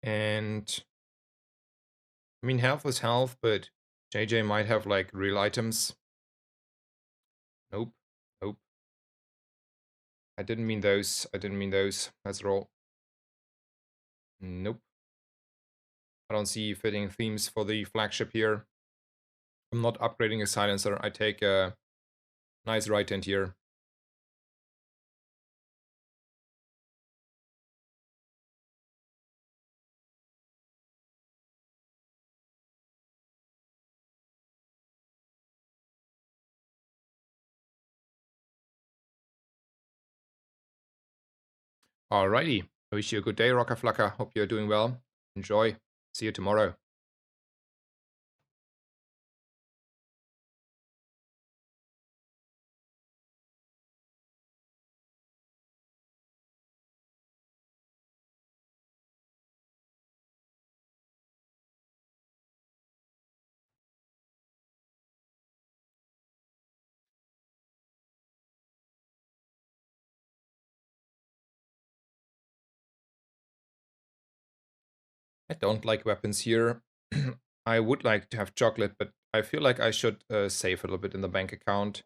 And I mean, health is health, but JJ might have like real items. Nope. Nope. I didn't mean those. I didn't mean those. Let's roll. Nope. I don't see fitting themes for the flagship here. I'm not upgrading a silencer. I take a nice right hand here. Alrighty. I wish you a good day, Rocker Flucker. Hope you're doing well. Enjoy. See you tomorrow. I don't like weapons here. I would like to have chocolate, but I feel like I should save a little bit in the bank account.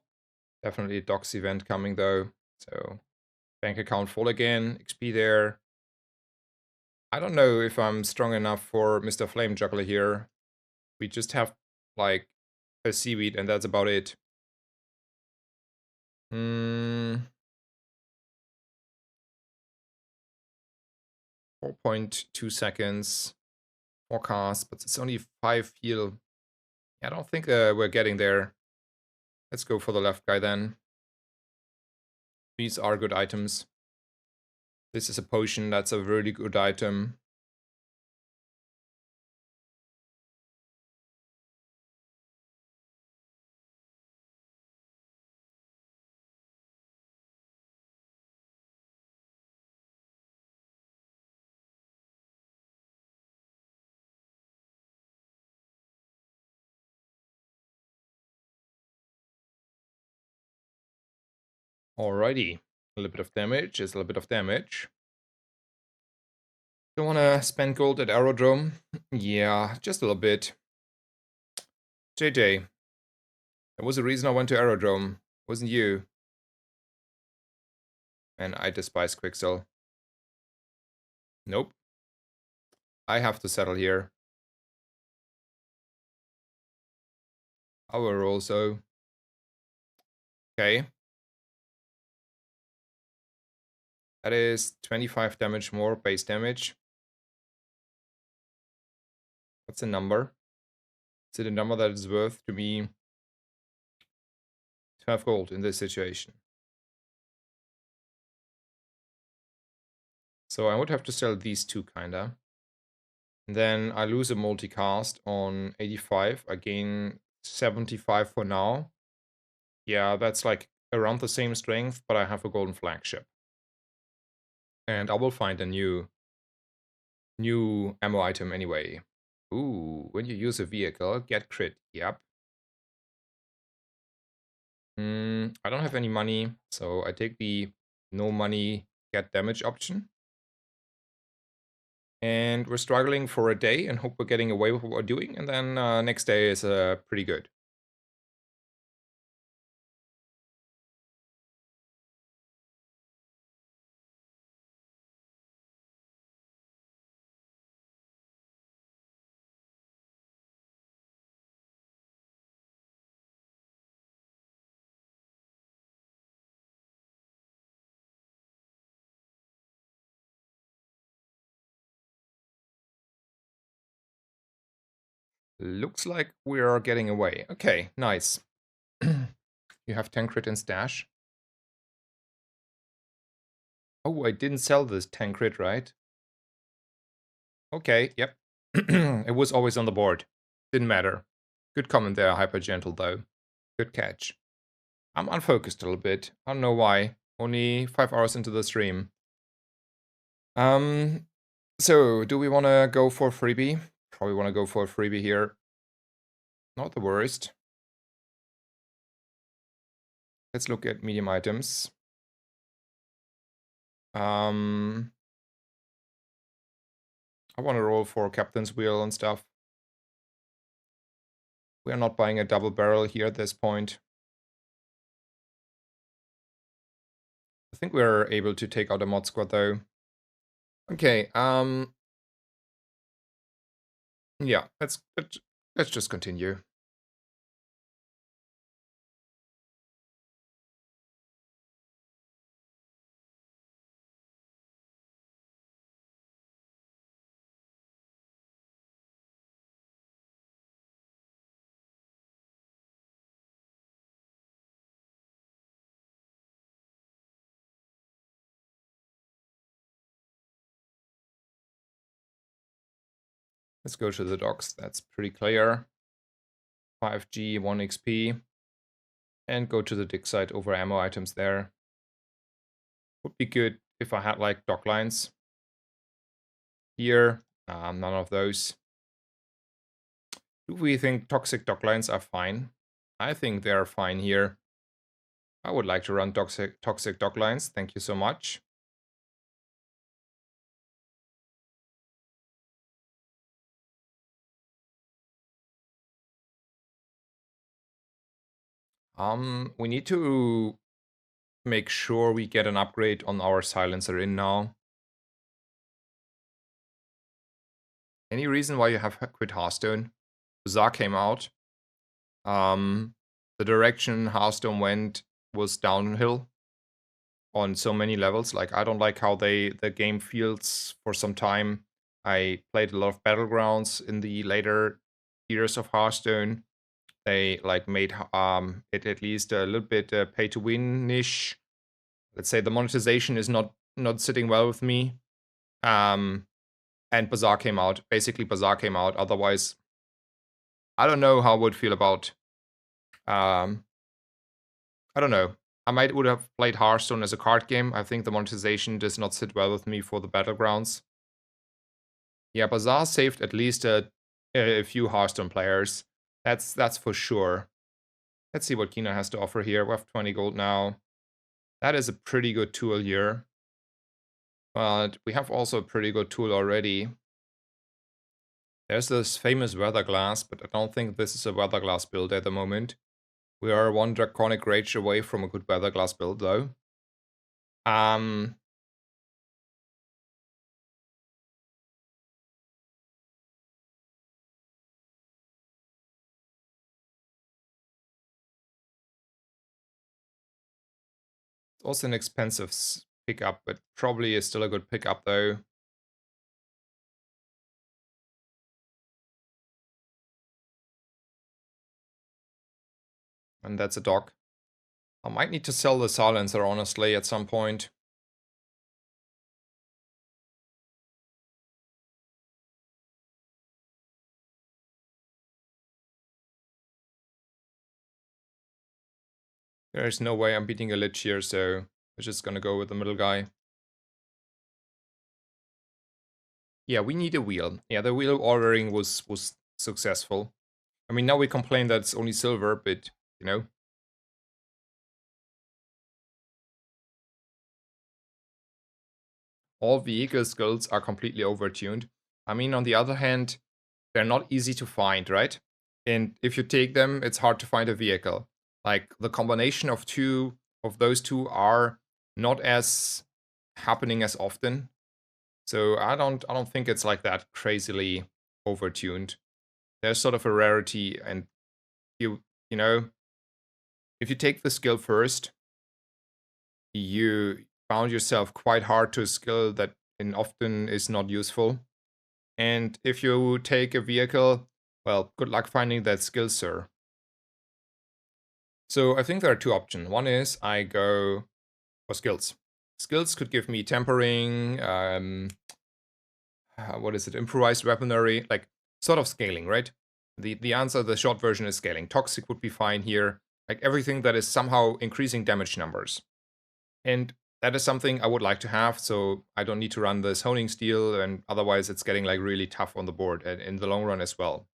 Definitely a docs event coming though. So bank account full again. XP there. I don't know if I'm strong enough for Mr. Flame Juggler here. We just have like a seaweed and that's about it. 4.2 seconds. Forecast, but it's only 5 heal. I don't think we're getting there. Let's go for the left guy then. These are good items. This is a potion, that's a really good item. Alrighty. A little bit of damage is a little bit of damage. Don't want to spend gold at Aerodrome. Yeah, just a little bit. JJ. That was the reason I went to Aerodrome. Wasn't you. And I despise Quixel. Nope. I have to settle here. I will roll so. Okay. That is 25 damage more base damage. What's the number? Is it a number that is worth to me 12 gold in this situation? So I would have to sell these two, kinda. And then I lose a multicast on 85. I gain 75 for now. Yeah, that's like around the same strength, but I have a golden flagship. And I will find a new ammo item anyway. Ooh, when you use a vehicle, get crit. Yep. I don't have any money, so I take the no money, get damage option. And we're struggling for a day and hope we're getting away with what we're doing. And then next day is pretty good. Looks like we are getting away. Okay, nice. You have 10 crit in stash. Oh, I didn't sell this 10 crit, right? Okay, yep. It was always on the board. Didn't matter. Good comment there, Hyper Gentle, though. Good catch. I'm unfocused a little bit. I don't know why. Only 5 hours into the stream. So, do we want to go for freebie? Probably want to go for a freebie here. Not the worst. Let's look at medium items. I want to roll for Captain's Wheel and stuff. We are not buying a double barrel here at this point. I think we're able to take out a mod squad though. Okay, yeah, let's just continue. Let's go to the docks. That's pretty clear. 5G, 1 XP. And go to the dig site over ammo items there. Would be good if I had like dock lines. Here, none of those. Do we think toxic dock lines are fine? I think they're fine here. I would like to run toxic dock lines. Thank you so much. We need to make sure we get an upgrade on our silencer in now. Any reason why you have quit Hearthstone? Bazaar came out. The direction Hearthstone went was downhill on so many levels. Like, I don't like how the game feels for some time. I played a lot of Battlegrounds in the later years of Hearthstone. They like made it at least a little bit pay to win-ish. Let's say the monetization is not sitting well with me. And Bazaar came out. Basically, Bazaar came out. Otherwise, I don't know how I would feel about. I don't know. I would have played Hearthstone as a card game. I think the monetization does not sit well with me for the Battlegrounds. Yeah, Bazaar saved at least a few Hearthstone players. That's for sure. Let's see what Kina has to offer here. We have 20 gold now. That is a pretty good tool here. But we have also a pretty good tool already. There's this famous Weather Glass, but I don't think this is a Weather Glass build at the moment. We are one Draconic Rage away from a good Weather Glass build, though. It's also an expensive pickup, but probably is still a good pickup, though. And that's a dock. I might need to sell the silencer, honestly, at some point. There's no way I'm beating a Lich here, so we're just gonna go with the middle guy. Yeah, we need a wheel. Yeah, the wheel ordering was successful. I mean, now we complain that it's only silver, but, you know. All vehicle skills are completely overtuned. I mean, on the other hand, they're not easy to find, right? And if you take them, it's hard to find a vehicle. Like, the combination of those two are not as happening as often. So I don't think it's like that crazily overtuned. There's sort of a rarity, and you know, if you take the skill first, you found yourself quite hard to a skill that often is not useful. And if you take a vehicle, Well, good luck finding that skill, sir. So I think there are two options. One is I go for skills. Skills could give me tempering, what is it, improvised weaponry, like sort of scaling, right? The answer, the short version is scaling. Toxic would be fine here, like everything that is somehow increasing damage numbers. And that is something I would like to have, so I don't need to run this honing steel, and otherwise it's getting like really tough on the board and in the long run as well.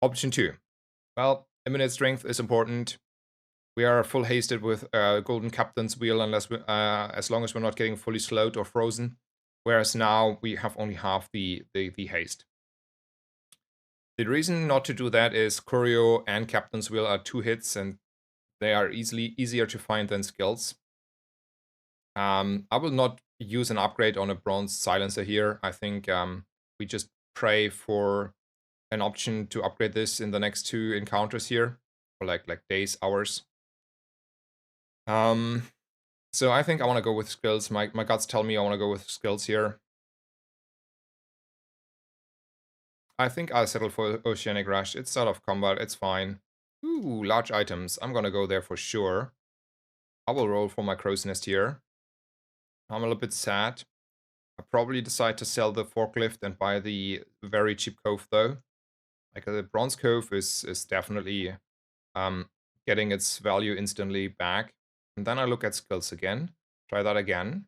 Option 2. Well, imminent strength is important. We are full hasted with Golden Captain's Wheel unless as long as we're not getting fully slowed or frozen. Whereas now we have only half the haste. The reason not to do that is Curio and Captain's Wheel are 2 hits and they are easier to find than skills. I will not use an upgrade on a bronze silencer here. I think we just pray for an option to upgrade this in the next 2 encounters here, or like days, hours. So I think I want to go with skills. My guts tell me I want to go with skills here. I think I'll settle for Oceanic Rush. It's out of combat. It's fine. Ooh, large items. I'm gonna go there for sure. I will roll for my crow's nest here. I'm a little bit sad. I probably decide to sell the forklift and buy the very cheap cove though. Like the bronze cove is definitely getting its value instantly back. And then I look at skills again. Try that again.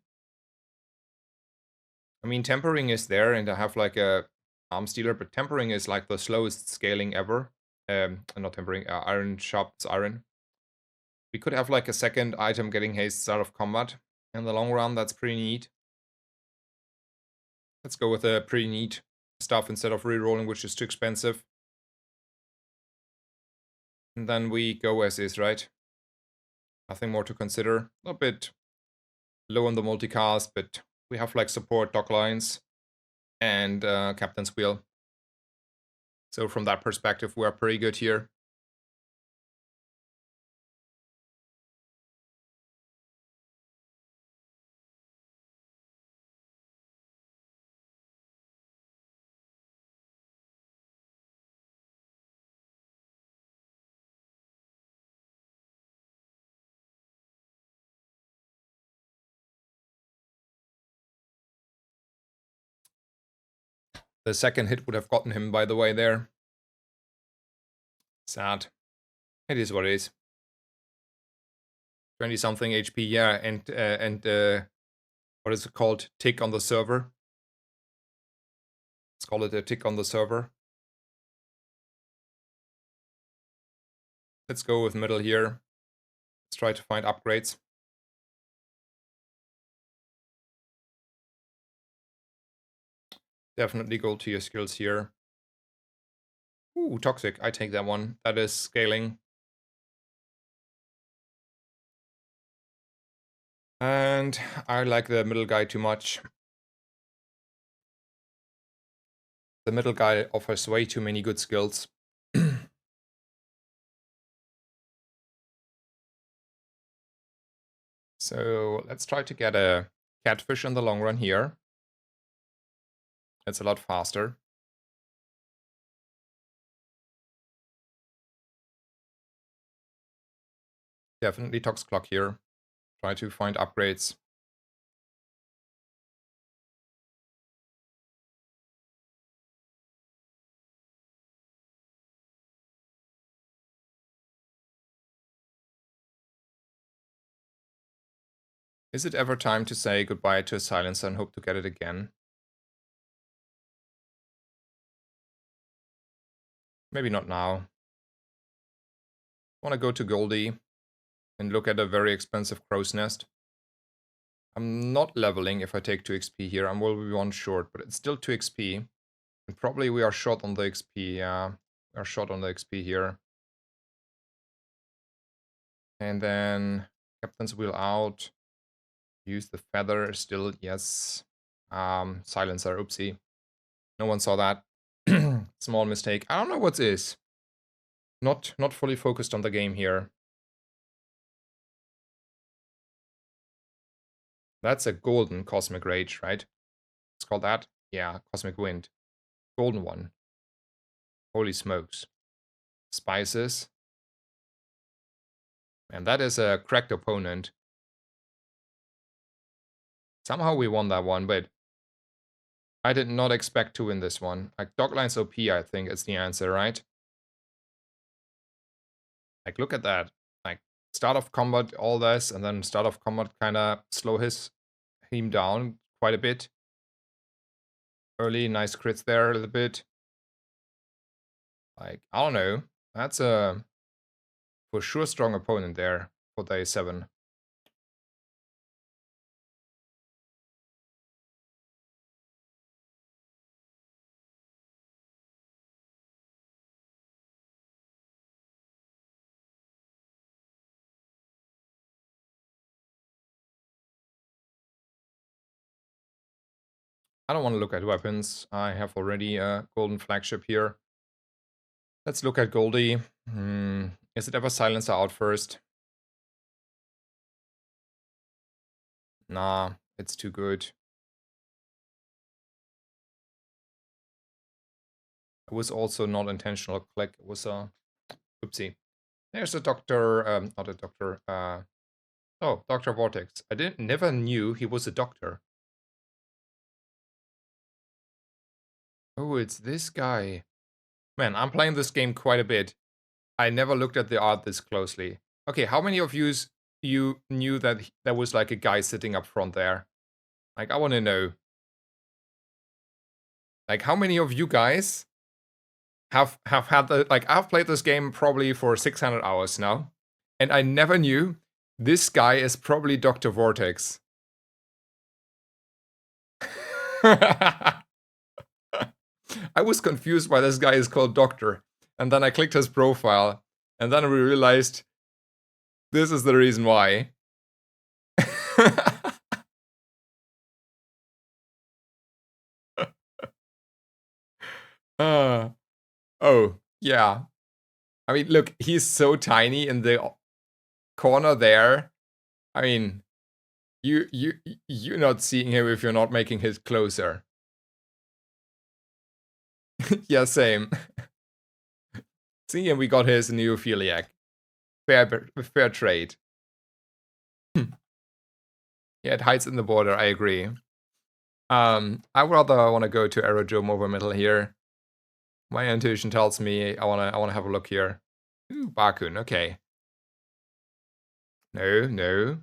I mean, tempering is there, and I have like a arm stealer, but tempering is like the slowest scaling ever. Not tempering, iron sharps iron. We could have like a second item getting haste out of combat. In the long run, that's pretty neat. Let's go with the pretty neat stuff instead of rerolling, which is too expensive. And then we go as is, right? Nothing more to consider. A bit low on the multicast, but we have like support dock lines and Captain's Wheel. So from that perspective, we're pretty good here. The second hit would have gotten him, by the way, there. Sad. It is what it is. 20-something HP, yeah, and what is it called? Tick on the server. Let's call it a tick on the server. Let's go with middle here. Let's try to find upgrades. Definitely go to your skills here. Ooh, toxic. I take that one. That is scaling. And I like the middle guy too much. The middle guy offers way too many good skills. So let's try to get a catfish in the long run here. It's a lot faster. Definitely Tox Clock here. Try to find upgrades. Is it ever time to say goodbye to a silencer and hope to get it again? Maybe not now. I want to go to Goldie and look at a very expensive crow's nest. I'm not leveling if I take 2 XP here. I will be 1 short, but it's still 2 XP. And probably we are short on the XP. Yeah, we are short on the XP here. And then Captain's Wheel out. Use the feather still, yes. Silencer, oopsie. No one saw that. Small mistake. I don't know what is. Not fully focused on the game here. That's a golden Cosmic Rage, right? It's called that? Yeah, Cosmic Wind. Golden one. Holy smokes. Spices. And that is a cracked opponent. Somehow we won that one, but I did not expect to win this one. Like, Doglines OP, I think, is the answer, right? Like, look at that. Like, start of combat, all this, and then start of combat kind of slow him down quite a bit. Early, nice crits there a little bit. Like, I don't know. That's a, for sure, strong opponent there for day 7. I don't want to look at weapons. I have already a golden flagship here. Let's look at Goldie. Is it ever silencer out first? Nah, it's too good. It was also not intentional click. It was a oopsie. There's a doctor, not a doctor. Oh, Dr. Vortex. I never knew he was a doctor. Oh, it's this guy. Man, I'm playing this game quite a bit. I never looked at the art this closely. Okay, how many of you knew that there was like a guy sitting up front there? Like, I want to know. Like, how many of you guys have had the, like, I've played this game probably for 600 hours now, and I never knew this guy is probably Dr. Vortex. I was confused why this guy is called Doctor, and then I clicked his profile, and then we realized this is the reason why. Oh, yeah. I mean, look, he's so tiny in the corner there. I mean, you're not seeing him if you're not making his closer. Yeah, same. See, and we got his Neophiliac. Fair trade. Yeah, it hides in the border, I agree. I rather want to go to Aerodrome over middle here. My intuition tells me I wanna have a look here. Ooh, Bakun, okay. No.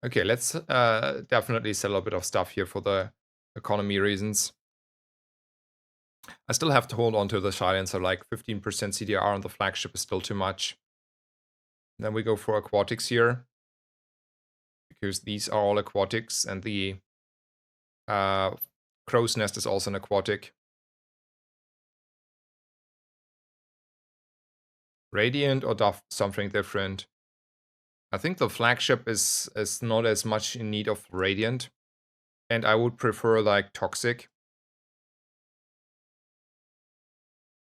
Okay, let's definitely sell a bit of stuff here for the economy reasons. I still have to hold on to the silencer, like 15% CDR on the flagship is still too much. Then we go for aquatics here, because these are all aquatics, and the crow's nest is also an aquatic. Radiant or something different? I think the flagship is not as much in need of Radiant, and I would prefer like Toxic.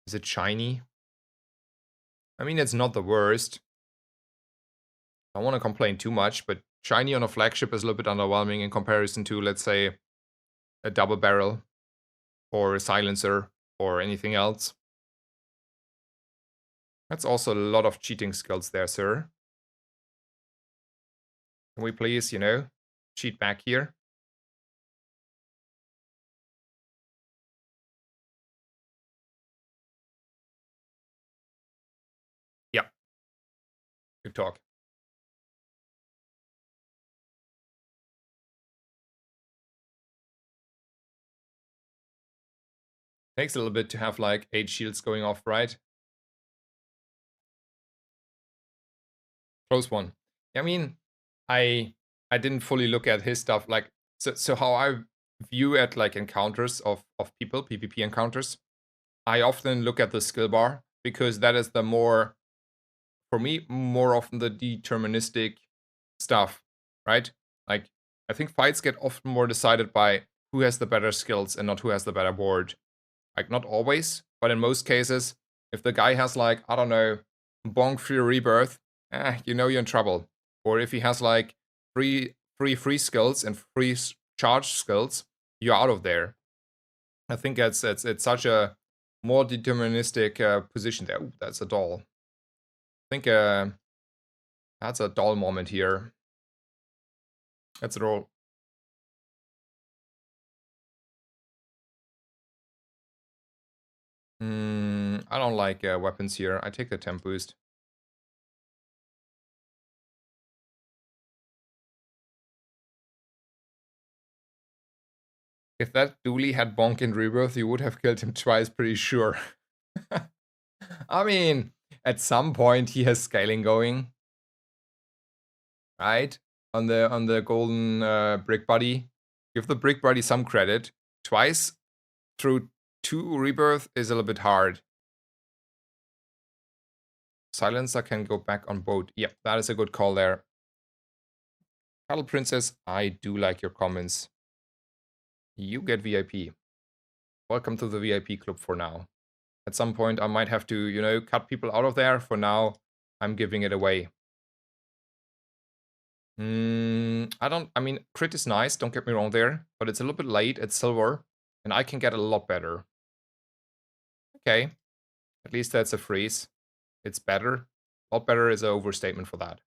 Is it shiny? I mean, it's not the worst. I don't want to complain too much, but shiny on a flagship is a little bit underwhelming in comparison to, let's say, a double barrel or a silencer or anything else. That's also a lot of cheating skills there, sir. Can we please, cheat back here? Yeah. Good talk. Takes a little bit to have like 8 shields going off, right? Close one. I mean, I didn't fully look at his stuff. Like, so how I view at like encounters of people, PvP encounters, I often look at the skill bar, because that is the more, for me, more often the deterministic stuff, right? Like, I think fights get often more decided by who has the better skills and not who has the better board. Like, not always, but in most cases, if the guy has like, I don't know, Bonk Free Rebirth, you're in trouble. Or if he has like free skills and free charge skills, you're out of there. I think it's such a more deterministic position there. Ooh, that's a doll. I think that's a doll moment here. Let's roll. I don't like weapons here. I take the temp boost. If that Dooley had Bonk in Rebirth, you would have killed him twice, pretty sure. I mean, at some point he has scaling going, right? On the golden brick body. Give the brick body some credit. Twice through 2 Rebirth is a little bit hard. Silencer can go back on boat. Yep, that is a good call there. Cattle Princess, I do like your comments. You get VIP. Welcome to the VIP club for now. At some point, I might have to, you know, cut people out of there. For now, I'm giving it away. I mean, crit is nice, don't get me wrong there, but it's a little bit late, it's silver, and I can get a lot better. Okay, at least that's a freeze. It's better. A lot better is an overstatement for that.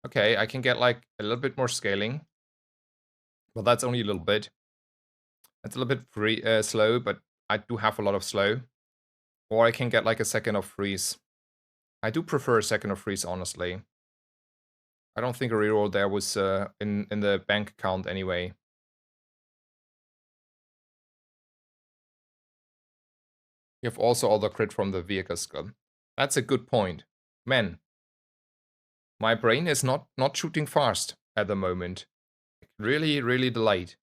Okay, I can get like a little bit more scaling. Well, that's only a little bit. It's a little bit slow, but I do have a lot of slow. Or I can get like a second of freeze. I do prefer a second of freeze, honestly. I don't think a reroll there was in the bank account anyway. You have also all the crit from the vehicle skill. That's a good point. Man, my brain is not shooting fast at the moment. Really, really delayed.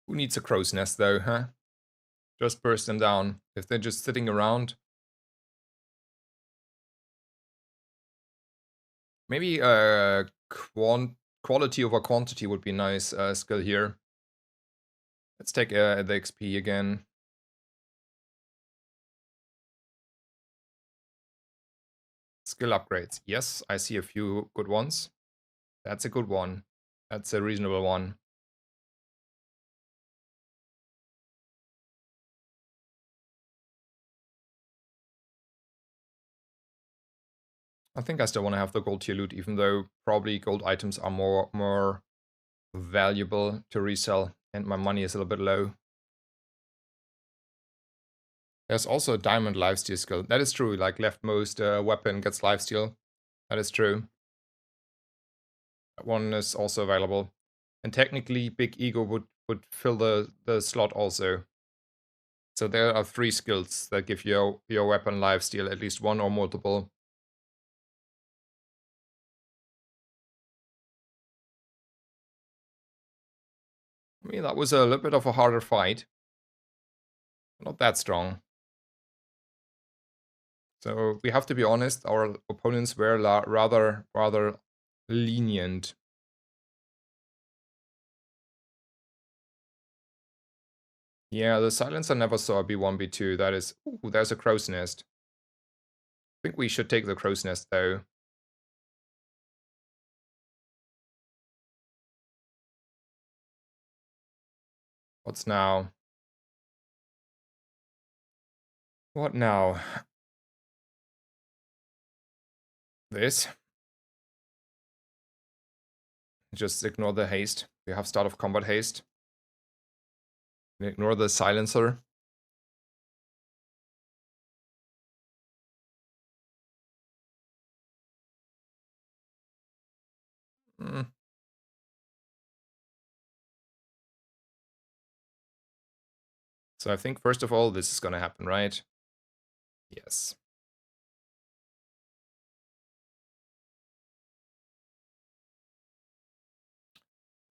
Who needs a crow's nest though, huh? Just burst them down. If they're just sitting around. Maybe quality over quantity would be nice skill here. Let's take the XP again. Skill upgrades. Yes, I see a few good ones. That's a good one. That's a reasonable one. I think I still want to have the gold tier loot, even though probably gold items are more valuable to resell, and my money is a little bit low. There's also a diamond lifesteal skill. That is true, like leftmost weapon gets lifesteal. That is true. That one is also available. And technically, Big Ego would fill the slot also. So there are 3 skills that give your weapon lifesteal, at least one or multiple. I mean, that was a little bit of a harder fight. Not that strong. So we have to be honest, our opponents were rather lenient. Yeah, the silencer never saw B1, B2. That is... Ooh, there's a crow's nest. I think we should take the crow's nest, though. What's now? What now? This? Just ignore the haste. We have start of combat haste. Ignore the silencer. So I think, first of all, this is gonna happen, right? Yes.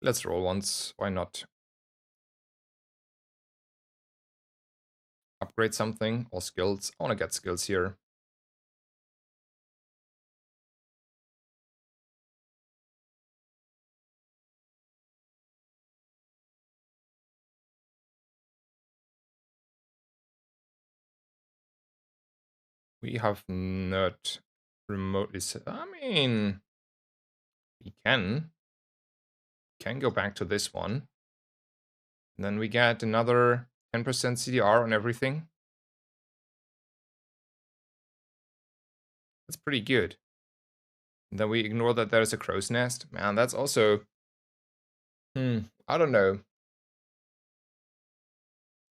Let's roll once. Why not? Upgrade something or skills. I want to get skills here. We have not remotely I mean, we can go back to this one. And then we get another 10% CDR on everything. That's pretty good. And then we ignore that there's a crow's nest. Man, that's also... I don't know.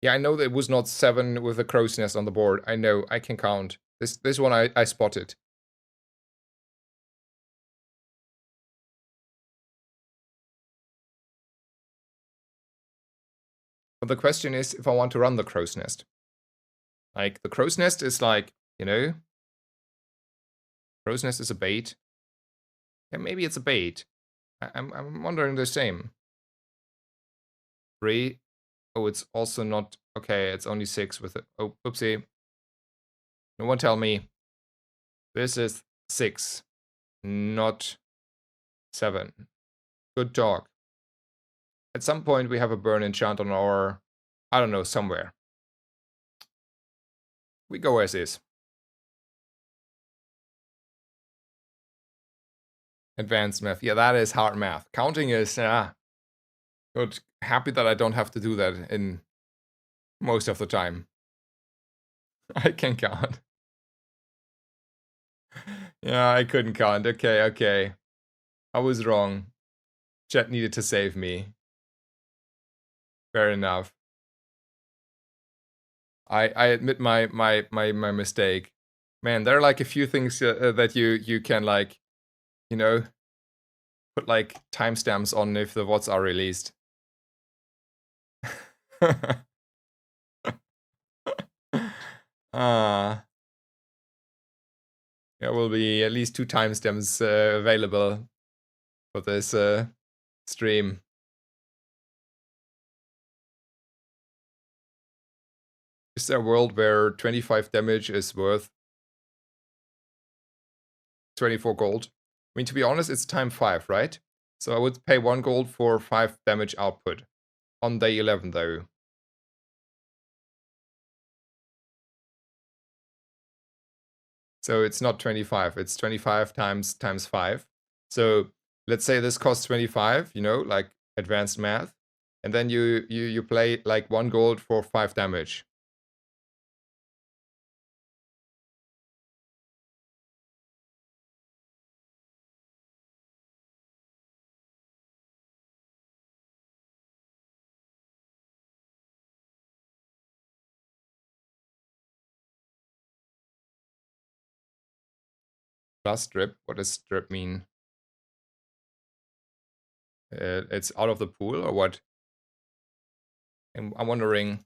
Yeah, I know that it was not 7 with a crow's nest on the board. I know, I can count. This one I spotted. But the question is if I want to run the crow's nest. Like, the crow's nest is like, you know... Crow's nest is a bait. Yeah, maybe it's a bait. I'm wondering the same. 3. Oh, it's also not... Okay, it's only 6 with it. Oh, oopsie. No one tell me. This is 6, not 7. Good talk. At some point we have a burn enchant on our... I don't know, somewhere. We go as is. Advanced math. Yeah, that is hard math. Counting is... good. Happy that I don't have to do that in most of the time. I can count. Yeah, I couldn't count. Okay. I was wrong. Chat needed to save me. Fair enough. I admit my mistake. Man, there are like a few things that you can like, you know, put like timestamps on if the VODs are released. There will be at least 2 timestamps available for this stream. Is there a world where 25 damage is worth 24 gold? I mean, to be honest, it's time 5, right? So I would pay 1 gold for 5 damage output. On day 11, though. So it's not 25, it's 25 times 5. So let's say this costs 25, you know, like advanced math. And then you play like 1 gold for 5 damage. Plus drip, what does drip mean? It's out of the pool or what? I'm wondering.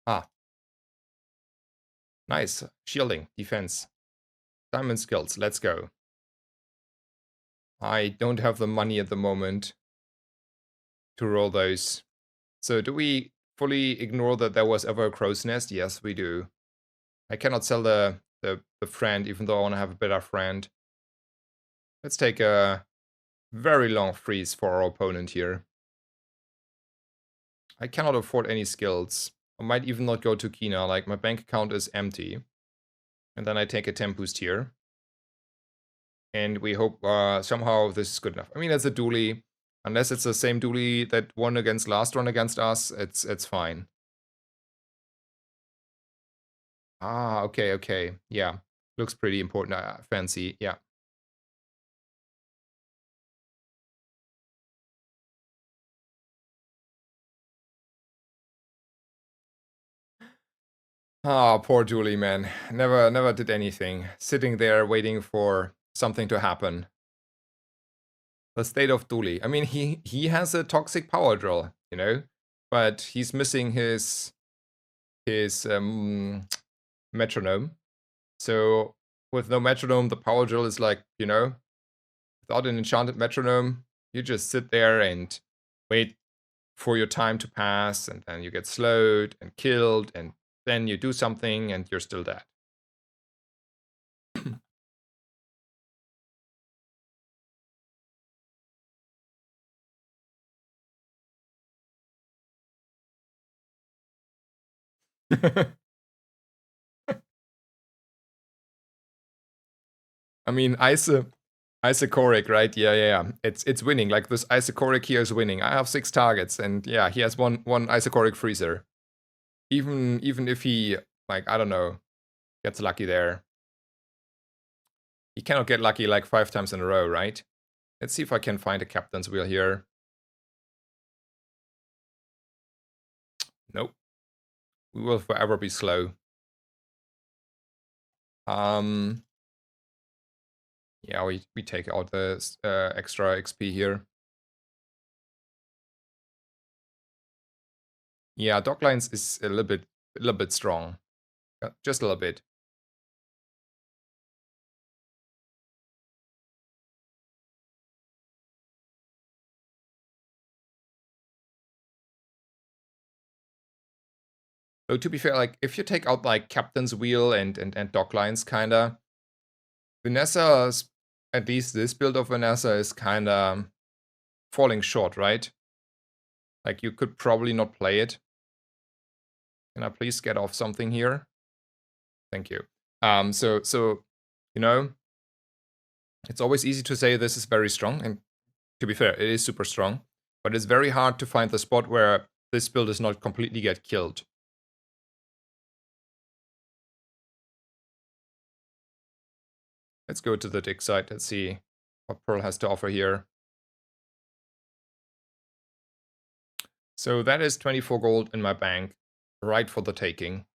Ah. Nice. Shielding, defense. Diamond skills, let's go. I don't have the money at the moment to roll those. So do we fully ignore that there was ever a crow's nest? Yes, we do. I cannot sell the friend, even though I want to have a better friend. Let's take a very long freeze for our opponent here. I cannot afford any skills. I might even not go to Kina, like my bank account is empty. And then I take a temp boost here. And we hope somehow this is good enough. I mean, it's a dually. Unless it's the same dually that won against last run against us, it's fine. Ah, okay. Yeah. Looks pretty important, fancy, yeah. Ah, poor Julie, man. Never did anything. Sitting there waiting for something to happen. The state of Dooley. I mean, he has a toxic power drill, you know, but he's missing his metronome. So with no metronome, the power drill is like, you know, without an enchanted metronome, you just sit there and wait for your time to pass, and then you get slowed and killed, and then you do something and you're still dead. I mean, Isocoric, right? Yeah. It's winning. Like this Isocoric here is winning. I have 6 targets, and yeah, he has one Isocoric freezer. Even if he, like, I don't know, gets lucky there. He cannot get lucky like 5 times in a row, right? Let's see if I can find a captain's wheel here. Nope. We will forever be slow. Yeah, we take out the extra XP here. Yeah, Doglines is a little bit strong. Just a little bit. So to be fair, like if you take out like Captain's Wheel and Doglines kinda, Vanessa's, at least this build of Vanessa is kinda falling short, right? Like you could probably not play it. Can I please get off something here? Thank you. So you know, it's always easy to say this is very strong, and to be fair, it is super strong, but it's very hard to find the spot where this build does not completely get killed. Let's go to the dig site. Let's see what Pearl has to offer here. So that is 24 gold in my bank, right for the taking.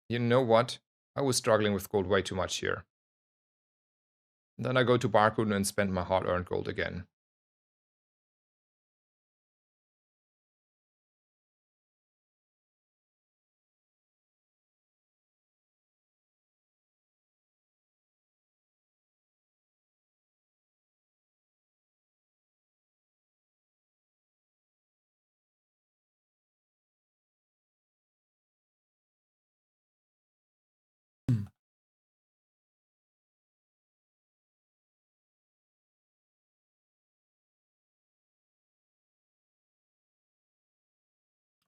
You know what? I was struggling with gold way too much here. Then I go to Barcode and spend my hard-earned gold again.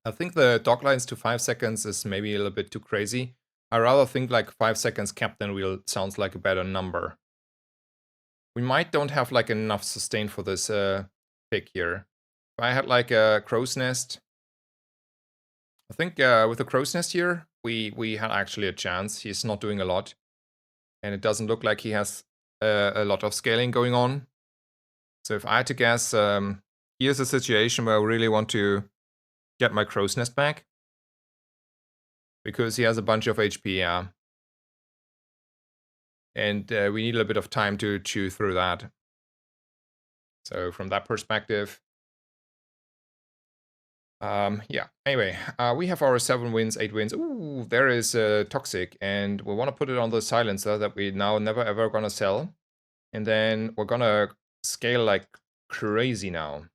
I think the doglines to 5 seconds is maybe a little bit too crazy. I rather think like 5 seconds captain wheel sounds like a better number. We might don't have like enough sustain for this pick here. If I had like a crow's nest, I think with the crow's nest here, we had actually a chance. He's not doing a lot, and it doesn't look like he has a lot of scaling going on. So if I had to guess, here's a situation where I really want to get my crow's nest back. Because he has a bunch of HP, yeah. And we need a little bit of time to chew through that. So from that perspective, yeah. Anyway, we have our 7 wins, 8 wins. Ooh, there is Toxic, and we want to put it on the silencer that we now never ever gonna sell. And then we're gonna scale like crazy now.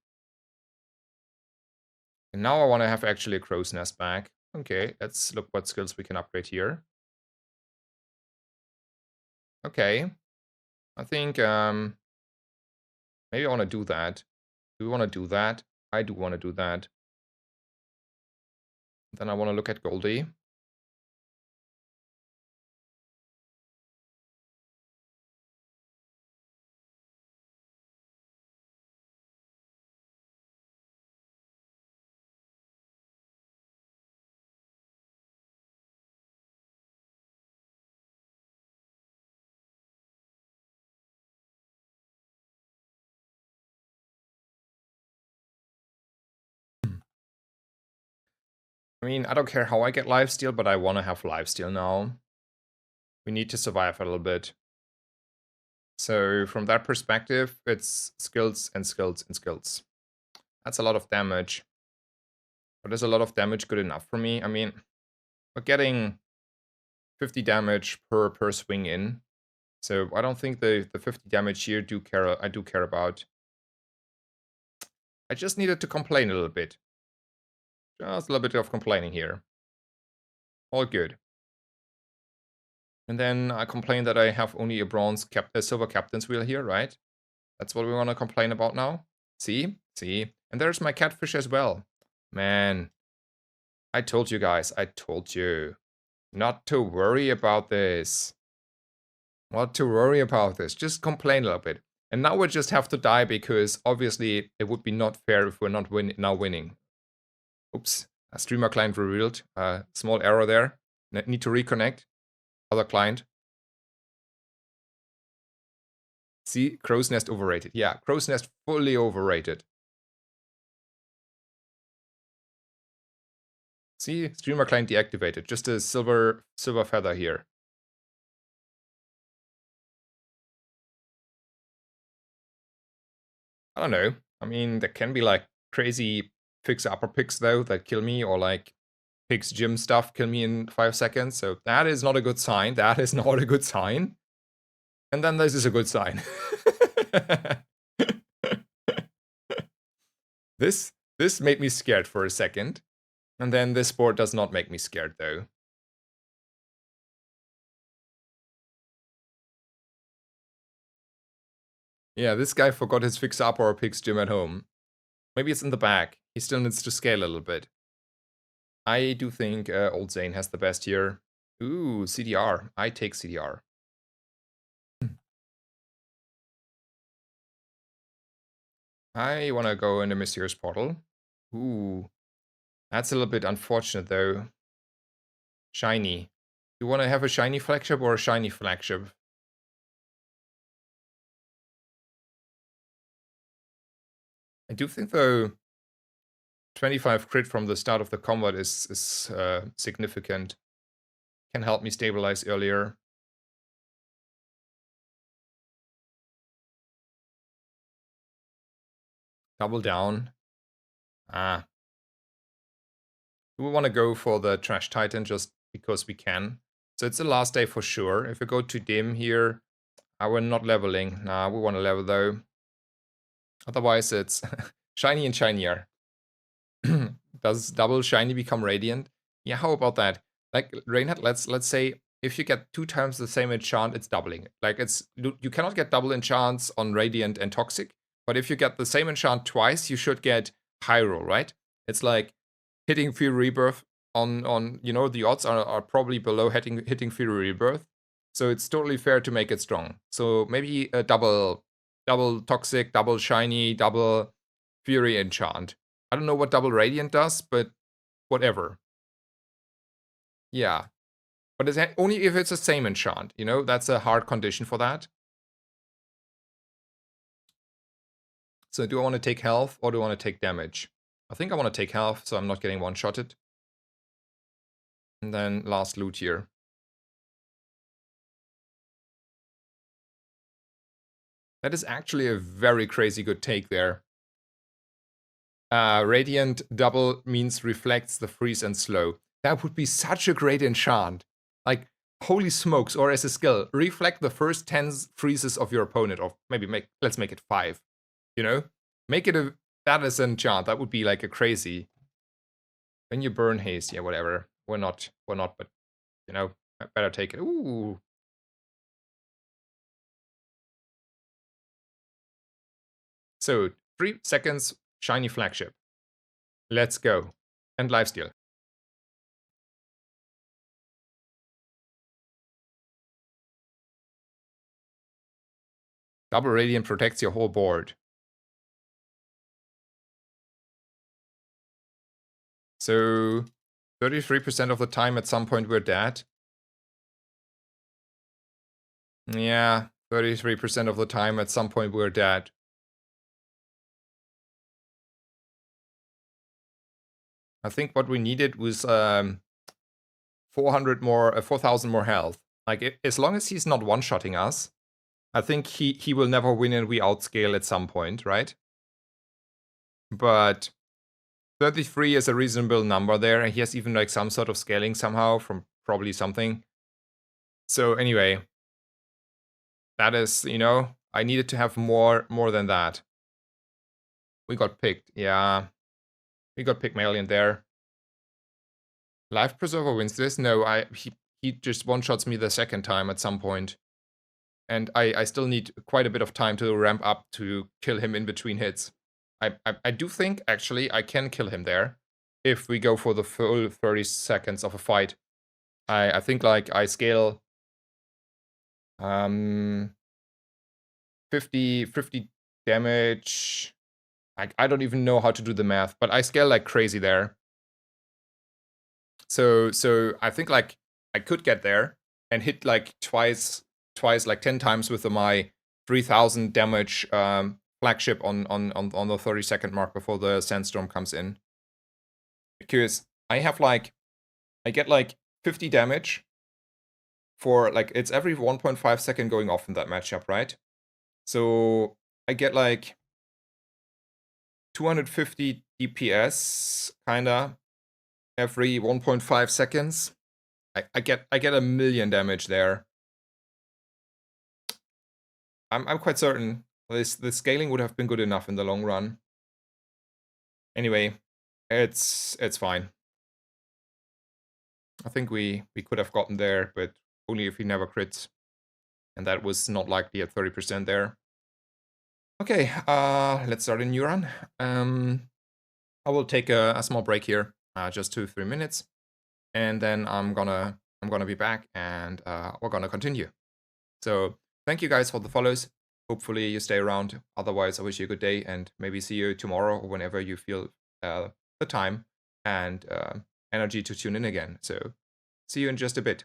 And now I want to have actually a crow's nest back. Okay, let's look what skills we can upgrade here. Okay. I think maybe I want to do that. Do we want to do that? I do want to do that. Then I want to look at Goldie. I mean, I don't care how I get lifesteal, but I want to have lifesteal now. We need to survive a little bit. So from that perspective, it's skills and skills and skills. That's a lot of damage. But is a lot of damage good enough for me? I mean, we're getting 50 damage per swing in. So I don't think the 50 damage here I do care about. I just needed to complain a little bit. Just a little bit of complaining here. All good. And then I complain that I have only a silver captain's wheel here, right? That's what we want to complain about now. See? See? And there's my catfish as well. Man. I told you guys. I told you. Not to worry about this. Not to worry about this. Just complain a little bit. And now we just have to die because obviously it would be not fair if we're not now winning. Oops. A streamer client revealed. Small error there. Need to reconnect. Other client. See, Crow's Nest overrated. Yeah, Crow's Nest fully overrated. See, streamer client deactivated. Just a silver feather here. I don't know. I mean, there can be like crazy fixer-upper picks though that kill me, or like picks gym stuff kill me in 5 seconds. So that is not a good sign. That is not a good sign. And then this is a good sign. This made me scared for a second. And then this board does not make me scared though. Yeah, this guy forgot his fixer-upper or picks gym at home. Maybe it's in the back. He still needs to scale a little bit. I do think Old Zane has the best here. Ooh, CDR. I take CDR. I want to go in the Mysterious Portal. Ooh. That's a little bit unfortunate, though. Shiny. You want to have a shiny flagship or a shiny flagship? I do think, though, 25 crit from the start of the combat is significant. Can help me stabilize earlier. Double down. Ah. Do we want to go for the Trash Titan just because we can? So it's the last day for sure. If we go to dim here, we're not leveling. Nah, we want to level though. Otherwise it's shiny and shinier. Does double shiny become radiant? Yeah, how about that? Like Reinhardt, let's say if you get 2 times the same enchant, it's doubling. Like you cannot get double enchants on radiant and toxic, but if you get the same enchant twice, you should get pyro, right? It's like hitting Fury Rebirth on you know, the odds are probably below hitting Fury Rebirth. So it's totally fair to make it strong. So maybe a double toxic, double shiny, double Fury enchant. I don't know what double radiant does, but whatever. Yeah. But it's only if it's the same enchant, you know? That's a hard condition for that. So do I want to take health or do I want to take damage? I think I want to take health, so I'm not getting one-shotted. And then last loot here. That is actually a very crazy good take there. Radiant double means reflects the freeze and slow. That would be such a great enchant. Like, holy smokes, or as a skill, reflect the first 10 freezes of your opponent, or maybe let's make it 5. You know? Make it that is an enchant. That would be like a crazy. When you burn haste, yeah, whatever. We're not, but you know, I better take it. Ooh. So 3 seconds, shiny flagship. Let's go. And lifesteal. Double Radiant protects your whole board. So 33% of the time at some point we're dead. Yeah, 33% of the time at some point we're dead. I think what we needed was 400 more, 4,000 more health. Like, as long as he's not one-shotting us, I think he will never win and we outscale at some point, right? But 33 is a reasonable number there, and he has even like some sort of scaling somehow from probably something. So anyway, that is, you know, I needed to have more than that. We got picked, yeah. We got Pygmalion there. Life Preserver wins this? No, he just one-shots me the second time at some point. And I still need quite a bit of time to ramp up to kill him in between hits. I do think, actually, I can kill him there if we go for the full 30 seconds of a fight. I think like I scale um 50 damage. I don't even know how to do the math, but I scale like crazy there. So I think like I could get there and hit like twice like 10 times with my 3000 damage flagship on the 30-second mark before the sandstorm comes in. Because I get like 50 damage for like it's every 1.5 second going off in that matchup, right? So I get like 250 DPS kinda every 1.5 seconds. I get a million damage there. I'm quite certain the scaling would have been good enough in the long run. Anyway, it's fine. I think we could have gotten there, but only if he never crits. And that was not likely at 30% there. Okay, let's start a new run. I will take a small break here, just 2-3 minutes, and then I'm gonna be back, and we're gonna continue. So thank you guys for the follows. Hopefully you stay around. Otherwise, I wish you a good day, and maybe see you tomorrow or whenever you feel the time and energy to tune in again. So see you in just a bit.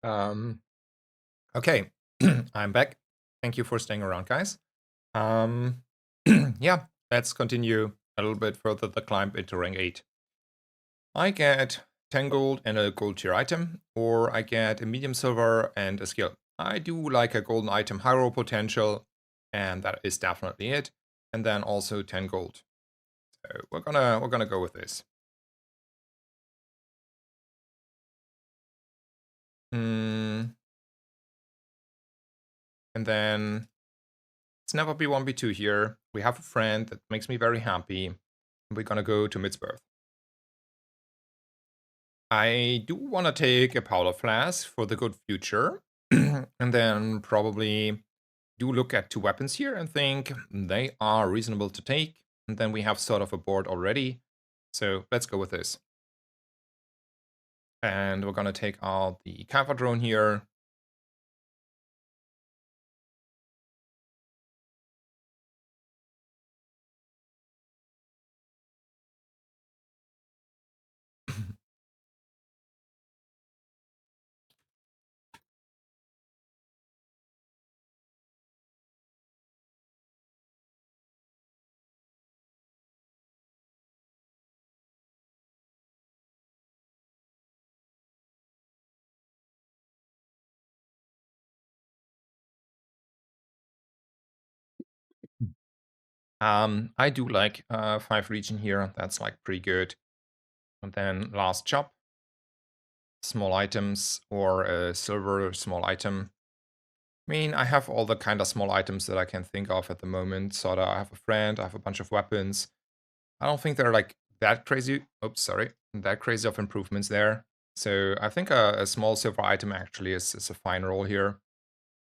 Um, okay, I'm back. Thank you for staying around, guys. Um, yeah, let's continue a little bit further the climb into rank 8. I get 10 gold and a gold tier item, or I get a medium silver and a skill. I do like a golden item hero potential, and that is definitely it. And then also 10 gold. So we're gonna go with this. And then it's never B1B2 here. We have a friend that makes me very happy. We're gonna go to Midsburth. I do want to take a powder flask for the good future. And then probably do look at 2 weapons here and think they are reasonable to take. And then we have sort of a board already. So let's go with this. And we're gonna take out the Kappa drone here. I do like 5 region here. That's like pretty good. And then last chop, small items or a silver small item. I mean, I have all the kind of small items that I can think of at the moment. So I have a friend, I have a bunch of weapons. I don't think they're like that crazy. Oops, sorry, that crazy of improvements there. So I think a small silver item actually is a fine roll here.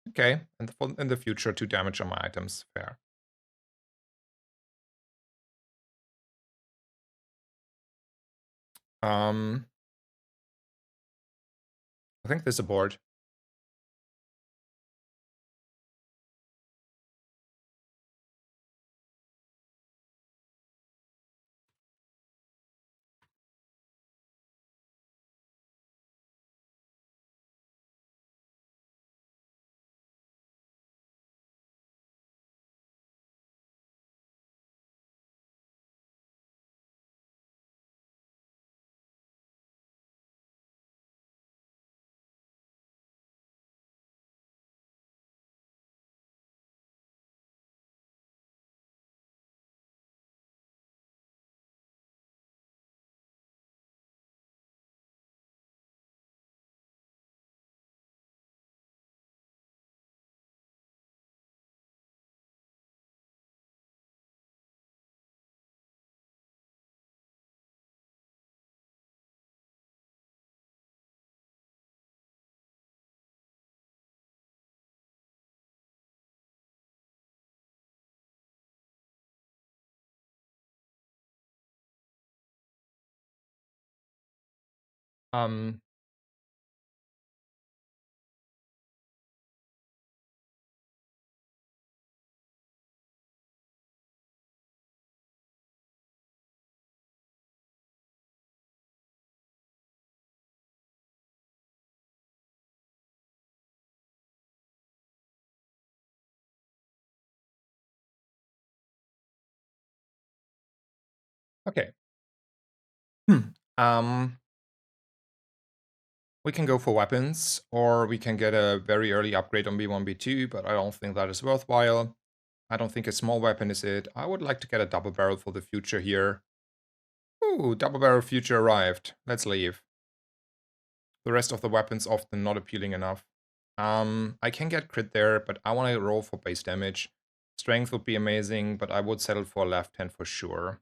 Okay, and in the future, 2 damage on my items, fair. Um, I think there's a board. Um, okay. Um, we can go for weapons, or we can get a very early upgrade on B1, B2, but I don't think that is worthwhile. I don't think a small weapon is it. I would like to get a double barrel for the future here. Ooh, double barrel future arrived. Let's leave. The rest of the weapons often not appealing enough. I can get crit there, but I want to roll for base damage. Strength would be amazing, but I would settle for left hand for sure.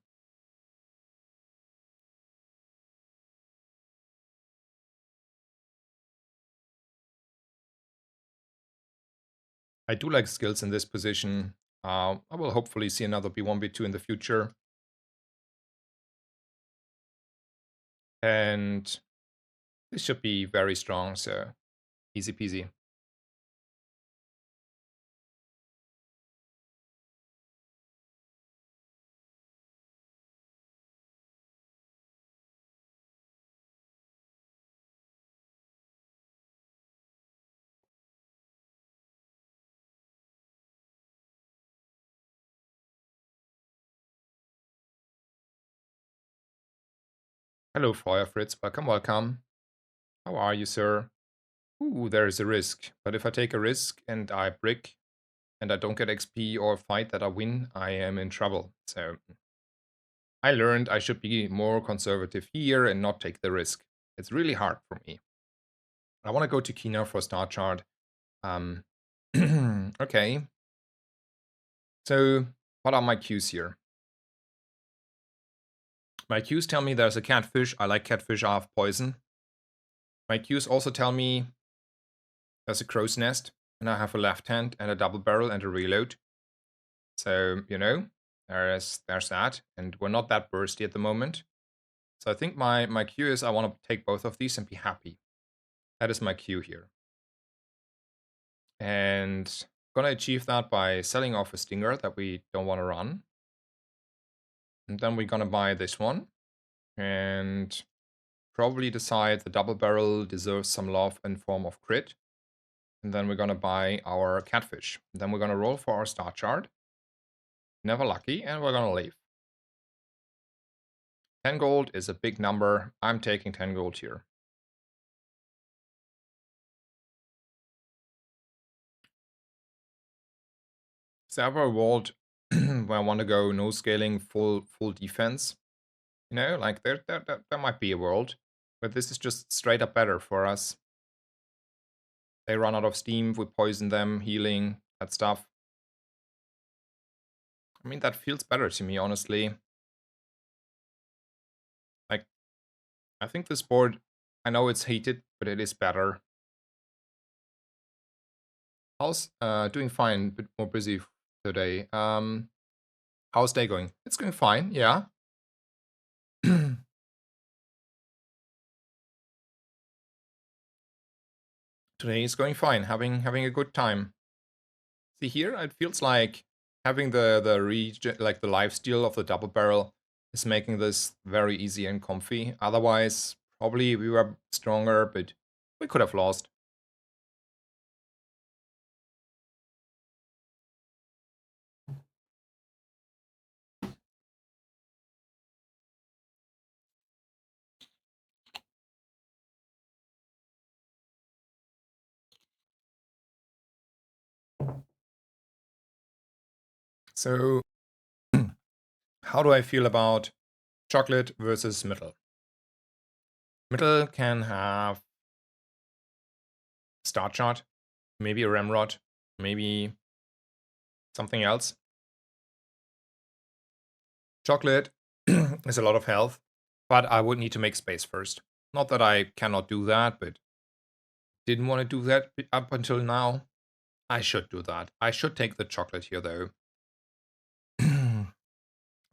I do like skills in this position. I will hopefully see another B1, B2 in the future. And this should be very strong, so easy peasy. Hello, Feuer Fritz. Welcome, welcome. How are you, sir? Ooh, there is a risk. But if I take a risk and I brick and I don't get XP or fight that I win, I am in trouble. So I learned I should be more conservative here and not take the risk. It's really hard for me. I want to go to Kina for star chart. Um, okay. So what are my cues here? My cues tell me there's a catfish. I like catfish. I have poison. My cues also tell me there's a crow's nest, and I have a left hand and a double barrel and a reload. So, you know, there's that. And we're not that bursty at the moment. So I think my cue is I want to take both of these and be happy. That is my cue here. And gonna achieve that by selling off a stinger that we don't want to run. And then we're gonna buy this one. And probably decide the double barrel deserves some love in form of crit. And then we're gonna buy our catfish. And then we're gonna roll for our star chart. Never lucky, and we're gonna leave. 10 gold is a big number. I'm taking 10 gold here. Is there ever a world where I want to go no scaling, full defense? You know, like there might be a world, but this is just straight up better for us. They run out of steam, we poison them, healing, that stuff. I mean, that feels better to me, honestly. Like, I think this board, I know it's hated, but it is better. How's doing fine, a bit more busy today. How's day going? It's going fine, yeah. Today is going fine, having a good time. See here, it feels like having the like the lifesteal of the double barrel is making this very easy and comfy. Otherwise, probably we were stronger, but we could have lost. So, how do I feel about chocolate versus middle? Middle can have star chart, maybe a ramrod, maybe something else. Chocolate is a lot of health, but I would need to make space first. Not that I cannot do that, but didn't want to do that up until now. I should do that. I should take the chocolate here, though.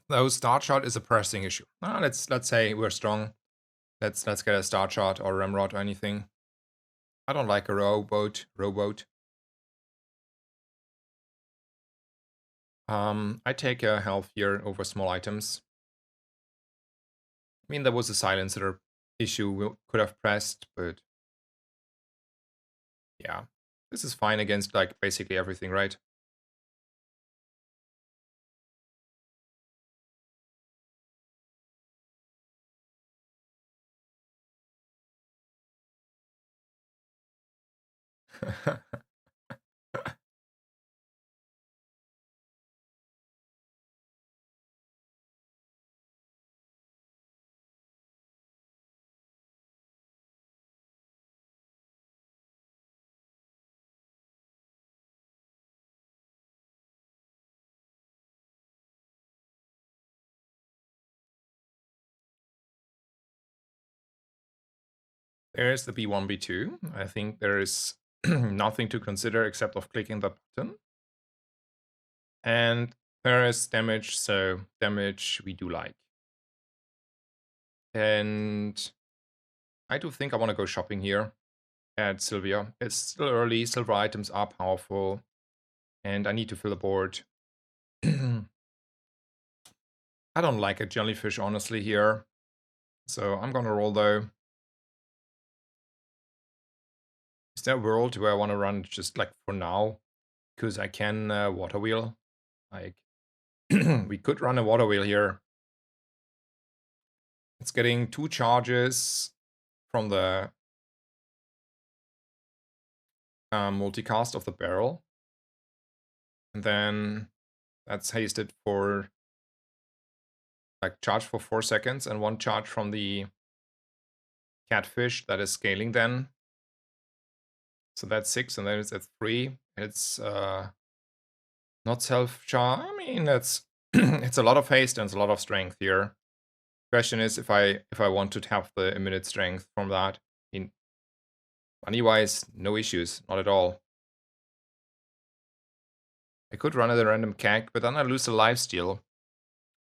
Though star chart is a pressing issue. Let's say we're strong. Let's get a star chart or ramrod or anything. I don't like a rowboat. I take a health here over small items. I mean, there was a silencer issue we could have pressed, but yeah, this is fine against like basically everything, right? There's the B1, B2. I think there is nothing to consider except of clicking the button. And there is damage, so damage we do like. And I do think I want to go shopping here at Sylvia. It's still early, silver items are powerful, and I need to fill the board. I don't like a jellyfish, honestly, here. So I'm gonna roll, though. Is there a world where I want to run just, like, for now? Because I can water wheel. Like, we could run a water wheel here. It's getting 2 charges from the multicast of the barrel. And then that's hasted for like charge for 4 seconds and 1 charge from the catfish that is scaling then. So that's 6 and then it's at 3. It's not self-charge. I mean, it's it's a lot of haste and it's a lot of strength here. Question is if I want to have the immediate strength from that. In money-wise, no issues, not at all. I could run at a random CAC, but then I lose the lifesteal.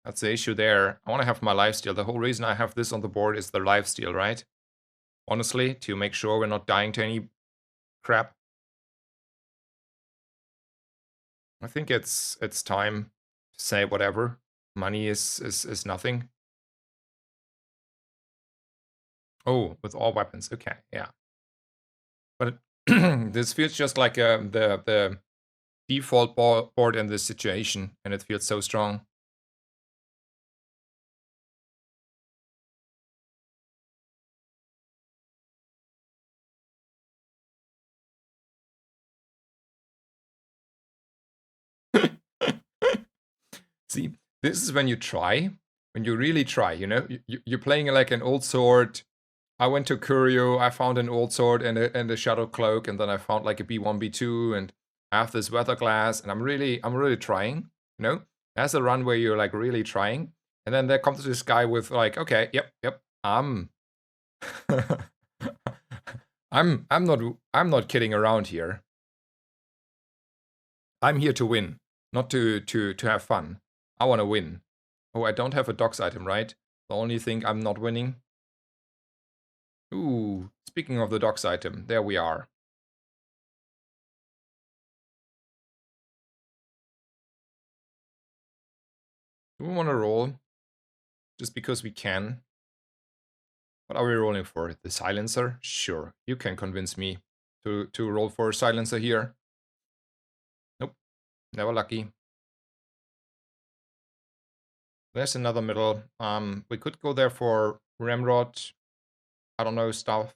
That's the issue there. I want to have my lifesteal. The whole reason I have this on the board is the lifesteal, right? Honestly, to make sure we're not dying to any crap. I think it's time to say whatever. Money is nothing. Oh, with all weapons. Okay, yeah. But this feels just like the default board in this situation, and it feels so strong. See, this is when you try, when you really try, you know? You're playing like an old sword. I went to Curio, I found an old sword and a shadow cloak, and then I found like a B1, B2, and I have this weather glass, and I'm really trying, you know? That's a run where you're like really trying, and then there comes this guy with like, okay, yep, I'm not kidding around here. I'm here to win, not to have fun. I want to win. Oh, I don't have a docs item, right? The only thing I'm not winning. Ooh, speaking of the docs item, there we are. Do we want to roll? Just because we can. What are we rolling for? The silencer? Sure, you can convince me to roll for a silencer here. Nope, never lucky. There's another middle. We could go there for Ramrod. I don't know, stuff.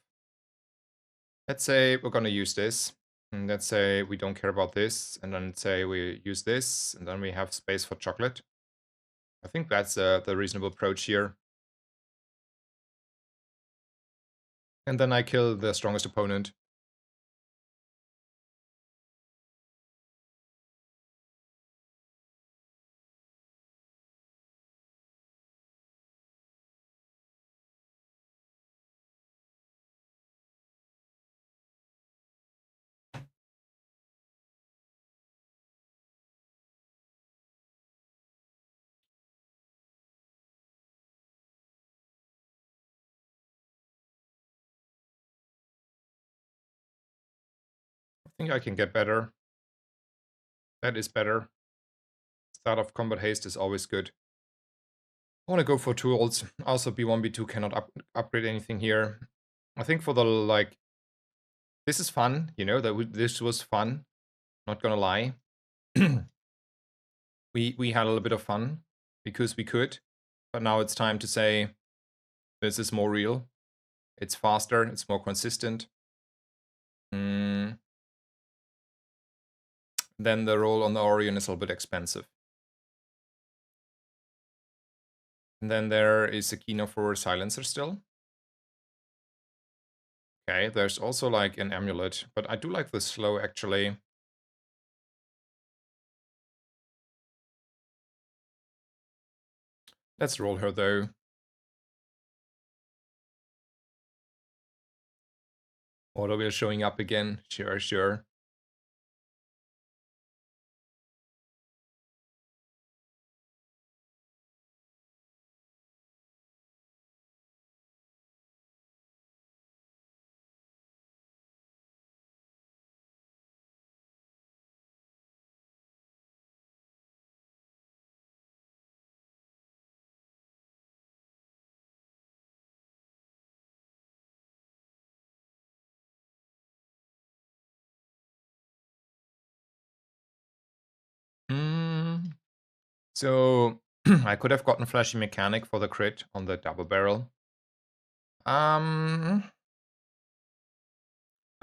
Let's say we're gonna use this. And let's say we don't care about this. And then say we use this. And then we have space for chocolate. I think that's the reasonable approach here. And then I kill the strongest opponent. I think I can get better. That is better. Start of combat haste is always good. I want to go for tools. Also, B1, B2 cannot upgrade anything here. I think for the, like, this is fun, you know, this was fun. Not gonna lie. we had a little bit of fun because we could, but now it's time to say this is more real. It's faster, it's more consistent. Then the roll on the Orion is a little bit expensive. And then there is a Kino for Silencer still. Okay, there's also like an amulet, but I do like the slow actually. Let's roll her though. Auto wheel showing up again. Sure. So I could have gotten Flashy Mechanic for the crit on the double barrel. I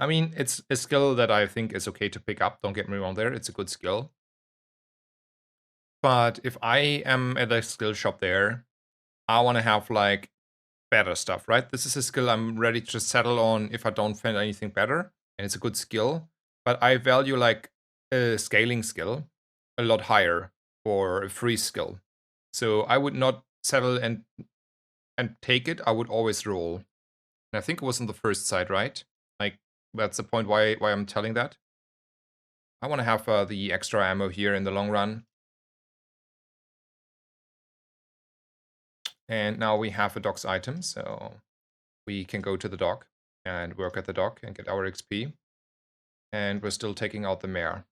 mean, it's a skill that I think is okay to pick up. Don't get me wrong there. It's a good skill. But if I am at a skill shop there, I want to have like better stuff, right? This is a skill I'm ready to settle on if I don't find anything better. And it's a good skill. But I value like a scaling skill a lot higher for a free skill. So I would not settle and take it. I would always roll. And I think it was on the first side, right? Like that's the point why I'm telling that. I want to have the extra ammo here in the long run. And now we have a doc's item, so we can go to the dock and work at the dock and get our XP. And we're still taking out the mare.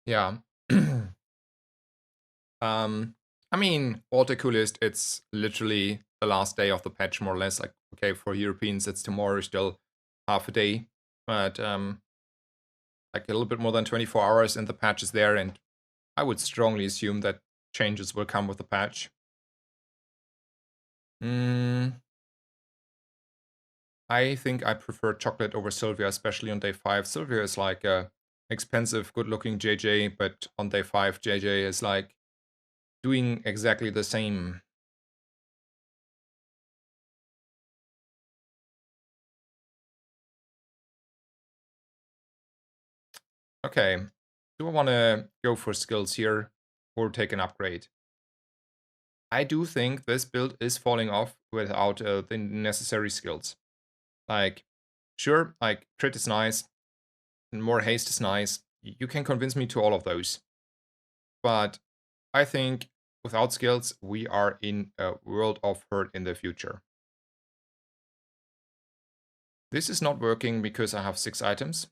Yeah. I mean, Autocoolist, it's literally the last day of the patch, more or less. Like, okay, for Europeans, it's tomorrow, still half a day. But like a little bit more than 24 hours and the patch is there, and I would strongly assume that changes will come with the patch. I think I prefer Chocolate over Sylvia, especially on day 5. Sylvia is like a expensive, good-looking JJ, but on day 5, JJ is like doing exactly the same. Okay, do I want to go for skills here or take an upgrade? I do think this build is falling off without the necessary skills. Like, sure, like crit is nice, and more haste is nice. You can convince me to all of those. But I think without skills, we are in a world of hurt in the future. This is not working because I have 6 items.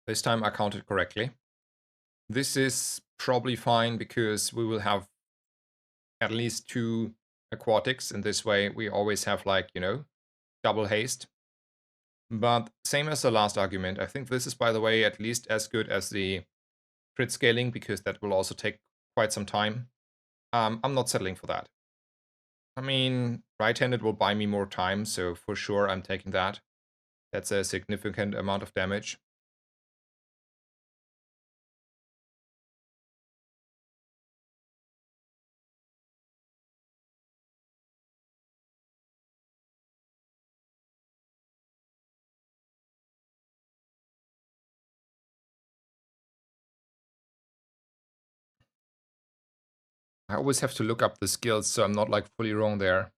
This time I counted correctly. This is probably fine because we will have at least 2 aquatics. In this way, we always have like, you know, double haste. But same as the last argument, I think this is, by the way, at least as good as the crit scaling because that will also take quite some time. I'm not settling for that. I mean, right-handed will buy me more time, so for sure I'm taking that. That's a significant amount of damage. I always have to look up the skills, so I'm not like fully wrong there.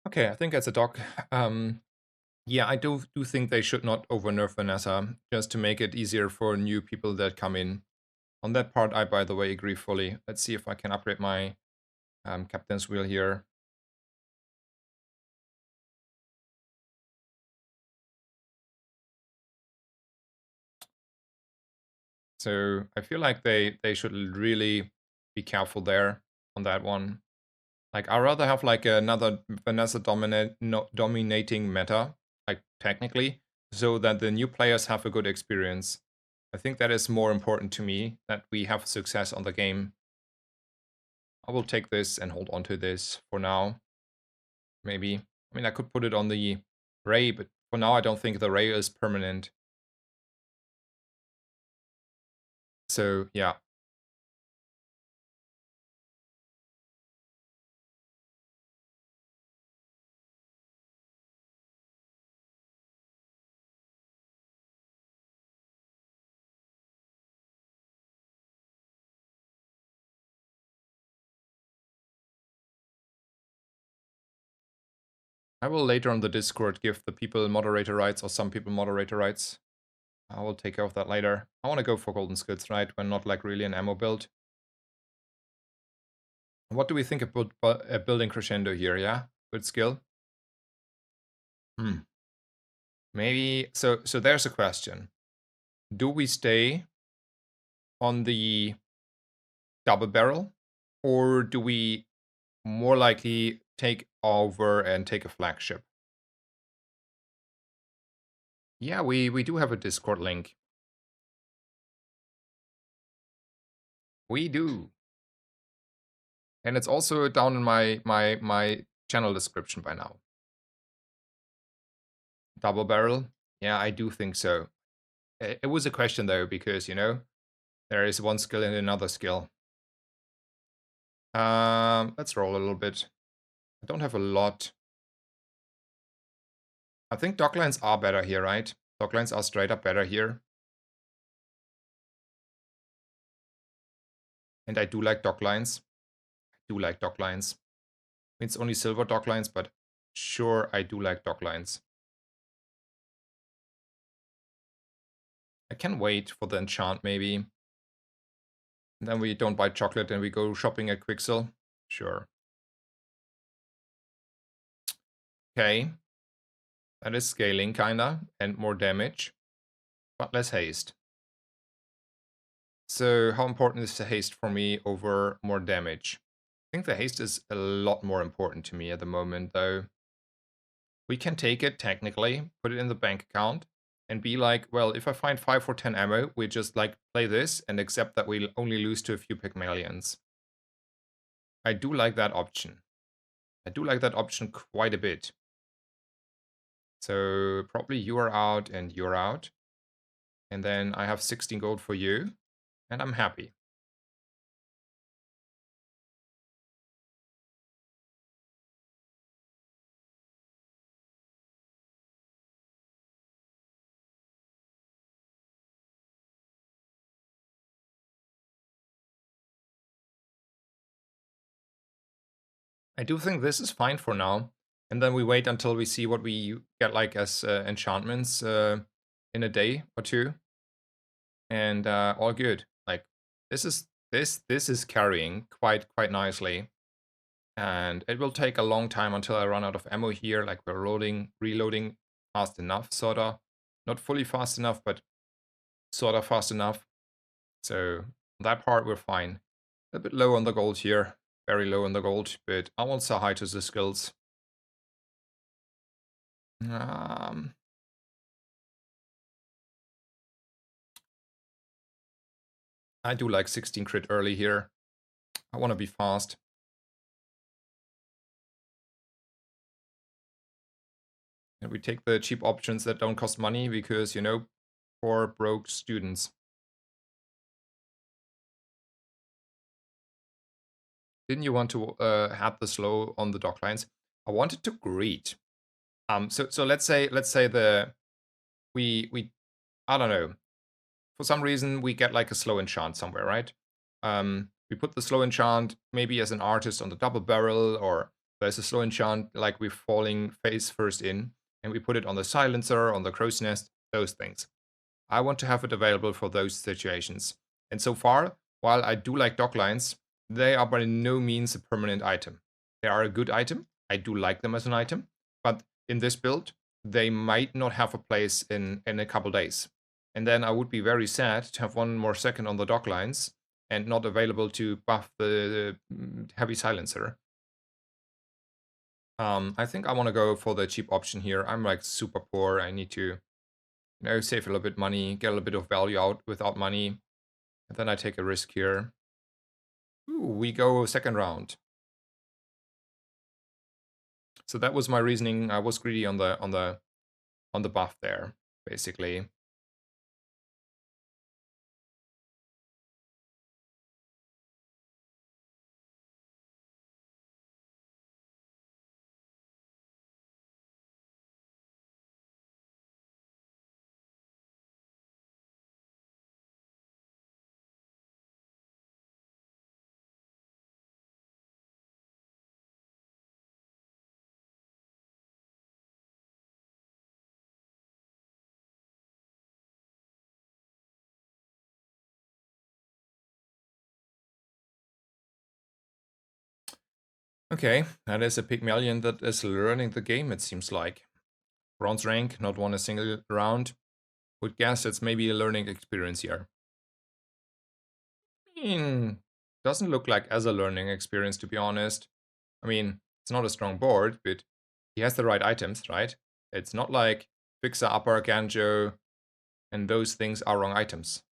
Okay, I think as a doc, yeah, I do think they should not over nerf Vanessa just to make it easier for new people that come in. On that part, I, by the way, agree fully. Let's see if I can upgrade my captain's wheel here. So I feel like they should really be careful there on that one. Like, I'd rather have like another Vanessa dominating meta, like technically, so that the new players have a good experience. I think that is more important to me, that we have success on the game. I will take this and hold on to this for now. Maybe. I mean, I could put it on the Ray, but for now I don't think the Ray is permanent. So, yeah. I will later on the Discord give the people moderator rights or some people moderator rights. I will take care of that later. I want to go for golden skills, right? When not like really an ammo build. What do we think about building crescendo here? Yeah, good skill. Maybe so. So there's a question: do we stay on the double barrel, or do we more likely take over and take a flagship? Yeah, we do have a Discord link. We do. And it's also down in my channel description by now. Double barrel? Yeah, I do think so. It was a question though, because you know, there is one skill and another skill. Let's roll a little bit. I don't have a lot. I think docklines are better here, right? Docklines are straight up better here. And I do like docklines. I do like docklines. It's only silver docklines, but sure, I do like docklines. I can wait for the enchant, maybe. And then we don't buy chocolate and we go shopping at Quixel. Sure. Okay. That is scaling, kinda, and more damage, but less haste. So how important is the haste for me over more damage? I think the haste is a lot more important to me at the moment, though. We can take it, technically, put it in the bank account, and be like, well, if I find 5 or 10 ammo, we just, like, play this and accept that we'll only lose to a few Pygmalions. I do like that option. I do like that option quite a bit. So probably you are out and you're out. And then I have 16 gold for you, and I'm happy. I do think this is fine for now. And then we wait until we see what we get like as enchantments in a day or two. And all good. Like this is carrying quite nicely. And it will take a long time until I run out of ammo here. Like we're reloading fast enough, sorta. Not fully fast enough, but sorta fast enough. So that part we're fine. A bit low on the gold here. Very low on the gold, but I won't say hi to the skills. Um, I do like 16 crit early here. I want to be fast. And we take the cheap options that don't cost money because, you know, poor broke students. Didn't you want to have the slow on the dock lines? I wanted to greet. So let's say we I don't know. For some reason we get like a slow enchant somewhere, right? We put the slow enchant maybe as an artist on the double barrel, or there's a slow enchant like we're falling face first in, and we put it on the silencer, on the crow's nest, those things. I want to have it available for those situations. And so far, while I do like docklines, they are by no means a permanent item. They are a good item. I do like them as an item, but in this build, they might not have a place in a couple days. And then I would be very sad to have one more second on the docklines and not available to buff the heavy silencer. I think I want to go for the cheap option here. I'm like super poor. I need to, you know, save a little bit money, get a little bit of value out without money. And then I take a risk here. Ooh, we go second round. So that was my reasoning. I was greedy on the buff there, basically. Okay, that is a Pygmalion that is learning the game, it seems like. Bronze rank, not won a single round. Would guess it's maybe a learning experience here. Doesn't look like as a learning experience, to be honest. I mean, it's not a strong board, but he has the right items, right? It's not like Fixer, Upper, Ganjo, and those things are wrong items.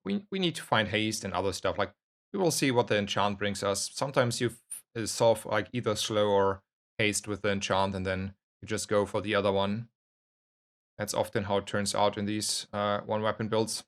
We need to find haste and other stuff. Like, we will see what the enchant brings us. Sometimes you solve like either slow or haste with the enchant, and then you just go for the other one. That's often how it turns out in these one weapon builds.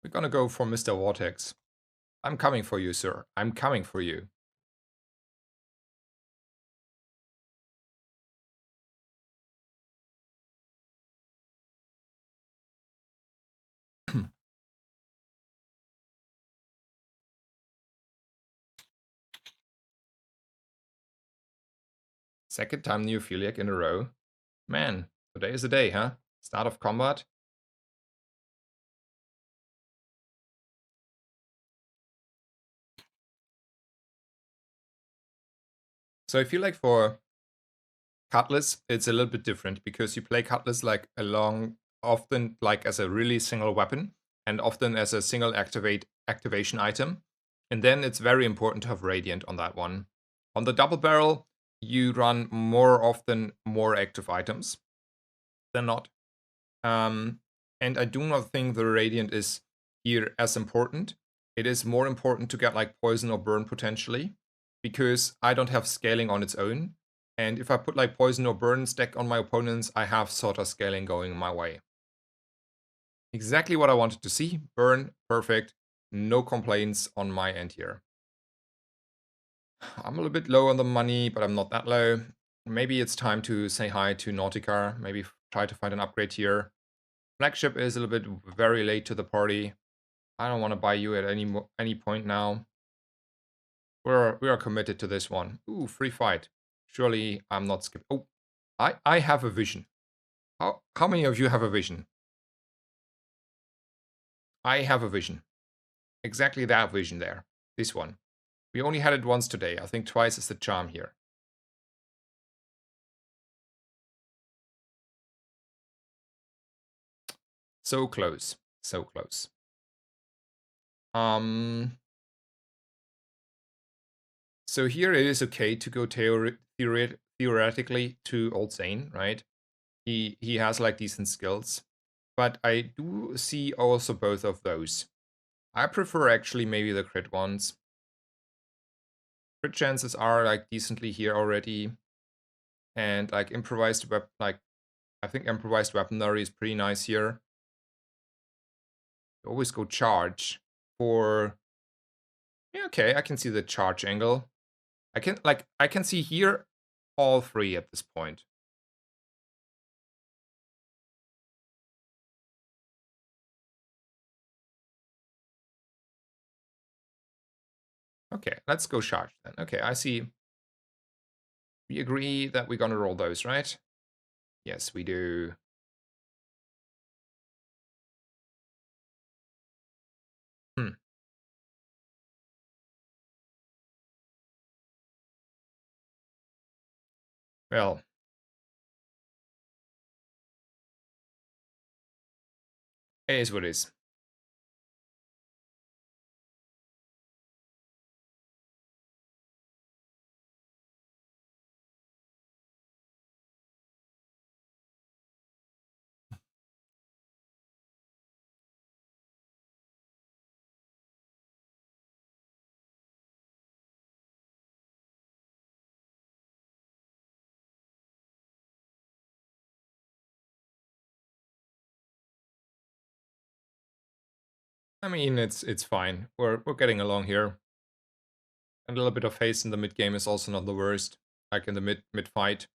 We're gonna go for Mr. Vortex. I'm coming for you, sir. I'm coming for you. Second time Neophiliac in a row. Man, today is the day, huh? Start of combat. So I feel like for Cutlass, it's a little bit different because you play Cutlass like often like as a really single weapon and often as a single activation item. And then it's very important to have Radiant on that one. On the double barrel, you run more often more active items than not. And I do not think the Radiant is here as important. It is more important to get like poison or burn potentially, because I don't have scaling on its own. And if I put like poison or burn stack on my opponents, I have sort of scaling going my way. Exactly what I wanted to see. Burn, perfect. No complaints on my end here. I'm a little bit low on the money, but I'm not that low. Maybe it's time to say hi to Nautica. Maybe try to find an upgrade here. Flagship is a little bit very late to the party. I don't want to buy you at any point now. We are committed to this one. Ooh, free fight. Surely I'm not skipping. Oh, I have a vision. How many of you have a vision? I have a vision. Exactly that vision there. This one. We only had it once today. I think twice is the charm here. So close. So close. So here it is okay to go theoretically to Old Zane, right? He has like decent skills. But I do see also both of those. I prefer actually maybe the crit ones. Crit chances are like decently here already. And like improvised I think improvised weaponry is pretty nice here. You always go charge for, yeah, okay, I can see the charge angle. I can see here all three at this point. Okay, let's go charge then. Okay, I see. We agree that we're gonna roll those, right? Yes, we do. Hmm. Well, it is what it is. I mean, it's fine. We're getting along here. A little bit of haste in the mid game is also not the worst. like in the mid fight.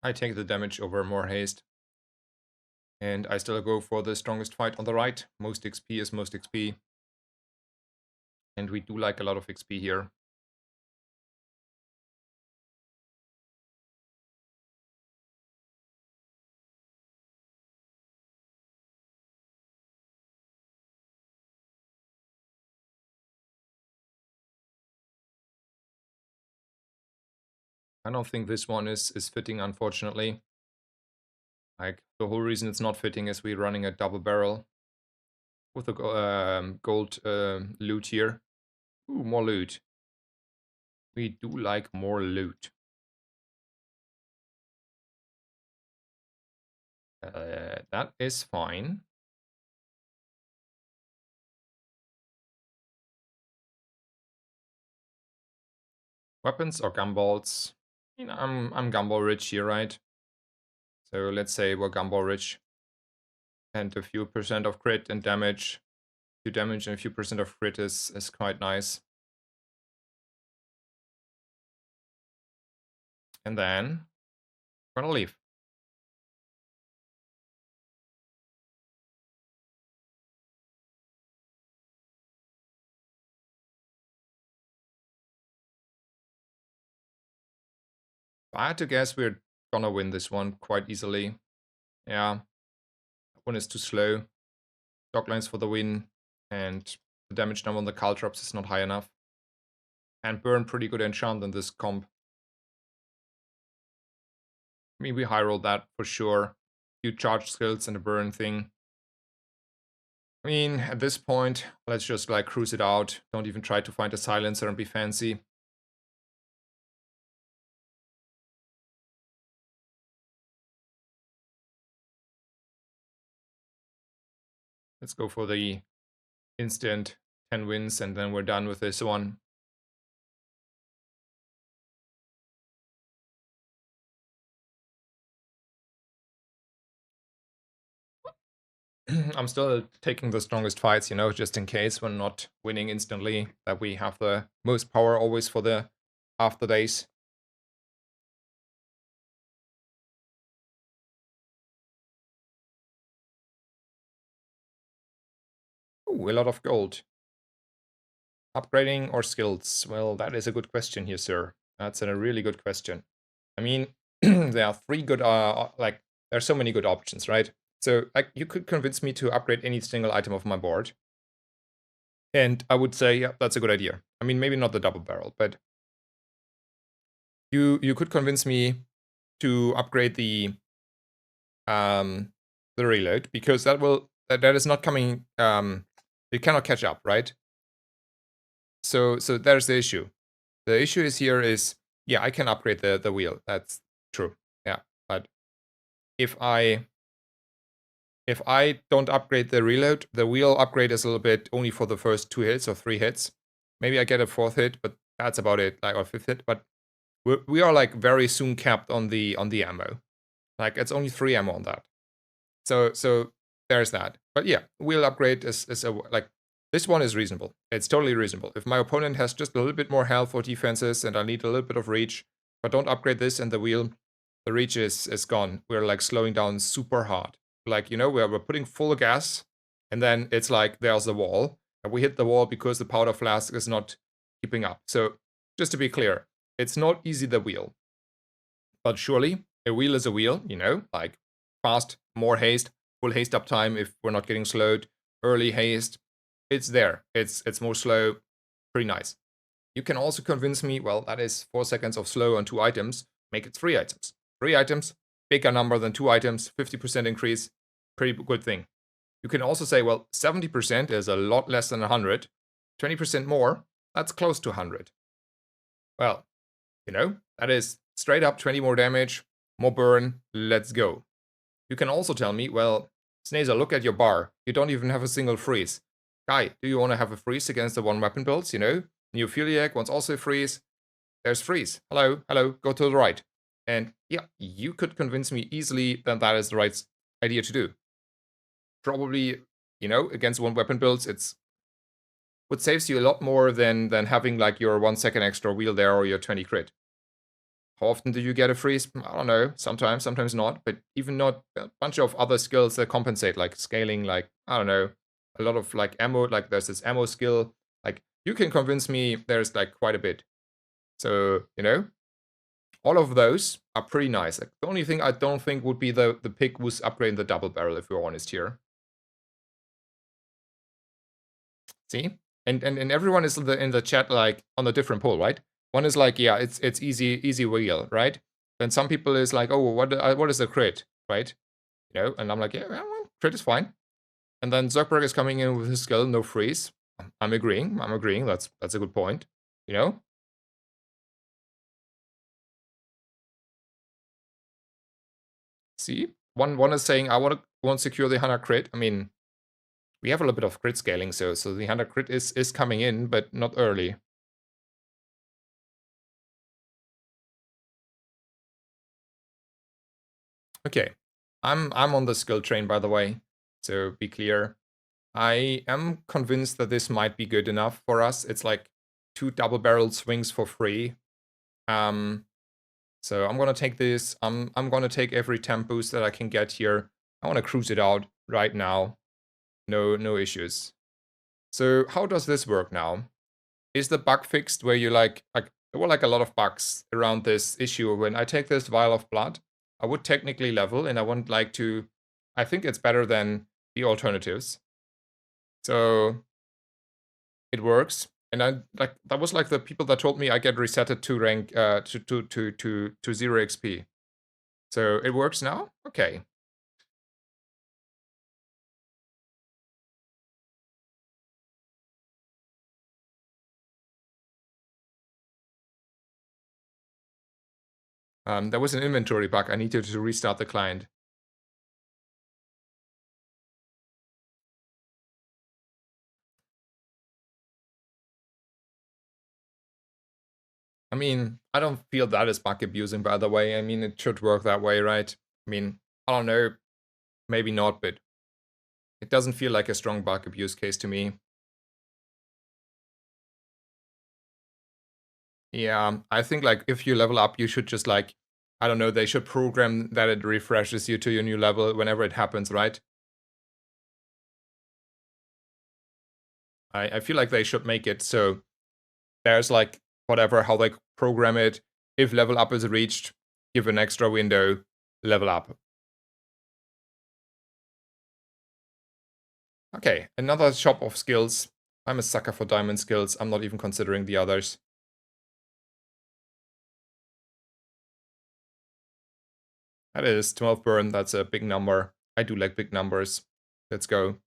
I take the damage over more haste. And I still go for the strongest fight on the right. Most XP is most XP. And we do like a lot of XP here. I don't think this one is fitting, unfortunately. Like, the whole reason it's not fitting is we're running a double barrel with a gold loot here. Ooh, more loot. We do like more loot. That is fine. Weapons or gumballs? You know, I'm gumball rich here, right? So let's say we're gumball rich. And a few percent of crit and damage. Few damage and a few percent of crit is quite nice. And then we're gonna leave. I had to guess we're gonna win this one quite easily. Yeah. One is too slow. Doglines for the win. And the damage number on the Caltrops is not high enough. And burn pretty good enchant in this comp. I mean, we high rolled that for sure. Few charge skills and a burn thing. I mean, at this point, let's just like cruise it out. Don't even try to find a silencer and be fancy. Let's go for the instant 10 wins and then we're done with this one. I'm still taking the strongest fights, you know, just in case we're not winning instantly, that we have the most power always for the after days. Ooh, a lot of gold. Upgrading or skills? Well, that is a good question here, sir. That's a really good question. I mean, there are three good, like, there are so many good options, right? So, like, you could convince me to upgrade any single item of my board. And I would say, yeah, that's a good idea. I mean, maybe not the double barrel, but you could convince me to upgrade the reload, because that is not coming, it cannot catch up, right? So there's the issue. The issue is yeah, I can upgrade the wheel. That's true. Yeah, but if I don't upgrade the reload, the wheel upgrade is a little bit only for the first 2 hits or 3 hits. Maybe I get a 4th hit, but that's about it, like, or 5th hit. But we are like very soon capped on the ammo. Like, it's only 3 ammo on that. So there's that. But yeah, wheel upgrade is a, like, this one is reasonable. It's totally reasonable. If my opponent has just a little bit more health or defenses and I need a little bit of reach, but don't upgrade this and the wheel, the reach is gone. We're like slowing down super hard. Like, you know, we're putting full gas and then it's like there's the wall. And we hit the wall because the powder flask is not keeping up. So just to be clear, it's not easy, the wheel. But surely a wheel is a wheel, you know, like fast, more haste, full haste uptime if we're not getting slowed, early haste. It's there. It's more slow. Pretty nice. You can also convince me, well, that is 4 seconds of slow on 2 items. Make it 3 items. 3 items, bigger number than 2 items, 50% increase. Pretty good thing. You can also say, well, 70% is a lot less than 100. 20% more, that's close to 100. Well, you know, that is straight up 20 more damage, more burn, let's go. You can also tell me, well, Snazer, look at your bar. You don't even have a single freeze. Guy, do you want to have a freeze against the 1 weapon builds, you know? Neophiliac wants also a freeze. There's freeze. Hello, hello, go to the right. And yeah, you could convince me easily that that is the right idea to do. Probably, against one weapon builds, it's what saves you a lot more than having like your 1 second extra wheel there or your 20 crit. How often do you get a freeze? I don't know. Sometimes not. But even not a bunch of other skills that compensate, like scaling, like, I don't know, a lot of like ammo, like there's this ammo skill. Like, you can convince me there's like quite a bit. So, all of those are pretty nice. Like, the only thing I don't think would be the pick was upgrading the double barrel, if we're honest here. See? And everyone is in the chat like on a different poll, right? One is like, yeah, it's easy wheel, right? Then some people is like, oh, what is the crit, right? And I'm like, yeah, well, crit is fine. And then Zuckerberg is coming in with his skill, no freeze. I'm agreeing. That's a good point. See, one is saying I want to secure the 100 crit. I mean, we have a little bit of crit scaling, so the 100 crit is coming in, but not early. Okay, I'm on the skill train, by the way, so be clear. I am convinced that this might be good enough for us. It's like 2 double-barreled swings for free. So I'm gonna take this. I'm gonna take every temp boost that I can get here. I want to cruise it out right now. No issues. So how does this work now? Is the bug fixed where you like there were like a lot of bugs around this issue. When I take this vial of blood, I would technically level, and I wouldn't like to. I think it's better than the alternatives. So it works. And I like that was like the people that told me I get resetted to rank to 0 XP. So it works now? Okay. There was an inventory bug. I needed to restart the client. I mean, I don't feel that is bug abusing, by the way. I mean, it should work that way, right? I mean, I don't know. Maybe not, but it doesn't feel like a strong bug abuse case to me. Yeah, I think like if you level up, you should just like, I don't know, they should program that it refreshes you to your new level whenever it happens, right? I feel like they should make it so there's like whatever, how they program it. If level up is reached, give an extra window, level up. Okay, another shop of skills. I'm a sucker for diamond skills. I'm not even considering the others. That is 12 burn. That's a big number. I do like big numbers. Let's go.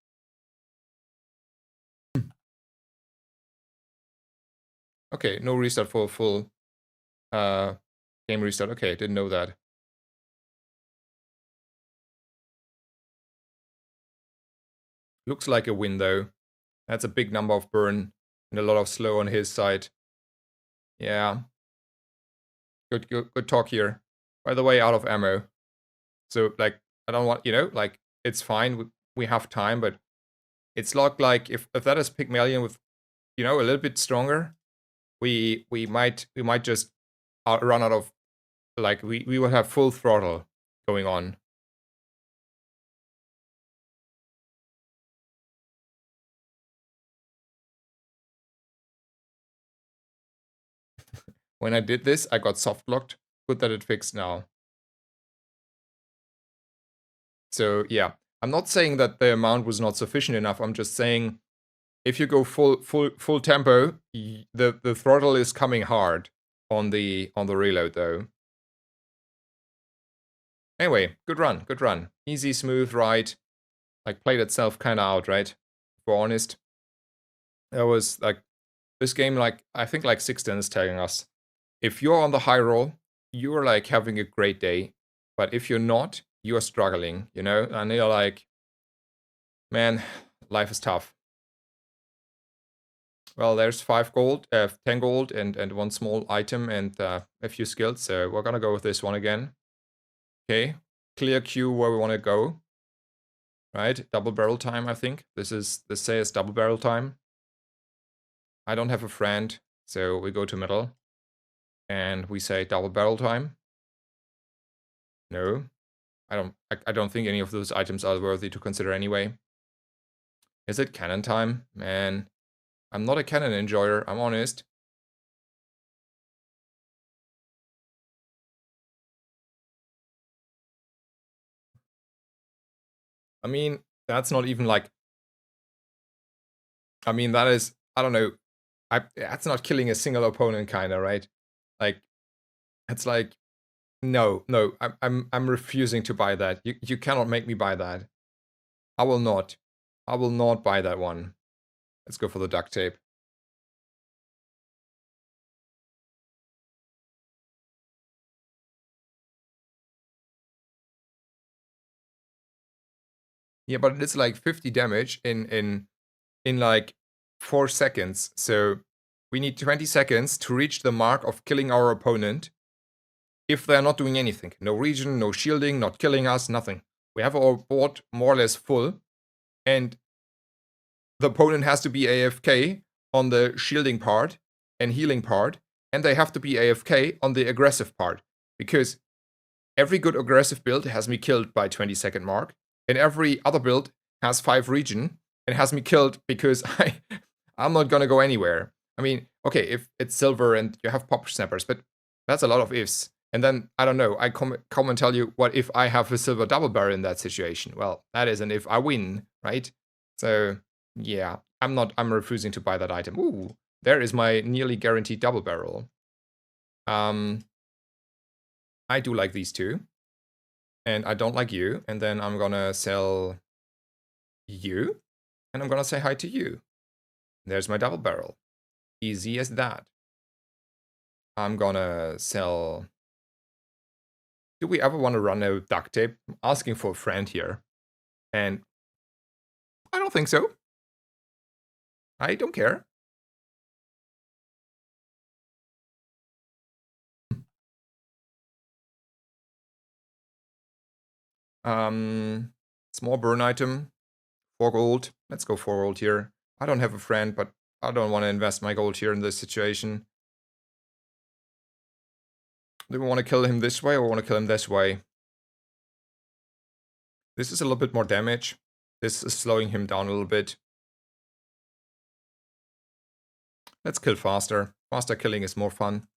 Okay, no restart for full game restart. Okay, didn't know that. Looks like a win though. That's a big number of burn and a lot of slow on his side. Yeah. Good talk here. By the way, out of ammo. So like I don't want, like it's fine. We have time, but it's not like if that is Pygmalion with, a little bit stronger, we might just run out of, like we will have full throttle going on. When I did this, I got soft blocked. Good that it fixed now. So yeah, I'm not saying that the amount was not sufficient enough. I'm just saying if you go full tempo, the throttle is coming hard on the reload though. Anyway, good run. Easy, smooth ride. Like played itself kind of out, right? For honest, there was like this game. Like I think like 16 is telling us if you're on the high roll, you're like having a great day. But if you're not, you're struggling, and you're like, man, life is tough. Well, there's 5 gold, 10 gold, and 1 small item, and a few skills, so we're gonna go with this one again. Okay, clear queue where we wanna go. Right, double barrel time, I think. This says double barrel time. I don't have a friend, so we go to middle. And we say double barrel time. No. I don't think any of those items are worthy to consider anyway. Is it cannon time? Man, I'm not a cannon enjoyer, I'm honest. I mean, that's not even like... I mean, that is... I don't know. That's not killing a single opponent kinda, right? Like, it's like... No, no, I'm refusing to buy that. You cannot make me buy that. I will not. I will not buy that one. Let's go for the duct tape. Yeah, but it's like 50 damage in like 4 seconds. So we need 20 seconds to reach the mark of killing our opponent if they're not doing anything. No regen, no shielding, not killing us, nothing. We have our board more or less full, and the opponent has to be AFK on the shielding part and healing part, and they have to be AFK on the aggressive part, because every good aggressive build has me killed by 20-second mark, and every other build has 5 regen and has me killed because I'm not gonna go anywhere. I mean, okay, if it's silver and you have pop snappers, but that's a lot of ifs. And then, I don't know, I come and tell you, what if I have a silver double barrel in that situation? Well, that is an if I win, right? So, yeah, I'm refusing to buy that item. Ooh, there is my nearly guaranteed double barrel. I do like these two. And I don't like you. And then I'm gonna sell you. And I'm gonna say hi to you. There's my double barrel. Easy as that. I'm gonna sell... Do we ever want to run a duct tape? I'm asking for a friend here. And I don't think so. I don't care. Small burn item. 4 gold. Let's go 4 gold here. I don't have a friend, but I don't want to invest my gold here in this situation. Do we want to kill him this way or want to kill him this way? This is a little bit more damage. This is slowing him down a little bit. Let's kill faster. Faster killing is more fun.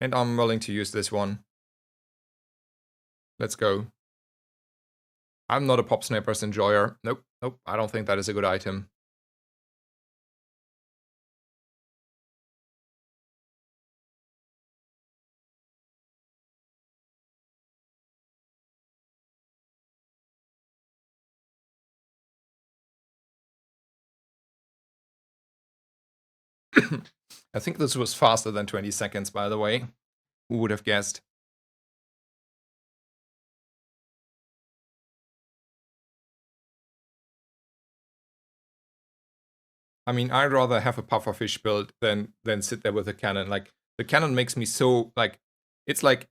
And I'm willing to use this one. Let's go. I'm not a pop snipers enjoyer. Nope, nope, I don't think that is a good item. I think this was faster than 20 seconds, by the way. Who would have guessed? I mean, I'd rather have a pufferfish build than sit there with a cannon. Like, the cannon makes me so, like, it's like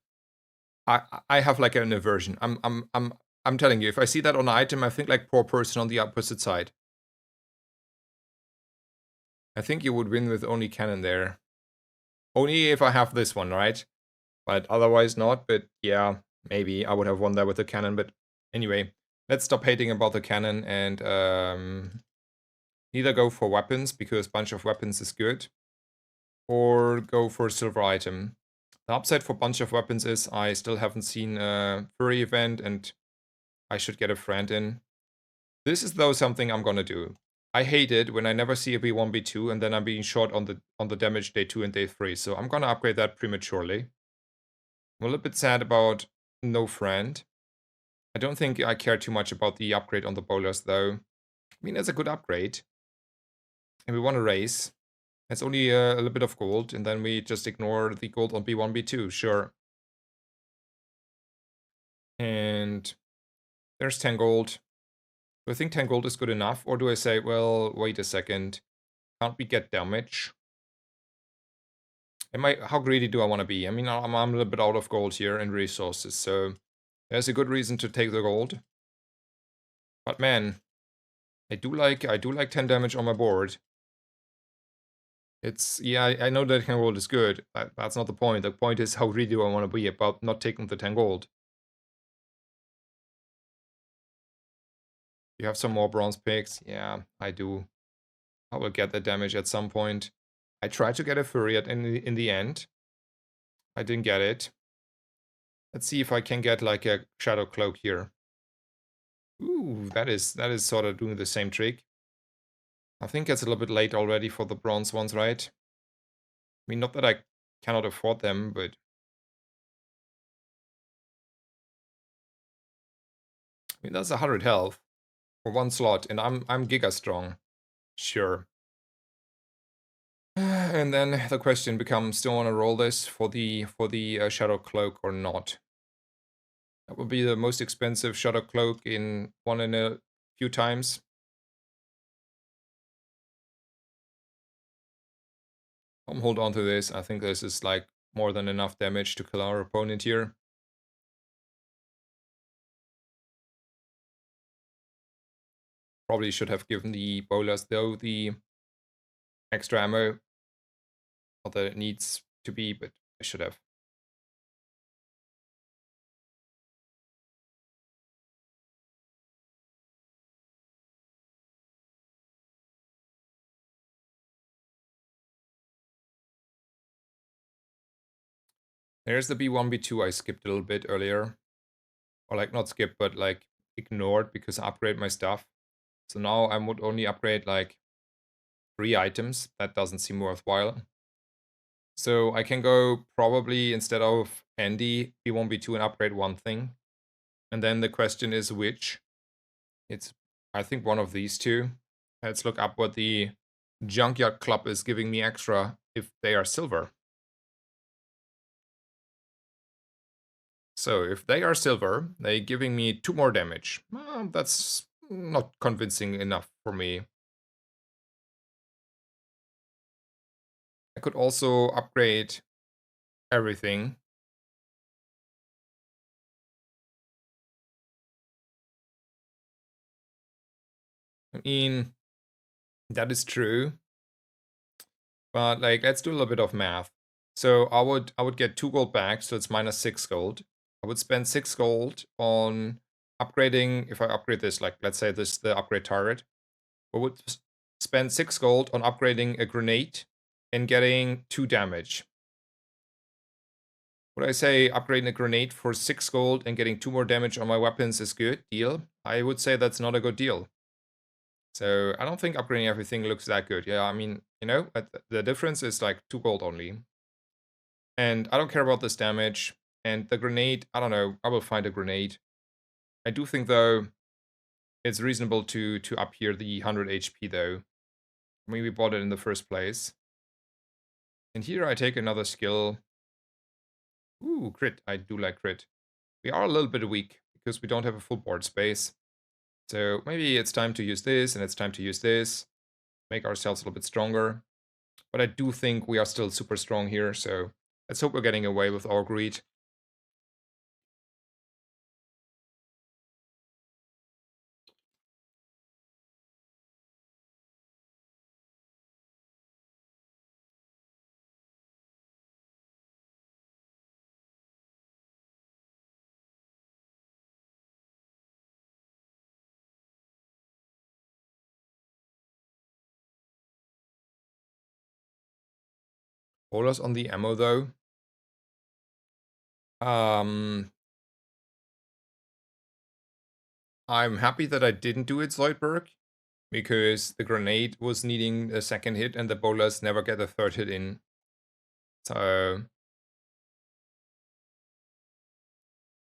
I have like an aversion. I'm telling you, if I see that on an item, I think like poor person on the opposite side. I think you would win with only cannon there. Only if I have this one, right? But otherwise not. But yeah, maybe I would have won there with the cannon. But anyway, let's stop hating about the cannon and either go for weapons, because bunch of weapons is good, or go for a silver item. The upside for bunch of weapons is I still haven't seen a furry event, and I should get a friend in. This is though something I'm gonna do. I hate it when I never see a B1, B2, and then I'm being short on the damage day 2 and day 3, so I'm gonna upgrade that prematurely. I'm a little bit sad about no friend. I don't think I care too much about the upgrade on the bowlers though. I mean, it's a good upgrade. And we want to race. It's only a little bit of gold, and then we just ignore the gold on B1, B2, sure. And there's 10 gold. Do I think 10 gold is good enough? Or do I say, well, wait a second. Can't we get damage? How greedy do I want to be? I mean, I'm a little bit out of gold here and resources, so there's a good reason to take the gold. But man, I do like 10 damage on my board. It's, yeah, I know that 10 gold is good. That's not the point. The point is how greedy do I want to be about not taking the 10 gold. You have some more bronze picks? Yeah, I do. I will get the damage at some point. I tried to get a Fury in the end. I didn't get it. Let's see if I can get like a Shadow Cloak here. Ooh, that is sort of doing the same trick. I think it's a little bit late already for the bronze ones, right? I mean, not that I cannot afford them, but I mean that's 100 health for one slot, and I'm Giga strong. Sure. And then the question becomes: do I want to roll this for the Shadow Cloak or not? That would be the most expensive Shadow Cloak in a few times. I'll hold on to this. I think this is like more than enough damage to kill our opponent here. Probably should have given the Bolas though the extra ammo. Not that it needs to be, but I should have. There's the B1, B2 I skipped a little bit earlier. Or like not skipped, but like ignored because I upgrade my stuff. So now I would only upgrade like 3 items. That doesn't seem worthwhile. So I can go probably instead of Andy, B1, B2 and upgrade one thing. And then the question is which. It's, I think, one of these two. Let's look up what the Junkyard Club is giving me extra if they are silver. So if they are silver, they're giving me 2 more damage. Well, that's not convincing enough for me. I could also upgrade everything. I mean, that is true. But like, let's do a little bit of math. So I would get 2 gold back, so it's minus 6 gold. I would spend 6 gold on upgrading. If I upgrade this, like let's say this is the upgrade target, I would spend 6 gold on upgrading a grenade and getting 2 damage. Would I say upgrading a grenade for 6 gold and getting 2 more damage on my weapons is good deal? I would say that's not a good deal. So I don't think upgrading everything looks that good. Yeah, I mean, you know, the difference is like 2 gold only. And I don't care about this damage. And the grenade, I don't know, I will find a grenade. I do think, though, it's reasonable to up here the 100 HP, though. I mean, we bought it in the first place. And here I take another skill. Ooh, crit. I do like crit. We are a little bit weak because we don't have a full board space. So maybe it's time to use this and it's time to use this. Make ourselves a little bit stronger. But I do think we are still super strong here, so let's hope we're getting away with our greed. Bolas on the ammo, though. I'm happy that I didn't do it, Zoidberg, because the grenade was needing a second hit and the Bolas never get a third hit in. So,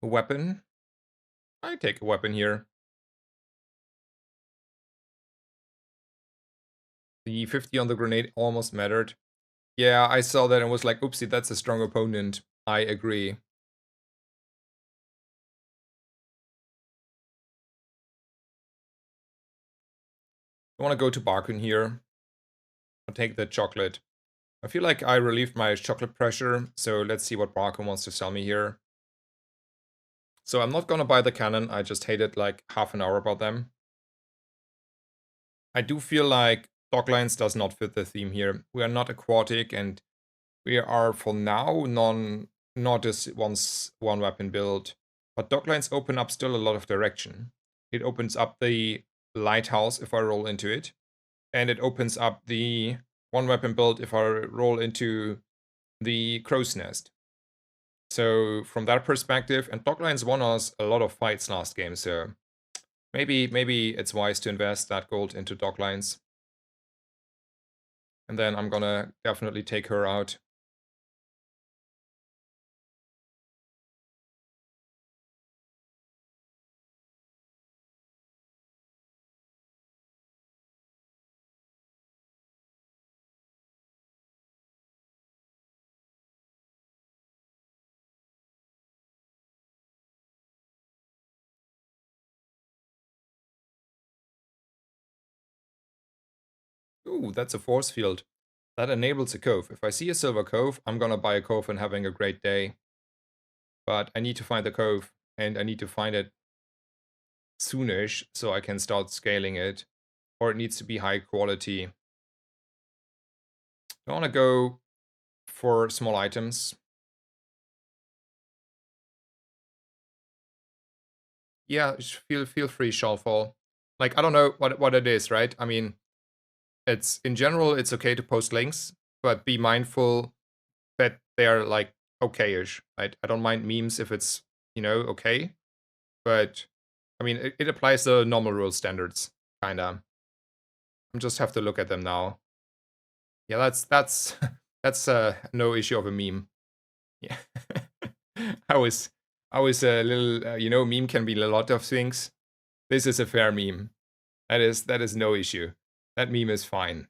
a weapon? I take a weapon here. The 50 on the grenade almost mattered. Yeah, I saw that and was like, oopsie, that's a strong opponent. I agree. I want to go to Barkun here. I'll take the chocolate. I feel like I relieved my chocolate pressure, so let's see what Barco wants to sell me here. So I'm not gonna buy the cannon, I just hated like half an hour about them. I do feel like Doglines does not fit the theme here. We are not aquatic, and we are for now not this one weapon build. But Doglines open up still a lot of direction. It opens up the lighthouse if I roll into it. And it opens up the one weapon build if I roll into the crow's nest. So from that perspective, and Doglines won us a lot of fights last game, so maybe it's wise to invest that gold into Doglines. And then I'm gonna definitely take her out. Ooh, that's a force field. That enables a cove. If I see a silver cove, I'm gonna buy a cove and having a great day. But I need to find the cove, and I need to find it soonish so I can start scaling it. Or it needs to be high quality. I wanna go for small items. Yeah, feel free, Shawfall. Like, I don't know what it is, right? I mean, it's in general it's okay to post links, but be mindful that they're like okay-ish. I don't mind memes if it's, okay. But I mean it applies to normal rule standards, kinda. I just have to look at them now. Yeah, that's that's no issue of a meme. Yeah. I was a little meme can be a lot of things. This is a fair meme. That is no issue. That meme is fine.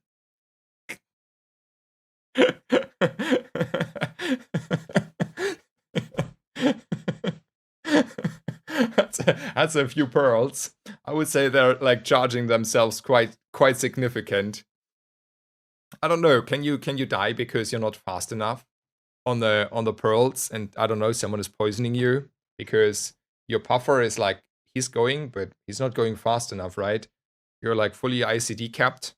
That's a few pearls. I would say they're like charging themselves quite significant. I don't know. Can you die because you're not fast enough on the pearls? And I don't know, someone is poisoning you because your puffer is like he's going, but he's not going fast enough, right? You're like fully ICD capped.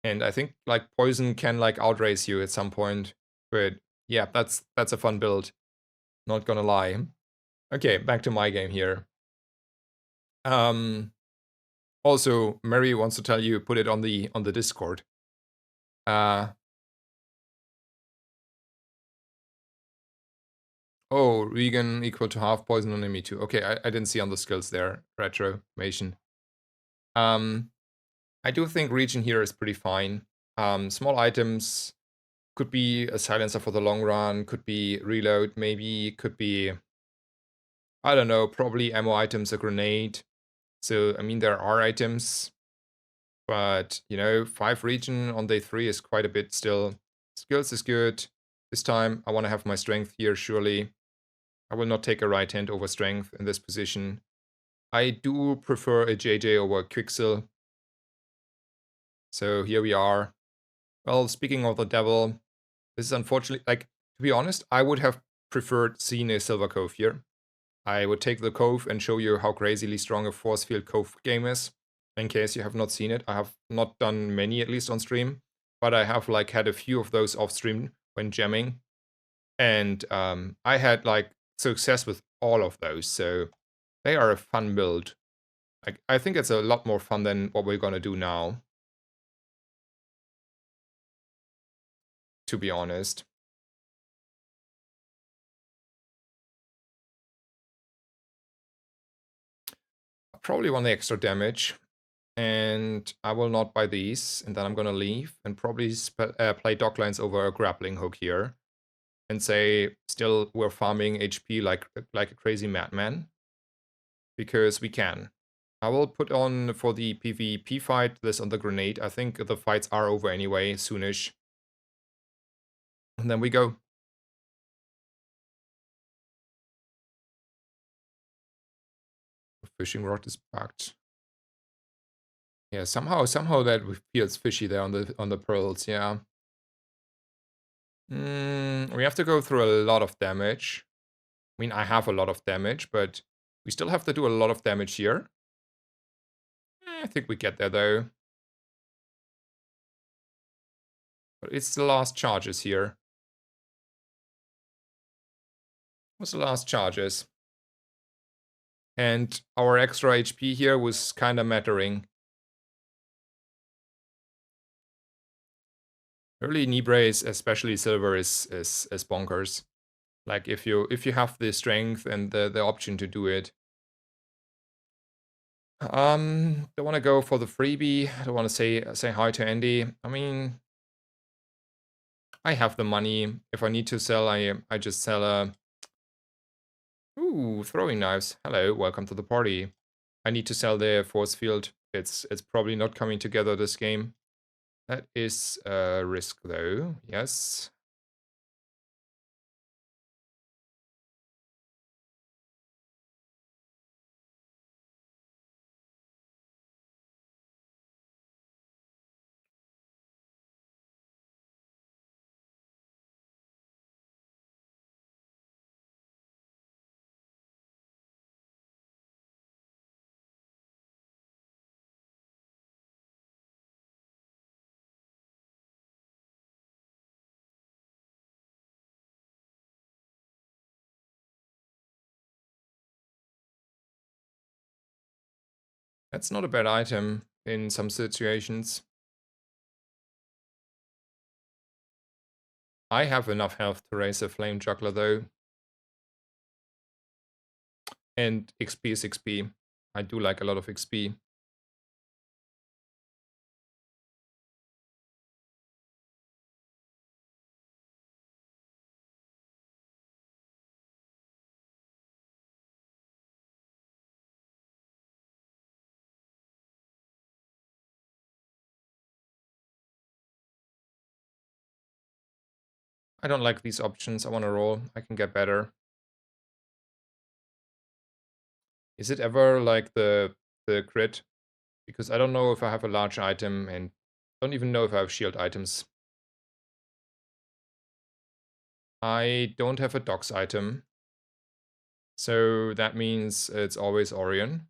And I think like poison can like outrace you at some point. But yeah, that's a fun build. Not gonna lie. Okay, back to my game here. Also, Mary wants to tell you put it on the Discord. Oh, Regan equal to half poison on enemy too. Okay, I didn't see on the skills there. Retromation. I do think region here is pretty fine. Small items could be a silencer for the long run, could be reload, maybe, could be, I don't know, probably ammo items, a grenade. So, I mean, there are items, but, 5 region on day 3 is quite a bit still. Skills is good. This time, I want to have my strength here, surely. I will not take a right hand over strength in this position. I do prefer a JJ over a Quixel. So here we are. Well, speaking of the devil, this is unfortunately, like, to be honest, I would have preferred seeing a Silver Cove here. I would take the Cove and show you how crazily strong a Force Field Cove game is. In case you have not seen it, I have not done many, at least on stream, but I have like had a few of those off stream when jamming. And I had like success with all of those, so they are a fun build. I think it's a lot more fun than what we're gonna do now, to be honest. I probably want the extra damage, and I will not buy these, and then I'm gonna leave and probably play Doglines over a grappling hook here, and say still we're farming HP like a crazy madman, because we can. I will put on for the PvP fight this on the grenade. I think the fights are over anyway, soonish. And then we go. The fishing rod is packed. Yeah, somehow that feels fishy there on the pearls, yeah. We have to go through a lot of damage. I mean, I have a lot of damage, but we still have to do a lot of damage here. I think we get there, though. But it's the last charges here. What's the last charges? And our extra HP here was kind of mattering. Early Nibrace, especially silver, is bonkers. Like if you have the strength and the option to do it. Don't want to go for the freebie. I don't want to say hi to Andy. I mean, I have the money. If I need to sell, I just sell a. Ooh, throwing knives. Hello, welcome to the party. I need to sell the force field. It's probably not coming together this game. That is a risk though. Yes. That's not a bad item in some situations. I have enough health to raise a flame juggler though. And XP is XP. I do like a lot of XP. I don't like these options. I want to roll. I can get better. Is it ever like the crit? Because I don't know if I have a large item and don't even know if I have shield items. I don't have a docs item. So that means it's always Orion.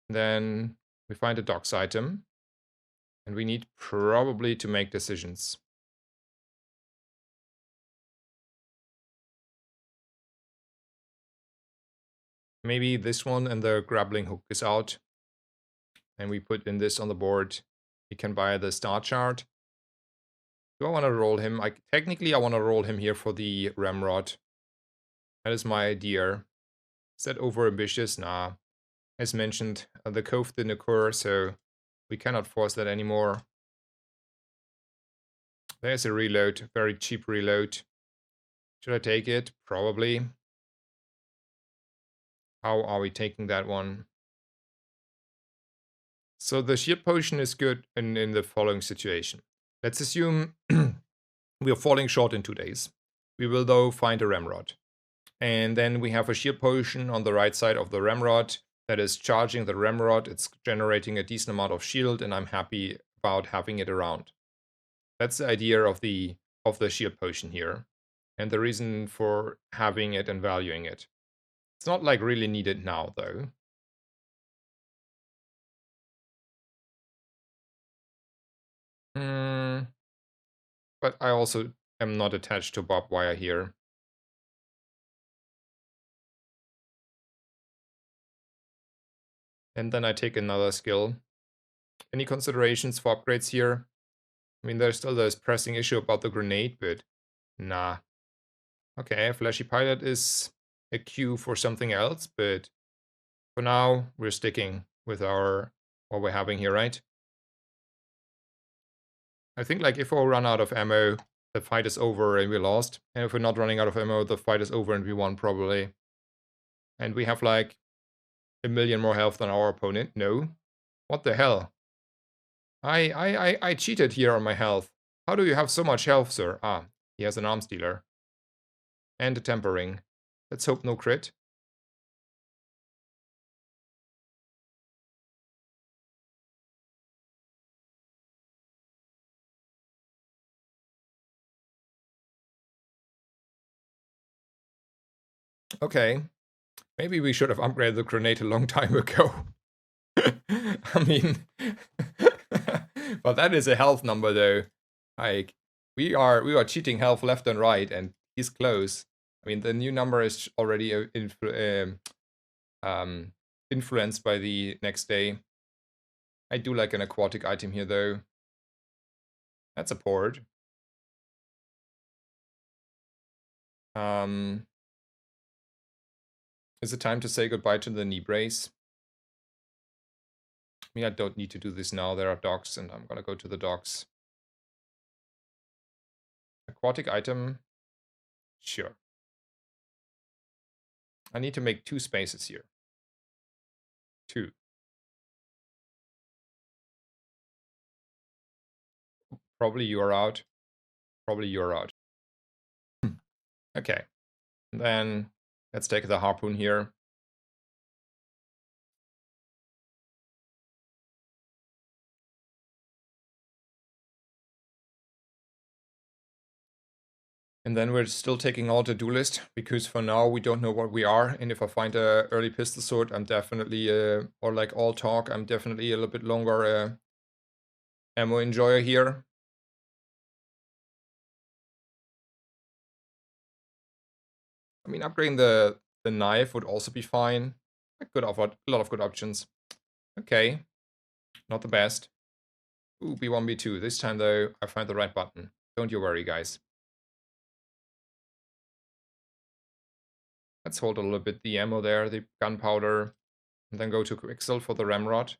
Then we find a docs item. And we need probably to make decisions. Maybe this one and the grappling hook is out. And we put in this on the board. We can buy the star chart. Do I want to roll him? Technically, I want to roll him here for the Ramrod. That is my idea. Is that over ambitious? Nah. As mentioned, the cove didn't occur, so we cannot force that anymore. There's a reload, very cheap reload. Should I take it? Probably. How are we taking that one? So the shield potion is good in the following situation. Let's assume we are falling short in 2 days. We will though find a Ramrod. And then we have a shield potion on the right side of the Ramrod that is charging the Ramrod. It's generating a decent amount of shield and I'm happy about having it around. That's the idea of the shield potion here. And the reason for having it and valuing it. It's not like really needed now though. But I also am not attached to barbed wire here. And then I take another skill. Any considerations for upgrades here? I mean, there's still this pressing issue about the grenade, but nah. Okay, Flashy Pilot is a cue for something else, but for now, we're sticking with what we're having here, right? I think, like, if we run out of ammo, the fight is over and we lost. And if we're not running out of ammo, the fight is over and we won, probably. And we have, like, 1,000,000 more health than our opponent. No. What the hell? I cheated here on my health. How do you have so much health, sir? Ah, he has an arms dealer. And a tempering. Let's hope no crit. Okay. Maybe we should have upgraded the grenade a long time ago. I mean, but that is a health number though. Like we are cheating health left and right, and he's close. I mean, the new number is already influenced by the next day. I do like an aquatic item here though. That's a port. Is it time to say goodbye to the knee brace? I mean, I don't need to do this now. There are docks, and I'm gonna go to the docks. Aquatic item. Sure. I need to make 2 spaces here. 2. Probably you're out. Probably you're out. Okay. Then let's take the harpoon here. And then we're still taking out a duelist, because for now we don't know what we are. And if I find a early pistol sword, I'm definitely, or like all talk, I'm definitely a little bit longer ammo enjoyer here. I mean, upgrading the knife would also be fine. A lot of good options. Okay, not the best. Ooh, B1, B2. This time though, I find the right button. Don't you worry, guys. Let's hold a little bit the ammo there, the gunpowder, and then go to Quicksil for the ramrod.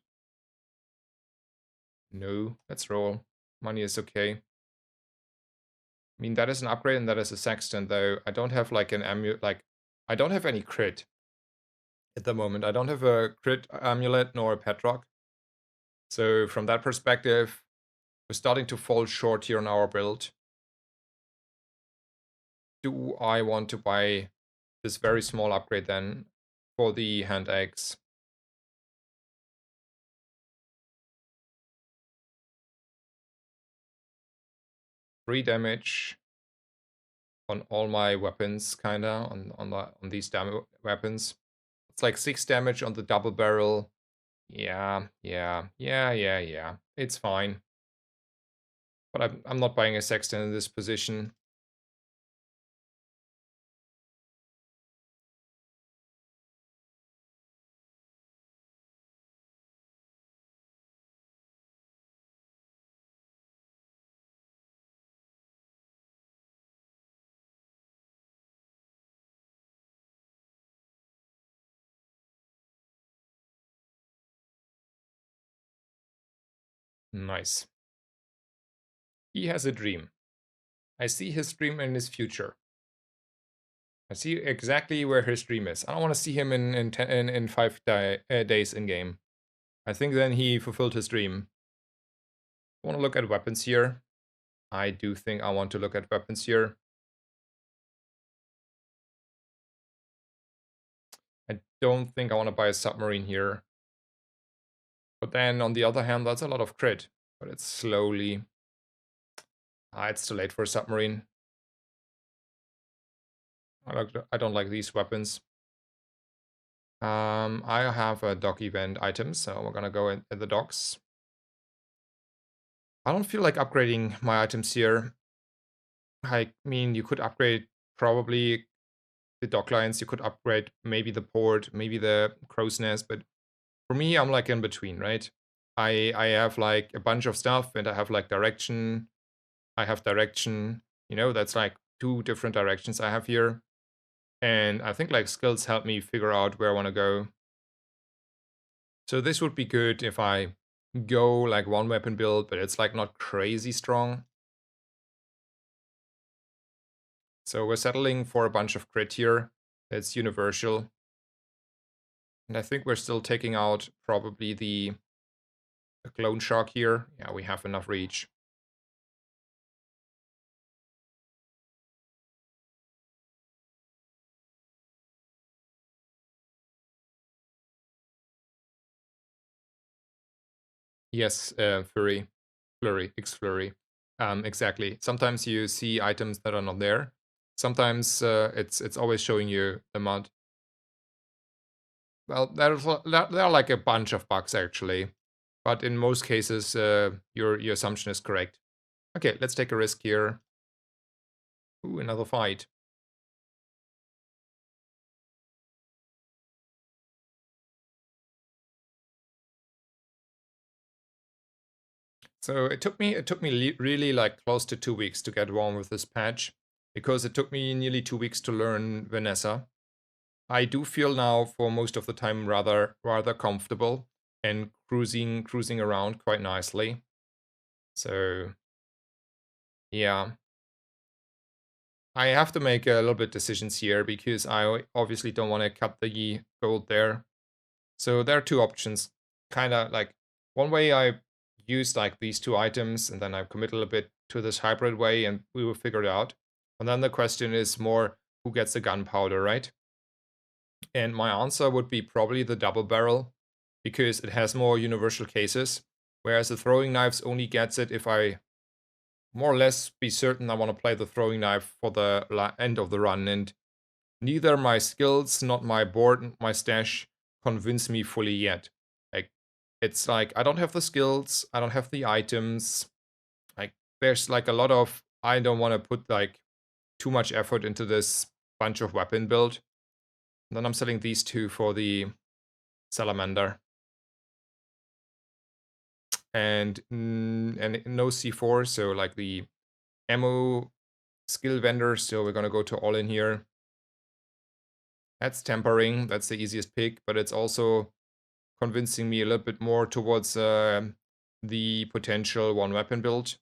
No, let's roll. Money is okay. I mean, that is an upgrade and that is a sextant, though. I don't have like an amulet, like, I don't have any crit at the moment. I don't have a crit amulet nor a petrock. So from that perspective, we're starting to fall short here on our build. Do I want to buy this very small upgrade then for the hand axe? 3 damage on all my weapons, kinda, on these weapons. It's like 6 damage on the double barrel. Yeah. It's fine. But I'm not buying a sextant in this position. Nice. He has a dream. I see his dream in his future. I see exactly where his dream is. I don't want to see him in 5 days in game. I think then he fulfilled his dream. I want to look at weapons here. I do think I want to look at weapons here. I don't think I want to buy a submarine here. But then on the other hand, that's a lot of crit. But it's slowly. It's too late for a submarine. I don't like these weapons. I have a dock event item, so we're gonna go in at the docks. I don't feel like upgrading my items here. I mean, you could upgrade probably the dock lines, you could upgrade maybe the port, maybe the crow's nest, but for me, I'm like in between, right? I have like a bunch of stuff, and I have like direction. I have direction, that's like 2 different directions I have here. And I think like skills help me figure out where I want to go. So this would be good if I go like 1 weapon build, but it's like not crazy strong. So we're settling for a bunch of crit here. It's universal. And I think we're still taking out probably the clone shark here. Yeah, we have enough reach. Yes, Flurry, X-Flurry. Exactly. Sometimes you see items that are not there. Sometimes it's always showing you the mod. Well, there are like a bunch of bugs actually, but in most cases, your assumption is correct. Okay, let's take a risk here. Ooh, another fight. So it took me really like close to 2 weeks to get warm with this patch, because it took me nearly 2 weeks to learn Vanessa. I do feel now for most of the time rather comfortable and cruising around quite nicely. So yeah, I have to make a little bit decisions here because I obviously don't want to cut the gold there. So there are two options. Kind of like one way I use like these two items and then I commit a little bit to this hybrid way and we will figure it out. And then the question is more who gets the gunpowder, right? And my answer would be probably the double barrel because it has more universal cases, whereas the throwing knives only gets it if I more or less be certain I want to play the throwing knife for the end of the run, and neither my skills, not my board, my stash convince me fully yet. Like, it's like I don't have the skills, I don't have the items. Like, there's like a lot of I don't want to put like too much effort into this bunch of weapon build. And then I'm selling these two for the salamander. And no C4, so like the ammo skill vendor, so we're gonna go to all in here. That's tempering, that's the easiest pick, but it's also convincing me a little bit more towards the potential one weapon build.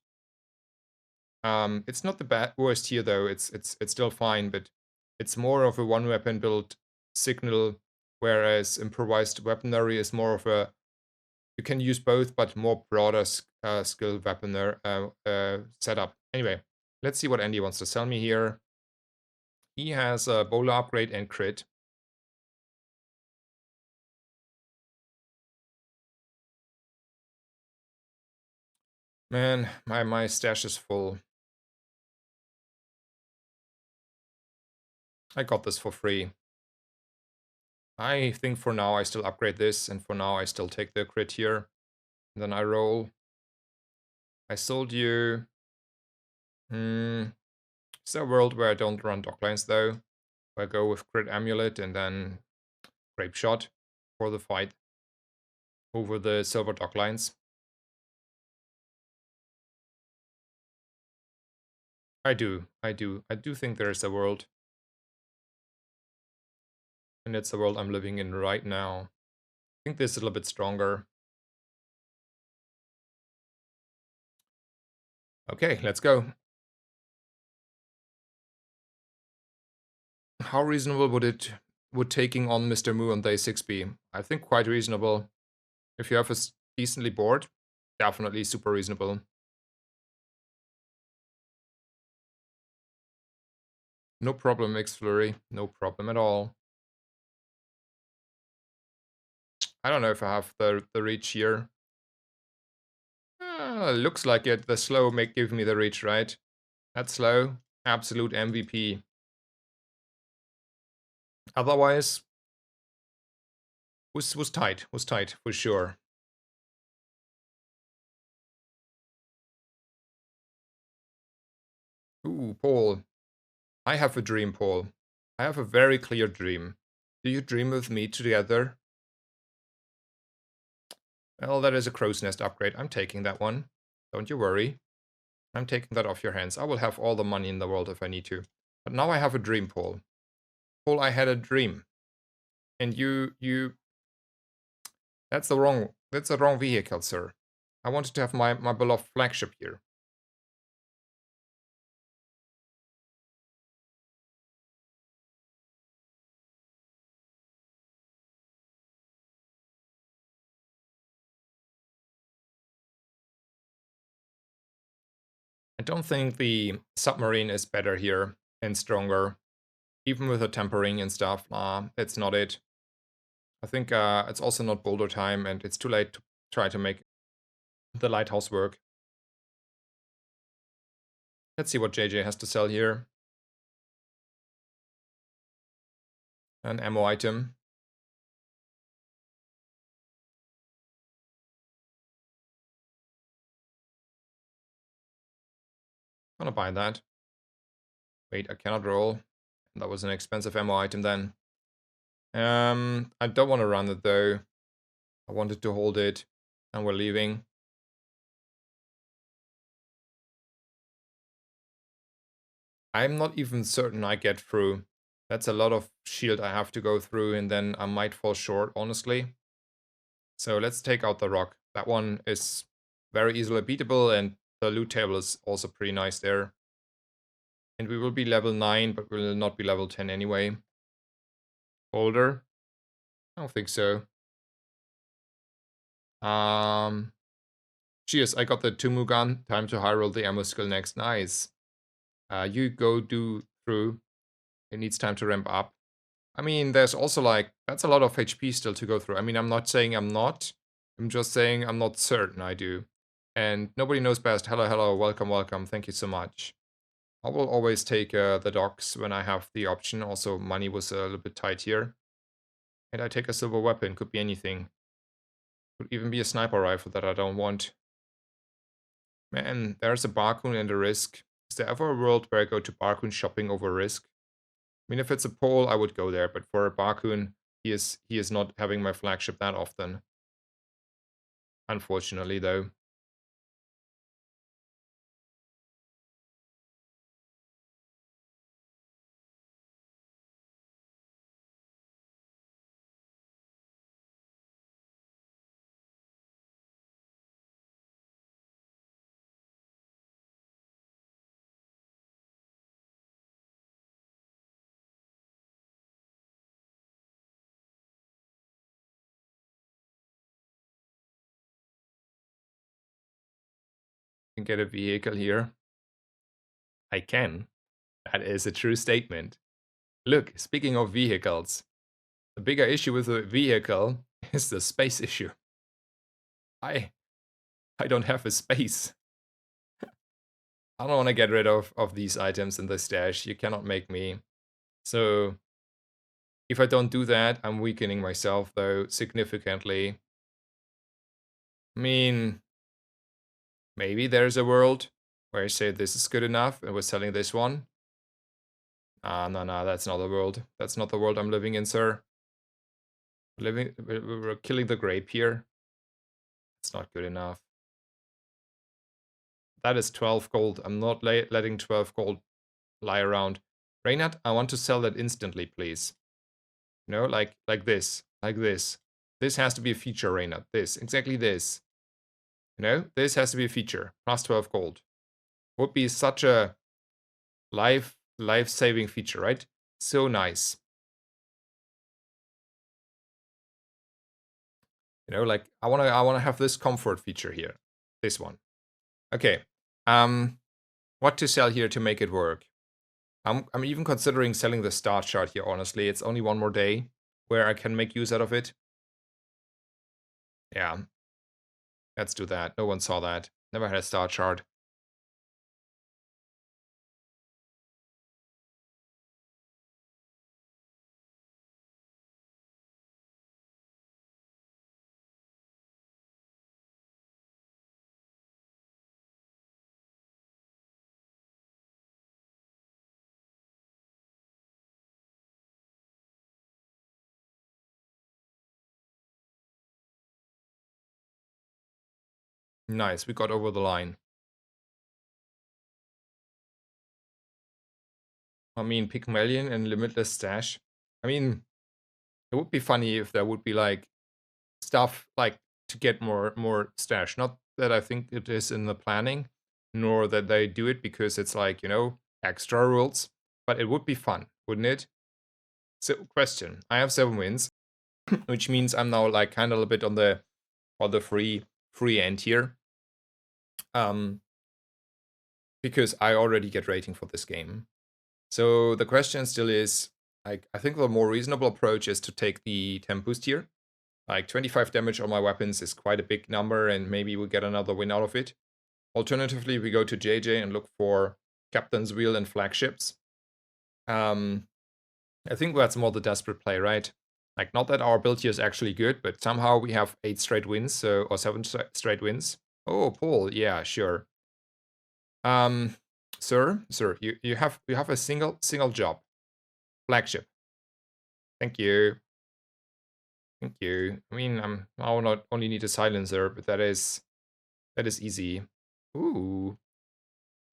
It's not the worst here though, it's still fine, but it's more of a one weapon build signal, whereas improvised weaponry is more of a you can use both, but more broader skill weaponry setup. Anyway, let's see what Andy wants to sell me here. He has a bowler upgrade and crit. Man, my stash is full. I got this for free. I think for now I still upgrade this, and for now I still take the crit here. And then I roll. I sold you. It's a world where I don't run docklines though. I go with crit amulet and then grape shot for the fight over the silver docklines. I do think there is a world. And it's the world I'm living in right now. I think this is a little bit stronger. Okay, let's go. How reasonable would taking on Mr. Moo on day 6 be? I think quite reasonable. If you have a decently board, definitely super reasonable. No problem, X-Flurry. No problem at all. I don't know if I have the reach here. Looks like it. The slow may give me the reach, right? That slow, absolute MVP. Otherwise, was tight for sure. Ooh, Paul. I have a dream, Paul. I have a very clear dream. Do you dream with me together? Well, that is a crow's nest upgrade. I'm taking that one. Don't you worry. I'm taking that off your hands. I will have all the money in the world if I need to. But now I have a dream, Paul. Paul, I had a dream. And you... That's the wrong vehicle, sir. I wanted to have my beloved flagship here. I don't think the submarine is better here and stronger. Even with the tempering and stuff, it's not it. I think it's also not boulder time, and it's too late to try to make the lighthouse work. Let's see what JJ has to sell here. An ammo item. Gonna buy that. Wait, I cannot roll. That was an expensive ammo item then. I don't want to run it though. I wanted to hold it, and we're leaving. I'm not even certain I get through. That's a lot of shield I have to go through, and then I might fall short, honestly. So let's take out the rock. That one is very easily beatable, and the loot table is also pretty nice there. And we will be level 9, but we will not be level 10 anyway. Boulder? I don't think so. Cheers, I got the Tumu gun. Time to high roll the ammo skill next. Nice. You go do through. It needs time to ramp up. I mean, there's also like, that's a lot of HP still to go through. I mean, I'm not saying I'm not. I'm just saying I'm not certain I do. And nobody knows best. Hello, hello, welcome, welcome. Thank you so much. I will always take the docks when I have the option. Also, money was a little bit tight here. And I take a silver weapon. Could be anything. Could even be a sniper rifle that I don't want. Man, there's a Barcoon and a Risk. Is there ever a world where I go to Barcoon shopping over Risk? I mean, if it's a pole, I would go there, but for a Barcoon, he is not having my flagship that often. Unfortunately, though. Can get a vehicle here. I can. That is a true statement. Look, speaking of vehicles, the bigger issue with the vehicle is the space issue. I don't have a space. I don't want to get rid of these items in the stash. You cannot make me. So if I don't do that, I'm weakening myself, though, significantly. I mean, maybe there's a world where I say this is good enough and we're selling this one. No, that's not the world. That's not the world I'm living in, sir. We're killing the grape here. It's not good enough. That is 12 gold. I'm not letting 12 gold lie around. Reynard, I want to sell that instantly, please. You know, like this. Like this. This has to be a feature, Reynard. This. Exactly this. You know, this has to be a feature. Plus 12 gold. Would be such a life-saving feature, right? So nice. You know, like I wanna have this comfort feature here. This one. Okay. What to sell here to make it work? I'm even considering selling the star chart here, honestly. It's only one more day where I can make use out of it. Yeah. Let's do that. No one saw that. Never had a star chart. Nice, we got over the line. I mean, Pygmalion and Limitless Stash. I mean, it would be funny if there would be like stuff like to get more stash. Not that I think it is in the planning, nor that they do it because it's like, you know, extra rules. But it would be fun, wouldn't it? So, question. I have 7 wins, which means I'm now like kind of a bit on the free end here. Because I already get rating for this game. So the question still is, like, I think the more reasonable approach is to take the temp boost here. Like 25 damage on my weapons is quite a big number, and maybe we get another win out of it. Alternatively, we go to JJ and look for Captain's Wheel and flagships. And I think that's more the desperate play, right? Like, not that our build here is actually good, but somehow we have 8 straight wins, so or 7 straight wins. Oh, Paul, yeah, sure. Um, sir, you have a single job, flagship. Thank you, thank you. I mean, I will not only need a silencer, but that is easy. Ooh.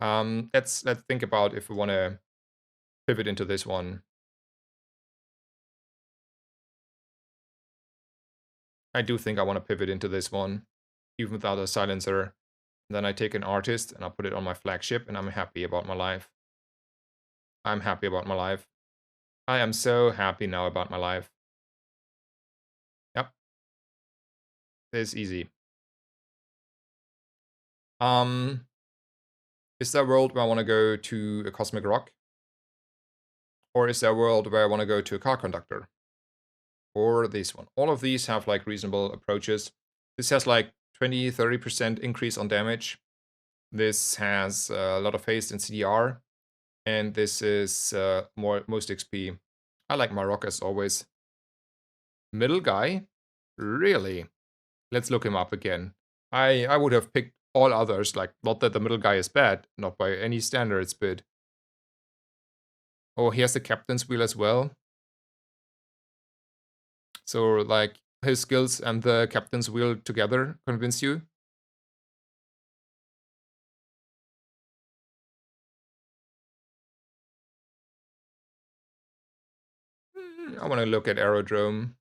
Let's think about if we want to pivot into this one. I do think I want to pivot into this one, even without a silencer. Then I take an artist and I put it on my flagship, and I'm happy about my life. I'm happy about my life. I am so happy now about my life. Yep, it's easy. Um, is there a world where I want to go to a cosmic rock? Or is there a world where I want to go to a car conductor? Or this one? All of these have like reasonable approaches. This has like 20-30% increase on damage. This has a lot of haste and CDR. And this is most XP. I like my rock as always. Middle guy? Really? Let's look him up again. I would have picked all others, like, not that the middle guy is bad, not by any standards, but... Oh, he has the captain's wheel as well. So, like, his skills and the captain's wheel together convince you? I want to look at Aerodrome.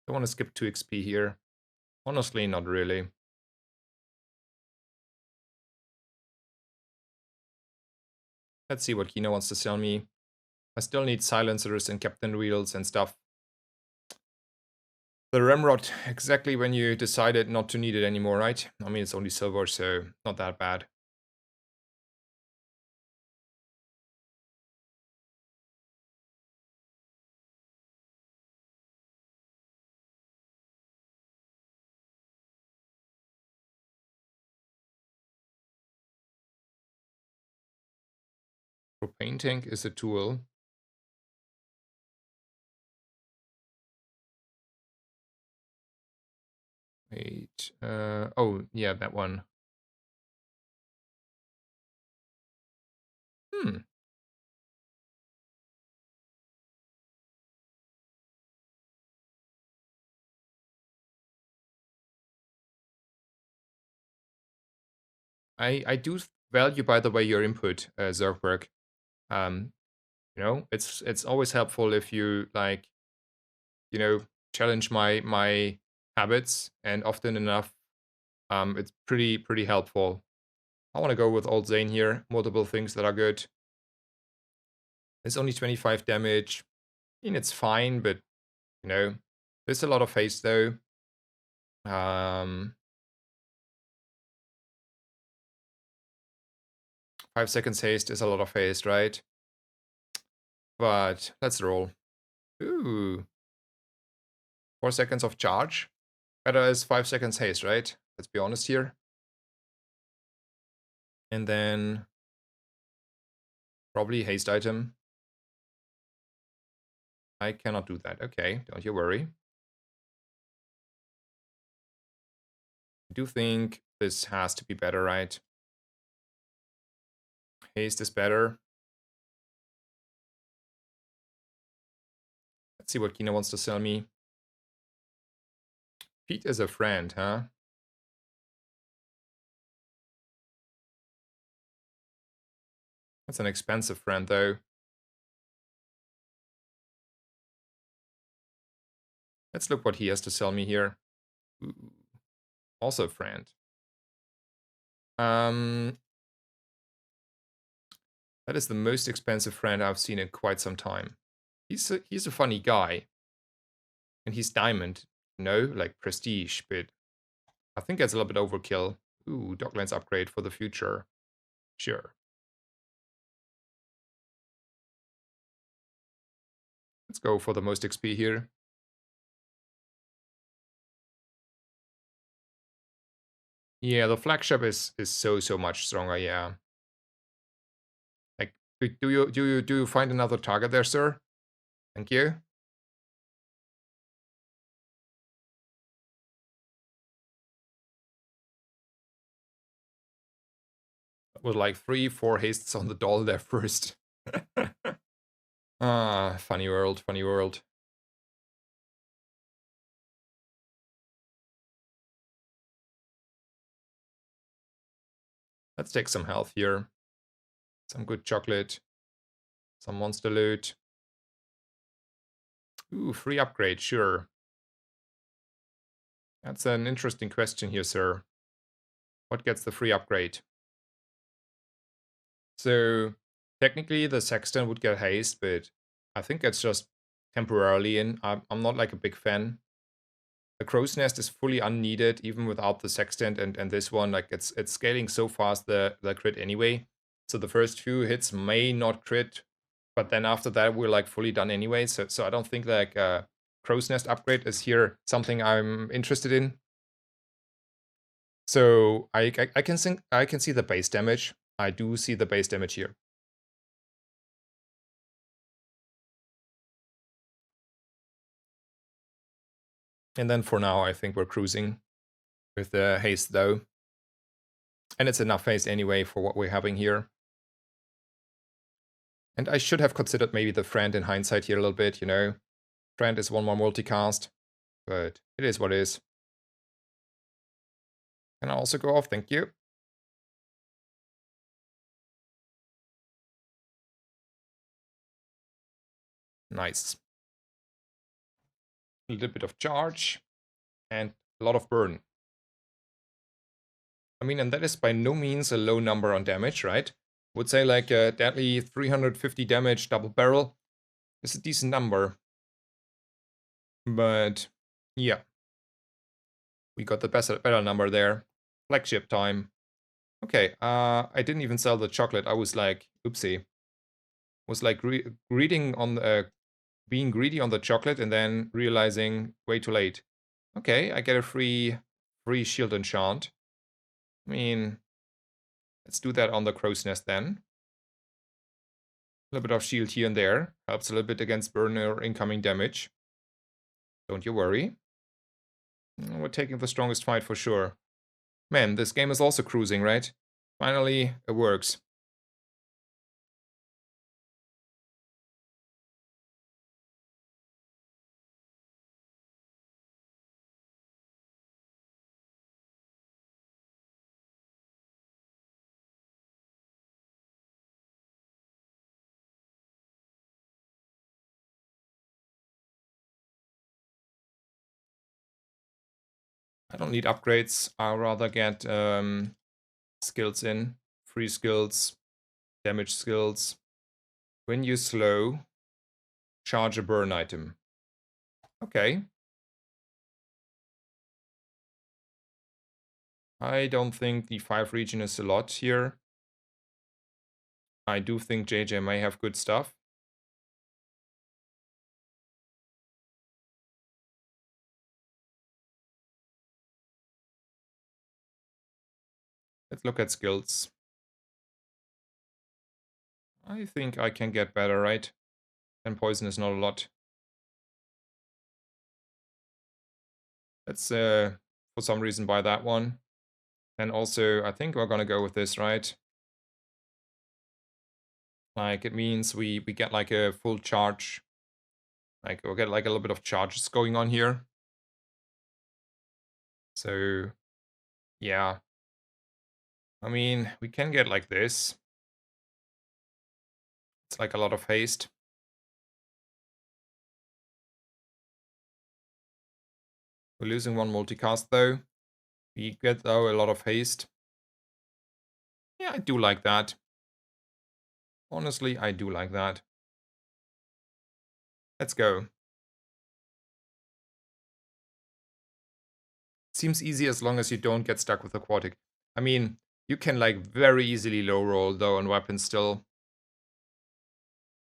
I want to skip 2 XP here. Honestly, not really. Let's see what Kino wants to sell me. I still need silencers and captain wheels and stuff. The Ramrod, exactly when you decided not to need it anymore, right? I mean, it's only silver, so not that bad. Propane tank is a tool. Wait, oh, yeah, that one. Hmm. I do value, by the way, your input, Zergberg. Um, you know, it's always helpful if you, like, you know, challenge my habits, and often enough, it's pretty helpful. I want to go with Old Zane here. Multiple things that are good. It's only 25 damage. I mean, it's fine, but, you know, there's a lot of haste, though. 5 seconds haste is a lot of haste, right? But let's roll. Ooh. 4 seconds of charge. Better as 5 seconds haste, right? Let's be honest here. And then probably haste item. I cannot do that. Okay, don't you worry. I do think this has to be better, right? Haste is better. Let's see what Kina wants to sell me. Pete is a friend, huh? That's an expensive friend, though. Let's look what he has to sell me here. Ooh. Also a friend. That is the most expensive friend I've seen in quite some time. He's a funny guy. And he's diamond, you know, like prestige, but I think that's a little bit overkill. Ooh, Docklands upgrade for the future. Sure. Let's go for the most XP here. Yeah, the flagship is so much stronger, yeah. Do you find another target there, sir? Thank you. With like 3-4 hastes on the doll there first. Ah, funny world, funny world. Let's take some health here. Some good chocolate. Some monster loot. Ooh, free upgrade, sure. That's an interesting question here, sir. What gets the free upgrade? So, technically the Sexton would get haste, but I think it's just temporarily in. I'm not like a big fan. The Crow's Nest is fully unneeded, even without the Sextant and this one. Like it's scaling so fast the crit anyway. So the first few hits may not crit, but then after that we're like fully done anyway. So I don't think like Crow's Nest upgrade is here something I'm interested in. So I can see the base damage. I do see the base damage here. And then for now, I think we're cruising with the haste though. And it's enough haste anyway for what we're having here. And I should have considered maybe the friend in hindsight here a little bit, you know. Friend is one more multicast, but it is what it is. Can I also go off? Thank you. Nice. A little bit of charge and a lot of burn. I mean, and that is by no means a low number on damage, right? Would say like a deadly 350 damage double barrel is a decent number. But yeah, we got the better number there. Flagship time. Okay, I didn't even sell the chocolate. I was like, oopsie. Was like greeting on being greedy on the chocolate and then realizing way too late. Okay, I get a free shield enchant. I mean, let's do that on the Crow's Nest then. A little bit of shield here and there. Helps a little bit against burn or incoming damage. Don't you worry. We're taking the strongest fight for sure. Man, this game is also cruising, right? Finally, it works. I don't need upgrades. I'll rather get skills in. Free skills, damage skills. When you slow, charge a burn item. Okay. I don't think the 5 region is a lot here. I do think JJ may have good stuff. Let's look at skills. I think I can get better, right? And poison is not a lot. Let's, for some reason, buy that one. And also, I think we're gonna go with this, right? Like, it means we get like a full charge. Like, we'll get like a little bit of charges going on here. So, yeah. I mean, we can get like this. It's like a lot of haste. We're losing one multicast though. We get though a lot of haste. Yeah, I do like that. Honestly, I do like that. Let's go. Seems easy as long as you don't get stuck with aquatic. I mean, you can like very easily low roll though on weapons still.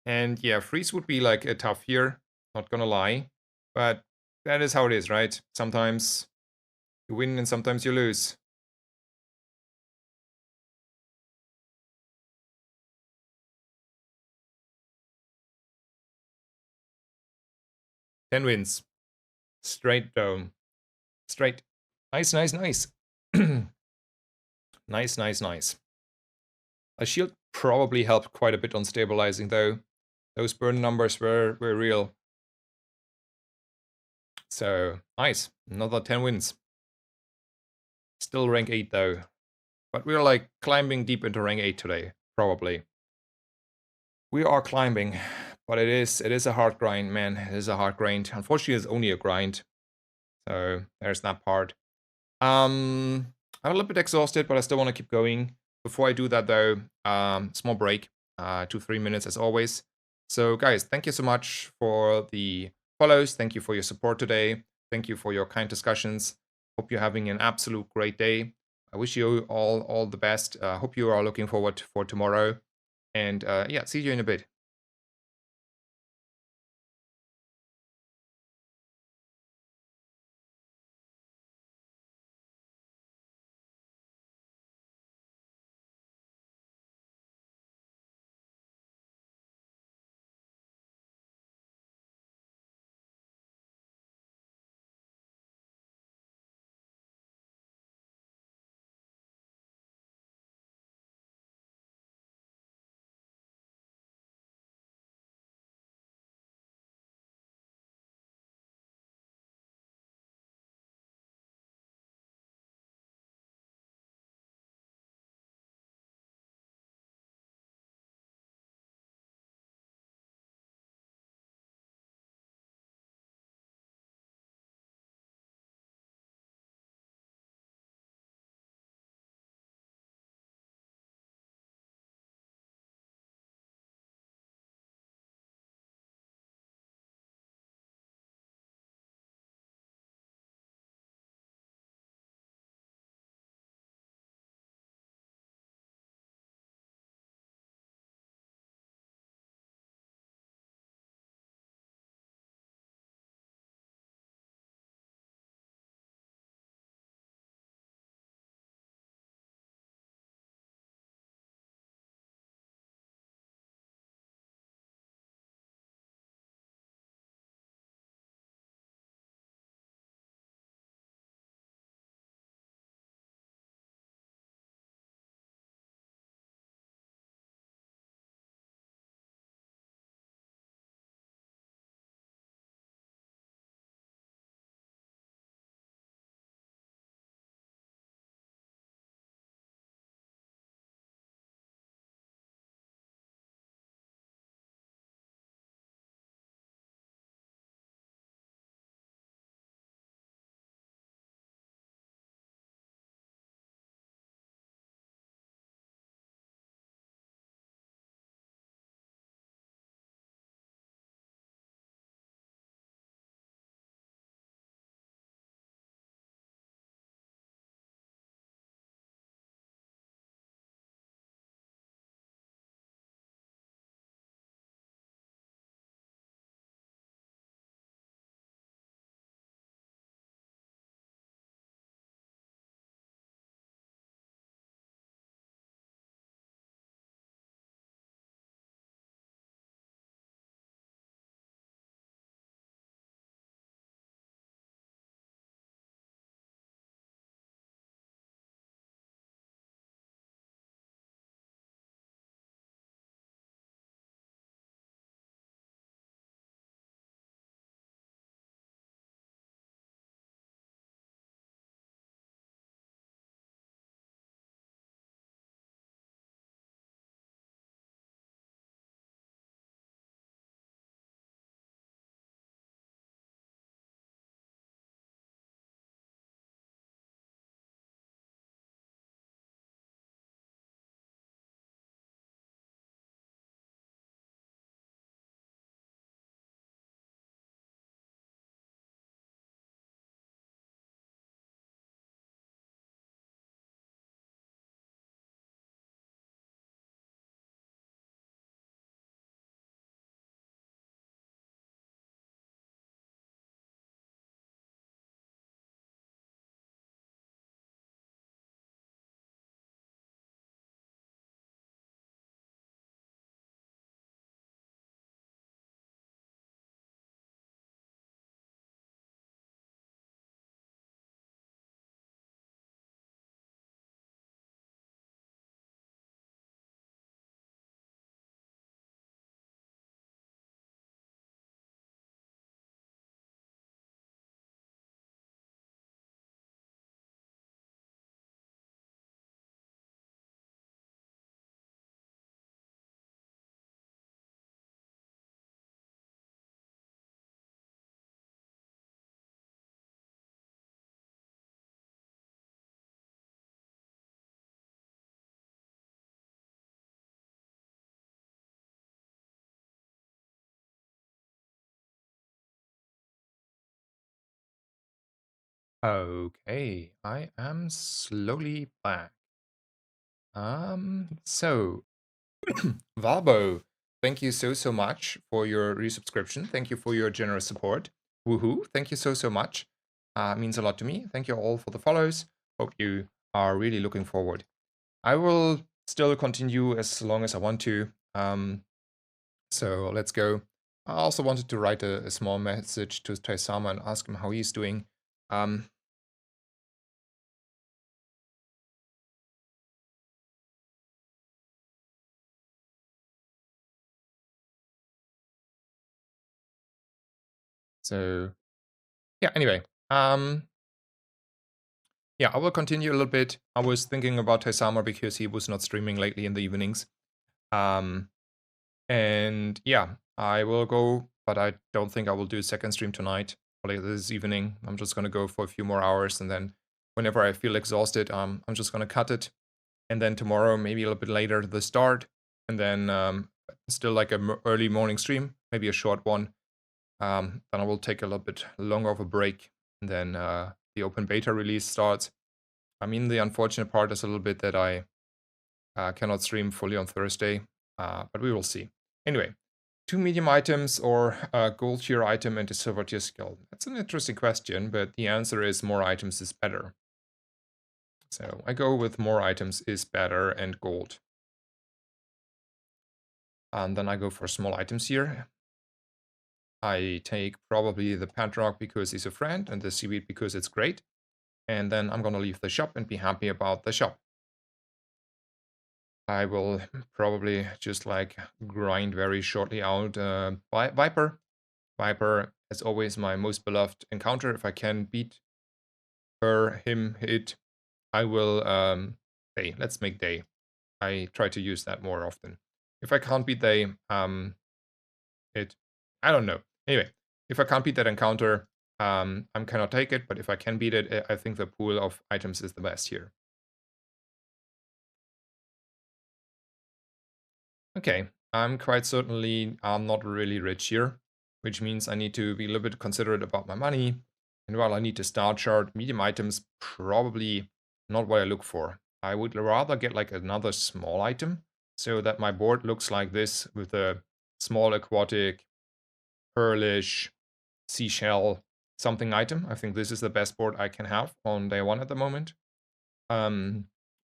And yeah, freeze would be like a tough here, not gonna lie. But that is how it is, right? Sometimes you win and sometimes you lose. 10 wins. Straight down. Straight. Nice, nice, nice. Nice, nice, nice. A shield probably helped quite a bit on stabilizing, though. Those burn numbers were real. So, nice. Another 10 wins. Still rank 8, though. But we're, like, climbing deep into rank 8 today, probably. We are climbing, but it is a hard grind, man. It is a hard grind. Unfortunately, it's only a grind. So, there's that part. I'm a little bit exhausted, but I still want to keep going. Before I do that, though, small break, 2-3 minutes as always. So, guys, thank you so much for the follows. Thank you for your support today. Thank you for your kind discussions. Hope you're having an absolute great day. I wish you all the best. Hope you are looking forward for tomorrow. And yeah, see you in a bit. Okay, I am slowly back. So Valbo, thank you so much for your resubscription. Thank you for your generous support. Woohoo! Thank you so much. Means a lot to me. Thank you all for the follows. Hope you are really looking forward. I will still continue as long as I want to. So let's go. I also wanted to write a small message to Taisama and ask him how he's doing. Um, so yeah, anyway. Yeah, I will continue a little bit. I was thinking about Taisama because he was not streaming lately in the evenings. And yeah, I will go, but I don't think I will do a second stream tonight or later this evening. I'm just gonna go for a few more hours, and then whenever I feel exhausted, I'm just gonna cut it. And then tomorrow, maybe a little bit later, the start, and then still like a early morning stream, maybe a short one. Then I will take a little bit longer of a break, and then the open beta release starts. I mean, the unfortunate part is a little bit that I cannot stream fully on Thursday, but we will see. Anyway, 2 medium items or a gold tier item and a silver tier skill? That's an interesting question, but the answer is more items is better. So I go with more items is better and gold. And then I go for small items here. I take probably the Padrock because he's a friend and the Seaweed because it's great. And then I'm gonna leave the shop and be happy about the shop. I will probably just like grind very shortly out Viper. Viper, as always, my most beloved encounter. If I can beat her, him, it, I will day. Let's make day. I try to use that more often. If I can't beat day, it, I don't know. Anyway, if I can't beat that encounter, I cannot take it. But if I can beat it, I think the pool of items is the best here. Okay, I'm quite certainly not really rich here, which means I need to be a little bit considerate about my money. And while I need to star chart, medium items probably not what I look for. I would rather get like another small item so that my board looks like this with a small aquatic, pearlish, seashell, something item. I think this is the best board I can have on day one at the moment.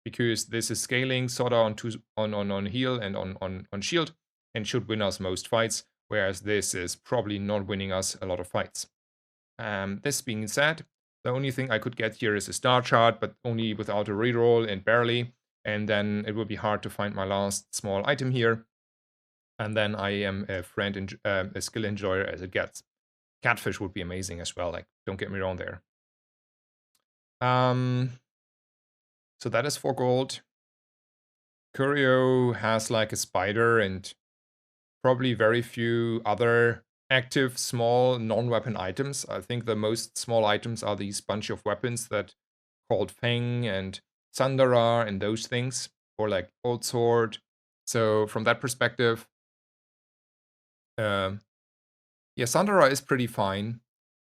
Because this is scaling sort of on heal and on shield and should win us most fights, whereas this is probably not winning us a lot of fights. This being said, the only thing I could get here is a star chart, but only without a reroll and barely, and then it would be hard to find my last small item here. And then I am a friend and a skill enjoyer as it gets. Catfish would be amazing as well. Like, don't get me wrong there. So that is 4 gold. Curio has like a spider and probably very few other active small non-weapon items. I think the most small items are these bunch of weapons that called Feng and Sandara and those things, or like Old Sword. So from that perspective, yeah, Sandara is pretty fine,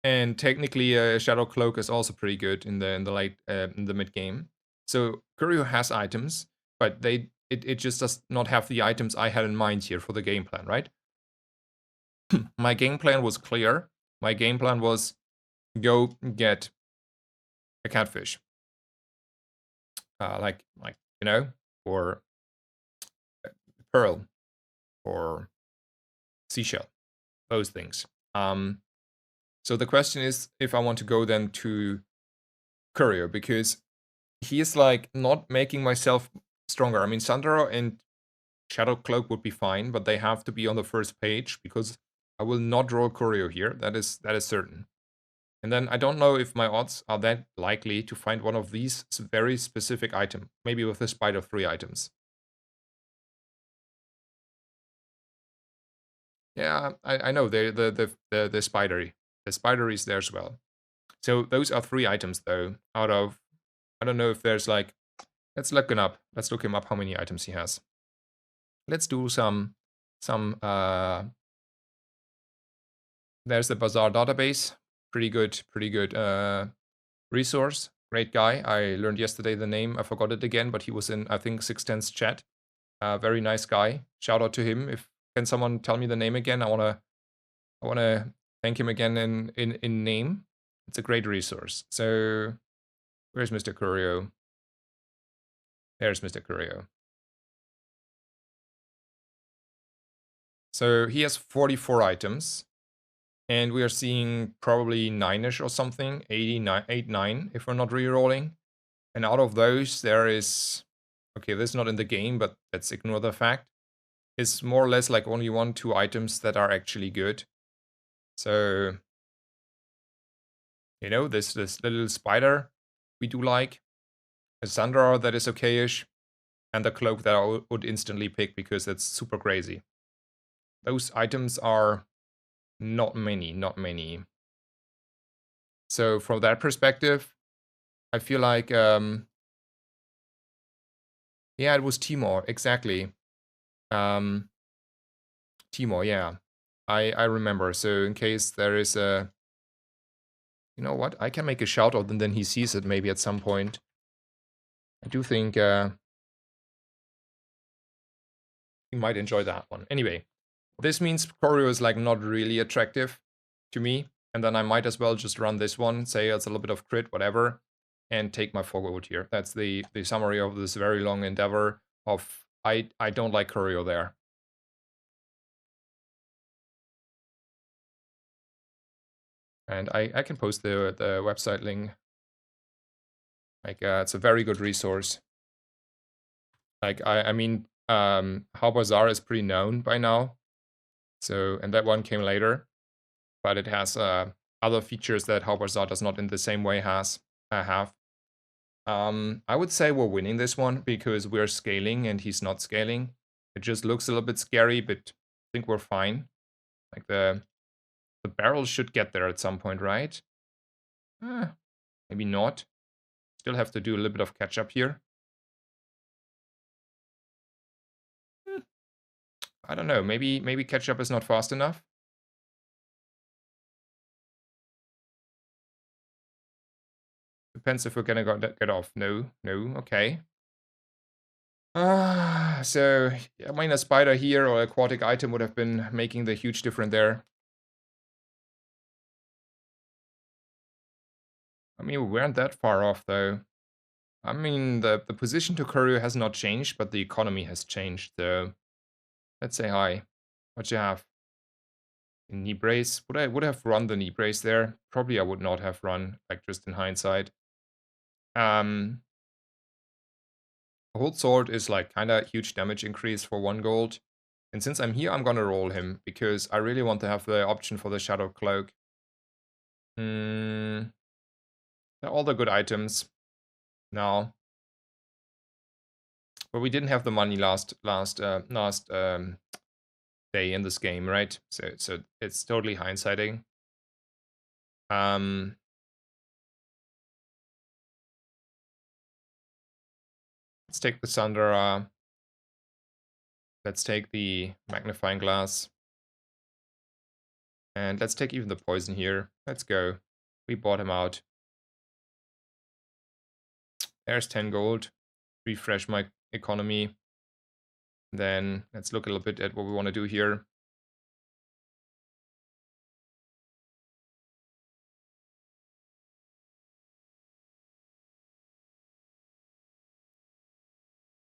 and technically Shadow Cloak is also pretty good in the late in the mid game. So Curio has items, but it just does not have the items I had in mind here for the game plan, right? My game plan was clear. My game plan was go get a catfish. Like you know, or pearl, or seashell, those things. So the question is if I want to go then to Courier, because he is like not making myself stronger. I mean, Sandra and Shadow Cloak would be fine, but they have to be on the first page because I will not draw Courier here. That is certain. And then I don't know if my odds are that likely to find one of these very specific item, maybe with a spite of 3 items. Yeah, I know the spidery. The spider is there as well. So those are 3 items though, out of, I don't know if there's like, let's look him up. Let's look him up how many items he has. Let's do some there's the Bazaar database. Pretty good resource. Great guy. I learned yesterday the name. I forgot it again, but he was in, I think, 610's chat. Very nice guy. Shout out to him. If can someone tell me the name again? I wanna thank him again in name. It's a great resource. So where's Mr. Curio? There's Mr. Curio. So he has 44 items. And we are seeing probably 9-ish or something, 89, 8, 9, if we're not rerolling. And out of those, there is, okay, this is not in the game, but let's ignore the fact. It's more or less like only 1, 2 items that are actually good. So, you know, this little spider we do like, a Sandra that is okay-ish, and the cloak that I would instantly pick because it's super crazy. Those items are not many, not many. So from that perspective, I feel like, yeah, it was Timor, exactly. Timor, yeah. I remember. So in case there is a, you know what, I can make a shout out and then he sees it maybe at some point. I do think he might enjoy that one. Anyway, this means Choreo is like not really attractive to me. And then I might as well just run this one, say it's a little bit of crit, whatever, and take my 4 gold here. That's the summary of this very long endeavor of I don't like Choreo there. And I can post the website link. Like, it's a very good resource. Like, I mean, How Bazaar is pretty known by now. So, and that one came later. But it has other features that How Bazaar does not in the same way have. I would say we're winning this one because we're scaling and he's not scaling. It just looks a little bit scary, but I think we're fine. Like, the barrel should get there at some point, right? Maybe not. Still have to do a little bit of catch up here. I don't know. Maybe catch up is not fast enough. Depends if we're gonna get off. No, okay. So I mean, a spider here or aquatic item would have been making the huge difference there. I mean, we weren't that far off though. I mean, the position to Courier has not changed, but the economy has changed. So let's say hi. What you have? Knee brace. Would I have run the knee brace there? Probably I would not have run, like just in hindsight. Hold sword is like kinda huge damage increase for 1 gold. And since I'm here, I'm gonna roll him because I really want to have the option for the Shadow Cloak. They're all the good items now. But we didn't have the money last day in this game, right? So it's totally hindsighting. Let's take the Sandra. Let's take the magnifying glass. And let's take even the poison here. Let's go. We bought him out. There's 10 gold. Refresh my economy. Then let's look a little bit at what we want to do here.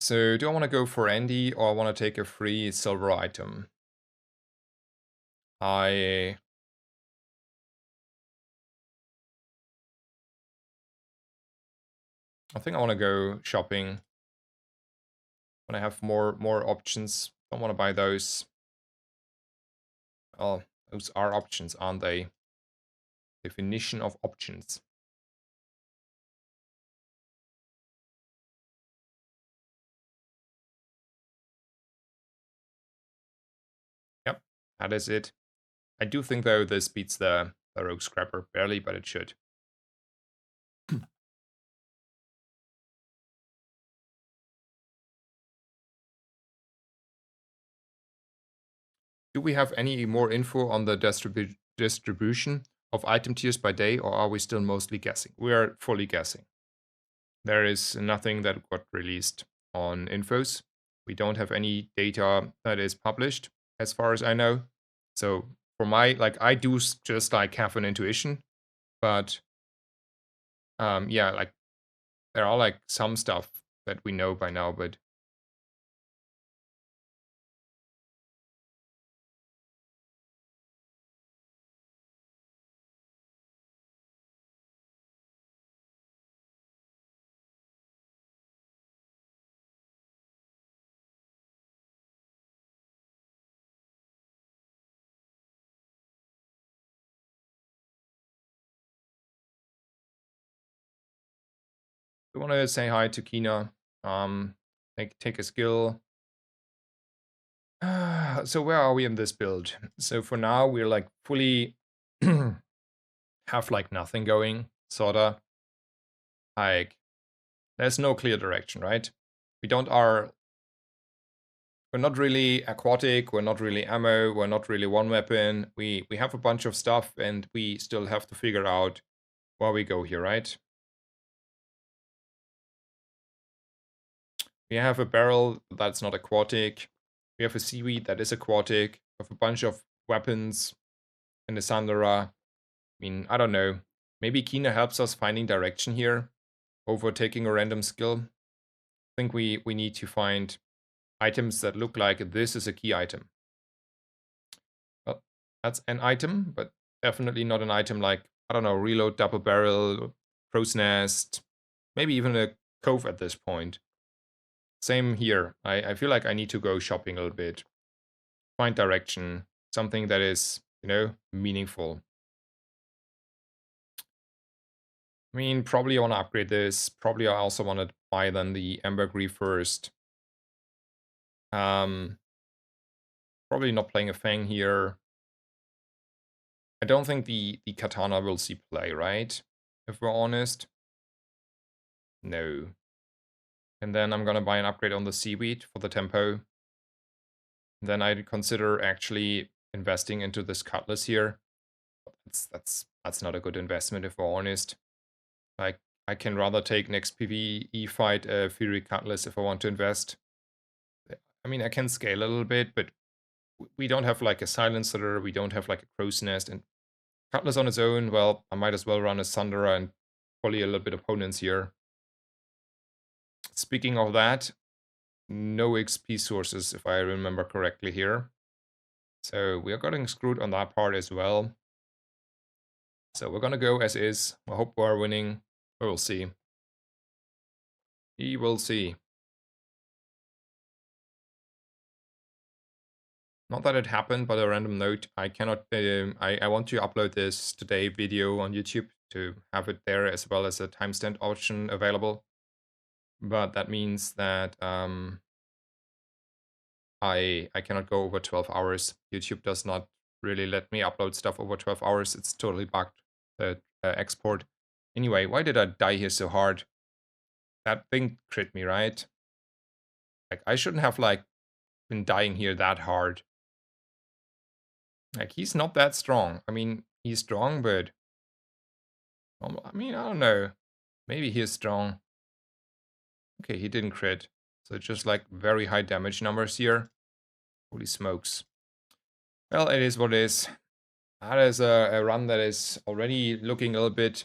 So do I want to go for Andy or I want to take a free silver item? I think I want to go shopping. When I have more options, don't want to buy those. Oh, those are options, aren't they? Definition of options. Yep, that is it. I do think though this beats the Rogue Scrapper barely, but it should. Do we have any more info on the distribution of item tiers by day, or are we still mostly guessing? We are fully guessing. There is nothing that got released on infos. We don't have any data that is published, as far as I know. So for my, like, I do just like have an intuition, but yeah, like there are like some stuff that we know by now, but we want to say hi to Kina. Take a skill. So where are we in this build? So for now, we're like fully have like nothing going, sorta. Like there's no clear direction, right? We're not really aquatic, we're not really ammo, we're not really one weapon. We have a bunch of stuff and we still have to figure out where we go here, right? We have a barrel that's not aquatic. We have a seaweed that is aquatic. We have a bunch of weapons and a Sandara. I mean, I don't know. Maybe Kina helps us finding direction here over taking a random skill. I think we need to find items that look like this is a key item. Well, that's an item, but definitely not an item like, I don't know, reload double barrel, crow's nest, maybe even a cove at this point. Same here. I feel like I need to go shopping a little bit, find direction, something that is, you know, meaningful. I mean, probably I want to upgrade this. Probably I also want to buy then the ambergris first. Probably not playing a Fang here. I don't think the katana will see play, right? If we're honest. No. And then I'm gonna buy an upgrade on the seaweed for the tempo. Then I'd consider actually investing into this cutlass here. That's not a good investment if we're honest. Like I can rather take next PvE fight a Fury Cutlass if I want to invest. I mean I can scale a little bit, but we don't have like a silencer, we don't have like a crow's nest, and Cutlass on its own, well, I might as well run a Sundera and probably a little bit opponents here. Speaking of that, no XP sources if I remember correctly here. So we are getting screwed on that part as well. So we're gonna go as is. I hope we're winning. We'll see. We will see. Not that it happened, but a random note. I cannot. I want to upload this today video on YouTube to have it there as well as a timestamp option available. But that means that I cannot go over 12 hours. YouTube does not really let me upload stuff over 12 hours. It's totally bugged, the export. Anyway, why did I die here so hard? That thing crit me, right? Like, I shouldn't have, like, been dying here that hard. Like, he's not that strong. I mean, he's strong, but... I mean, I don't know. Maybe he is strong. Okay, he didn't crit. So just, like, very high damage numbers here. Holy smokes. Well, it is what it is. That is a run that is already looking a little bit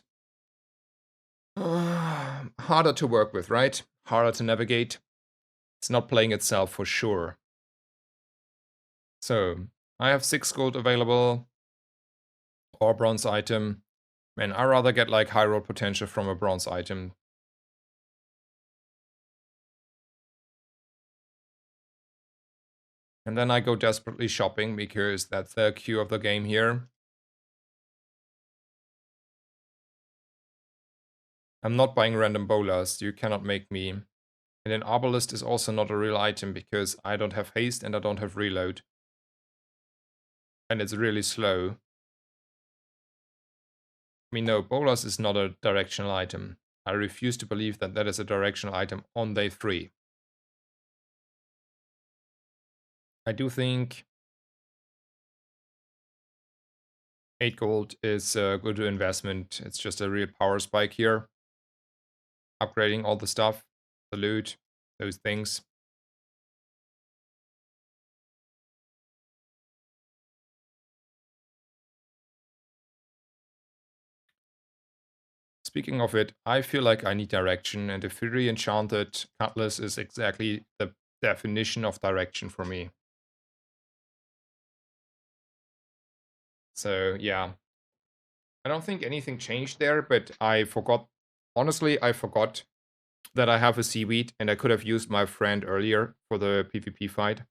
harder to work with, right? Harder to navigate. It's not playing itself for sure. So, I have 6 gold available. Or bronze item. Man, I rather get like high roll potential from a bronze item. And then I go desperately shopping because that's the queue of the game here. I'm not buying random bolas, you cannot make me. And then Arbalest is also not a real item because I don't have haste and I don't have reload. And it's really slow. I mean, no, bolas is not a directional item. I refuse to believe that that is a directional item on day 3. I do think 8 gold is a good investment. It's just a real power spike here. Upgrading all the stuff, the loot, those things. Speaking of it, I feel like I need direction, and the Fury Enchanted Cutlass is exactly the definition of direction for me. So, yeah. I don't think anything changed there, but I forgot. Honestly, I forgot that I have a seaweed, and I could have used my friend earlier for the PvP fight.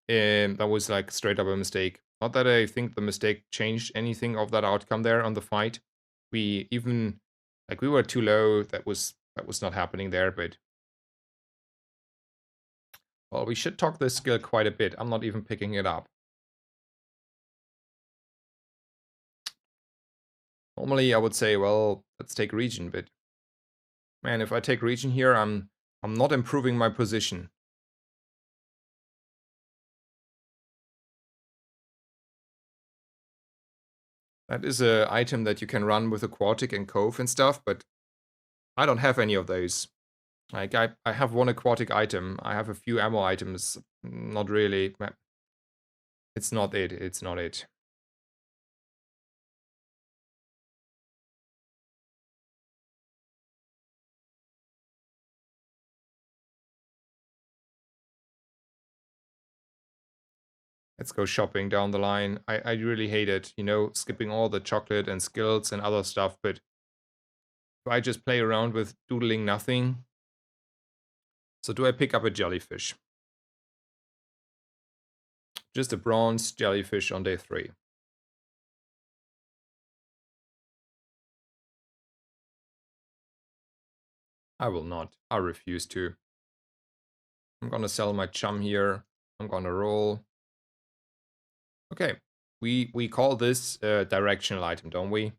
And that was like straight up a mistake. Not that I think the mistake changed anything of that outcome there on the fight. We even like we were too low. That was not happening there, but well, we should talk this skill quite a bit. I'm not even picking it up. Normally I would say, well, let's take region, but man, if I take region here, I'm not improving my position. That is a item that you can run with aquatic and cove and stuff, but I don't have any of those. Like, I have one aquatic item. I have a few ammo items. Not really. It's not it. It's not it. Let's go shopping down the line. I really hate it, you know, skipping all the chocolate and skills and other stuff, but do I just play around with doodling nothing? So do I pick up a jellyfish? Just a bronze jellyfish on day 3. I will not. I refuse to. I'm gonna sell my chum here. I'm gonna roll. Okay. We call this a directional item, don't we?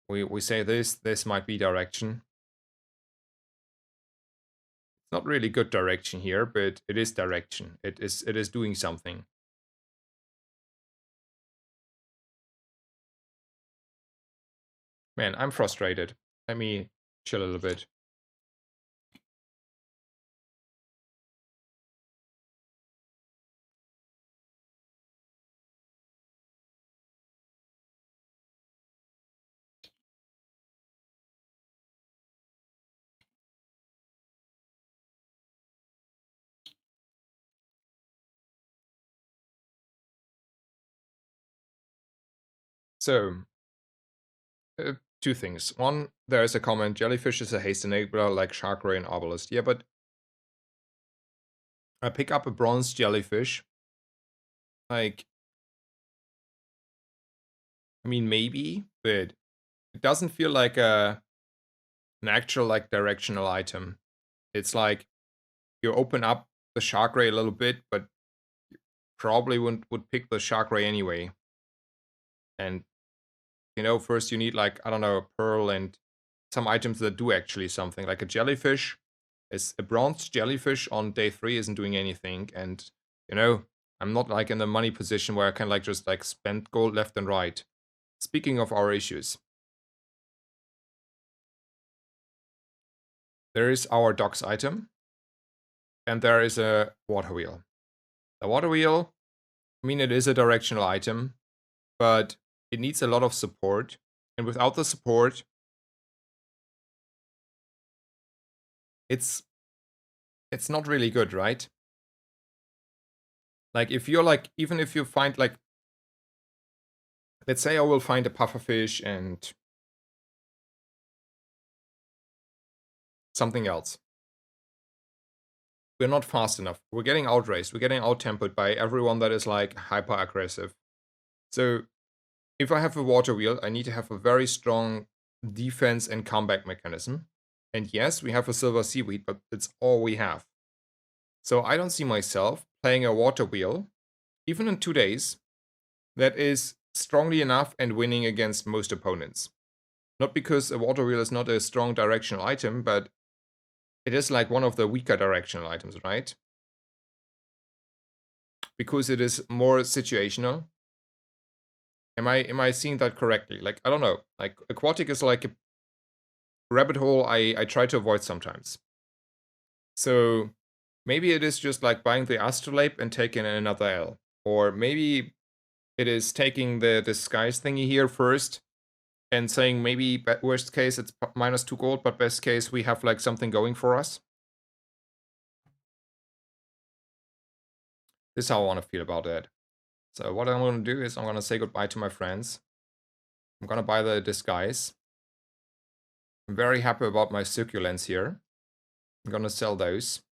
We say this might be direction. It's not really good direction here, but it is direction. It is doing something. Man, I'm frustrated. Let me chill a little bit. So, two things. One, there is a comment, jellyfish is a haste enabler like shark ray and obelisk. Yeah, but I pick up a bronze jellyfish. Like, I mean, maybe, but it doesn't feel like an actual like directional item. It's like you open up the shark ray a little bit, but probably would pick the shark ray anyway. And you know, first you need like, I don't know, a pearl and some items that do actually something. Like a jellyfish. Is a bronze jellyfish on day 3 isn't doing anything, and you know, I'm not like in the money position where I can like just like spend gold left and right. Speaking of our issues, there is our docks item, and there is a water wheel. The water wheel, I mean, it is a directional item, but it needs a lot of support, and without the support, it's not really good, right? Like if you're like, even if you find like, let's say I will find a pufferfish and something else. We're not fast enough. We're getting outraced. We're getting out-tempoed by everyone that is like hyper-aggressive. So if I have a water wheel, I need to have a very strong defense and comeback mechanism. And yes, we have a silver seaweed, but it's all we have. So I don't see myself playing a water wheel, even in 2 days, that is strongly enough and winning against most opponents. Not because a water wheel is not a strong directional item, but it is like one of the weaker directional items, right? Because it is more situational. Am I seeing that correctly? Like, I don't know. Like, aquatic is like a rabbit hole I try to avoid sometimes. So maybe it is just like buying the astrolabe and taking another L. Or maybe it is taking the disguise thingy here first and saying maybe worst case it's -2 gold, but best case we have like something going for us. This is how I want to feel about it. So what I'm going to do is I'm going to say goodbye to my friends. I'm going to buy the disguise. I'm very happy about my succulents here. I'm going to sell those.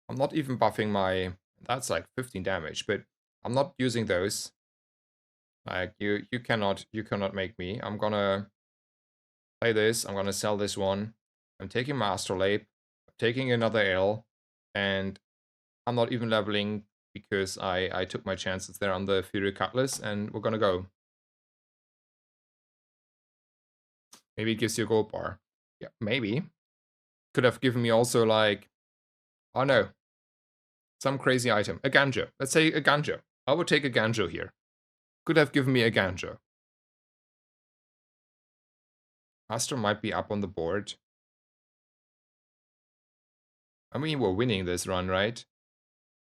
I'm not even buffing my... That's like 15 damage, but I'm not using those. Like, you cannot make me. I'm going to play this. I'm going to sell this one. I'm taking my astrolabe. I'm taking another L. And I'm not even leveling because I took my chances there on the Fury Cutlass, and we're gonna go. Maybe it gives you a gold bar. Yeah, maybe. Could have given me also like, oh no, some crazy item. A Ganjo. Let's say a Ganjo. I would take a Ganjo here. Could have given me a Ganjo. Astro might be up on the board. I mean, we're winning this run, right?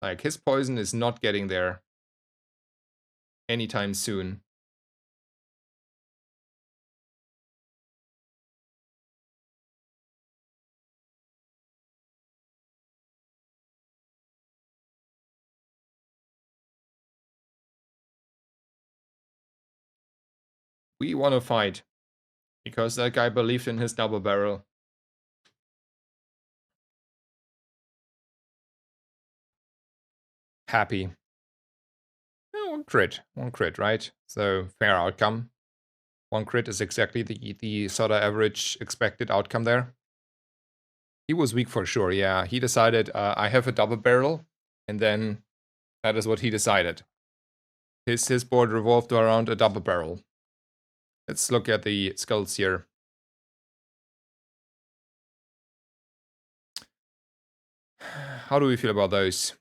Like, his poison is not getting there anytime soon. We want to fight. Because that guy believed in his double barrel. Happy. Oh, one crit, right? So fair outcome. One crit is exactly the sort of average expected outcome there. He was weak for sure, yeah. He decided, I have a double barrel, and then that is what he decided. His board revolved around a double barrel. Let's look at the skills here. How do we feel about those?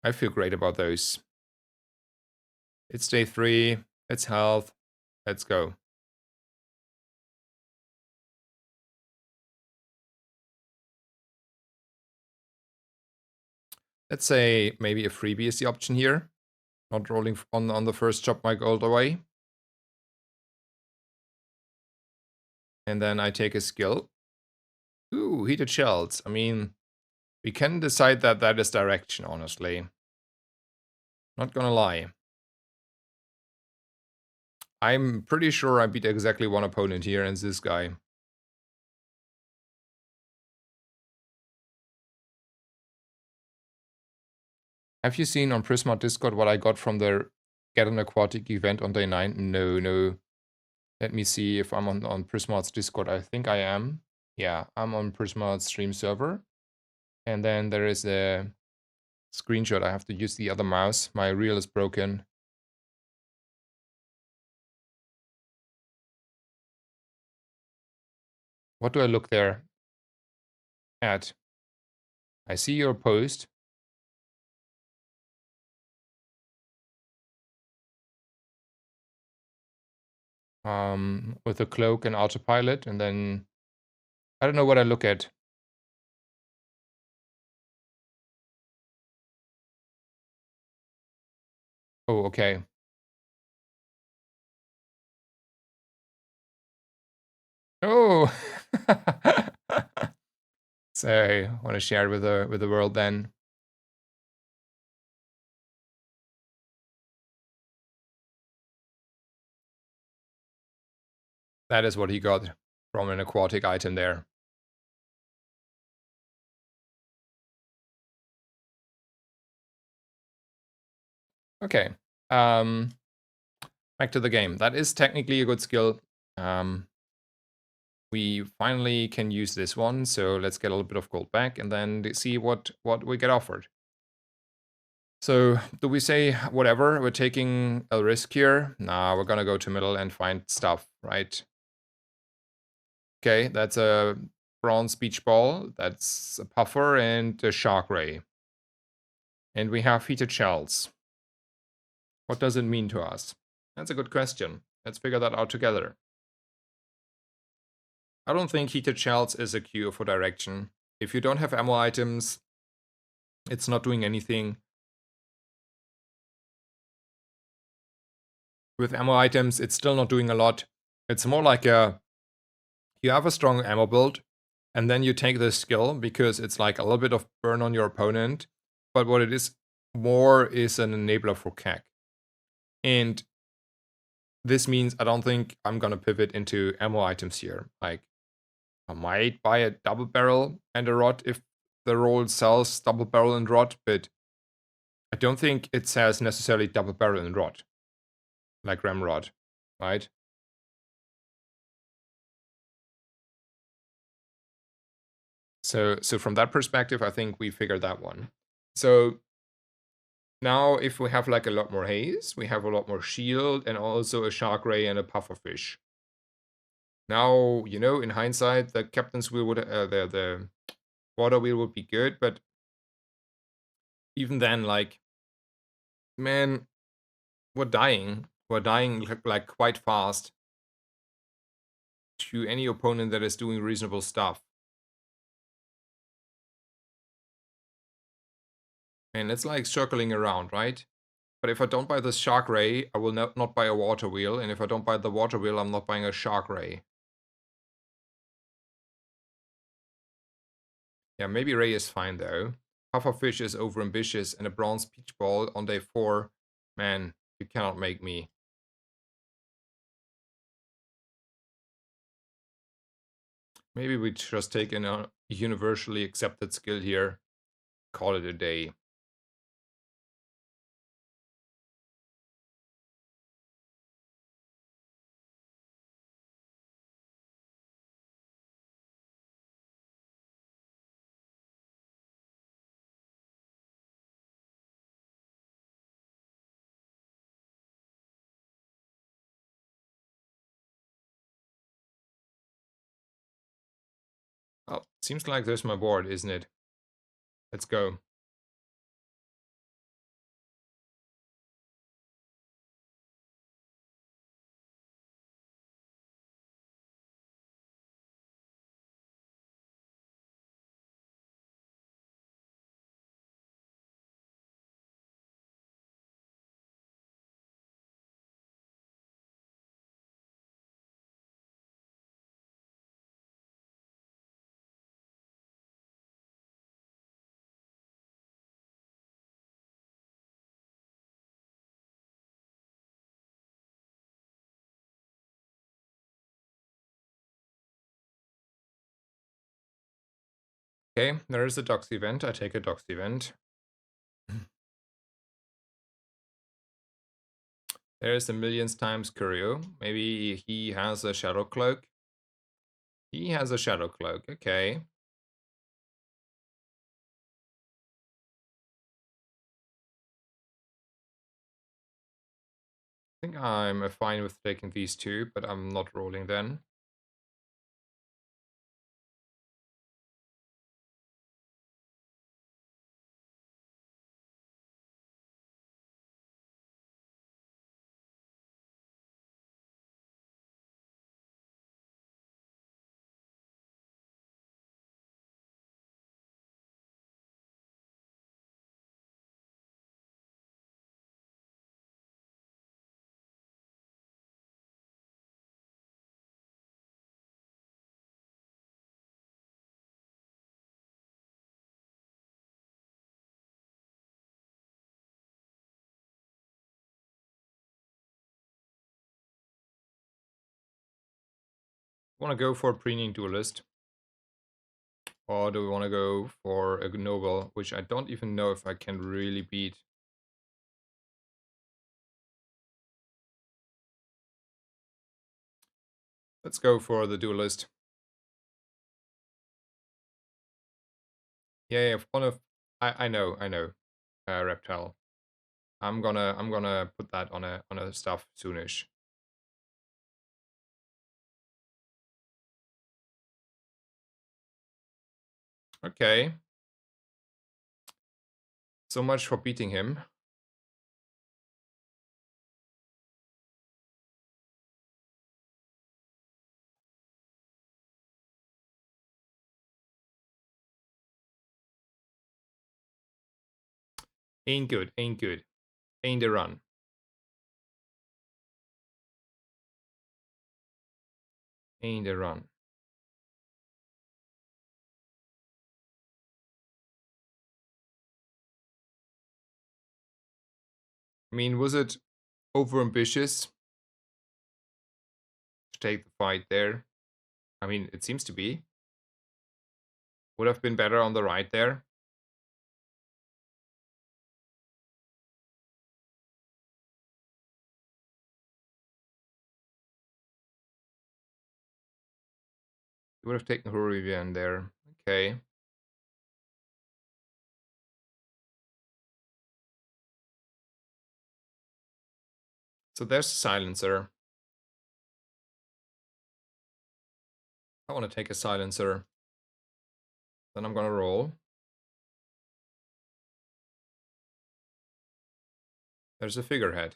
I feel great about those. It's day 3, it's health, let's go. Let's say maybe a freebie is the option here. Not rolling on the first chop my gold away. And then I take a skill. Ooh, heated shells. I mean, we can decide that that is direction, honestly. Not gonna lie. I'm pretty sure I beat exactly one opponent here, and it's this guy. Have you seen on Prismart Discord what I got from the Get an Aquatic event on day 9? No. Let me see if I'm on Prismart's Discord. I think I am. Yeah, I'm on Prismart's stream server. And then there is a screenshot. I have to use the other mouse. My reel is broken. What do I look there at? I see your post. With a cloak and autopilot, and then I don't know what I look at. Oh, okay. Oh, so I want to share it with the world then. That is what he got from an aquatic item there. Okay. Back to the game. That is technically a good skill. We finally can use this one, so let's get a little bit of gold back and then see what we get offered. So, do we say whatever? We're taking a risk here? Nah, we're gonna go to middle and find stuff, right? Okay, that's a bronze beach ball, that's a puffer, and a shark ray. And we have heated shells. What does it mean to us? That's a good question. Let's figure that out together. I don't think heated shells is a cure for direction. If you don't have ammo items, it's not doing anything. With ammo items, it's still not doing a lot. It's more like you have a strong ammo build, and then you take this skill because it's like a little bit of burn on your opponent. But what it is more is an enabler for CAC. And this means I don't think I'm gonna pivot into ammo items here. Like, I might buy a double barrel and a rod if the roll sells double barrel and rod, but I don't think it says necessarily double barrel and rod, like ramrod, right? So from that perspective, I think we figured that one. So now if we have like a lot more haze, we have a lot more shield and also a shark ray and a pufferfish. Now, you know, in hindsight, the captain's wheel would, the water wheel would be good, but even then, like, man, we're dying. We're dying like quite fast to any opponent that is doing reasonable stuff. And it's like circling around, right? But if I don't buy this shark ray, I will not buy a water wheel. And if I don't buy the water wheel, I'm not buying a shark ray. Yeah, maybe ray is fine though. Pufferfish is overambitious and a bronze peach ball on day 4. Man, you cannot make me. Maybe we just take a universally accepted skill here. Call it a day. Oh, seems like there's my board, isn't it? Let's go. Okay, there is a docs event. I take a docs event. There's a millions times Curio. Maybe he has a shadow cloak. He has a shadow cloak. Okay. I think I'm fine with taking these two, but I'm not rolling then. Want to go for a preening duelist? Or do we want to go for a noble, which I don't even know if I can really beat? Let's go for the duelist. Yeah, one of I know, reptile. I'm gonna put that on a stuff soonish. Okay. So much for beating him. Ain't good, ain't good. Ain't a run. Ain't a run. I mean, was it overambitious to take the fight there? I mean, it seems to be. Would have been better on the right there. You would have taken Hurivian there. Okay. So there's a silencer. I want to take a silencer. Then I'm gonna roll. There's a figurehead.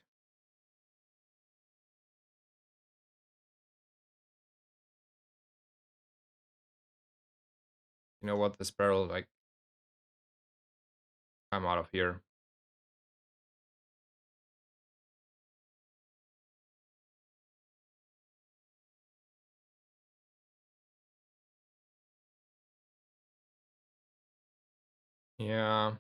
You know what? This barrel, like, I'm out of here. Yeah.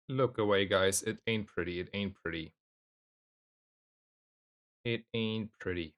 Look away, guys. It ain't pretty. It ain't pretty. It ain't pretty.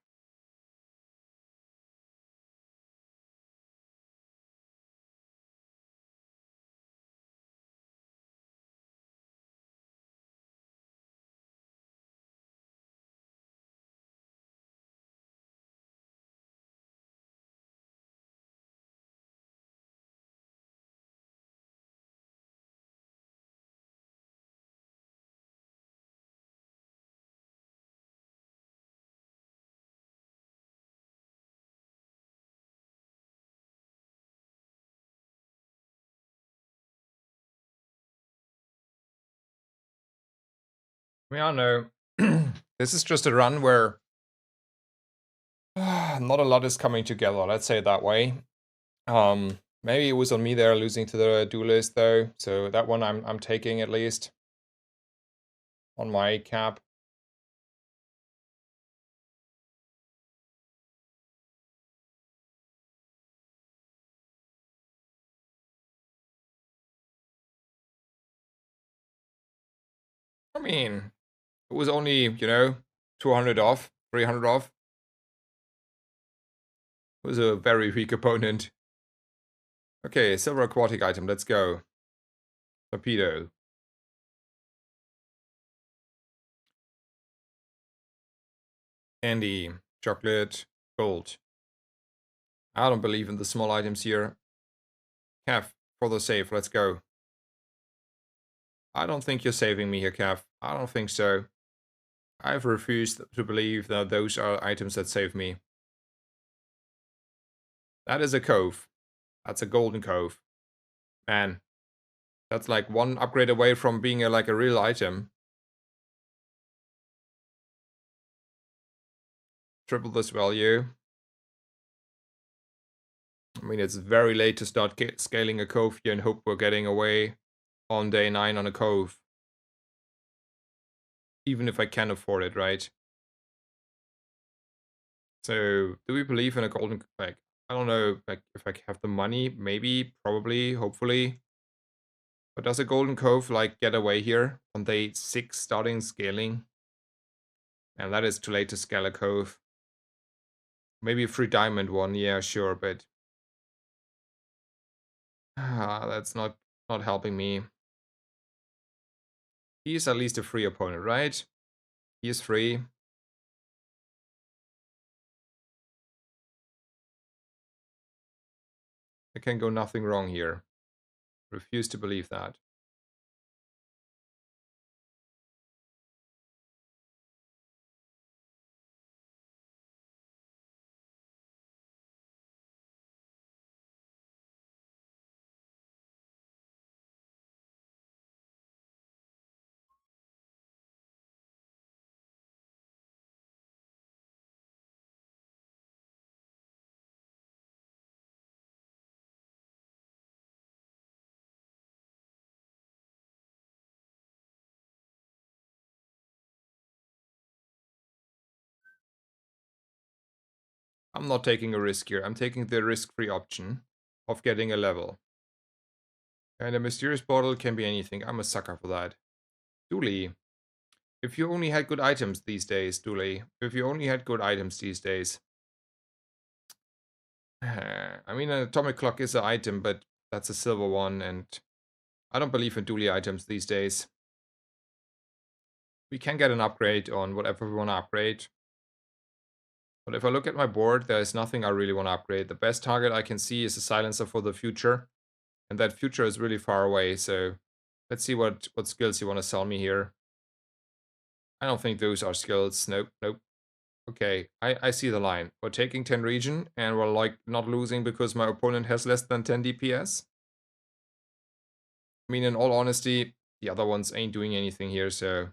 I mean, I don't know. This is just a run where not a lot is coming together. Let's say it that way. Maybe it was on me there losing to the duelist though. So that one I'm taking at least on my cap. I mean, it was only, 200 off, 300 off. It was a very weak opponent. Okay, silver aquatic item, let's go. Torpedo. Candy, chocolate, gold. I don't believe in the small items here. Kev, for the save, let's go. I don't think you're saving me here, Kev. I don't think so. I've refused to believe that those are items that save me. That is a cove. That's a golden cove. Man, that's like one upgrade away from being like a real item. Triple this value. I mean, it's very late to start scaling a cove here and hope we're getting away on day 9 on a cove. Even if I can afford it, right? So, do we believe in a golden, like, I don't know, like, if I have the money, maybe, probably, hopefully. But does a golden cove, like, get away here on day 6 starting scaling? And that is too late to scale a cove. Maybe a free diamond one, yeah, sure, but that's not helping me. He's at least a free opponent, right? He is free. There can go nothing wrong here. Refuse to believe that. I'm not taking a risk here. I'm taking the risk-free option of getting a level. And a mysterious bottle can be anything. I'm a sucker for that. Dooley. If you only had good items these days, Dooley. If you only had good items these days. I mean, an atomic clock is an item, but that's a silver one, and I don't believe in Dooley items these days. We can get an upgrade on whatever we want to upgrade. But if I look at my board, there's nothing I really want to upgrade. The best target I can see is a silencer for the future. And that future is really far away, so let's see what skills you want to sell me here. I don't think those are skills. Nope, nope. Okay, I see the line. We're taking 10 region, and we're like not losing because my opponent has less than 10 DPS. I mean, in all honesty, the other ones ain't doing anything here, so...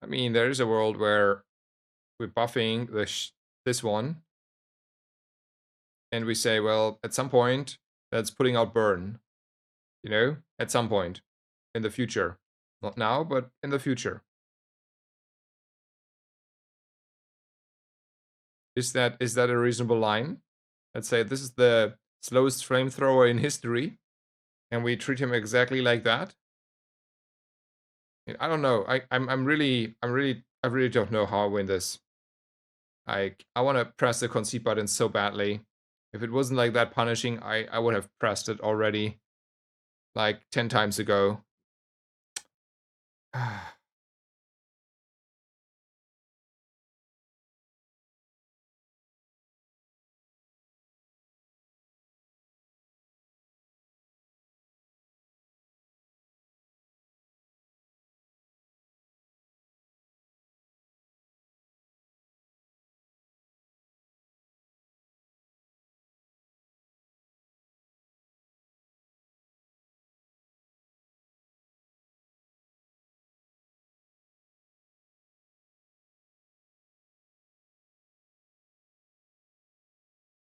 I mean, there is a world where we're buffing this one, and we say, well, at some point, that's putting out burn. You know? At some point. In the future. Not now, but in the future. Is that a reasonable line? Let's say this is the slowest flamethrower in history, and we treat him exactly like that. I don't know. I really don't know how I win this. I want to press the concede button so badly. If it wasn't like that punishing, I would have pressed it already, like 10 times ago.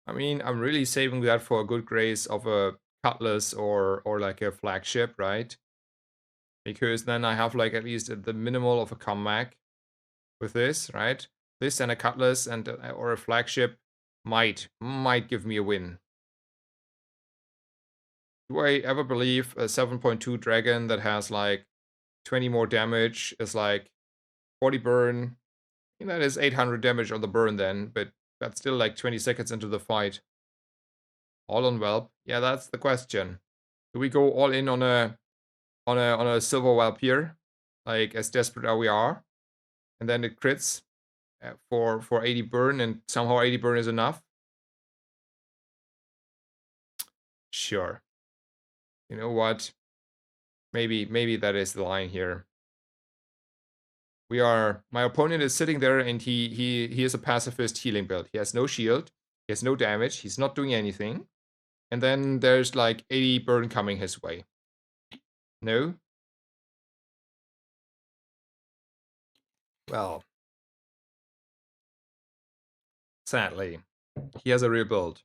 I mean, I'm really saving that for a good grace of a cutlass or like a flagship, right? Because then I have like at least the minimal of a comeback with this, right? This and a cutlass and or a flagship might give me a win. Do I ever believe a 7.2 dragon that has like 20 more damage is like 40 burn? I mean, that is 800 damage on the burn then, but that's still like 20 seconds into the fight. All on Whelp? Yeah, that's the question. Do we go all in on a silver Whelp here? Like as desperate as we are? And then it crits for 80 burn, and somehow 80 burn is enough? Sure. You know what? Maybe that is the line here. My opponent is sitting there and he is a pacifist healing build. He has no shield, he has no damage, he's not doing anything. And then there's like 80 burn coming his way. No? Well, sadly, he has a real build.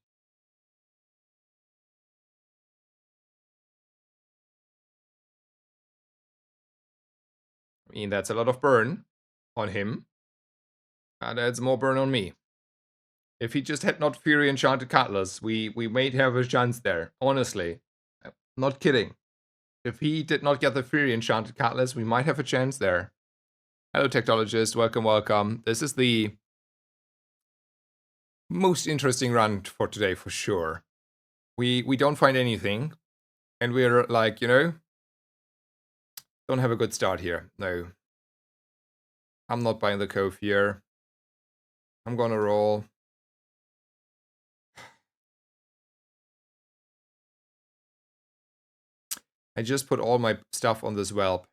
I mean, that's a lot of burn on him. And that's more burn on me. If he just had not Fury Enchanted Cutlass, we might have a chance there. Honestly. Not kidding. If he did not get the Fury Enchanted Cutlass, we might have a chance there. Hello, Technologist. Welcome, welcome. This is the most interesting run for today for sure. We don't find anything, and we're like, don't have a good start here. No, I'm not buying the Cove here. I'm gonna roll. I just put all my stuff on this whelp.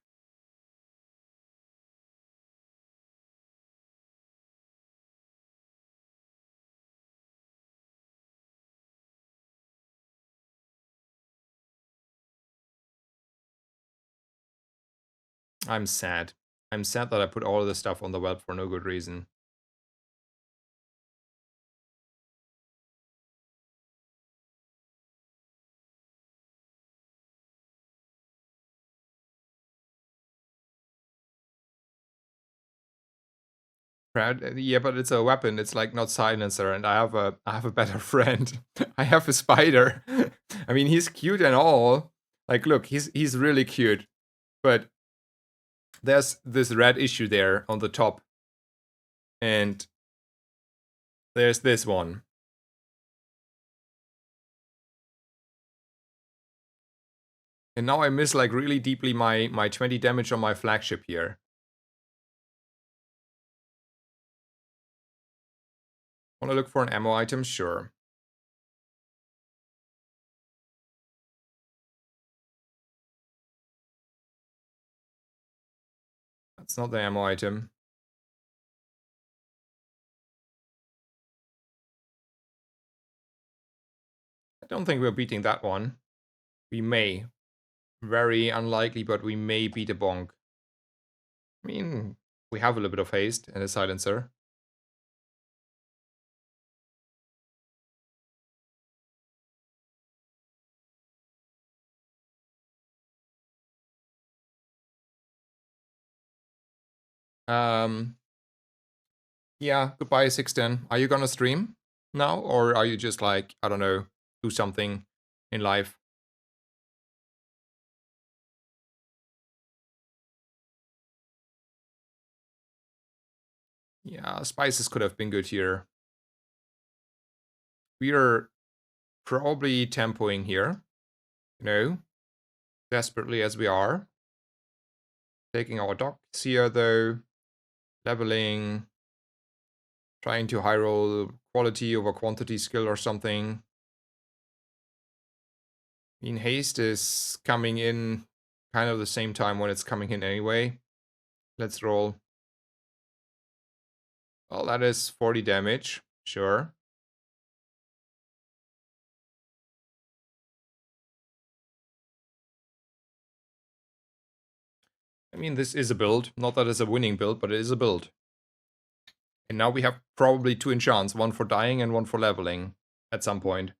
I'm sad. I'm sad that I put all of this stuff on the whelp for no good reason. Proud, yeah, but it's a weapon. It's like not silencer, and I have a better friend. I have a spider. I mean, he's cute and all. Like, look, he's really cute, but there's this red issue there on the top, and there's this one. And now I miss like really deeply my 20 damage on my flagship here. Want to look for an ammo item? Sure. That's not the ammo item. I don't think we're beating that one. We may. Very unlikely, but we may beat a bonk. I mean, we have a little bit of haste and a silencer. Yeah, goodbye 610. Are you gonna stream now, or are you just like, I don't know, do something in life? Yeah, spices could have been good here. We are probably tempoing here, desperately as we are. Taking our docks here though, leveling, trying to high roll quality over quantity skill or something. I mean, haste is coming in kind of the same time when it's coming in anyway. Let's roll. Well, that is 40 damage, sure. I mean, this is a build. Not that it's a winning build, but it is a build. And now we have probably 2 enchants, one for dying and one for leveling at some point.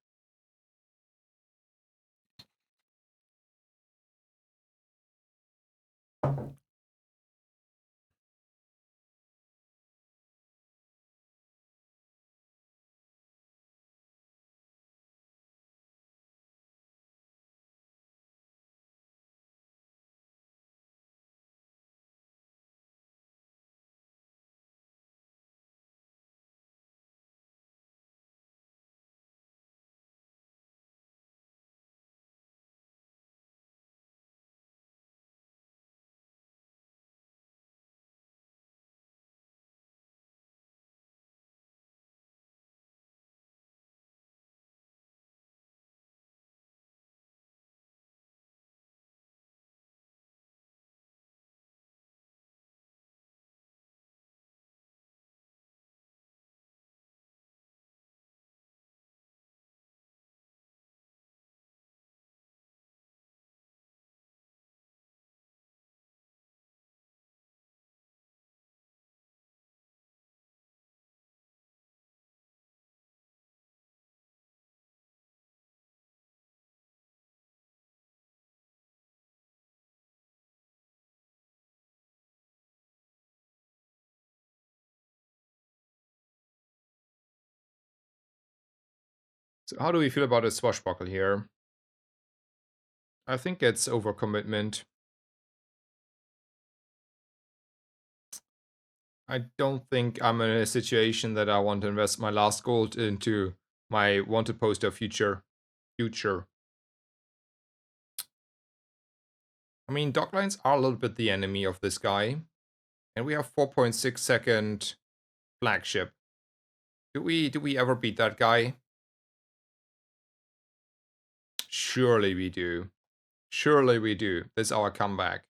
So how do we feel about a swashbuckle here? I think it's overcommitment. I don't think I'm in a situation that I want to invest my last gold into my wanted poster future. I mean, docklines are a little bit the enemy of this guy. And we have 4.6 second flagship. Do we ever beat that guy? Surely we do. Surely we do. This is our comeback.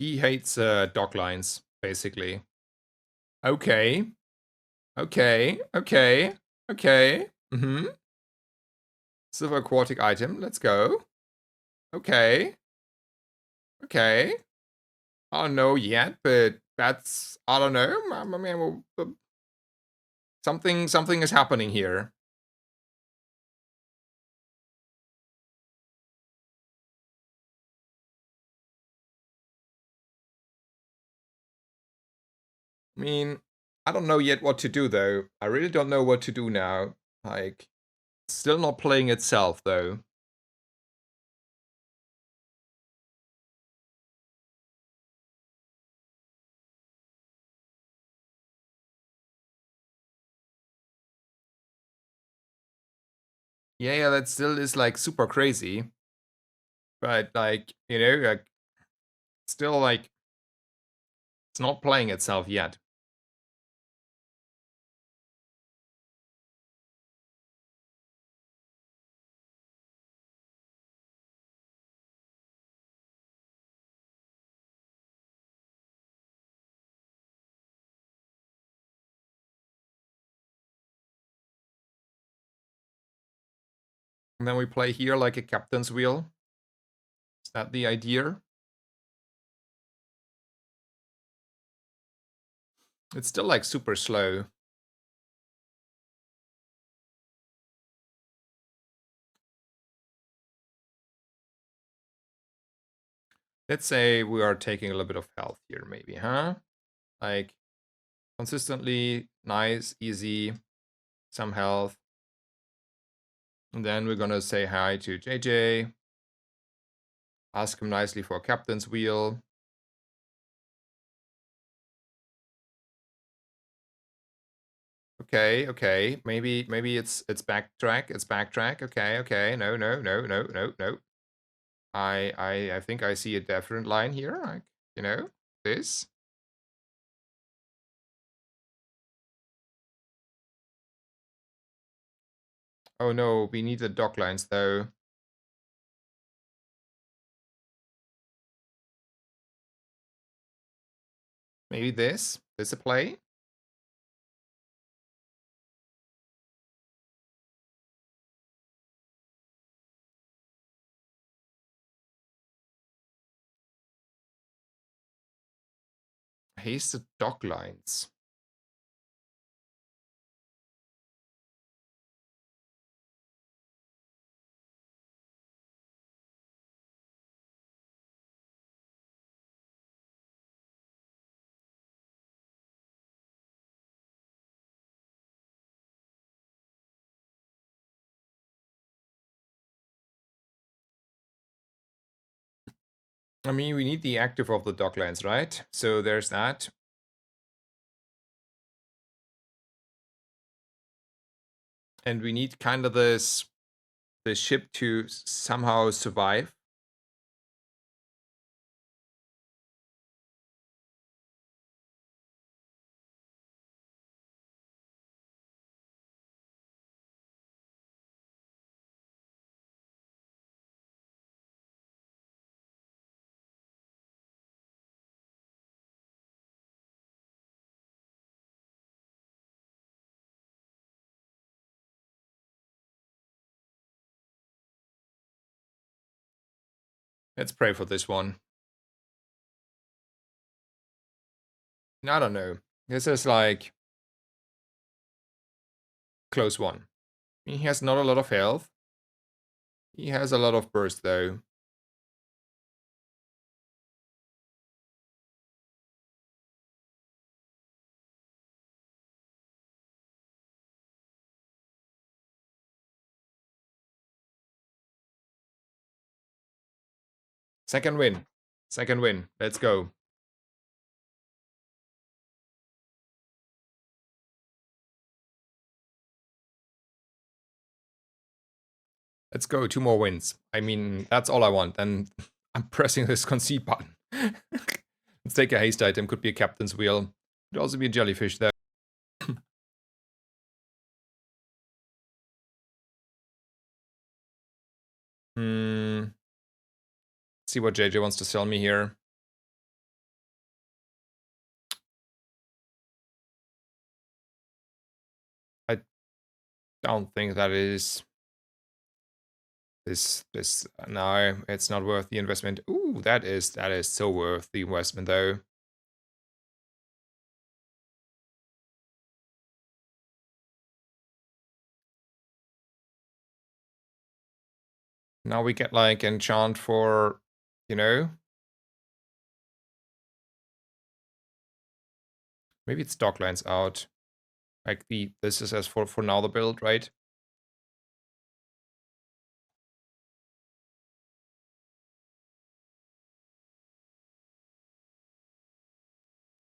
He hates docklines, basically. Okay. Okay. Okay. Okay. Mm-hmm. Silver aquatic item. Let's go. Okay. Okay. I don't know yet, but that's, I don't know. I mean, something is happening here. I mean, I don't know yet what to do, though. I really don't know what to do now. Like, still not playing itself, though. Yeah, that still is, like, super crazy. But, like, you know, like, still, like, it's not playing itself yet. And then we play here like a captain's wheel. Is that the idea? It's still, like, super slow. Let's say we are taking a little bit of health here, maybe, huh? Like, consistently, nice, easy, some health. And then we're gonna say hi to JJ. Ask him nicely for a captain's wheel. Okay, okay. Maybe it's backtrack. It's backtrack. Okay, okay. No, no, no, no, no, no. I think I see a different line here. Like, you know, this. Oh no, we need the dock lines though. Maybe this. This a play? Haste the dock lines. I mean, we need the active of the dock lines, right? So there's that. And we need kind of this the ship to somehow survive. Let's pray for this one. I don't know. This is like close one. He has not a lot of health. He has a lot of burst, though. Second win. Second win. Let's go. Let's go. 2 more wins. I mean, that's all I want. And I'm pressing this concede button. Let's take a haste item. Could be a captain's wheel. Could also be a jellyfish, though. See what JJ wants to sell me here. I don't think that is this no, it's not worth the investment. Ooh, that is so worth the investment, though. Now we get like enchant for, you know, maybe it's Docklands out. Like this is as for now the build, right?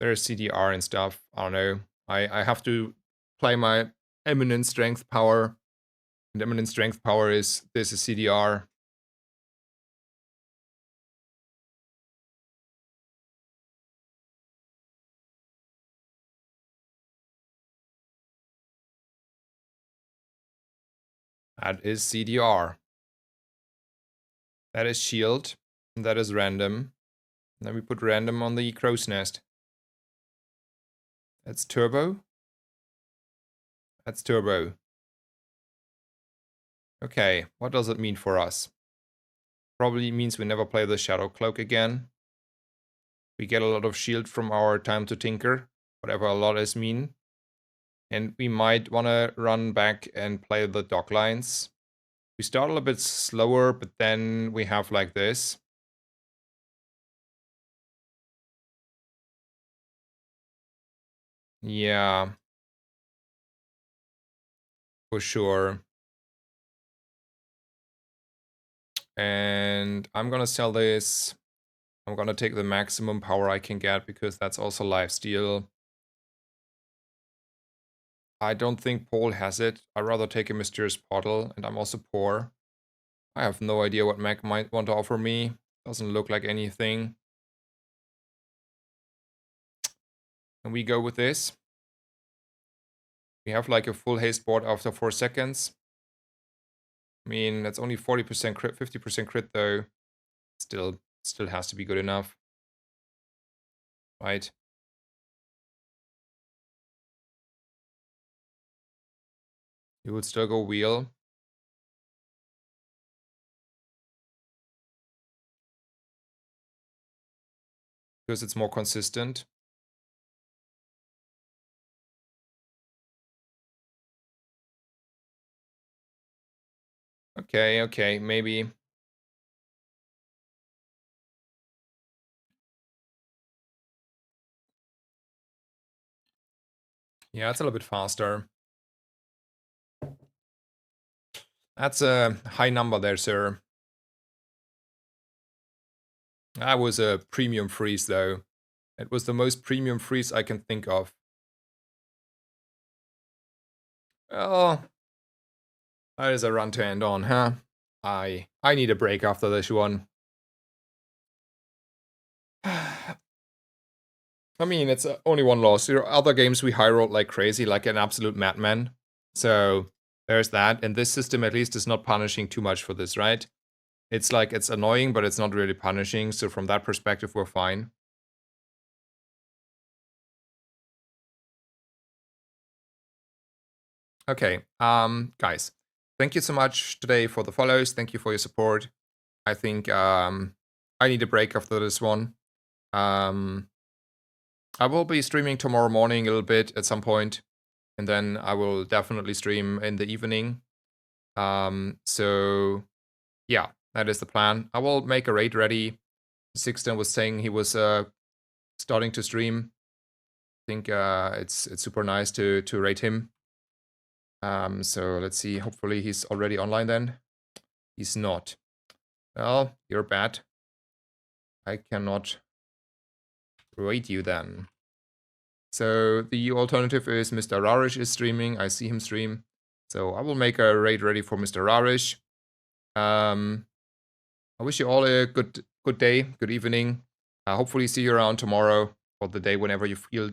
There's CDR and stuff. I don't know. I have to play my eminent strength power. And eminent strength power is this is CDR. That is CDR. That is shield. And that is random. And then we put random on the crow's nest. That's turbo. That's turbo. Okay, what does it mean for us? Probably means we never play the Shadow Cloak again. We get a lot of shield from our time to tinker, whatever a lot is mean. And we might want to run back and play the dock lines. We start a little bit slower, but then we have like this. Yeah. For sure. And I'm gonna sell this. I'm gonna take the maximum power I can get because that's also lifesteal. I don't think Paul has it. I'd rather take a Mysterious Portal, and I'm also poor. I have no idea what Mac might want to offer me. Doesn't look like anything. And we go with this. We have like a full haste board after 4 seconds. I mean, that's only 40% crit, 50% crit though. Still has to be good enough. Right? You would still go wheel. Because it's more consistent. Okay, maybe. Yeah, it's a little bit faster. That's a high number there, sir. That was a premium freeze, though. It was the most premium freeze I can think of. Oh, that is a run to end on, huh? I need a break after this one. I mean, it's only one loss. There are other games we high rolled like crazy, like an absolute madman. So there's that. And this system at least is not punishing too much for this, right? It's like, it's annoying, but it's not really punishing. So from that perspective, we're fine. Okay, guys, thank you so much today for the follows. Thank you for your support. I think I need a break after this one. I will be streaming tomorrow morning a little bit at some point, and then I will definitely stream in the evening. So Yeah, that is the plan. I will make a raid ready. Sixten was saying he was starting to stream. I think it's super nice to rate him. So let's see. Hopefully he's already online then. He's not. Well, you're bad. I cannot rate you then. So the alternative is Mr. Rarish is streaming. I see him stream. So I will make a raid ready for Mr. Rarish. I wish you all a good day, good evening. Hopefully see you around tomorrow or the day whenever you feel